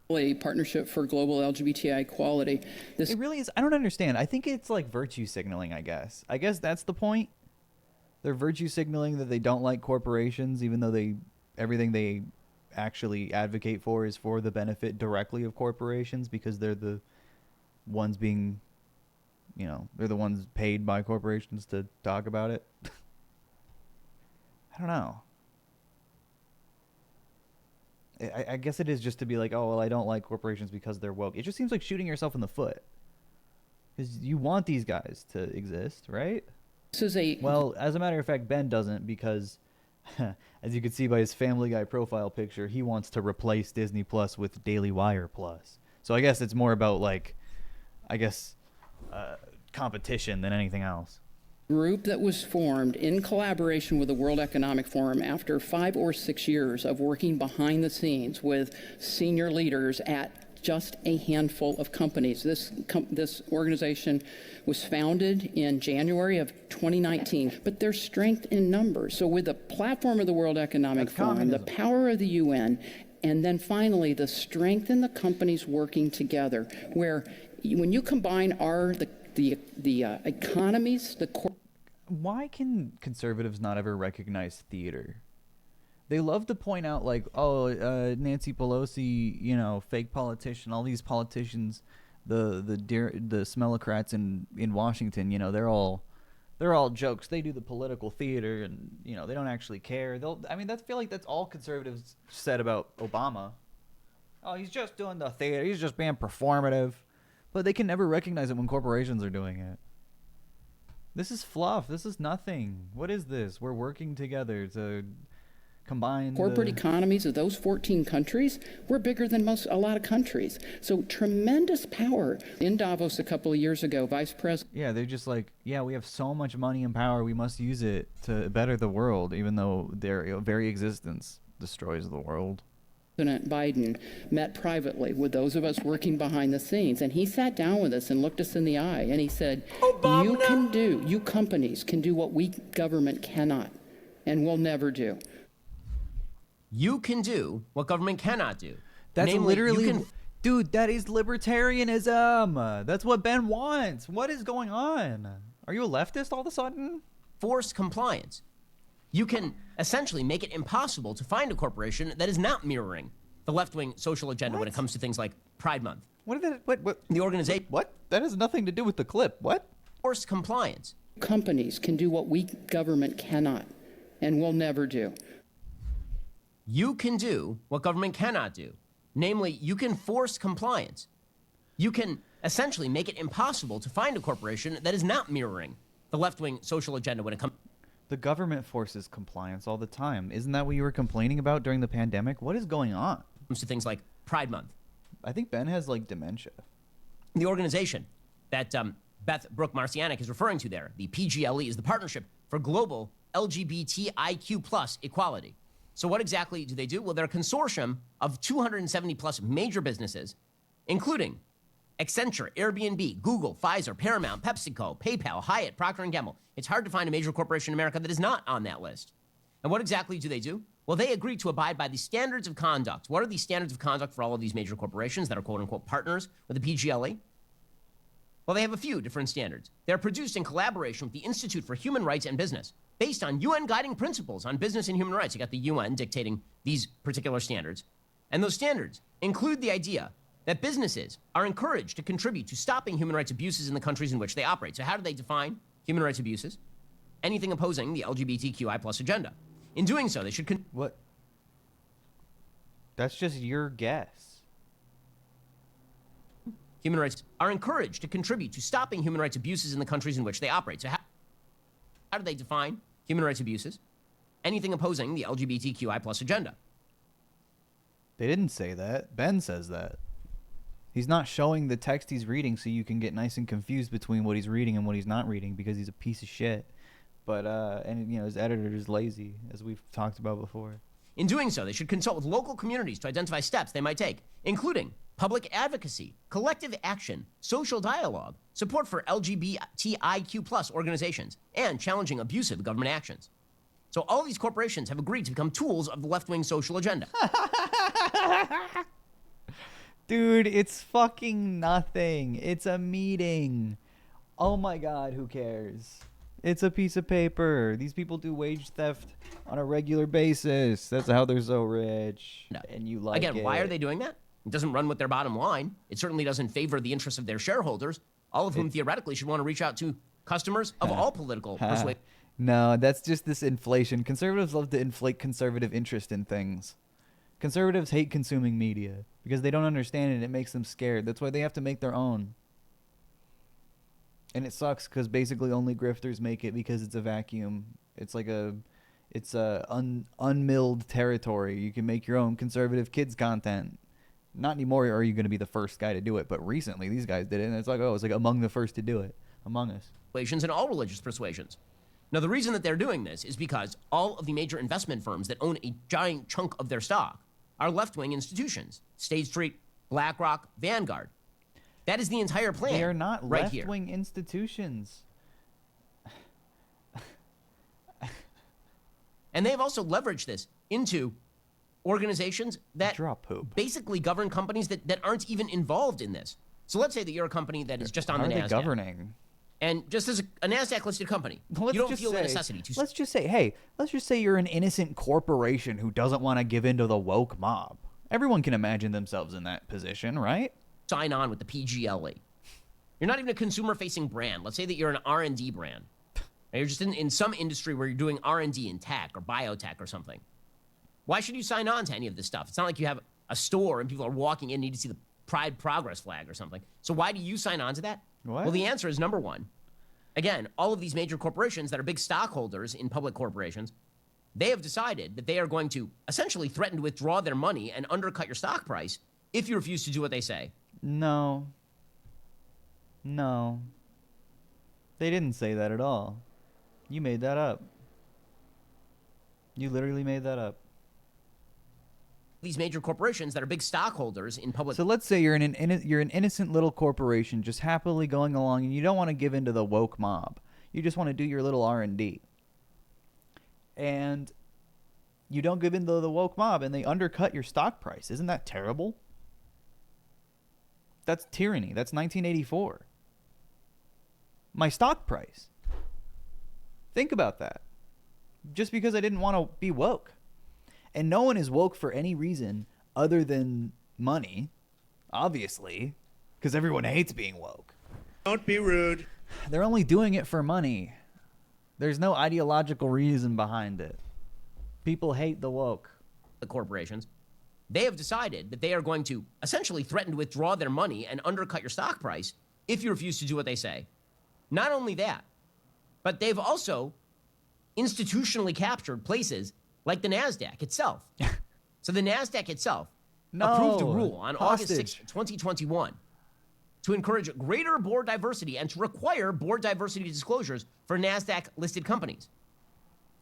S17: Partnership for Global LGBTI Equality.
S2: It really is. I don't understand. I think it's like virtue signaling, I guess. I guess that's the point. They're virtue signaling that they don't like corporations, even though everything they actually advocate for is for the benefit directly of corporations, because they're the ones being, they're the ones paid by corporations to talk about it. I don't know. I guess it is just to be like, oh, well, I don't like corporations because they're woke. It just seems like shooting yourself in the foot. Because you want these guys to exist, right? Well, as a matter of fact, Ben doesn't, because as you can see by his Family Guy profile picture, he wants to replace Disney Plus with Daily Wire Plus. So I guess it's more about, competition than anything else.
S17: Group that was formed in collaboration with the World Economic Forum after 5 or 6 years of working behind the scenes with senior leaders at just a handful of companies. This organization was founded in January of 2019, but there's strength in numbers. So with the platform of the World Economic Forum, the power of the UN, and then finally the strength in the companies working together, where when you combine the economies,
S2: why can conservatives not ever recognize theater? They love to point out, like, Nancy Pelosi, fake politician, all these politicians, the smellocrats in Washington, they're all jokes. They do the political theater, and they don't actually care. I feel like that's all conservatives said about Obama. Oh, he's just doing the theater. He's just being performative. But they can never recognize it when corporations are doing it. This is fluff. This is nothing. What is this? We're working together to combine
S17: corporate economies of those 14 countries. We're bigger than a lot of countries. So tremendous power. In Davos a couple of years ago, Vice President.
S2: Yeah, they're just like, we have so much money and power. We must use it to better the world, even though their very existence destroys the world.
S17: President Biden met privately with those of us working behind the scenes, and he sat down with us and looked us in the eye, and he said, you companies can do what we government cannot and will never do.
S3: You can do what government cannot do.
S2: That's dude, that is libertarianism. That's what Ben wants. What is going on? Are you a leftist all of a sudden?
S3: Forced compliance. You can essentially make it impossible to find a corporation that is not mirroring the left-wing social agenda when it comes to things like Pride Month.
S2: What?
S3: The organization.
S2: What? That has nothing to do with the clip. What?
S3: Forced compliance.
S17: Companies can do what we government cannot and will never do.
S3: You can do what government cannot do. Namely, you can force compliance. You can essentially make it impossible to find a corporation that is not mirroring the left-wing social agenda when it comes.
S2: The government forces compliance all the time. Isn't that what you were complaining about during the pandemic? What is going on?
S3: Comes to things like Pride Month.
S2: I think Ben has dementia.
S3: The organization that Beth Brooke Marcianic is referring to there, the PGLE, is the Partnership for Global LGBTIQ+ Equality. So what exactly do they do? Well, they're a consortium of 270 plus major businesses, including Accenture, Airbnb, Google, Pfizer, Paramount, PepsiCo, PayPal, Hyatt, Procter & Gamble. It's hard to find a major corporation in America that is not on that list. And what exactly do they do? Well, they agree to abide by the standards of conduct. What are these standards of conduct for all of these major corporations that are quote-unquote partners with the PGLE? Well, they have a few different standards. They're produced in collaboration with the Institute for Human Rights and Business, based on UN guiding principles on business and human rights. You got the UN dictating these particular standards. And those standards include the idea that businesses are encouraged to contribute to stopping human rights abuses in the countries in which they operate. So how do they define human rights abuses? Anything opposing the LGBTQI+ agenda. In doing so, they should...
S2: What? That's just your guess.
S3: Human rights are encouraged to contribute to stopping human rights abuses in the countries in which they operate. So how do they define human rights abuses? Anything opposing the LGBTQI+ agenda.
S2: They didn't say that. Ben says that. He's not showing the text he's reading so you can get nice and confused between what he's reading and what he's not reading because he's a piece of shit. But, and, you know, his editor is lazy, as we've talked about before.
S3: In doing so, they should consult with local communities to identify steps they might take, including public advocacy, collective action, social dialogue, support for LGBTIQ+ organizations, and challenging abusive government actions. So all these corporations have agreed to become tools of the left-wing social agenda.
S2: Dude, it's fucking nothing. It's a meeting. Oh my god, who cares? It's a piece of paper. These people do wage theft on a regular basis. That's how they're so rich.
S3: No.
S2: And you like
S3: Again,
S2: it.
S3: why are they doing that? It doesn't run with their bottom line. It certainly doesn't favor the interests of their shareholders, all of whom theoretically should want to reach out to customers of all political persuasions.
S2: No, that's just this inflation. Conservatives love to inflate conservative interest in things. Conservatives hate consuming media because they don't understand it and it makes them scared. That's why they have to make their own. And it sucks because basically only grifters make it because it's a vacuum. It's like unmilled territory. You can make your own conservative kids content. Not anymore are you going to be the first guy to do it, but recently these guys did it, and it's like, oh, it's like among the first to do it. Among us.
S3: And all religious persuasions. Now, the reason that they're doing this is because all of the major investment firms that own a giant chunk of their stock are left-wing institutions. State Street, BlackRock, Vanguard. That is the entire plan.
S2: They are not
S3: right here.
S2: left-wing institutions.
S3: And they've also leveraged this into organizations that basically govern companies that aren't even involved in this. So let's say that you're a company that is just on the NASDAQ.
S2: How are they governing?
S3: And just as a NASDAQ-listed company, you don't feel the necessity to...
S2: Let's just say you're an innocent corporation who doesn't want to give in to the woke mob. Everyone can imagine themselves in that position, right?
S3: Sign on with the PGLE. You're not even a consumer-facing brand. Let's say that you're an R&D brand. And you're just in some industry where you're doing R&D in tech or biotech or something. Why should you sign on to any of this stuff? It's not like you have a store and people are walking in and need to see the Pride Progress flag or something. So why do you sign on to that?
S2: What?
S3: Well, the answer is number one. Again, all of these major corporations that are big stockholders in public corporations, they have decided that they are going to essentially threaten to withdraw their money and undercut your stock price if you refuse to do what they say.
S2: No. No. They didn't say that at all. You made that up. You literally made that up.
S3: These major corporations that are big stockholders in public...
S2: So let's say you're an innocent little corporation just happily going along and you don't want to give in to the woke mob. You just want to do your little R&D. And you don't give in to the woke mob and they undercut your stock price. Isn't that terrible? That's tyranny. That's 1984. My stock price. Think about that. Just because I didn't want to be woke. And no one is woke for any reason other than money, obviously, because everyone hates being woke.
S14: Don't be rude.
S2: They're only doing it for money. There's no ideological reason behind it. People hate the woke.
S3: The corporations, they have decided that they are going to essentially threaten to withdraw their money and undercut your stock price if you refuse to do what they say. Not only that, but they've also institutionally captured places like the NASDAQ itself. So the NASDAQ itself approved a rule on August 6, 2021 to encourage greater board diversity and to require board diversity disclosures for NASDAQ-listed companies.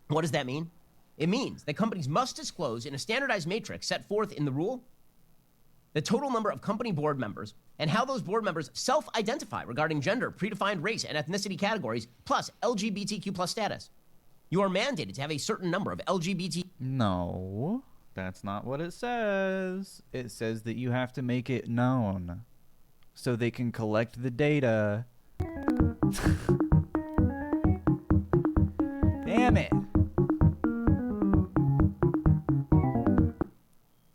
S3: What does that mean? It means that companies must disclose in a standardized matrix set forth in the rule the total number of company board members and how those board members self-identify regarding gender, predefined race, and ethnicity categories, plus LGBTQ+ status. You are mandated to have a certain number of LGBT...
S2: No, that's not what it says. It says that you have to make it known so they can collect the data. Damn it.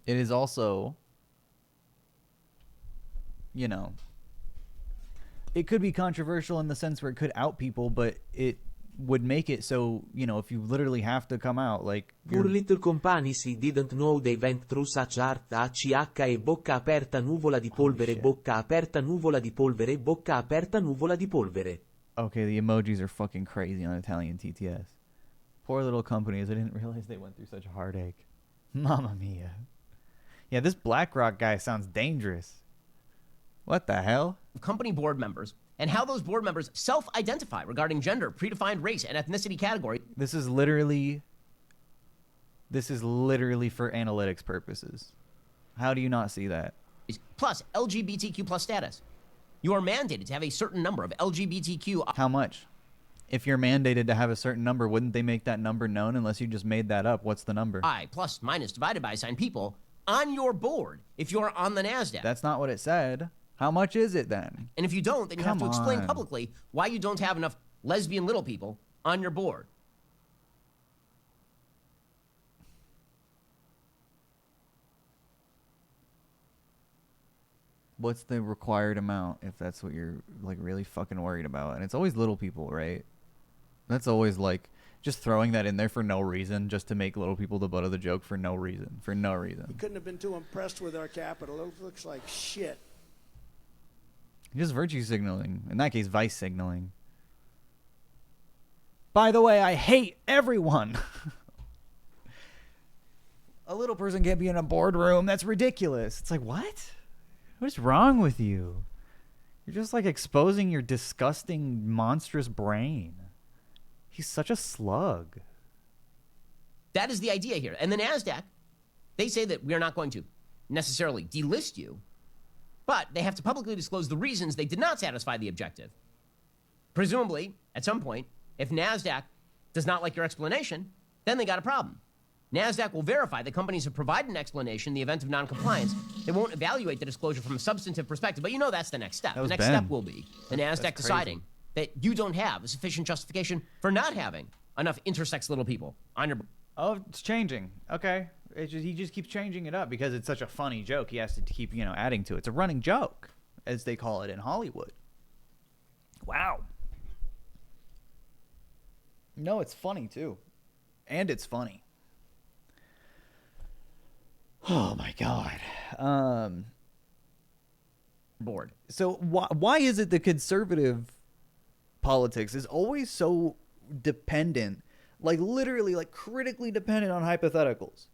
S2: It is also, you know, it could be controversial in the sense where it could out people, but it would make it so, you know, if you literally have to come out, like...
S9: Poor little companies didn't know they went through such art. HH e bocca aperta nuvola di polvere, bocca aperta nuvola di polvere, bocca aperta nuvola di polvere.
S2: Okay, the emojis are fucking crazy on Italian TTS. Poor little companies, I didn't realize they went through such a heartache. Mamma mia. Yeah, this BlackRock guy sounds dangerous. What the hell?
S3: Company board members and how those board members self-identify regarding gender, predefined race, and ethnicity category.
S2: This is literally for analytics purposes. How do you not see that?
S3: Plus LGBTQ plus status. You are mandated to have a certain number of LGBTQ.
S2: How much? If you're mandated to have a certain number, wouldn't they make that number known unless you just made that up? What's the number?
S3: I plus minus divided by sign people on your board if you're on the NASDAQ.
S2: That's not what it said. How much is it then?
S3: And if you don't, then you have to explain publicly why you don't have enough lesbian little people on your board.
S2: What's the required amount if that's what you're like really fucking worried about? And it's always little people, right? That's always like just throwing that in there for no reason, just to make little people the butt of the joke for no reason. For no reason.
S14: You couldn't have been too impressed with our capital. It looks like shit.
S2: Just virtue signaling. In that case, vice signaling. By the way, I hate everyone. A little person can't be in a boardroom. That's ridiculous. It's like, what? What's wrong with you? You're just like exposing your disgusting, monstrous brain. He's such a slug.
S3: That is the idea here. And the NASDAQ, they say that we are not going to necessarily delist you, but they have to publicly disclose the reasons they did not satisfy the objective. Presumably, at some point, if NASDAQ does not like your explanation, then they got a problem. NASDAQ will verify that companies have provided an explanation in the event of noncompliance. They won't evaluate the disclosure from a substantive perspective, but you know that's the next step. The next step will be the NASDAQ deciding that you don't have a sufficient justification for not having enough intersex little people on your...
S2: Oh, it's changing. Okay. He just keeps changing it up because it's such a funny joke. He has to keep, adding to it. It's a running joke, as they call it in Hollywood. Wow. No, it's funny, too. And it's funny. Oh, my God.
S3: Board.
S2: So why is it the conservative politics is always so dependent, like literally, like critically dependent on hypotheticals?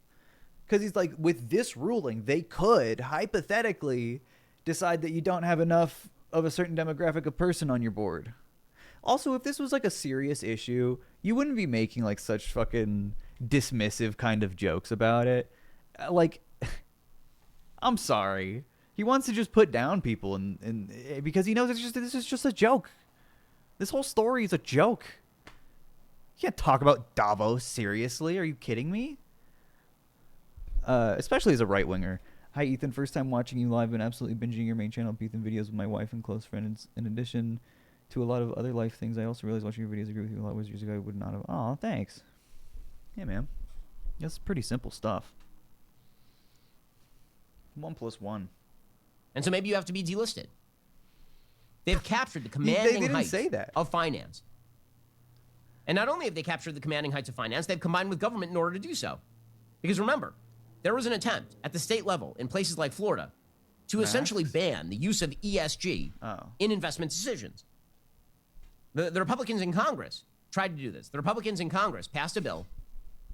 S2: Because he's like, with this ruling, they could hypothetically decide that you don't have enough of a certain demographic of person on your board. Also, if this was like a serious issue, you wouldn't be making like such fucking dismissive kind of jokes about it. Like, I'm sorry. He wants to just put down people and because he knows this is just a joke. This whole story is a joke. You can't talk about Davos seriously. Are you kidding me? Especially as a right-winger. Hi, Ethan. First time watching you live and absolutely binging your main channel, Peethan videos with my wife and close friends. In addition to a lot of other life things, I also realized watching your videos agree with you a lot of years ago I would not have. Oh, thanks. Yeah, man. That's pretty simple stuff. 1 + 1.
S3: And so maybe you have to be delisted. They've captured the commanding heights of finance. And not only have they captured the commanding heights of finance, they've combined with government in order to do so. Because remember, there was an attempt at the state level in places like Florida to essentially ban the use of ESG in investment decisions. The Republicans in Congress tried to do this. The Republicans in Congress passed a bill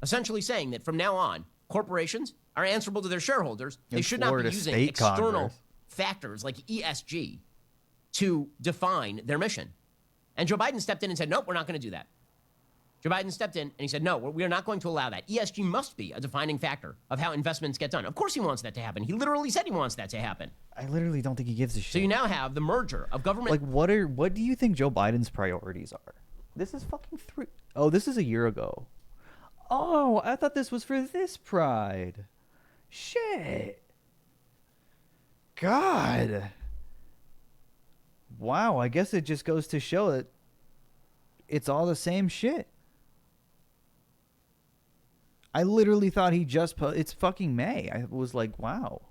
S3: essentially saying that from now on, corporations are answerable to their shareholders. They should not be using external factors like ESG to define their mission. And Joe Biden stepped in and said, nope, we're not going to do that. Joe Biden stepped in and he said, no, we are not going to allow that. ESG must be a defining factor of how investments get done. Of course he wants that to happen. He literally said he wants that to happen.
S2: I literally don't think he gives a shit.
S3: So you now have the merger of government...
S2: Like, what do you think Joe Biden's priorities are? This is fucking Oh, this is a year ago. Oh, I thought this was for this Pride. Shit. God. Wow, I guess it just goes to show that it's all the same shit. I literally thought he just it's fucking May. I was like, wow.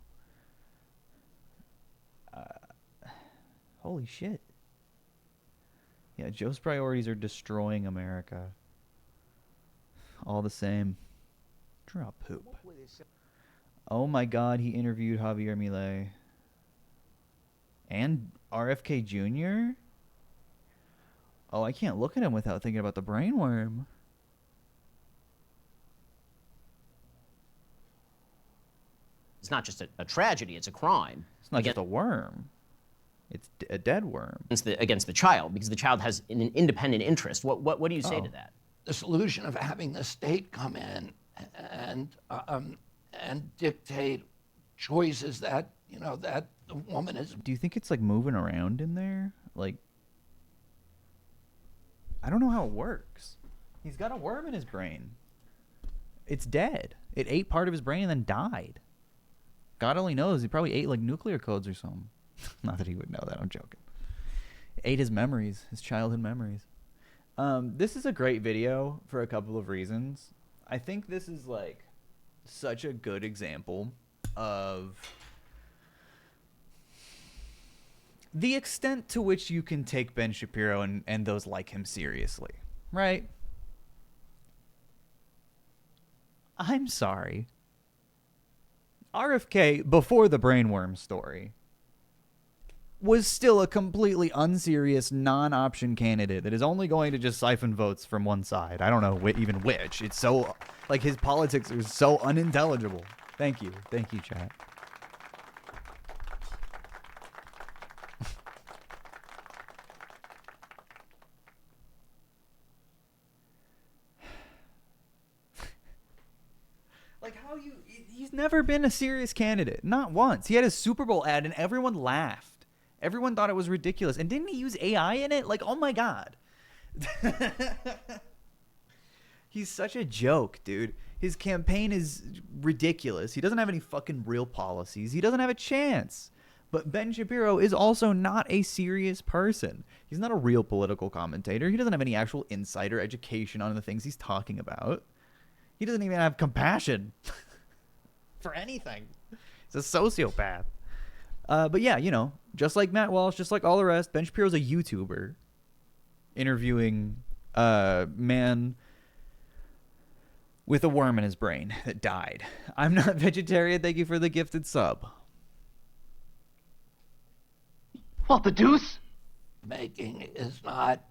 S2: Holy shit. Yeah, Joe's priorities are destroying America. All the same. Drop poop. Oh my God, he interviewed Javier Milei. And RFK Jr.? Oh, I can't look at him without thinking about the brainworm.
S3: It's not just a tragedy, it's a crime.
S2: It's not just a worm. It's a dead worm.
S3: Against the child, because the child has an independent interest. What do you say to that?
S18: The solution of having the state come in and dictate choices that, you know, that the woman is.
S2: Do you think it's like moving around in there? Like, I don't know how it works. He's got a worm in his brain. It's dead. It ate part of his brain and then died. God only knows. He probably ate like nuclear codes or something. Not that he would know that. I'm joking. Ate his memories, his childhood memories. This is a great video for a couple of reasons. I think this is like such a good example of the extent to which you can take Ben Shapiro and those like him seriously, right? I'm sorry. RFK, before the brainworm story, was still a completely unserious, non-option candidate that is only going to just siphon votes from one side. I don't know even which. It's so, like, his politics are so unintelligible. Thank you. Thank you, chat. Like, how you... He's never been a serious candidate. Not once. He had a Super Bowl ad and everyone laughed. Everyone thought it was ridiculous. And didn't he use AI in it? Like, oh my God. He's such a joke, dude. His campaign is ridiculous. He doesn't have any fucking real policies. He doesn't have a chance. But Ben Shapiro is also not a serious person. He's not a real political commentator. He doesn't have any actual insight or education on the things he's talking about. He doesn't even have compassion for anything. He's a sociopath. But yeah, you know, just like Matt Walsh, just like all the rest, Ben Shapiro's a YouTuber interviewing a man with a worm in his brain that died. I'm not vegetarian. Thank you for the gifted sub.
S18: What the deuce? Making is not,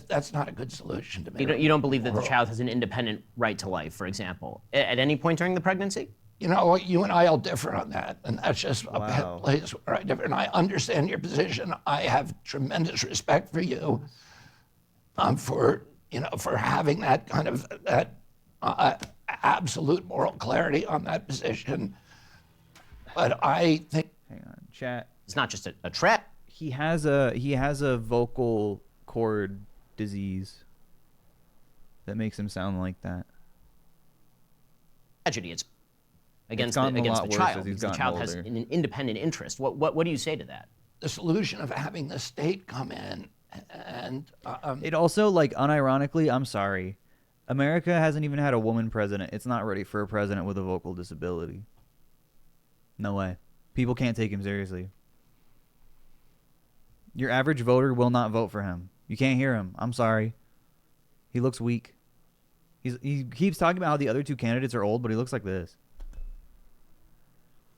S18: that's not a good solution to me.
S3: You don't believe that the child has an independent right to life, for example, at any point during the pregnancy?
S18: You know, you and I will differ on that, and that's just a pet place where I differ. And I understand your position. I have tremendous respect for you, for having that kind of absolute moral clarity on that position. But I think,
S2: hang on, chat.
S3: It's not just a trap.
S2: He has a vocal cord disease that makes him sound like that.
S3: Tragedy. It's against the child, because the child has an independent interest. What do you say to that?
S18: The solution of having the state come in and
S2: it also, like, unironically, I'm sorry, America hasn't even had a woman president. It's not ready for a president with a vocal disability. No way. People can't take him seriously. Your average voter will not vote for him. You can't hear him. I'm sorry. He looks weak. He keeps talking about how the other two candidates are old, but he looks like this.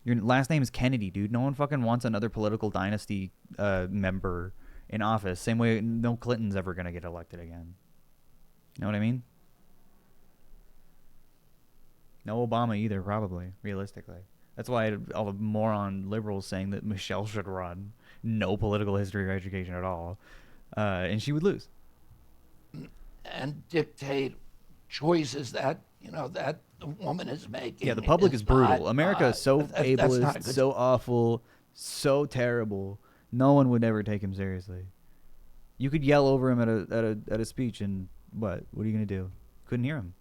S2: Your last name is Kennedy, dude. No one fucking wants another political dynasty member in office. Same way no Clinton's ever going to get elected again. You know what I mean? No Obama either, probably, realistically. That's why all the moron liberals saying that Michelle should run. No political history or education at all. And she would lose.
S18: And dictate choices that, you know, that the woman is making.
S2: Yeah, the public is brutal.
S18: Not,
S2: America is so ableist, so awful, so terrible. No one would ever take him seriously. You could yell over him at a speech, and what? What are you gonna do? Couldn't hear him.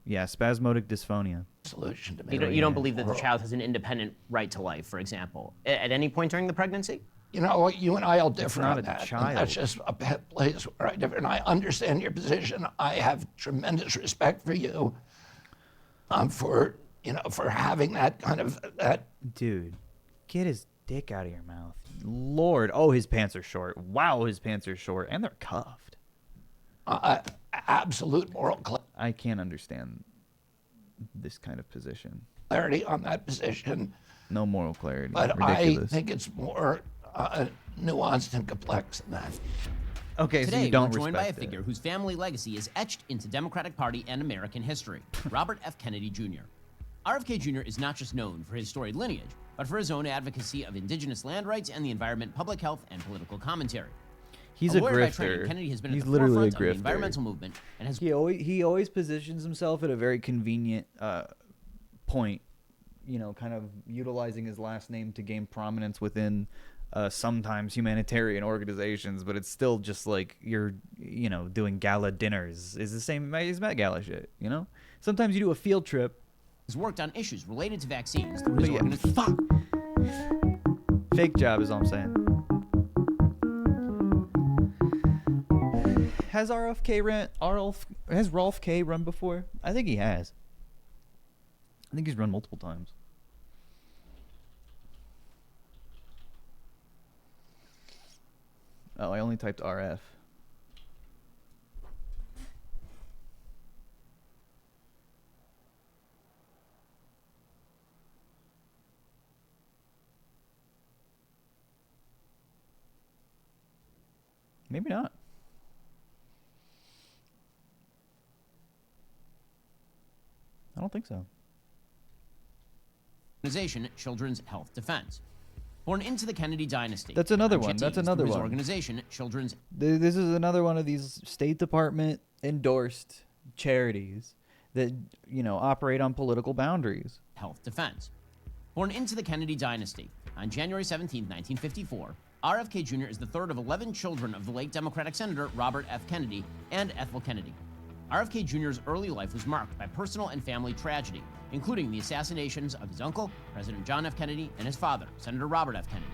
S2: Yeah, spasmodic dysphonia.
S18: Solution to me.
S3: You don't believe that the child has an independent right to life, for example, at any point during the pregnancy?
S18: You know, you and I will differ on that.
S2: It's not a child.
S18: That's just a pet place where I differ. And I understand your position. I have tremendous respect for you, for having that kind of that.
S2: Dude, get his dick out of your mouth. Lord, oh, his pants are short. Wow, his pants are short, and they're cuffed.
S18: Absolute moral
S2: I can't understand this kind of position.
S18: Clarity on that position.
S2: No moral clarity.
S18: But
S2: ridiculous.
S18: I think it's more nuanced and complex than that.
S2: Okay,
S3: Today,
S2: so you don't
S3: we're joined by a
S2: respect it.
S3: figure whose family legacy is etched into Democratic Party and American history, Robert F. Kennedy Jr. RFK Jr. is not just known for his storied lineage, but for his own advocacy of indigenous land rights and the environment, public health, and political commentary.
S2: He's
S3: a
S2: a
S3: lawyer by training,
S2: grifter.
S3: Kennedy has been
S2: He's
S3: at the
S2: literally a
S3: forefront of the
S2: grifter.
S3: environmental movement and has
S2: He always positions himself at a very convenient point, you know, kind of utilizing his last name to gain prominence within sometimes humanitarian organizations, but it's still just like you're, you know, doing gala dinners. It's the same as Met Gala shit, you know? Sometimes you do a field trip.
S3: has worked on issues related to vaccines through his
S2: But yeah,
S3: organization.
S2: fuck. Fake job is all I'm saying. Has has Rolf K run before? I think he has. I think he's run multiple times. Oh, I only typed RF. Maybe not. I don't think so.
S3: Organization Children's Health Defense. Born into the Kennedy dynasty.
S2: That's another one.
S3: Jitty
S2: That's
S3: is through
S2: another
S3: his
S2: one.
S3: organization Children's
S2: This is another one of these State Department endorsed charities that, you know, operate on political boundaries.
S3: Health Defense. Born into the Kennedy dynasty on January 17, 1954, RFK Jr. is the third of 11 children of the late Democratic Senator Robert F. Kennedy and Ethel Kennedy. RFK Jr.'s early life was marked by personal and family tragedy, including the assassinations of his uncle, President John F. Kennedy, and his father, Senator Robert F. Kennedy.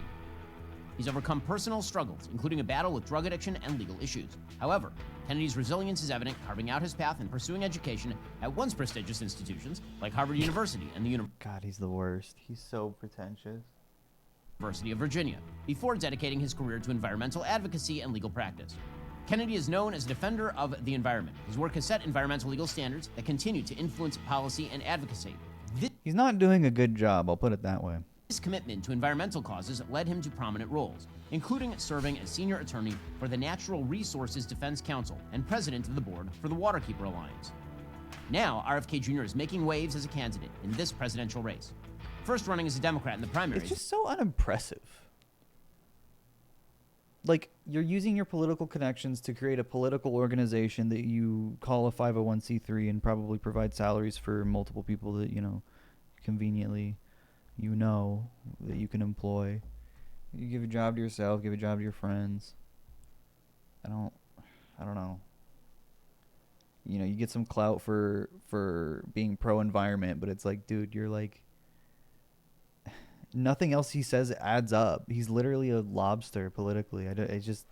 S3: He's overcome personal struggles, including a battle with drug addiction and legal issues. However, Kennedy's resilience is evident, carving out his path and pursuing education at once prestigious institutions like Harvard University and the
S2: God, he's the worst. He's so pretentious.
S3: University of Virginia, before dedicating his career to environmental advocacy and legal practice. Kennedy is known as a defender of the environment. His work has set environmental legal standards that continue to influence policy and advocacy.
S2: He's not doing a good job, I'll put it that way.
S3: His commitment to environmental causes led him to prominent roles, including serving as senior attorney for the Natural Resources Defense Council and president of the board for the Waterkeeper Alliance. Now, RFK Jr. is making waves as a candidate in this presidential race. First running as a Democrat in the primaries.
S2: It's just so unimpressive. Like, you're using your political connections to create a political organization that you call a 501c3 and probably provide salaries for multiple people that, you know, conveniently, you know, that you can employ. You give a job to yourself, give a job to your friends. I don't know. You know, you get some clout for being pro-environment, but it's like, dude, you're like, nothing else he says adds up. He's literally a lobster politically. I just.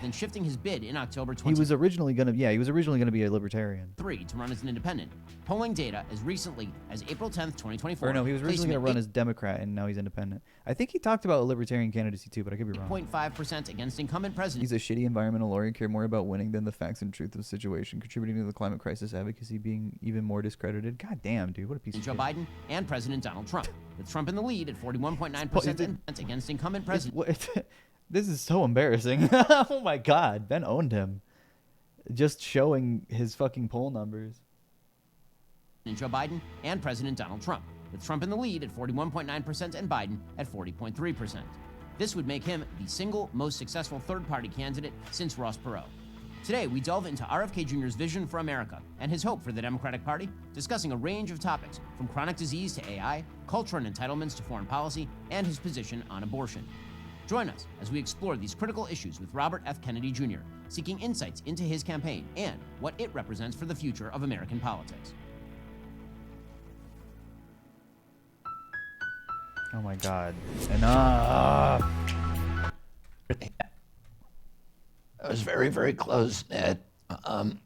S3: Then shifting his bid in October
S2: He was originally gonna be a libertarian.
S3: to run as an independent. Polling data as recently as April 10th, 2024.
S2: Or no, he was
S3: placed
S2: originally
S3: him
S2: gonna
S3: at
S2: run as Democrat, and now he's independent. I think he talked about a libertarian candidacy too, but I could be wrong.
S3: 8.5% against incumbent president.
S2: He's a shitty environmental lawyer and care more about winning than the facts and truth of the situation, contributing to the climate crisis advocacy being even more discredited. God damn, dude, what a piece of
S3: Joe
S2: shit.
S3: Biden and President Donald Trump, with Trump in the lead at 41.9% against incumbent president.
S2: This is so embarrassing. Oh my God, Ben owned him. Just showing his fucking poll numbers.
S3: Joe Biden and President Donald Trump, with Trump in the lead at 41.9% and Biden at 40.3%. This would make him the single most successful third-party candidate since Ross Perot. Today, we delve into RFK Jr.'s vision for America and his hope for the Democratic Party, discussing a range of topics from chronic disease to AI, culture and entitlements to foreign policy, and his position on abortion. Join us as we explore these critical issues with Robert F. Kennedy Jr., seeking insights into his campaign and what it represents for the future of American politics.
S2: Oh my God. Enough.
S18: It was very, very close knit. And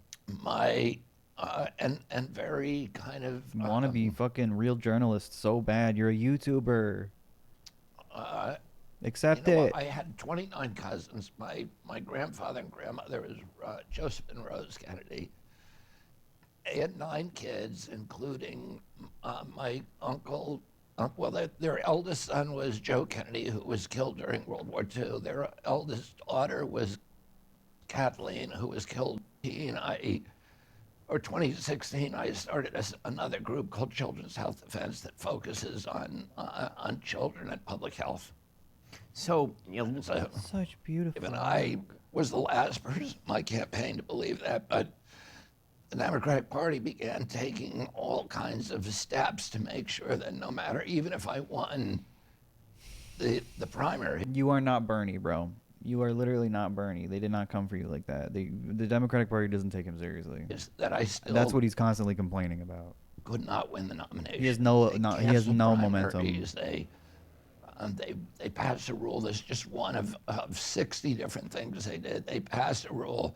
S18: very kind of.
S2: You want to be fucking real journalist so bad. You're a YouTuber. Accept
S18: you know
S2: it.
S18: what? I had 29 cousins. My grandfather and grandmother was Joseph and Rose Kennedy. They had 9 kids, including my uncle. Their eldest son was Joe Kennedy, who was killed during World War II. Their eldest daughter was Kathleen, who was killed. or 2016, I started another group called Children's Health Defense that focuses on children and public health.
S3: So,
S2: such beautiful.
S18: Even I was the last person in my campaign to believe that, but the Democratic Party began taking all kinds of steps to make sure that no matter, even if I won the primary.
S2: You are not Bernie, bro. You are literally not Bernie. They did not come for you like that. The Democratic Party doesn't take him seriously.
S18: That I still
S2: That's what he's constantly complaining about.
S18: Could not win the nomination.
S2: He has no,
S18: They
S2: he has
S18: canceled
S2: no
S18: primaries.
S2: momentum.
S18: They passed a rule. That's just one of 60 different things they did. They passed a rule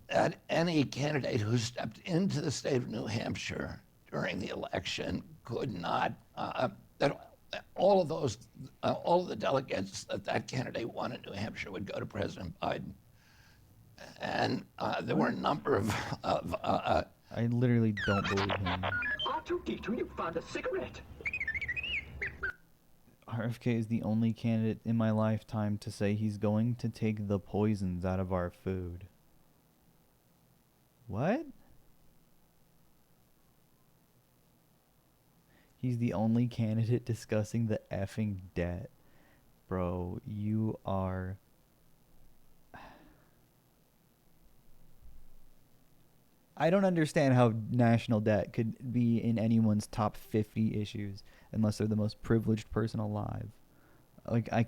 S18: that any candidate who stepped into the state of New Hampshire during the election could not, that all of the delegates that candidate won in New Hampshire would go to President Biden. And there were a number of
S2: I literally don't believe him.
S21: R2-D2, you found a cigarette.
S2: RFK is the only candidate in my lifetime to say he's going to take the poisons out of our food. What? He's the only candidate discussing the effing debt. Bro, you are... I don't understand how national debt could be in anyone's top 50 issues unless they're the most privileged person alive. Like, I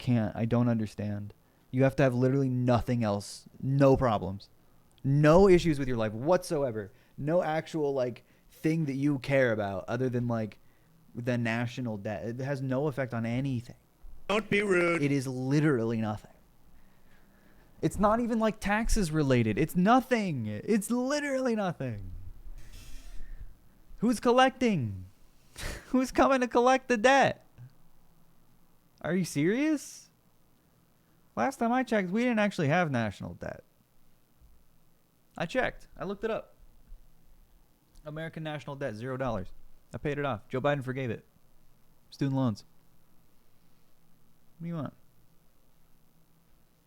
S2: don't understand. You have to have literally nothing else. No problems. No issues with your life whatsoever. No actual, like, thing that you care about other than, like, the national debt. It has no effect on anything.
S14: Don't be rude.
S2: It is literally nothing. It's not even like taxes related. It's nothing. It's literally nothing. Who's collecting? Who's coming to collect the debt? Are you serious? Last time I checked, we didn't actually have national debt. I checked. I looked it up. American national debt, $0. I paid it off. Joe Biden forgave it. Student loans. What do you want?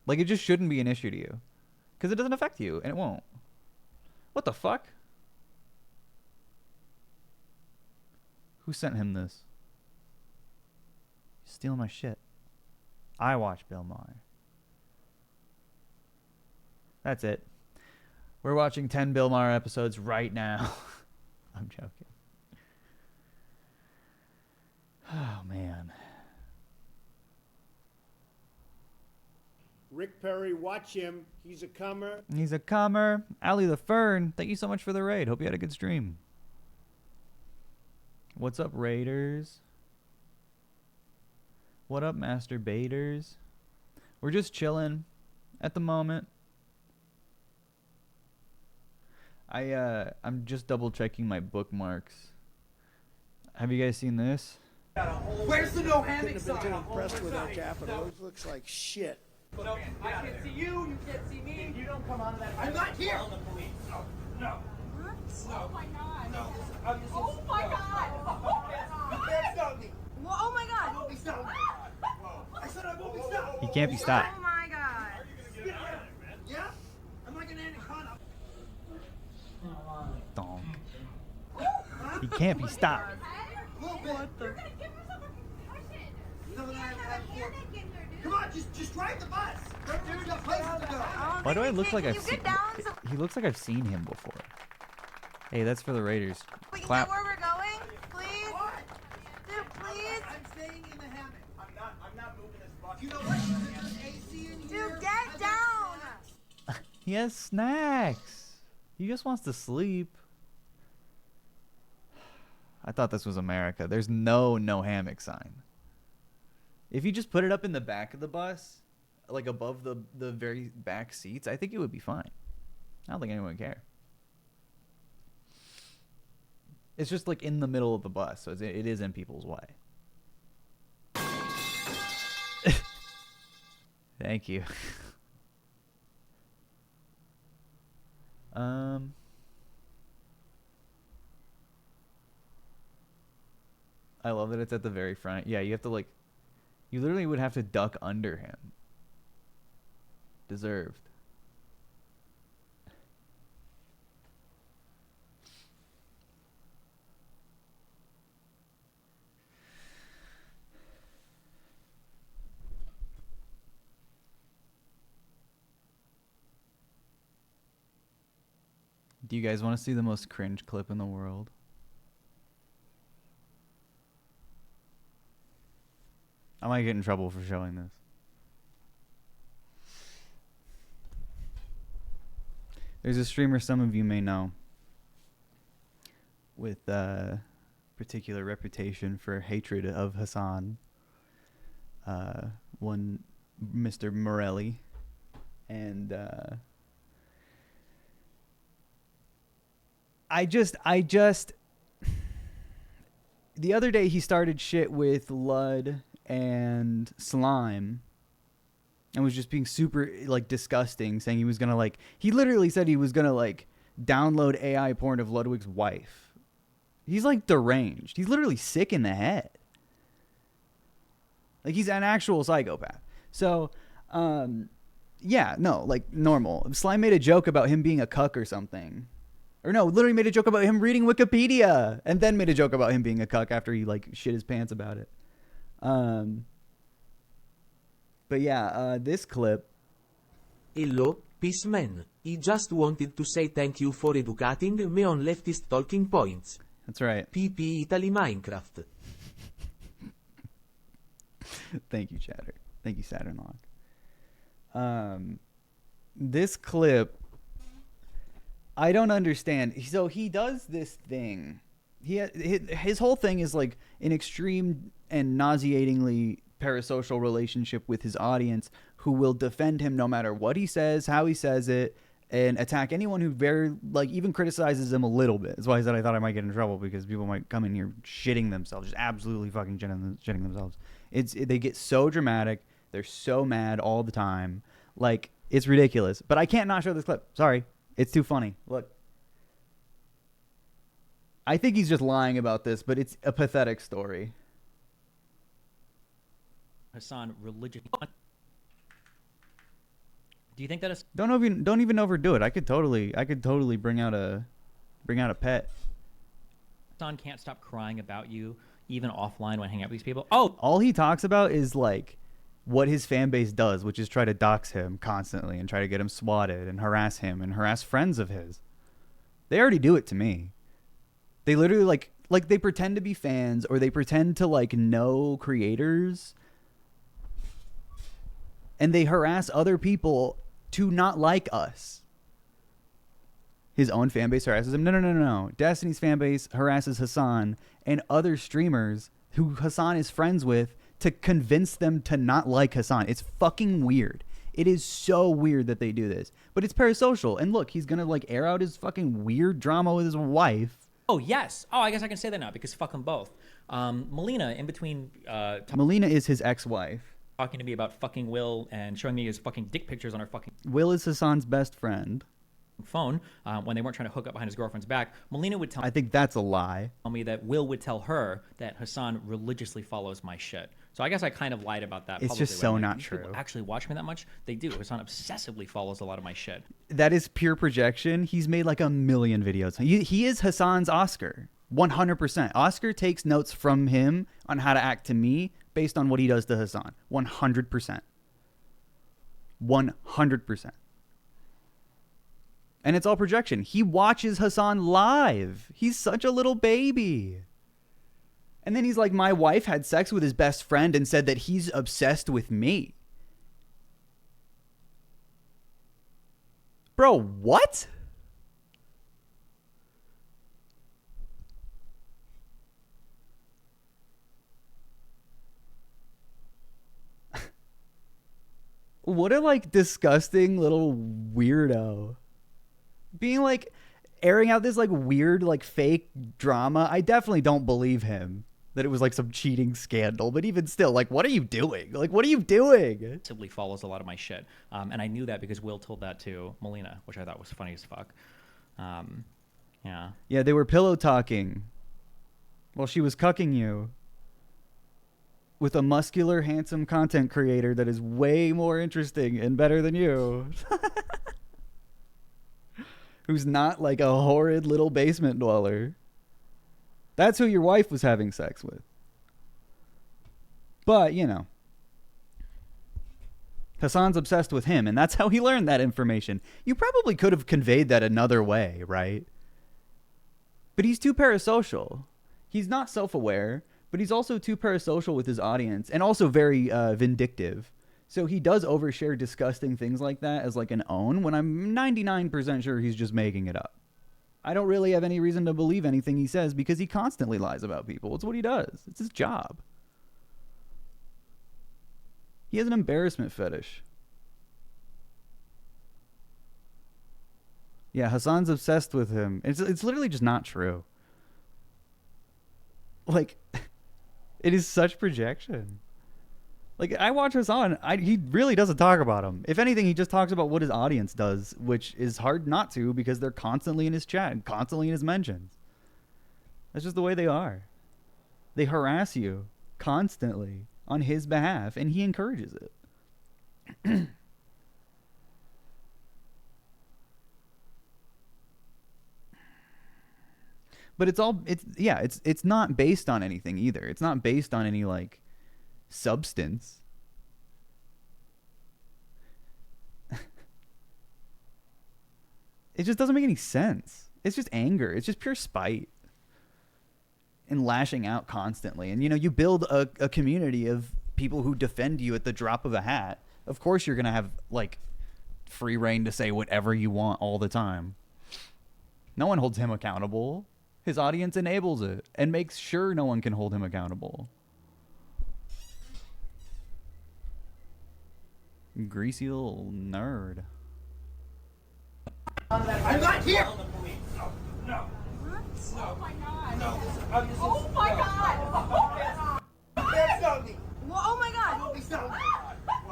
S2: Like, it just shouldn't be an issue to you. Because it doesn't affect you, and it won't. What the fuck? Who sent him this? He's stealing my shit. I watch Bill Maher. That's it. We're watching 10 Bill Maher episodes right now. I'm joking. Oh, man.
S14: Rick Perry, watch him. He's a comer.
S2: He's a comer. Allie the Fern, thank you so much for the raid. Hope you had a good stream. What's up, Raiders? What up, masturbators? We're just chilling at the moment. I'm just double checking my bookmarks. Have you guys seen this?
S16: Where's the no hammock
S14: Couldn't have been
S16: sign?
S14: too
S16: I'm
S14: impressed
S16: home
S14: with our
S16: inside.
S14: capital. It looks like shit.
S16: No, I can't see you. You can't see me. You don't come out of that. I'm not here. Call the police. No. No.
S15: Oh my god.
S16: No.
S15: Oh my god.
S16: You can't stop me.
S15: Well, oh my god.
S16: I won't be stopped. I said I won't be stopped.
S2: He can't be stopped.
S15: Oh my god.
S16: Yeah? I'm like an anaconda.
S2: Dong. He can't be stopped.
S16: What the? Come on, just drive the bus. There's no places to go.
S2: Why do I look like I've seen... He looks like I've seen him before. Hey, that's for the Raiders.
S15: We can
S2: Clap.
S15: get where we're going, please.
S16: What?
S15: Dude, please.
S16: I'm staying in the hammock. I'm not moving this bus. You know what? There's AC in here.
S15: Dude, get down.
S2: He has snacks. He just wants to sleep. I thought this was America. There's no hammock sign. If you just put it up in the back of the bus, like above the very back seats, I think it would be fine. I don't think anyone would care. It's just like in the middle of the bus, so it is in people's way. Thank you. I love that it's at the very front. Yeah, you have to like... You literally would have to duck under him. Deserved. Do you guys want to see the most cringe clip in the world? I might get in trouble for showing this. There's a streamer some of you may know with a particular reputation for hatred of Hassan. One Mr. Morelli. And I just the other day he started shit with Lud and Slime and was just being super like disgusting, saying he was gonna like, he literally said he was gonna like download AI porn of Ludwig's wife. He's like deranged. He's literally sick in the head. Like he's an actual psychopath. So yeah, no, like normal. Slime made a joke about him being a cuck or something. Or no, literally made a joke about him reading Wikipedia and then made a joke about him being a cuck after he like shit his pants about it. But yeah, this clip.
S9: Hello, Peaceman. He just wanted to say thank you for educating me on leftist talking points.
S2: That's right.
S9: PP Italy Minecraft.
S2: Thank you, Chatter. Thank you, Saturnlock. This clip, I don't understand. So he does this thing. His whole thing is like an extreme and nauseatingly parasocial relationship with his audience who will defend him no matter what he says, how he says it, and attack anyone who very like even criticizes him a little bit. That's why I said I thought I might get in trouble, because people might come in here shitting themselves, just absolutely fucking shitting themselves. They get so dramatic. They're so mad all the time. Like, it's ridiculous. But I can't not show this clip. Sorry. It's too funny. Look. I think he's just lying about this, but it's a pathetic story.
S20: Hassan religion. Do you think that is?
S2: Don't even overdo it. I could totally bring out a pet.
S20: Hassan can't stop crying about you, even offline when hanging out with these people. Oh,
S2: all he talks about is like what his fan base does, which is try to dox him constantly and try to get him swatted and harass him and harass friends of his. They already do it to me. They literally like they pretend to be fans, or they pretend to like know creators, and they harass other people to not like us. His own fan base harasses him. No. Destiny's fan base harasses Hassan and other streamers who Hassan is friends with to convince them to not like Hassan. It's fucking weird. It is so weird that they do this. But it's parasocial. And look, he's going to like air out his fucking weird drama with his wife.
S20: Oh, yes. Oh, I guess I can say that now because fuck them both. Melina, in between...
S2: Melina is his ex-wife.
S20: Talking to me about fucking Will and showing me his fucking dick pictures on her fucking...
S2: Will is Hassan's best friend.
S20: Phone when they weren't trying to hook up behind his girlfriend's back. Melina would tell...
S2: I think that's a lie.
S20: ...tell me that Will would tell her that Hassan religiously follows my shit. So I guess I kind of lied about that.
S2: It's just so not true.
S20: People actually watch me that much? They do. Hassan obsessively follows a lot of my shit.
S2: That is pure projection. He's made like 1 million videos. He is Hassan's Oscar. 100%. Oscar takes notes from him on how to act to me based on what he does to Hassan. 100%. 100%. And it's all projection. He watches Hassan live. He's such a little baby. And then he's like, my wife had sex with his best friend and said that he's obsessed with me. Bro, what? What a like disgusting little weirdo. Being like airing out this like weird like fake drama. I definitely don't believe him that it was like some cheating scandal, but even still, like, what are you doing? Like, what are you doing?
S20: Simply follows a lot of my shit. And I knew that because Will told that to Melina, which I thought was funny as fuck. Yeah.
S2: Yeah, they were pillow talking while she was cucking you with a muscular, handsome content creator that is way more interesting and better than you. Who's not like a horrid little basement dweller. That's who your wife was having sex with. But, you know. Hassan's obsessed with him, and that's how he learned that information. You probably could have conveyed that another way, right? But he's too parasocial. He's not self-aware, but he's also too parasocial with his audience, and also very vindictive. So he does overshare disgusting things like that as like an own, when I'm 99% sure he's just making it up. I don't really have any reason to believe anything he says because he constantly lies about people. It's what he does. It's his job. He has an embarrassment fetish. Yeah, Hassan's obsessed with him. It's literally just not true. Like, it is such projection. Like, I watch Hassan. He really doesn't talk about him. If anything, he just talks about what his audience does, which is hard not to because they're constantly in his chat and constantly in his mentions. That's just the way they are. They harass you constantly on his behalf, and he encourages it. But it's not based on anything either. It's not based on any like substance. It just doesn't make any sense. It's just anger. It's just pure spite and lashing out constantly. And, you know, you build a community of people who defend you at the drop of a hat. Of course you're going to have, like, free reign to say whatever you want all the time. No one holds him accountable. His audience enables it and makes sure no one can hold him accountable. Greasy little nerd.
S16: I'm not here!
S8: No, no.
S16: What?
S8: No.
S16: Oh my god.
S8: No.
S16: Oh my god!
S8: That's not me.
S16: Well, oh my god!
S8: It's not me.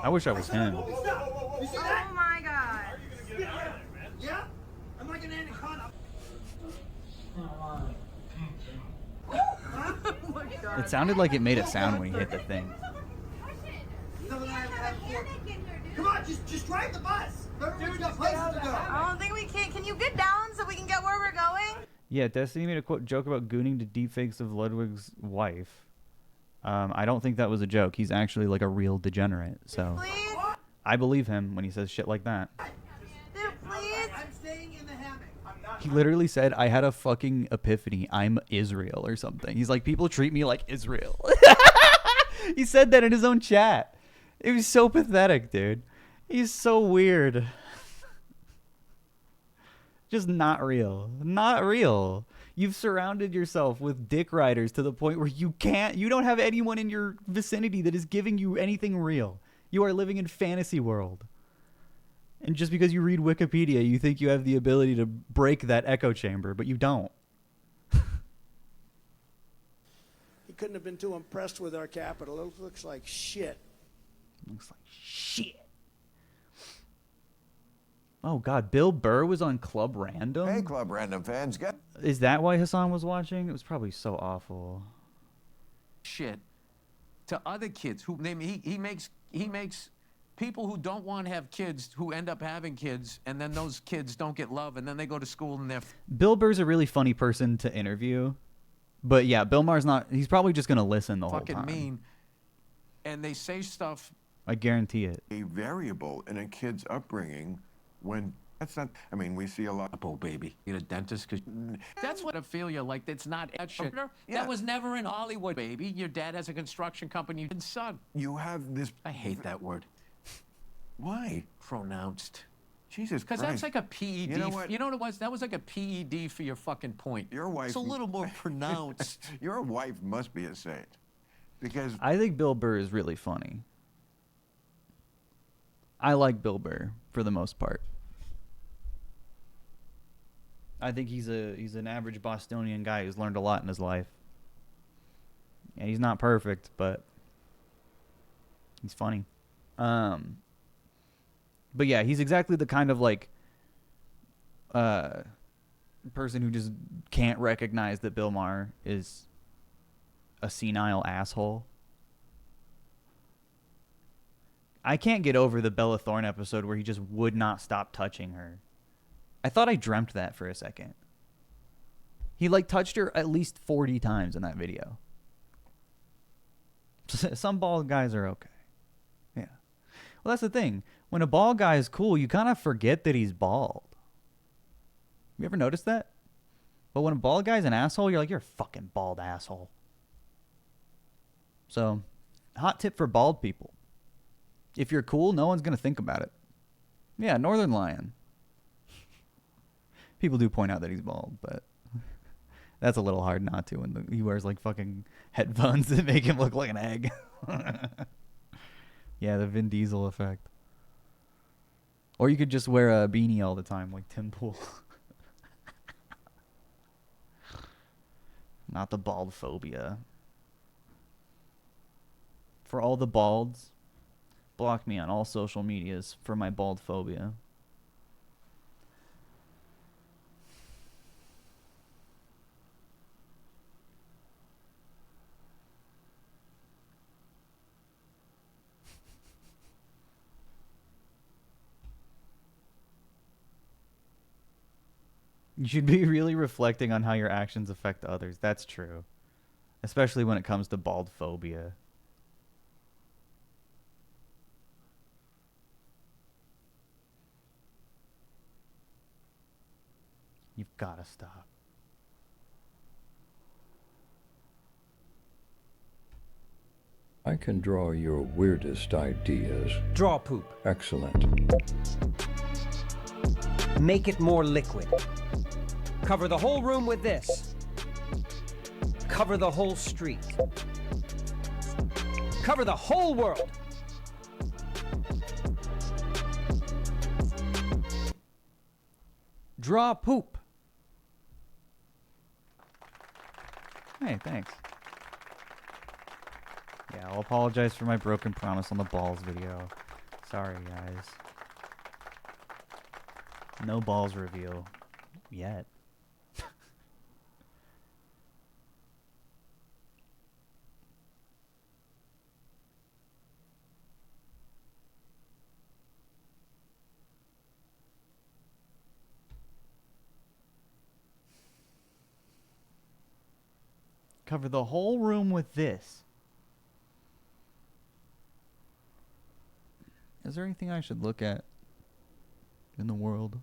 S2: I wish I was him.
S8: You see that?
S16: Oh my god.
S8: Yeah? I'm like an anaconda.
S16: Oh my god.
S2: It sounded like it made a sound when he hit the thing.
S8: Come on, just drive the bus. Everyone's got places to go.
S16: I don't think we can. Can you get down so we can get where we're going?
S2: Yeah, Destiny made a joke about gooning to deepfakes of Ludwig's wife. I don't think that was a joke. He's actually like a real degenerate. So
S16: Please?
S2: I believe him when he says shit like that.
S16: Dude, please?
S8: I'm staying in the hammock. I'm not.
S2: He literally said, I had a fucking epiphany. I'm Israel or something. He's like, people treat me like Israel. He said that in his own chat. It was so pathetic, dude. He's so weird. Just not real. Not real. You've surrounded yourself with dick riders to the point where you don't have anyone in your vicinity that is giving you anything real. You are living in fantasy world. And just because you read Wikipedia, you think you have the ability to break that echo chamber, but you don't.
S14: He couldn't have been too impressed with our capital. It looks like shit.
S2: Looks like shit. Oh, God. Bill Burr was on Club Random?
S4: Hey, Club Random fans.
S2: Is that why Hassan was watching? It was probably so awful.
S22: Shit to other kids who he makes people who don't want to have kids who end up having kids, and then those kids don't get love, and then they go to school and they're
S2: Bill Burr's a really funny person to interview. But yeah, Bill Maher's not. He's probably just going to listen the whole time.
S22: fucking mean, and they say stuff.
S2: I guarantee it.
S4: A variable in a kid's upbringing when that's not. I mean, we see a lot.
S22: Oh, baby, you a dentist? Cause that's what I feel. You're like, it's not that shit.
S4: Yeah.
S22: That was never in Hollywood, baby. Your dad has a construction company. Your son.
S4: You have this.
S22: I hate that word.
S4: Why?
S22: Pronounced.
S4: Jesus Christ.
S22: Because that's like a PED.
S4: You know what?
S22: You know what it was? That was like a PED for your fucking point.
S4: Your wife.
S22: It's a little more pronounced.
S4: Your wife must be a saint, because
S2: I think Bill Burr is really funny. I like Bill Burr for the most part. I think he's an average Bostonian guy who's learned a lot in his life. Yeah, he's not perfect, but he's funny. But yeah, he's exactly the kind of like person who just can't recognize that Bill Maher is a senile asshole. I can't get over the Bella Thorne episode where he just would not stop touching her. I thought I dreamt that for a second. He like touched her at least 40 times in that video. Some bald guys are okay. Yeah. Well, that's the thing. When a bald guy is cool, you kind of forget that he's bald. You ever notice that? But when a bald guy's an asshole, you're like, you're a fucking bald asshole. So, hot tip for bald people. If you're cool, no one's going to think about it. Yeah, Northern Lion. People do point out that he's bald, but that's a little hard not to when he wears like fucking headphones that make him look like an egg. Yeah, the Vin Diesel effect. Or you could just wear a beanie all the time like Tim Pool. Not the bald phobia. For all the balds, block me on all social medias for my bald phobia. You should be really reflecting on how your actions affect others. That's true. Especially when it comes to bald phobia. You've got to stop.
S1: I can draw your weirdest ideas.
S6: Draw poop.
S1: Excellent.
S6: Make it more liquid. Cover the whole room with this. Cover the whole street. Cover the whole world. Draw poop.
S2: Hey, thanks. Yeah, I'll apologize for my broken promise on the balls video. Sorry, guys. No balls reveal. Yet. Cover the whole room with this. Is there anything I should look at in the world?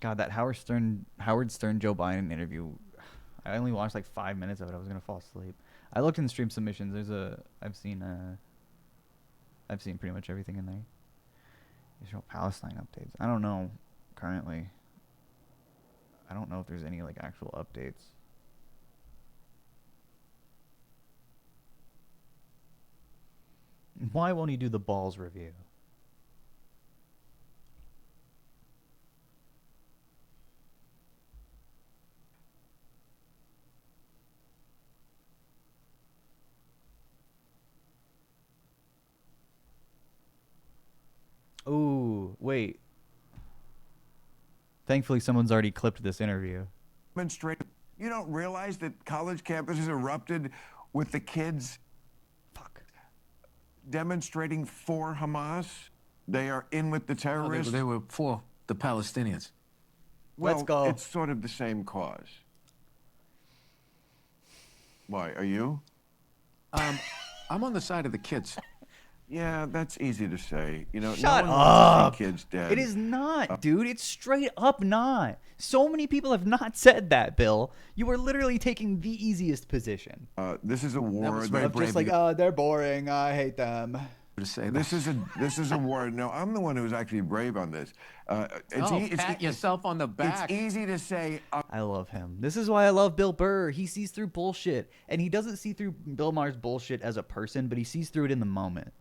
S2: God, that Howard Stern Joe Biden interview. I only watched like 5 minutes of it. I was gonna fall asleep. I looked in stream submissions. I've seen pretty much everything in there. Israel Palestine updates. I don't know currently. I don't know if there's any like actual updates. Why won't he do the balls review? Ooh, wait. Thankfully, someone's already clipped this interview.
S4: You don't realize that college campuses erupted with the kids demonstrating for Hamas? They are in with the terrorists.
S22: They were for the Palestinians.
S4: Well,
S2: Let's go.
S4: It's sort of the same cause. Why, are you?
S22: I'm on the side of the kids.
S4: Yeah, that's easy to say. You know,
S2: Shut
S4: no one wants
S2: up.
S4: to see kids dead.
S2: It is not, dude. It's straight up not. So many people have not said that, Bill. You are literally taking the easiest position.
S4: This is a war
S22: was very
S4: that
S22: brave
S2: Just like, oh, they're boring. I hate them.
S22: To say
S4: this is a war. No, I'm the one who's actually brave on this.
S22: Pat yourself on the back.
S4: It's easy to say.
S2: I love him. This is why I love Bill Burr. He sees through bullshit, and he doesn't see through Bill Maher's bullshit as a person, but he sees through it in the moment.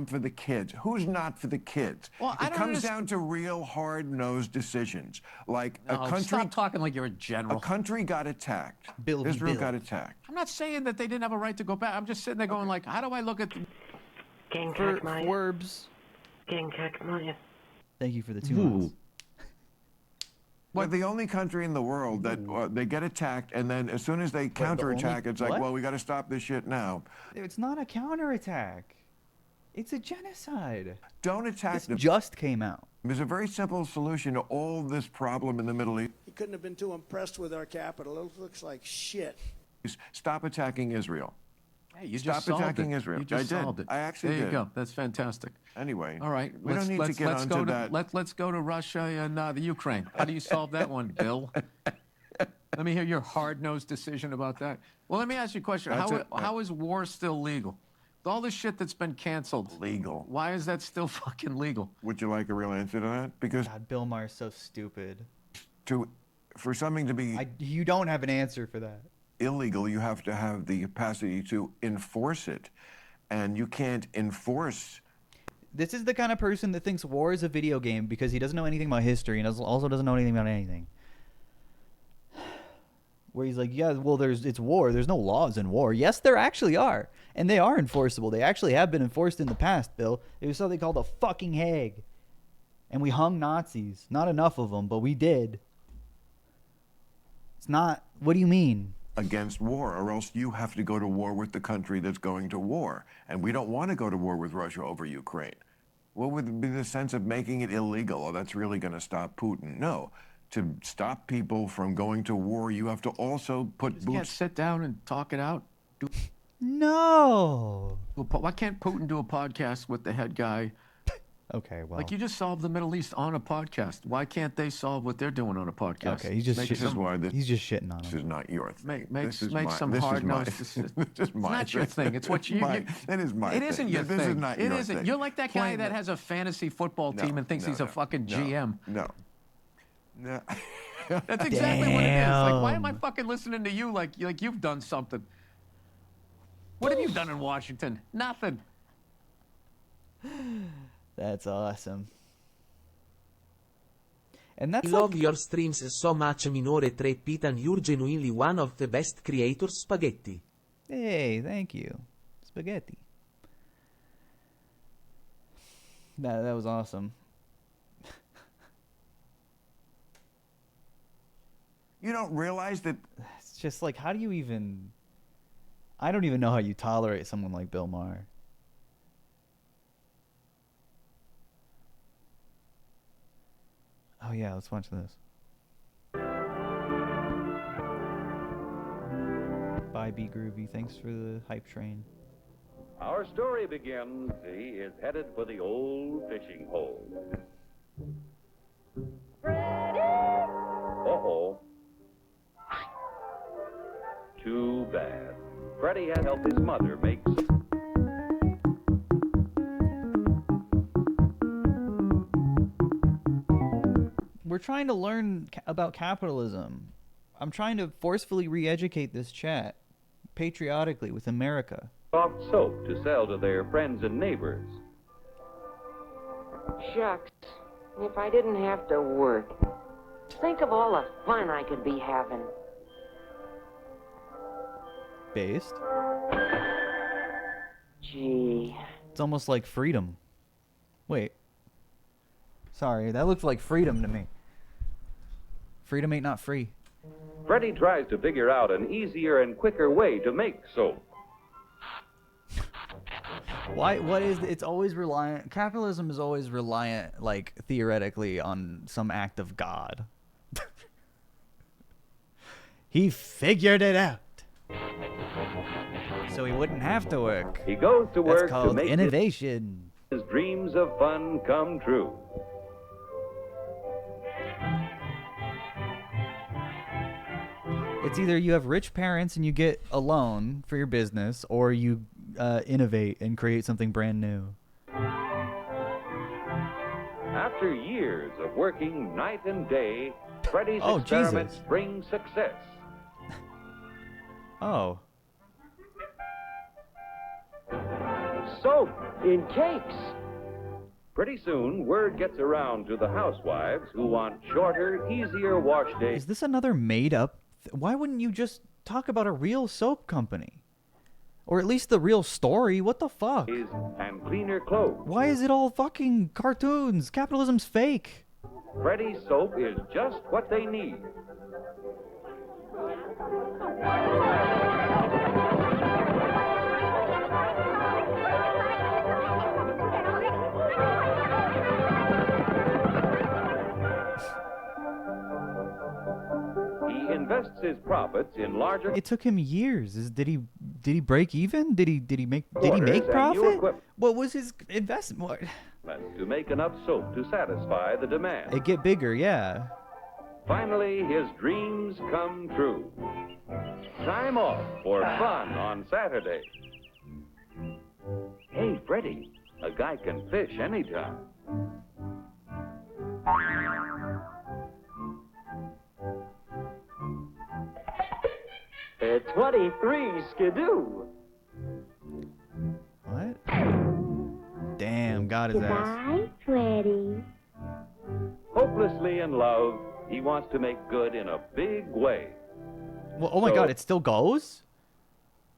S4: For the kids. Who's not for the kids?
S22: Well,
S4: it comes down to real hard-nosed decisions. Like a country.
S22: Stop talking like you're a general.
S4: A country got attacked. Israel got attacked.
S22: I'm not saying that they didn't have a right to go back. I'm just sitting there going like, how do I look at
S2: Forbes. Thank you for the 2 months.
S4: We're the only country in the world that they get attacked, and then as soon as they counterattack, it's like,
S2: what?
S4: well, we got to stop this shit now.
S2: It's not a counterattack. It's a genocide.
S4: Don't attack
S2: This
S4: them.
S2: just came out.
S4: There's a very simple solution to all this problem in the Middle
S14: He couldn't have been too impressed with our capital. It looks like shit.
S4: East. Stop attacking Israel.
S22: Hey, you
S4: Stop
S22: just solved
S4: attacking
S22: it.
S4: Israel.
S22: You just
S4: I did.
S22: solved it.
S4: I actually
S22: there
S4: did.
S22: you go. That's fantastic.
S4: Anyway.
S22: All right.
S4: We don't need to get
S22: let's
S4: onto
S22: go
S4: that.
S22: Let's go to Russia and the Ukraine. How do you solve that one, Bill? Let me hear your hard-nosed decision about that. Well, let me ask you a question. How is war still legal? All this shit that's been canceled.
S4: Legal.
S22: Why is that still fucking legal?
S4: Would you like a real answer to that? Because
S2: God, Bill Maher's so stupid.
S4: For something to be
S2: you don't have an answer for that.
S4: Illegal, you have to have the capacity to enforce it. And you can't enforce.
S2: This is the kind of person that thinks war is a video game because he doesn't know anything about history and also doesn't know anything about anything. Where he's like, yeah, well, it's war. There's no laws in war. Yes, there actually are. And they are enforceable. They actually have been enforced in the past, Bill. It was something called the fucking Hague. And we hung Nazis. Not enough of them, but we did. It's not. What do you mean?
S4: Against war, or else you have to go to war with the country that's going to war. And we don't want to go to war with Russia over Ukraine. What would be the sense of making it illegal? Oh, that's really going to stop Putin. No. To stop people from going to war, you have to also put boots.
S22: You can't sit down and talk it out.
S2: No.
S22: Why can't Putin do a podcast with the head guy?
S2: Okay, well.
S22: Like, you just solved the Middle East on a podcast. Why can't they solve what they're doing on a podcast?
S2: Okay, he's just
S4: He's just
S2: shitting on him.
S4: This is not your thing.
S22: Make some hard-nosed decisions. It's not your thing. It's what you...
S4: That is my
S22: It
S4: thing.
S22: isn't your thing.
S4: This is not your thing.
S22: You're like that guy that has a fantasy football team and thinks he's a fucking GM.
S4: No.
S22: That's exactly what it is. Like, why am I fucking listening to you like you've done something? What have you done in Washington? Nothing.
S2: That's awesome. And that's
S9: I love your streams so much, Minore 3 Peethan. You're genuinely one of the best creators spaghetti.
S2: Hey, thank you. Spaghetti. That was awesome.
S4: You don't realize that...
S2: It's just like, how do you even... I don't even know how you tolerate someone like Bill Maher. Oh yeah, let's watch this. Bye, Be Groovy. Thanks for the hype train.
S7: Our story begins. He is headed for the old fishing hole. Uh-oh. Too bad. Freddy had helped his mother make...
S2: We're trying to learn about capitalism. I'm trying to forcefully re-educate this chat, patriotically, with America.
S7: Soft soap to sell to their friends and neighbors.
S11: Shucks, if I didn't have to work, think of all the fun I could be having.
S2: Based?
S11: Gee.
S2: It's almost like freedom. Wait. Sorry, that looked like freedom to me. Freedom ain't not free.
S7: Freddy tries to figure out an easier and quicker way to make soap.
S2: It's always reliant, capitalism is always reliant, like, theoretically, on some act of God. He figured it out. So he wouldn't have to work.
S7: He goes to work
S2: That's called
S7: to make
S2: innovation.
S7: his dreams of fun come true.
S2: It's either you have rich parents and you get a loan for your business, or you innovate and create something brand new.
S7: After years of working night and day, Freddy's
S2: Oh,
S7: experiments
S2: Jesus.
S7: bring success.
S2: Oh.
S7: Soap in cakes. Pretty soon, word gets around to the housewives who want shorter, easier wash days.
S2: Is this another made-up... Why wouldn't you just talk about a real soap company? Or at least the real story? What the fuck?
S7: And cleaner clothes.
S2: Why is it all fucking cartoons? Capitalism's fake.
S7: Freddy's soap is just what they need. his profits in larger
S2: It took him years. Did he break even? Did he make
S7: Quarters and new
S2: profit?
S7: equipment.
S2: What was his investment? What?
S7: to make enough soap to satisfy the demand.
S2: It get bigger, yeah.
S7: Finally, his dreams come true. Time off for fun on Saturday. Hey, Freddie, a guy can fish anytime.
S10: At 23 skidoo.
S2: What? Damn, got his ass.
S19: Goodbye, Freddy.
S7: Hopelessly in love, he wants to make good in a big way.
S2: Well, oh my
S7: So-
S2: god, it still goes?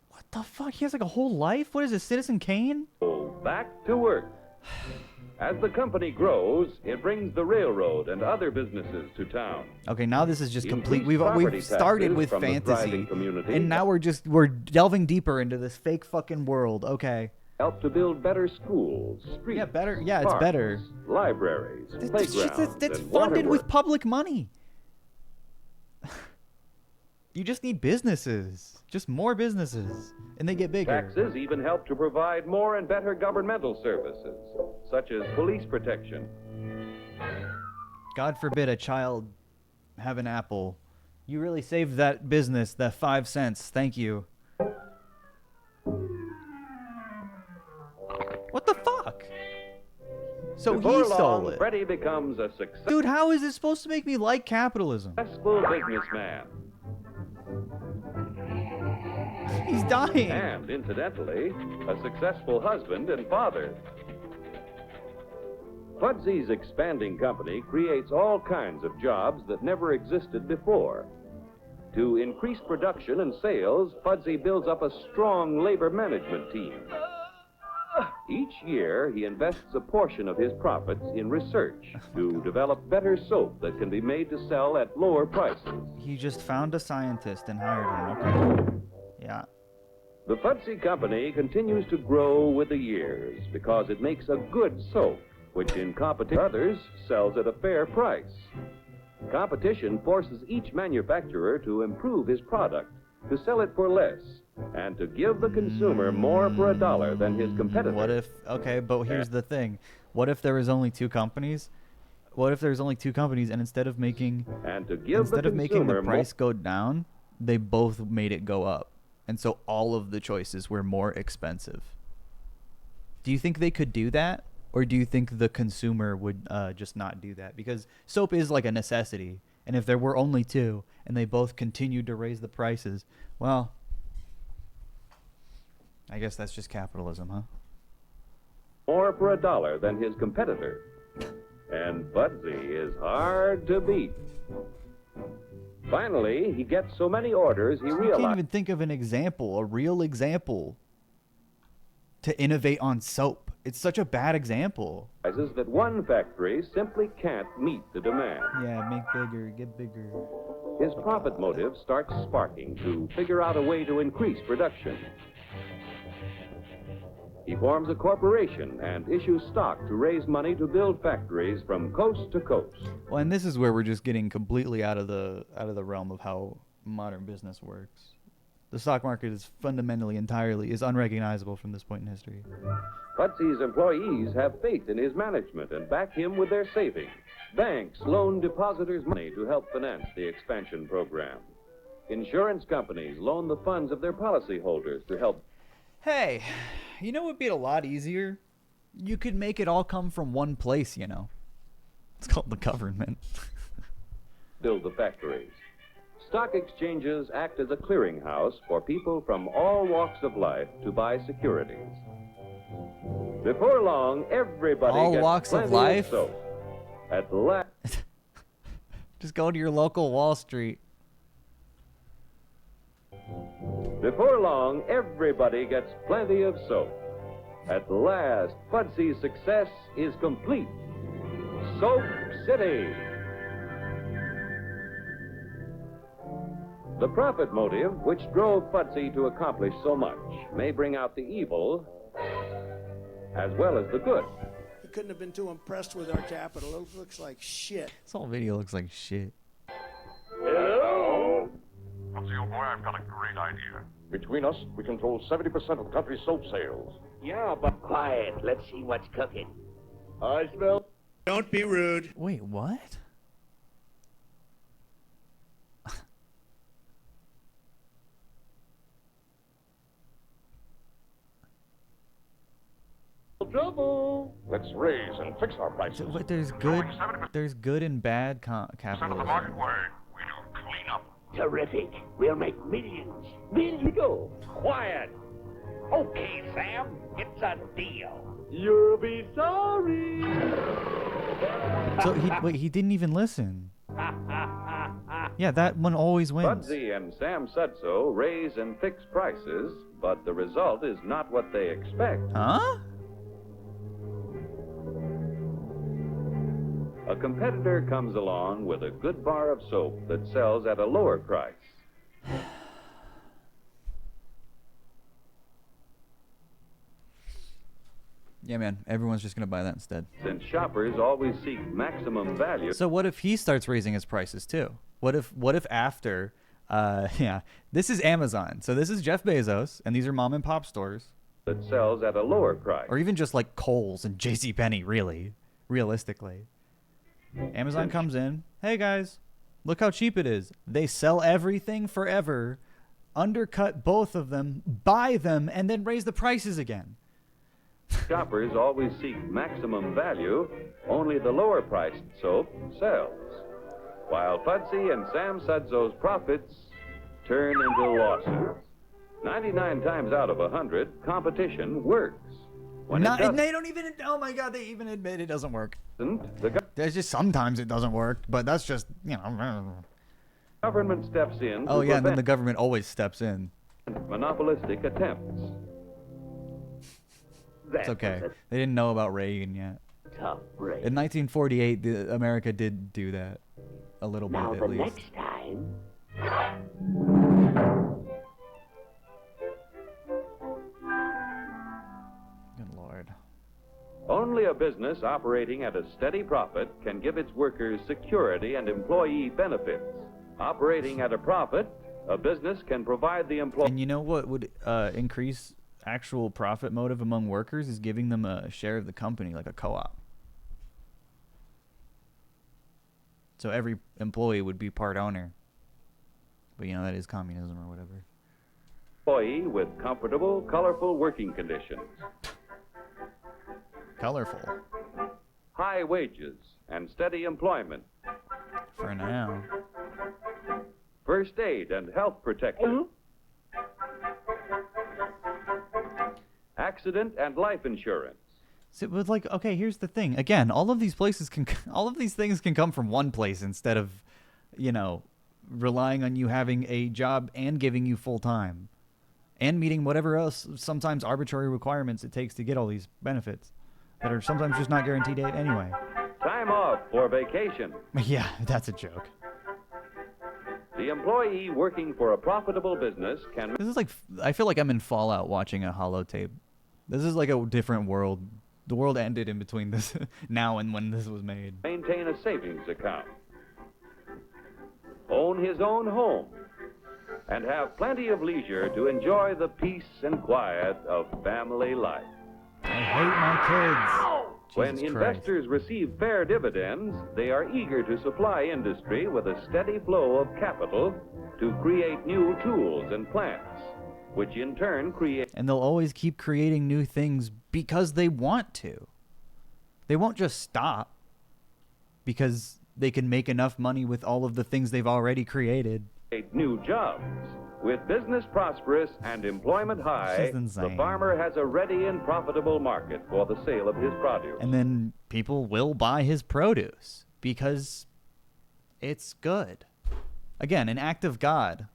S2: What the fuck? He has like a whole life? What is this, Citizen Kane?
S7: So back to work. As the company grows, it brings the railroad and other businesses to town.
S2: Okay, now this is just complete.
S7: Increased
S2: We've
S7: property
S2: started
S7: taxes
S2: with
S7: from the
S2: fantasy,
S7: thriving community.
S2: and now we're delving deeper into this fake fucking world. Okay.
S7: Help to build better schools, streets,
S2: Yeah, better. Yeah, it's
S7: parks,
S2: better.
S7: libraries, playgrounds,
S2: That's
S7: and
S2: funded with
S7: waterworks.
S2: public money. You just need businesses, just more businesses, and they get bigger.
S7: Taxes even help to provide more and better governmental services, such as police protection.
S2: God forbid a child have an apple. You really saved that business, that 5 cents. Thank you. What the fuck? So
S7: Before
S2: he stole
S7: long,
S2: it.
S7: Freddie becomes a successful
S2: Dude, how is this supposed to make me like capitalism?
S7: businessman.
S2: He's dying.
S7: And, incidentally, a successful husband and father. Fudsy's expanding company creates all kinds of jobs that never existed before. To increase production and sales, Fudsy builds up a strong labor management team. Each year, he invests a portion of his profits in research to develop better soap that can be made to sell at lower prices.
S2: He just found a scientist and hired him. Okay. Yeah.
S7: The Fudsy Company continues to grow with the years because it makes a good soap, which in competition with others sells at a fair price. Competition forces each manufacturer to improve his product, to sell it for less, and to give the consumer more for $1 than his competitor.
S2: What if, okay, but here's the thing. What if there was only two companies? What if there's only two companies and instead of making making the price go down, they both made it go up. And so all of the choices were more expensive. Do you think they could do that? Or do you think the consumer would just not do that? Because soap is like a necessity. And if there were only two and they both continued to raise the prices, well, I guess that's just capitalism, huh?
S7: More for $1 than his competitor. And Fudsy is hard to beat. Finally, he gets so many orders he
S2: I can't
S7: realizes
S2: even think of an example, a real example, to innovate on soap. It's such a bad example.
S7: that one factory simply can't meet the demand.
S2: Yeah, make bigger, get bigger.
S7: His profit motive starts sparking to figure out a way to increase production. He forms a corporation and issues stock to raise money to build factories from coast to coast.
S2: Well, and this is where we're just getting completely out of the realm of how modern business works. The stock market is fundamentally, entirely, is unrecognizable from this point in history.
S7: Futsy's employees have faith in his management and back him with their savings. Banks loan depositors money to help finance the expansion program. Insurance companies loan the funds of their policyholders to help.
S2: Hey, you know what would be a lot easier? You could make it all come from one place, you know. It's called the government.
S7: Build the factories. Stock exchanges act as a clearinghouse for people from all walks of life to buy securities. Before long, everybody
S2: All
S7: gets
S2: walks of
S7: plenty
S2: life?
S7: soap. At last,
S2: Just go to your local Wall Street.
S7: before long, everybody gets plenty of soap. At last, Fudsy's success is complete. Soap City. The profit motive, which drove Fudsy to accomplish so much, may bring out the evil as well as the good.
S14: You couldn't have been too impressed with our capital. It looks like shit.
S2: This whole video looks like shit.
S7: Hello?
S5: Fuzzy, old boy, I've got a great idea.
S13: Between us, we control 70% of the country's soap sales.
S10: Yeah, but quiet. Let's see what's cooking. I smell.
S14: Don't be rude.
S2: Wait, what?
S13: Trouble. Let's raise and fix our prices.
S2: But there's good and bad capitalism.
S5: We do clean up.
S10: Terrific. We'll make millions. Millions. Go.
S8: Quiet. Okay, Sam, it's a deal.
S10: You'll be sorry.
S2: So he didn't even listen. Yeah, that one always wins.
S7: Budsy and Sam Sudso raise and fix prices, but the result is not what they expect.
S2: Huh?
S7: A competitor comes along with a good bar of soap that sells at a lower price.
S2: Yeah, man, everyone's just gonna buy that instead.
S7: Since shoppers always seek maximum value.
S2: So what if he starts raising his prices too? What if after, yeah, this is Amazon. So this is Jeff Bezos, and these are mom and pop stores.
S7: That sells at a lower price.
S2: Or even just like Kohl's and JCPenney, realistically. Amazon comes in, hey guys, look how cheap it is. They sell everything forever, undercut both of them, buy them, and then raise the prices again.
S7: Shoppers always seek maximum value. Only the lower priced soap sells. While Fudsy and Sam Sudso's profits turn into losses. 99 times out of 100, competition works. When
S2: They don't even, oh my God, they even admit it doesn't work. There's just sometimes it doesn't work, but that's just, you know.
S7: Government steps in.
S2: Oh yeah, and then the government always steps in.
S7: Monopolistic attempts.
S2: It's okay. They didn't know about Reagan yet.
S10: Tough break.
S2: In 1948, America did do that. A little bit,
S10: Now
S2: at
S10: the
S2: least.
S10: next time.
S2: Good Lord.
S7: Only a business operating at a steady profit can give its workers security and employee benefits. Operating at a profit, a business can provide the employee.
S2: And you know what would increase actual profit motive among workers is giving them a share of the company, like a co-op. So every employee would be part owner. But you know, that is communism or whatever.
S7: Employee with comfortable, colorful working conditions.
S2: Colorful.
S7: High wages and steady employment.
S2: For now.
S7: First aid and health protection. Accident and life insurance.
S2: So it was like, okay, here's the thing. Again, all of these things can come from one place instead of, you know, relying on you having a job and giving you full time and meeting whatever else sometimes arbitrary requirements it takes to get all these benefits that are sometimes just not guaranteed anyway.
S7: Time off for vacation.
S2: Yeah, that's a joke.
S7: The employee working for a profitable business can...
S2: This is like, I feel like I'm in Fallout watching a holotape. This is like a different world. The world ended in between this now and when this was made.
S7: Maintain a savings account. Own his own home. And have plenty of leisure to enjoy the peace and quiet of family life.
S2: I hate my kids.
S7: When
S2: Jesus Christ.
S7: investors receive fair dividends, they are eager to supply industry with a steady flow of capital to create new tools and plants, which in turn create...
S2: And they'll always keep creating new things because they want to. They won't just stop because they can make enough money with all of the things they've already created.
S7: New jobs. With business prosperous and employment high, the farmer has a ready and profitable market for the sale of his produce.
S2: And then people will buy his produce because it's good. Again, an act of God.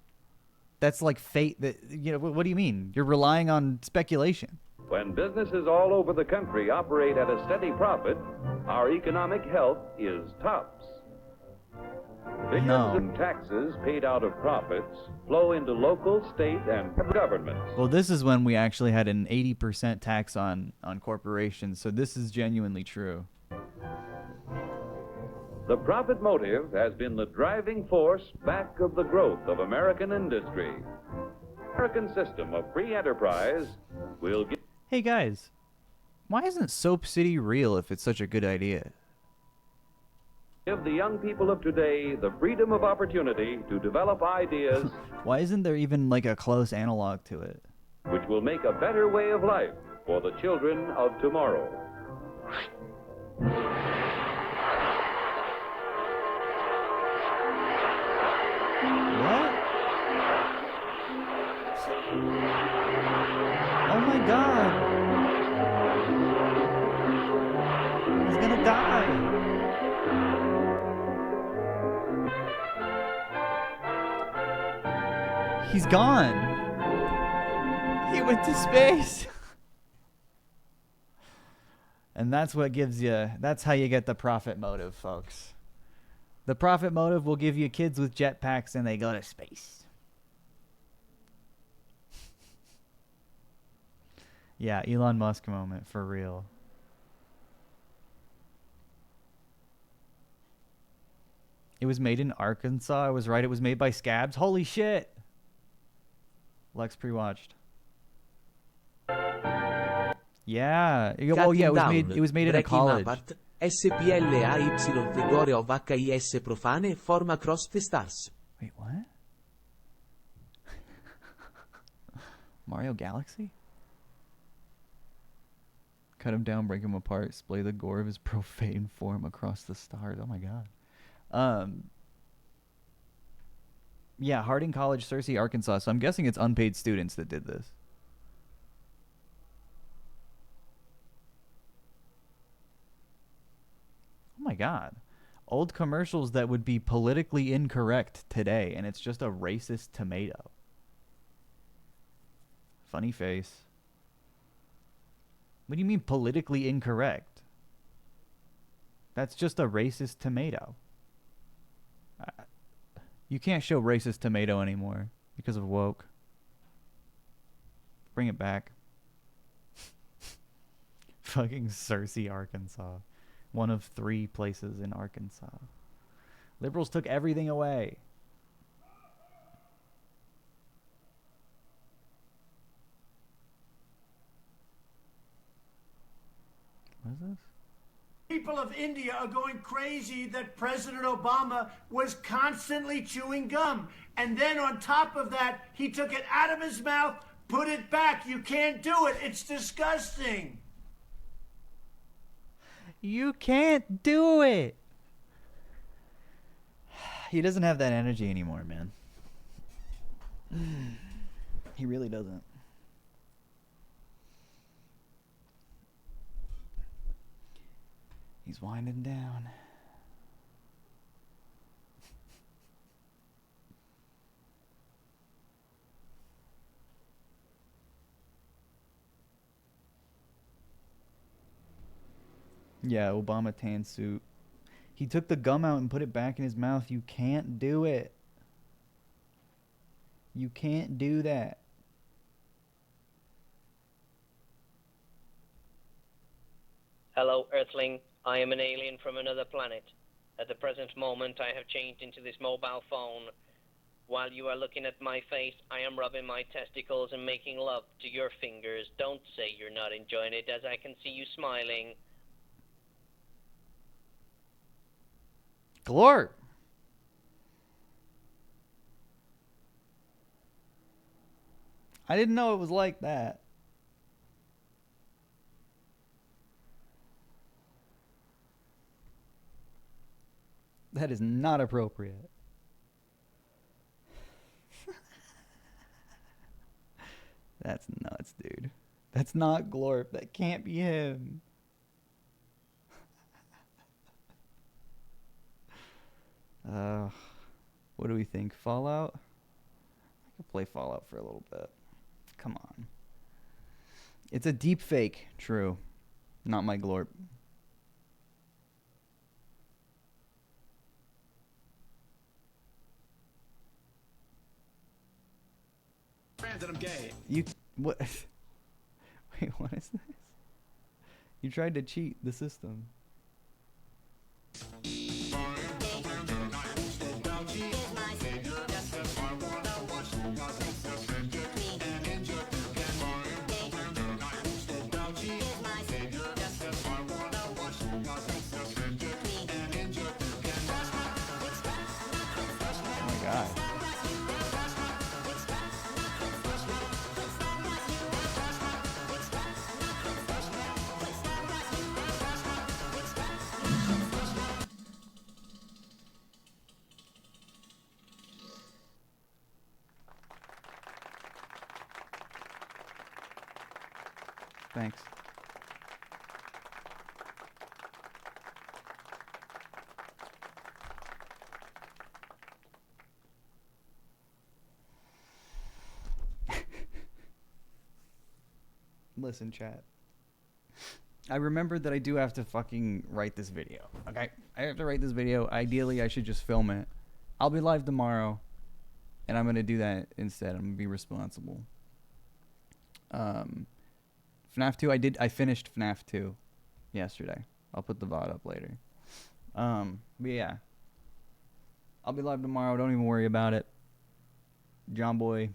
S2: That's like fate. That, you know, what do you mean? You're relying on speculation.
S7: When businesses all over the country operate at a steady profit, our economic health is tops. Billions in taxes paid out of profits flow into local, state, and governments.
S2: Well, this is when we actually had an 80% tax on corporations, so this is genuinely true.
S7: The profit motive has been the driving force back of the growth of American industry. American system of free enterprise will give...
S2: Hey guys, why isn't Soap City real if it's such a good idea?
S7: Give the young people of today the freedom of opportunity to develop ideas
S2: Why isn't there even like a close analog to it?
S7: which will make a better way of life for the children of tomorrow.
S2: What? Oh my god! He's gonna die! He's gone! He went to space! And that's what gives you, that's how you get the profit motive, folks. The profit motive will give you kids with jetpacks and they go to space. Yeah, Elon Musk moment, for real. It was made in Arkansas. I was right. It was made by Scabs. Holy shit! Lex pre-watched. Yeah. Oh yeah, it was made in a college.
S9: SPLAY Figure of HIS Profane Forma Cross the Stars.
S2: Wait, what? Mario Galaxy? Cut him down, break him apart, splay the gore of his profane form across the stars. Oh my god. Yeah, Harding College, Searcy, Arkansas. So I'm guessing it's unpaid students that did this. Oh my god. Old commercials that would be politically incorrect today, and it's just a racist tomato. Funny face. What do you mean politically incorrect? That's just a racist tomato. You can't show racist tomato anymore because of woke. Bring it back. Fucking Searcy, Arkansas. One of 3 places in Arkansas. Liberals took everything away. What is this?
S8: People of India are going crazy that President Obama was constantly chewing gum. And then on top of that, he took it out of his mouth, put it back. You can't do it. It's disgusting.
S2: You can't do it. He doesn't have that energy anymore, man. He really doesn't. He's winding down. Yeah, Obama tan suit. He took the gum out and put it back in his mouth. You can't do it. You can't do that.
S12: Hello, Earthling. I am an alien from another planet. At the present moment, I have changed into this mobile phone. While you are looking at my face, I am rubbing my testicles and making love to your fingers. Don't say you're not enjoying it, as I can see you smiling.
S2: Glorp. I didn't know it was like that. That is not appropriate. That's nuts, dude. That's not Glorp. That can't be him. What do we think? Fallout? I could play Fallout for a little bit. Come on. It's a deep fake. True. Not my Glorp.
S17: That I'm gay.
S2: You what? Wait, what is this? You tried to cheat the system. Thanks. Listen, chat. I remembered that I do have to fucking write this video. Okay? I have to write this video. Ideally, I should just film it. I'll be live tomorrow, and I'm going to do that instead. I'm going to be responsible. FNAF 2, I finished FNAF 2 yesterday. I'll put the VOD up later. But yeah. I'll be live tomorrow. Don't even worry about it. John Boy.